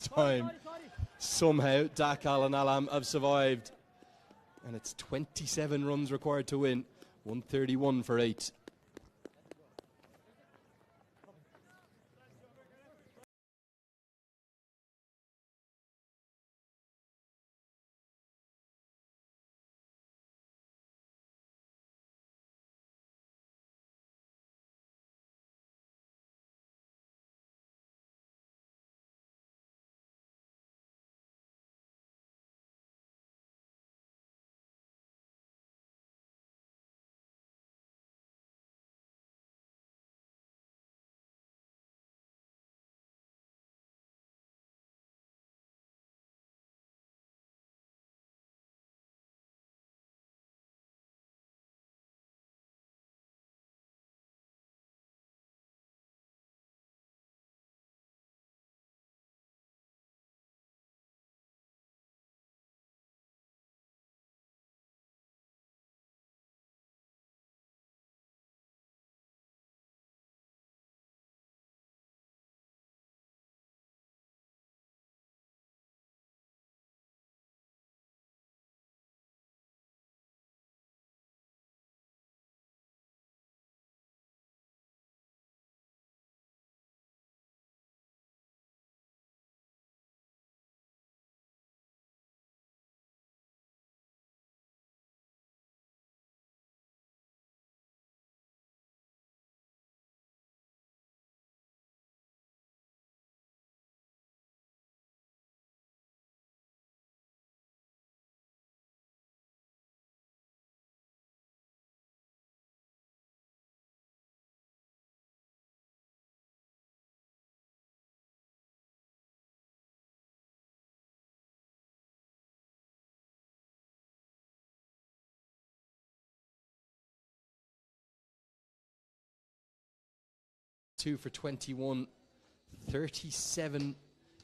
time. Somehow, Dakal and Alam have survived. And it's 27 runs required to win. 131 for 8. Two for 21, 37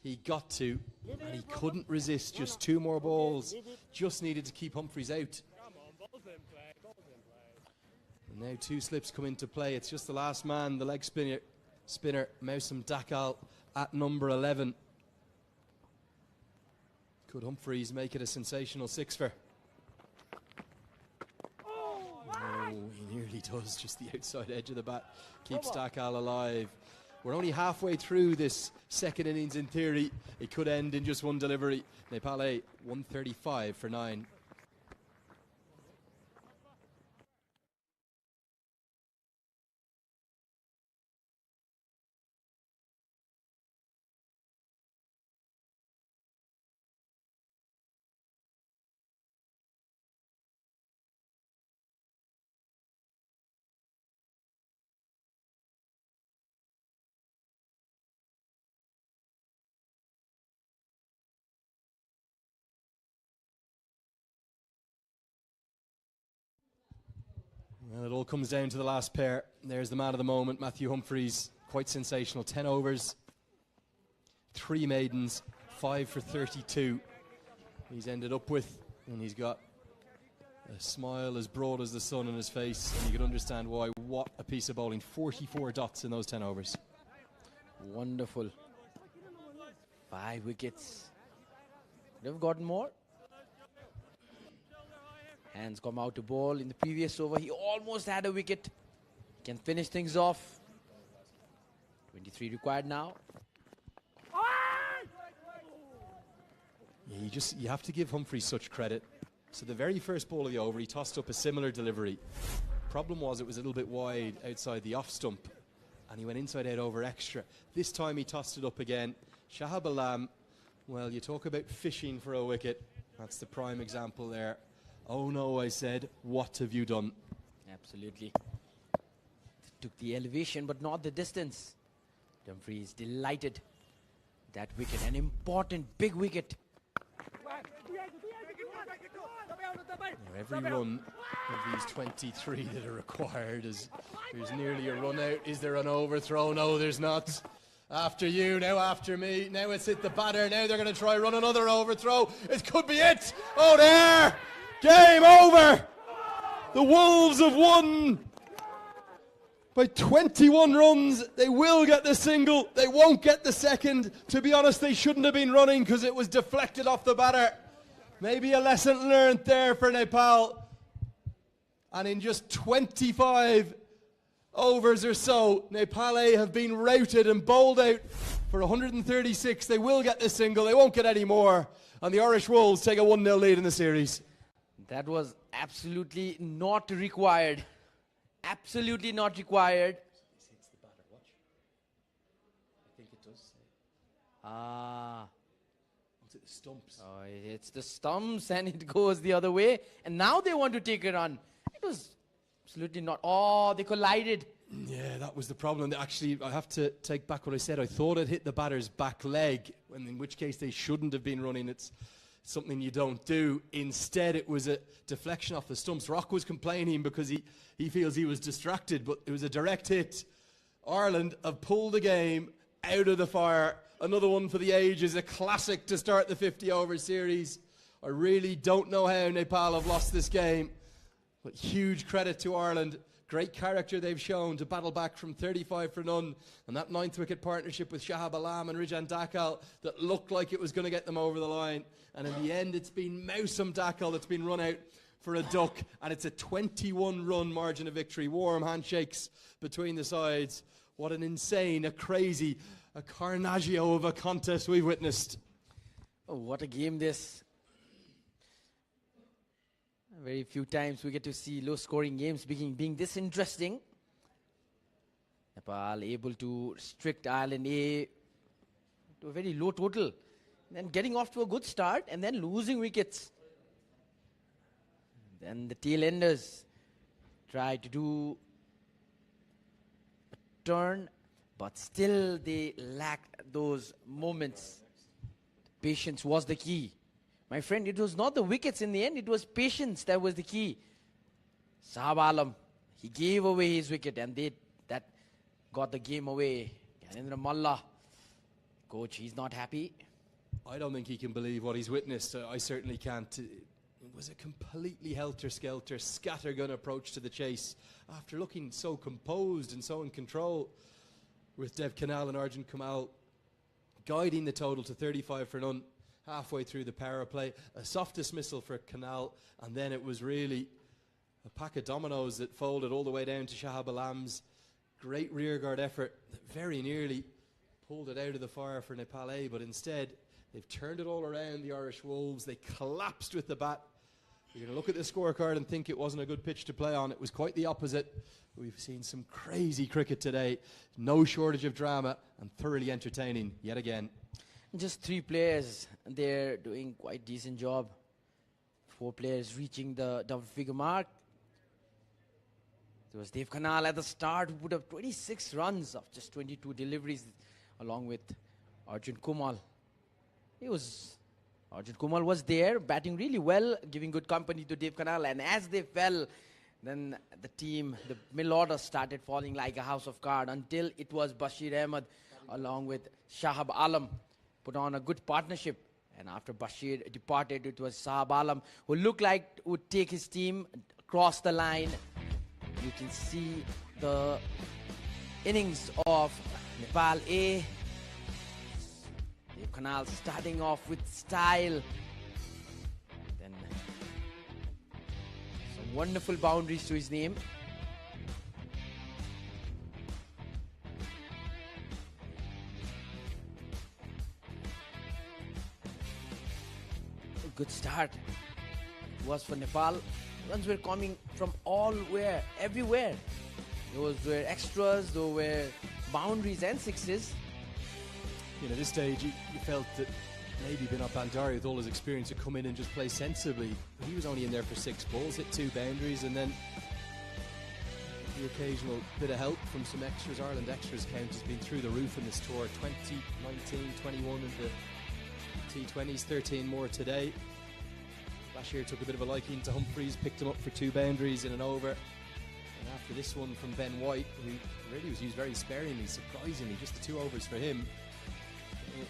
he got to, and he couldn't resist. Just 2 more balls, just needed to keep Humphreys out. And now 2 slips come into play. It's just the last man, the leg spinner Mausam Dakal at number 11. Could Humphreys make it a sensational 6 for? Oh, he nearly does. Just the outside edge of the bat keeps Dakal alive. We're only halfway through this second innings in theory. It could end in just 1 delivery. Nepal 135 for 9. Well, it all comes down to the last pair. There's the man of the moment, Matthew Humphreys. Quite sensational. 10 overs, 3 maidens, 5 for 32. He's ended up with, and he's got a smile as broad as the sun on his face, and you can understand why. What a piece of bowling. 44 dots in those 10 overs. Wonderful. 5 wickets. Could have gotten more. Hands come out to bowl. In the previous over, he almost had a wicket. Can finish things off. 23 required now. Yeah, you have to give Humphreys such credit. So the very first ball of the over, he tossed up a similar delivery. Problem was it was a little bit wide outside the off stump, and he went inside out over extra. This time he tossed it up again. Shahab Alam, well, you talk about fishing for a wicket. That's the prime example there. Oh no, I said, what have you done? Absolutely. Took the elevation, but not the distance. Humphreys delighted. That wicket, an important big wicket. Now every run of these 23 that are required is there's nearly a run out. Is there an overthrow? No, there's not. After you, now after me. Now it's hit the batter. Now they're going to try run another overthrow. It could be it. Oh, there. Game over. The Wolves have won. by 21 runs. They will get the single. They won't get the second. To be honest, they shouldn't have been running because it was deflected off the batter. Maybe a lesson learned there for Nepal. And in just 25 overs or so, Nepal have been routed and bowled out for 136. They will get the single. They won't get any more. And the Irish Wolves take a 1-0 lead in the series. That was absolutely not required. Absolutely not required. Hits the batter, watch. I think it does say. Was it the stumps? Oh, it's the stumps and it goes the other way. And now they want to take a run. It was absolutely not. Oh, they collided. Yeah, that was the problem. Actually, I have to take back what I said. I thought it hit the batter's back leg, in which case they shouldn't have been running. It's something you don't do. Instead, it was a deflection off the stumps. Rock was complaining because he feels he was distracted, but it was a direct hit. Ireland have pulled the game out of the fire. Another one for the ages, a classic to start the 50-over series. I really don't know how Nepal have lost this game, but huge credit to Ireland. Great character they've shown to battle back from 35 for none. And that 9th wicket partnership with Shahab Alam and Rijan Dakal that looked like it was going to get them over the line. And in the end, it's been Mousam Dakal that's been run out for a duck. And it's a 21-run margin of victory. Warm handshakes between the sides. What an insane, a crazy, a carnaggio of a contest we've witnessed. Oh, what a game this. Very few times we get to see low-scoring games being this interesting. Nepal able to restrict Ireland A to a very low total. Then getting off to a good start and then losing wickets. Then the tail enders try to do a turn, but still they lacked those moments. Patience was the key. My friend, it was not the wickets in the end, it was patience that was the key. Shahab Alam, he gave away his wicket and that got the game away. Gyanendra Malla, coach, he's not happy. I don't think he can believe what he's witnessed. I certainly can't. It was a completely helter-skelter, scattergun approach to the chase after looking so composed and so in control with Dev Kanal and Arjun Kamal guiding the total to 35 for none. Halfway through the power play, a soft dismissal for Canal, and then it was really a pack of dominoes that folded all the way down to Shahab Alam's great rearguard effort that very nearly pulled it out of the fire for Nepal A, but instead they've turned it all around, the Irish Wolves. They collapsed with the bat. You're going to look at the scorecard and think it wasn't a good pitch to play on. It was quite the opposite. We've seen some crazy cricket today, no shortage of drama, and thoroughly entertaining yet again. Just 3 players, they're doing quite decent job. 4 players reaching the double-figure mark. There was Dev Kanal at the start who put up 26 runs of just 22 deliveries, along with Arjun Kumal. Arjun Kumal was there, batting really well, giving good company to Dev Kanal. And as they fell, then the team, the middle order started falling like a house of cards until it was Bashir Ahmed along with Shahab Alam put on a good partnership. And after Bashir departed, it was Shahab Alam who looked like would take his team across the line. You can see the innings of Nepal A. Dev Kanal starting off with style. Then some wonderful boundaries to his name. Good start was for Nepal. Runs were coming from everywhere. Those were extras, those were boundaries and sixes. At this stage, you felt that maybe Binod Bandari, with all his experience, would come in and just play sensibly. But he was only in there for 6 balls, hit 2 boundaries, and then the occasional bit of help from some extras. Ireland extras count has been through the roof in this tour. 20, 19, 21 in the T20s, 13 more today. Bashir took a bit of a liking to Humphreys, picked him up for 2 boundaries in an over. And after this one from Ben White, who really was used very sparingly, surprisingly, just the 2 overs for him.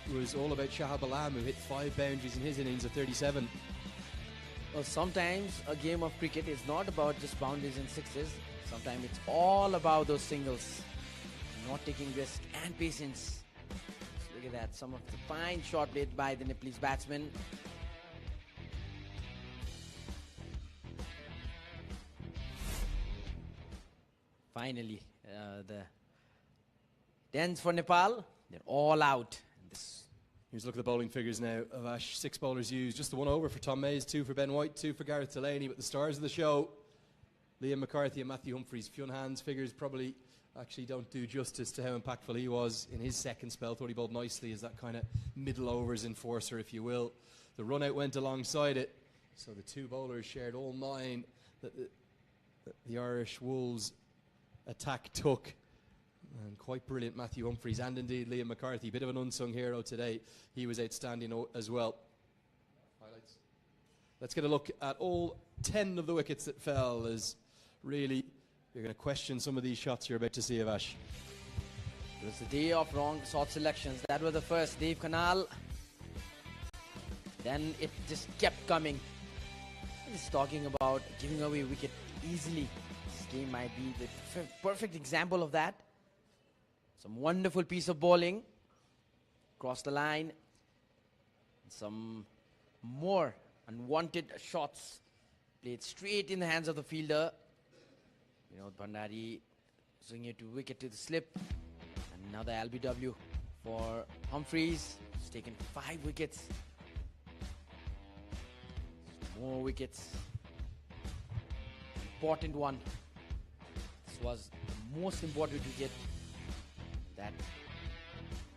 It was all about Shahab Alam, who hit 5 boundaries in his innings of 37. Well, sometimes a game of cricket is not about just boundaries and sixes. Sometimes it's all about those singles. Not taking risk and patience. So look at that. Some of the fine shot played by the Nepalese batsmen. Finally, the ends for Nepal. They're all out. Here's a look at the bowling figures now. Avash, 6 bowlers used. Just the 1 over for Tom Mays, 2 for Ben White, 2 for Gareth Delaney. But the stars of the show, Liam McCarthy and Matthew Humphreys. Fionn Hand's figures probably actually don't do justice to how impactful he was in his second spell. Thought he bowled nicely as that kind of middle overs enforcer, if you will. The run out went alongside it. So the 2 bowlers shared all 9 that the Irish Wolves attack took. And quite brilliant, Matthew Humphreys, and indeed Liam McCarthy. Bit of an unsung hero today. He was outstanding as well. Highlights. Let's get a look at all 10 of the wickets that fell, as really you're going to question some of these shots you're about to see, Avash. It was the day of wrong shot selections. That was the first. Dave Canal. Then it just kept coming. Just talking about giving away wicket easily. This game might be the perfect example of that. Some wonderful piece of bowling. Cross the line. Some more unwanted shots played straight in the hands of the fielder. Bhandari swinging it to wicket to the slip. Another LBW for Humphreys. He's taken 5 wickets. More wickets. Important one. This was the most important wicket that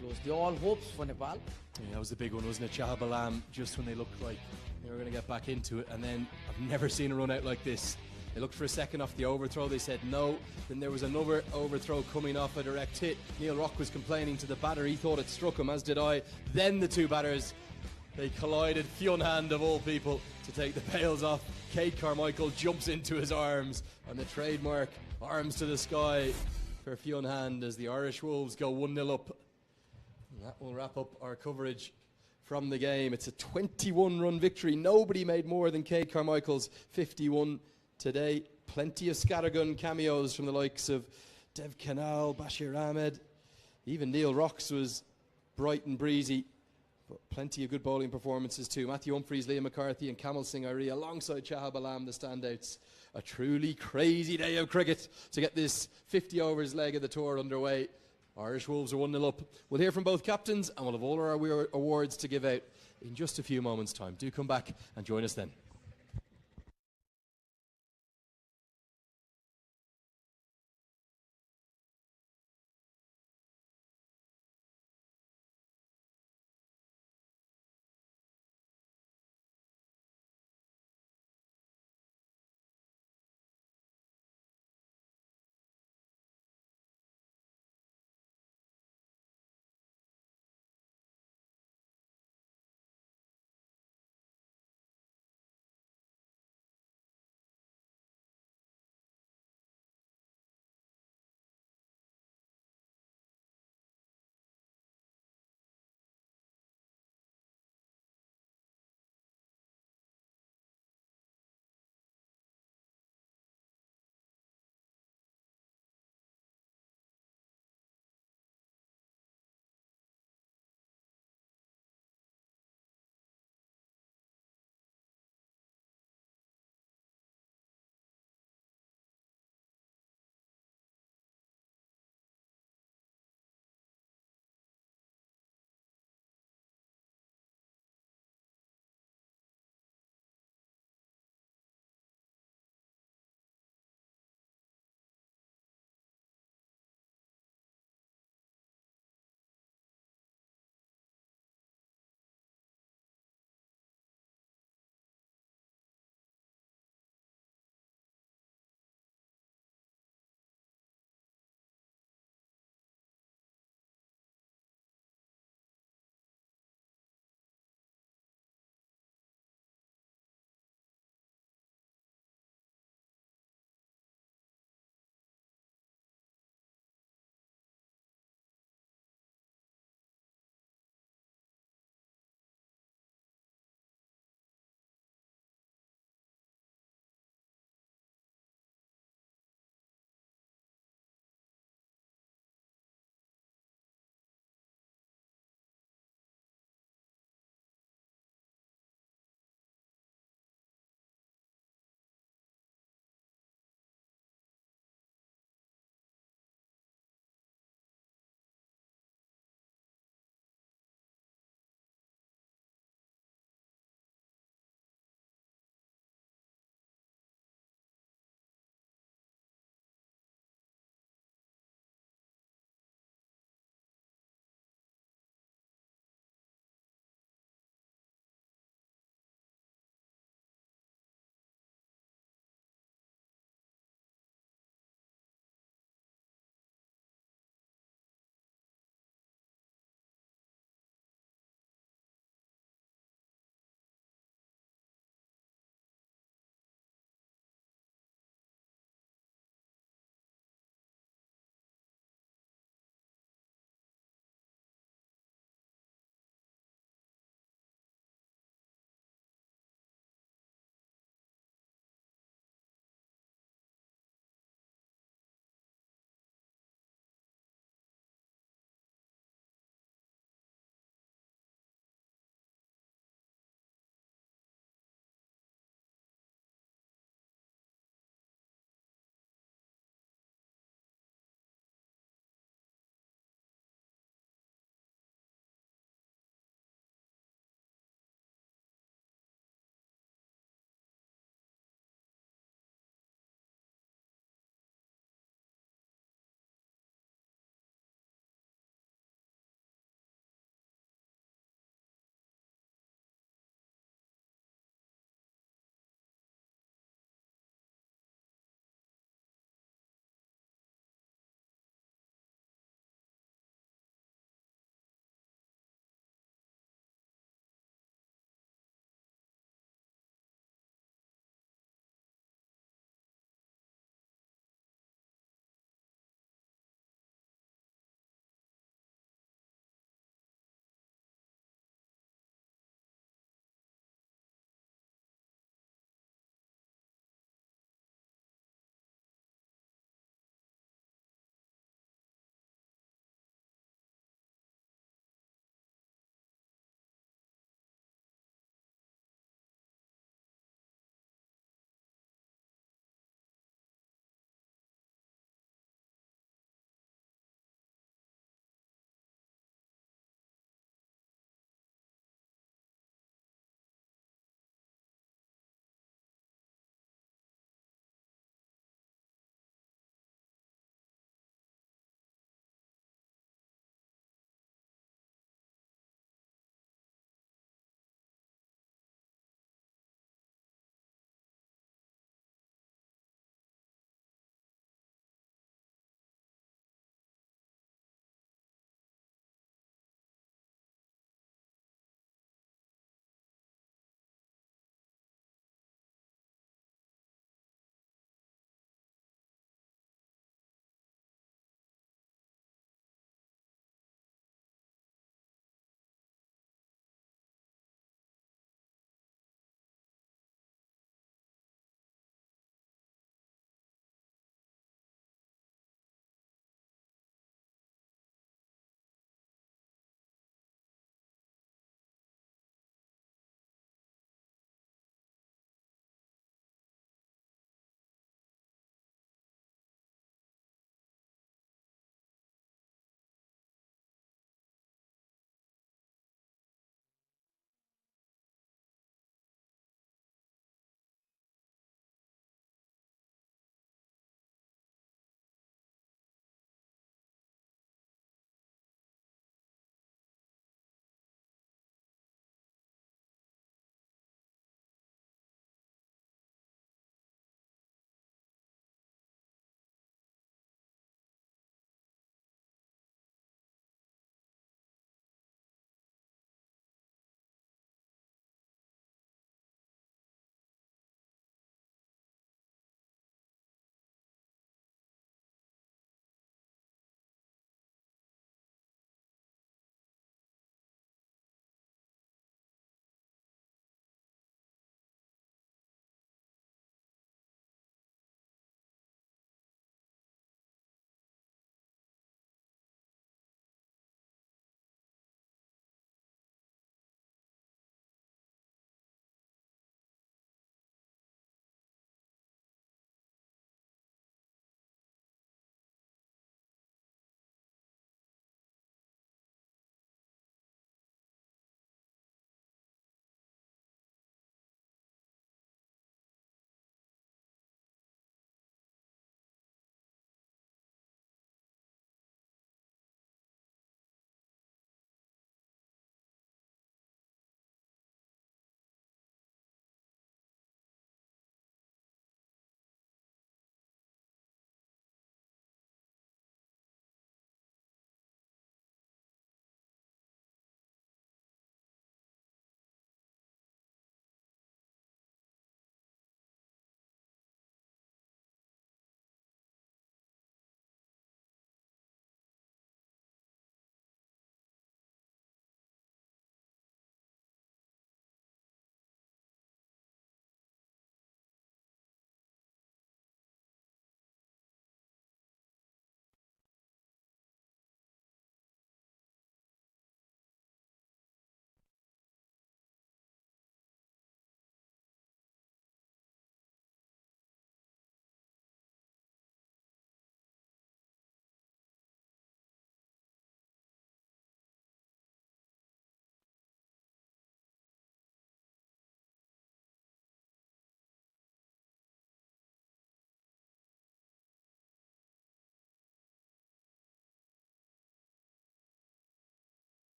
closed all hopes for Nepal. Yeah, that was the big one, wasn't it? Shahab Alam, just when they looked like they were going to get back into it, and then I've never seen a run out like this. They looked for a second off the overthrow, they said no. Then there was another overthrow coming off a direct hit. Neil Rock was complaining to the batter, he thought it struck him, as did I. Then the 2 batters, they collided. Fionn Hand, of all people, to take the pails off. Kate Carmichael jumps into his arms, and the trademark arms to the sky for Fionn Hand as the Irish Wolves go 1-0 up. And that will wrap up our coverage from the game. It's a 21-run victory. Nobody made more than Kate Carmichael's 51 today. Plenty of scattergun cameos from the likes of Dev Canal, Bashir Ahmed. Even Neil Rocks was bright and breezy. But plenty of good bowling performances too. Matthew Humphreys, Liam McCarthy and Kamal Singh Ari alongside Shahab Alam, the standouts. A truly crazy day of cricket to get this 50 overs leg of the tour underway. Irish Wolves are 1-0 up. We'll hear from both captains and we'll have all our awards to give out in just a few moments' time. Do come back and join us then.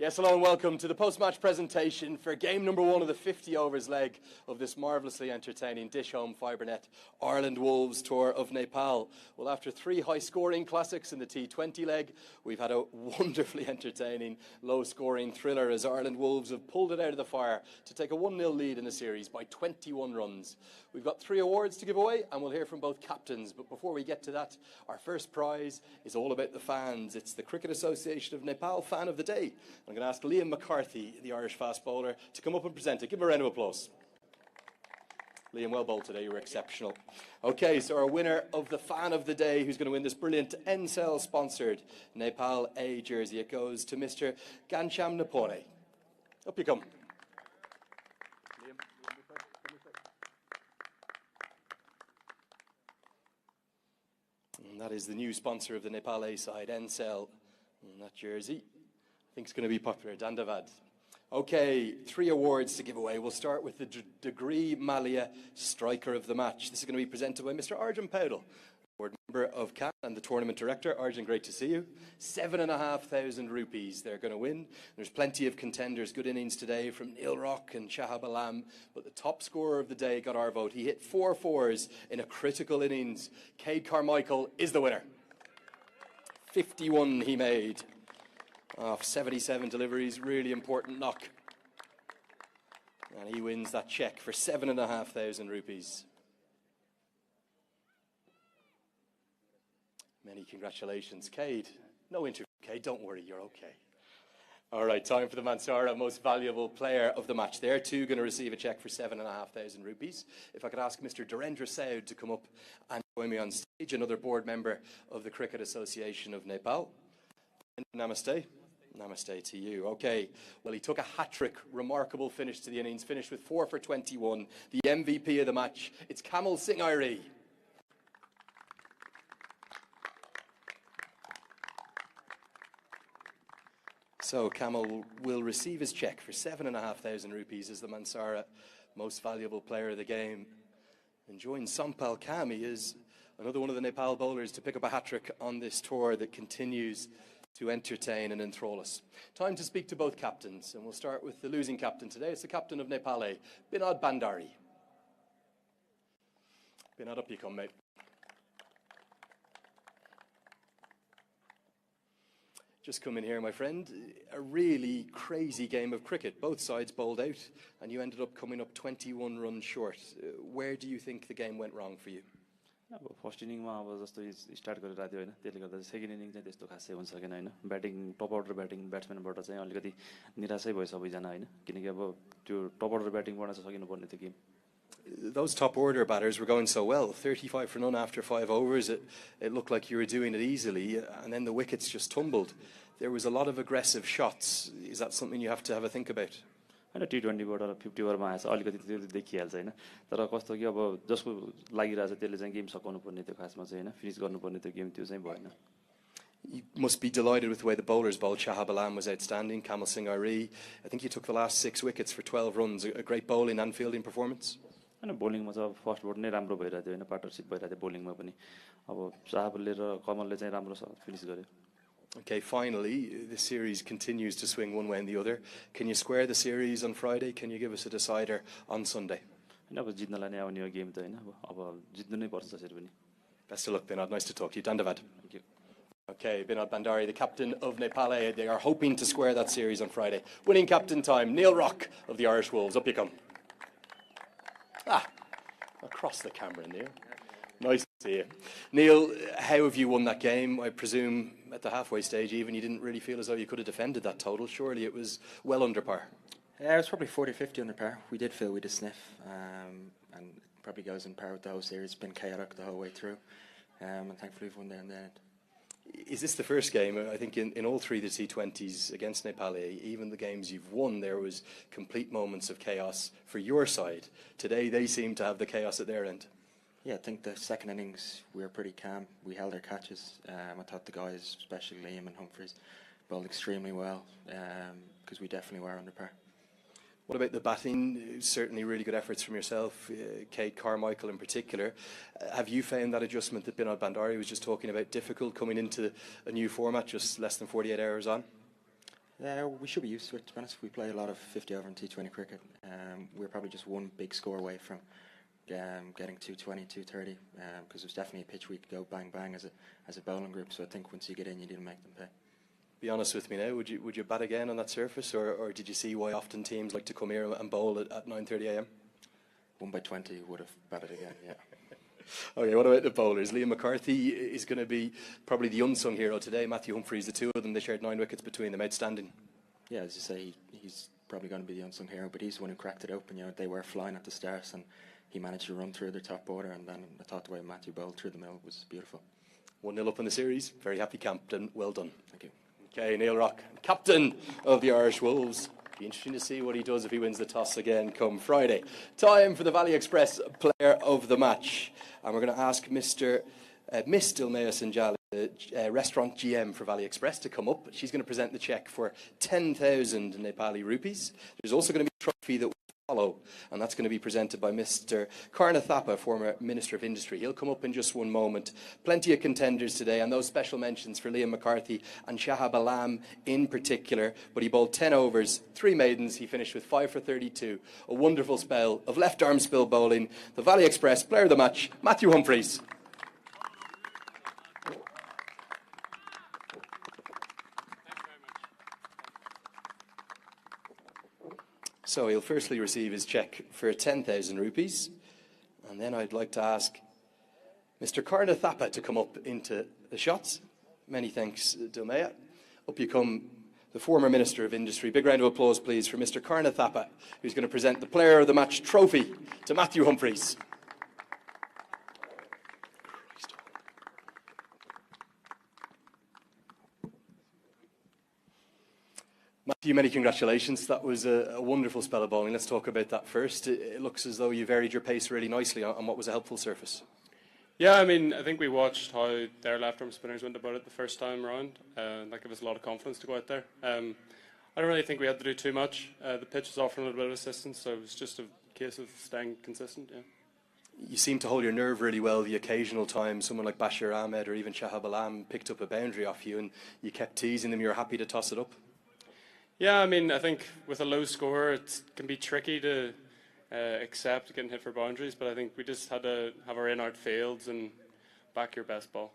Yes, hello and welcome to the post-match presentation for game number 1 of the 50 overs leg of this marvellously entertaining Dish Home Fibernet Ireland Wolves Tour of Nepal. Well, after 3 high-scoring classics in the T20 leg, we've had a wonderfully entertaining, low-scoring thriller as Ireland Wolves have pulled it out of the fire to take a 1-0 lead in the series by 21 runs. We've got 3 awards to give away and we'll hear from both captains. But before we get to that, our first prize is all about the fans. It's the Cricket Association of Nepal Fan of the Day. I'm going to ask Liam McCarthy, the Irish fast bowler, to come up and present it. Give him a round of applause. Liam, well bowled today. You were exceptional. Okay, so our winner of the Fan of the Day, who's going to win this brilliant Ncell-sponsored Nepal A jersey, it goes to Mr. Gancham Napone. Up you come. And that is the new sponsor of the Nepal A side, Ncell. And that jersey, I think it's going to be popular. Dandavad. Okay, 3 awards to give away. We'll start with the Degree Malia Striker of the Match. This is going to be presented by Mr. Arjun Powdell, board member of CAN and the tournament director. Arjun, great to see you. 7,500 rupees they're going to win. There's plenty of contenders. Good innings today from Neil Rock and Shahab Alam, but the top scorer of the day got our vote. He hit 4 fours in a critical innings. Cade Carmichael is the winner. 51 he made off 77 deliveries, really important knock. And he wins that cheque for 7,500 rupees. Many congratulations, Cade. No interview, Cade, don't worry, you're okay. All right, time for the Mansara Most Valuable Player of the Match. They're too going to receive a cheque for 7,500 rupees. If I could ask Mr. Dhirendra Saud to come up and join me on stage, another board member of the Cricket Association of Nepal. Namaste. Namaste to you. Okay, well, he took a hat-trick, remarkable finish to the innings, finished with 4 for 21. The MVP of the match, it's Kamal Singh Irie. So Kamal will receive his cheque for 7,500 rupees as the Mansara Most Valuable Player of the game. And join Sampal Kami as another one of the Nepal bowlers to pick up a hat-trick on this tour that continues to entertain and enthrall us. Time to speak to both captains, and we'll start with the losing captain today. It's the captain of Nepal A, Binod Bandari. Binod, up you come, mate. Just come in here, my friend. A really crazy game of cricket. Both sides bowled out, and you ended up coming up 21 runs short. Where do you think the game went wrong for you? अब first इनिङमा अब जस्तो start गरेर राख्यो होइन, त्यसले गर्दा second inning चाहिँ त्यस्तो खासै हुन सकेन होइन. ब्याटिङ टप अर्डर ब्याटिङ ब्याट्सम्यानबाट चाहिँ अलिकति निराशै भयो सबैजना होइन, किनकि अब त्यो टप अर्डर ब्याटिङबाट चाहिँ सकिनुपर्ने थियो game. Those top order batters were going so well. 35 for none after 5 overs. It looked like you were doing it easily, and then the wickets just tumbled. There was a lot of aggressive shots. Is that something you have to have a think about? होइन, T20बाट 50 ओभरमा आएछ, अलिकति त्यो देखिहाल्छ होइन. तर कस्तो कि अब जसको लागिरहेछ त्यसले चाहिँ गेम सकाउनु पर्ने थियो खासमा चाहिँ होइन, फिनिस गर्नुपर्ने थियो गेम, त्यो चाहिँ भएन. You must be delighted with the way the bowlers bowled. Shahab Alam was outstanding. Kamal Singh Irie, I think you took the last 6 wickets for 12 runs. A great bowling and fielding performance. होइन, बोलिङमा चाहिँ अब first board नै राम्रो भइरहेको थियो होइन, partnership भइरहेको थियो बोलिङमा पनि. अब साहबले र कमलले चाहिँ राम्रो फिनिस गर्यो. Okay, finally, the series continues to swing one way and the other. Can you square the series on Friday? Can you give us a decider on Sunday? होइन, अब जित्नलाई नै आउने हो गेम त होइन, अब जित्नु नै पर्छ जसरी पनि. Best of luck, Binod. Nice to talk to you. Dandavad. Thank you. Okay, Binod Bandari, the captain of Nepal A. They are hoping to square that series on Friday. Winning captain time, Neil Rock of the Irish Wolves. Up you come. Across the camera, Neil. Nice to see you. Neil, how have you won that game? I presume at the halfway stage even you didn't really feel as though you could have defended that total. Surely it was well under par. Yeah, it was probably 40-50 under par. We did feel we did sniff, and it probably goes in par with the whole series. It's been chaotic the whole way through, and thankfully we've won there in the end. Is this the first game? I think in all 3 of the T20s against Nepal, even the games you've won, there was complete moments of chaos for your side. Today they seem to have the chaos at their end. Yeah, I think the second innings we were pretty calm. We held our catches. I thought the guys, especially Liam and Humphreys, bowled extremely well because we definitely were under par. What about the batting? Certainly really good efforts from yourself, Cade Carmichael in particular. Have you found that adjustment that Binod Bandari was just talking about difficult coming into a new format just less than 48 hours on? We should be used to it, to be honest. We play a lot of 50 over and T20 cricket. We're probably just one big score away from getting 220, 230, because there's definitely a pitch we could go bang bang as a bowling group. So I think once you get in, you need to make them pay. Be honest with me now. Would you bat again on that surface, or did you see why often teams like to come here and bowl at 9:30 a.m.? 1 by 20 would have batted again. Yeah. Okay, what about the bowlers? Liam McCarthy is going to be probably the unsung hero today. Matthew Humphries, the two of them, they shared 9 wickets between them. Outstanding. Yeah, as you say, he's probably going to be the unsung hero, but he's the one who cracked it open. They were flying at the start, and he managed to run through their top order, and then I thought the way Matthew bowled through the middle was beautiful. 1-0 up in the series. Very happy captain. Well done. Thank you. Okay, Neil Rock, captain of the Irish Wolves. Be interesting to see what he does if he wins the toss again come Friday. Time for the Valley Express player of the match. And we're going to ask Miss Dilmaya Sanjali, the restaurant GM for Valley Express, to come up. She's going to present the cheque for 10,000 Nepali rupees. There's also going to be a trophy that will follow, and that's going to be presented by Mr. Karna Thapa, former Minister of Industry. He'll come up in just one moment. Plenty of contenders today, and those special mentions for Liam McCarthy and Shahab Alam in particular. But he bowled 10 overs, 3 maidens. He finished with 5 for 32. A wonderful spell of left-arm spill bowling. The Valley Express player of the match, Matthew Humphries. So he'll firstly receive his cheque for 10,000 rupees. And then I'd like to ask Mr. Karna Thapa to come up into the shots. Many thanks, Dilmaya. Up you come, the former Minister of Industry. Big round of applause, please, for Mr. Karna Thapa, who's going to present the Player of the Match trophy to Matthew Humphries. Matthew, many congratulations. That was a wonderful spell of bowling. Let's talk about that first. It looks as though you varied your pace really nicely on what was a helpful surface. Yeah, I mean, I think we watched how their left-arm spinners went about it the first time round. That gave us a lot of confidence to go out there. I don't really think we had to do too much. The pitch was offering a little bit of assistance, so it was just a case of staying consistent, yeah. You seem to hold your nerve really well the occasional time someone like Bashir Ahmed or even Shahab Alam picked up a boundary off you and you kept teasing them. You were happy to toss it up. Yeah, I mean, I think with a low score, it can be tricky to accept getting hit for boundaries, but I think we just had to have our in-out fields and back your best ball.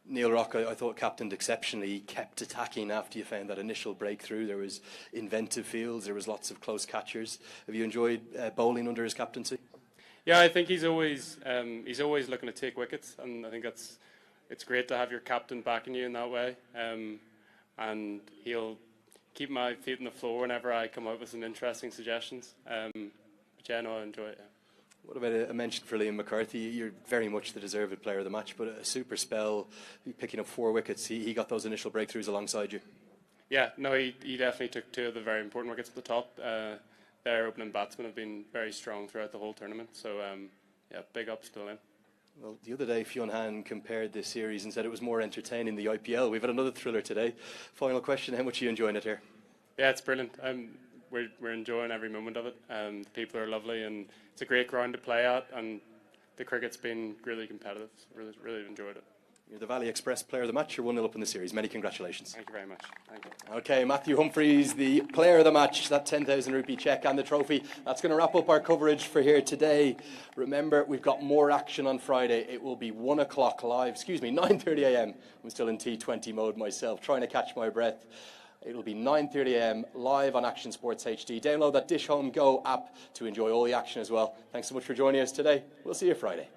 Neil Rock, I thought captained exceptionally. He kept attacking after you found that initial breakthrough. There was inventive fields, there was lots of close catchers. Have you enjoyed bowling under his captaincy? Yeah, I think he's always looking to take wickets, and I think it's great to have your captain backing you in that way, and he'll keep my feet on the floor whenever I come up with some interesting suggestions. But yeah, no, I enjoy it. Yeah. What about a mention for Liam McCarthy? You're very much the deserved player of the match, but a super spell, picking up 4 wickets. He got those initial breakthroughs alongside you. Yeah, no, he definitely took 2 of the very important wickets at the top. Their opening batsmen have been very strong throughout the whole tournament, so yeah, big ups to Liam. Well, the other day, Fionn Han compared this series and said it was more entertaining than the IPL. We've had another thriller today. Final question, how much are you enjoying it here? Yeah, it's brilliant. We're enjoying every moment of it. The people are lovely, and it's a great ground to play at, and the cricket's been really competitive. So really enjoyed it. You're the Valley Express player of the match. You're 1-0 up in the series. Many congratulations. Thank you very much. Thank you. Okay, Matthew Humphries, the player of the match. That 10,000 rupee cheque and the trophy. That's going to wrap up our coverage for here today. Remember, we've got more action on Friday. It will be 1 o'clock live. 9:30 a.m. I'm still in T20 mode myself, trying to catch my breath. It'll be 9:30 a.m. live on Action Sports HD. Download that Dish Home Go app to enjoy all the action as well. Thanks so much for joining us today. We'll see you Friday.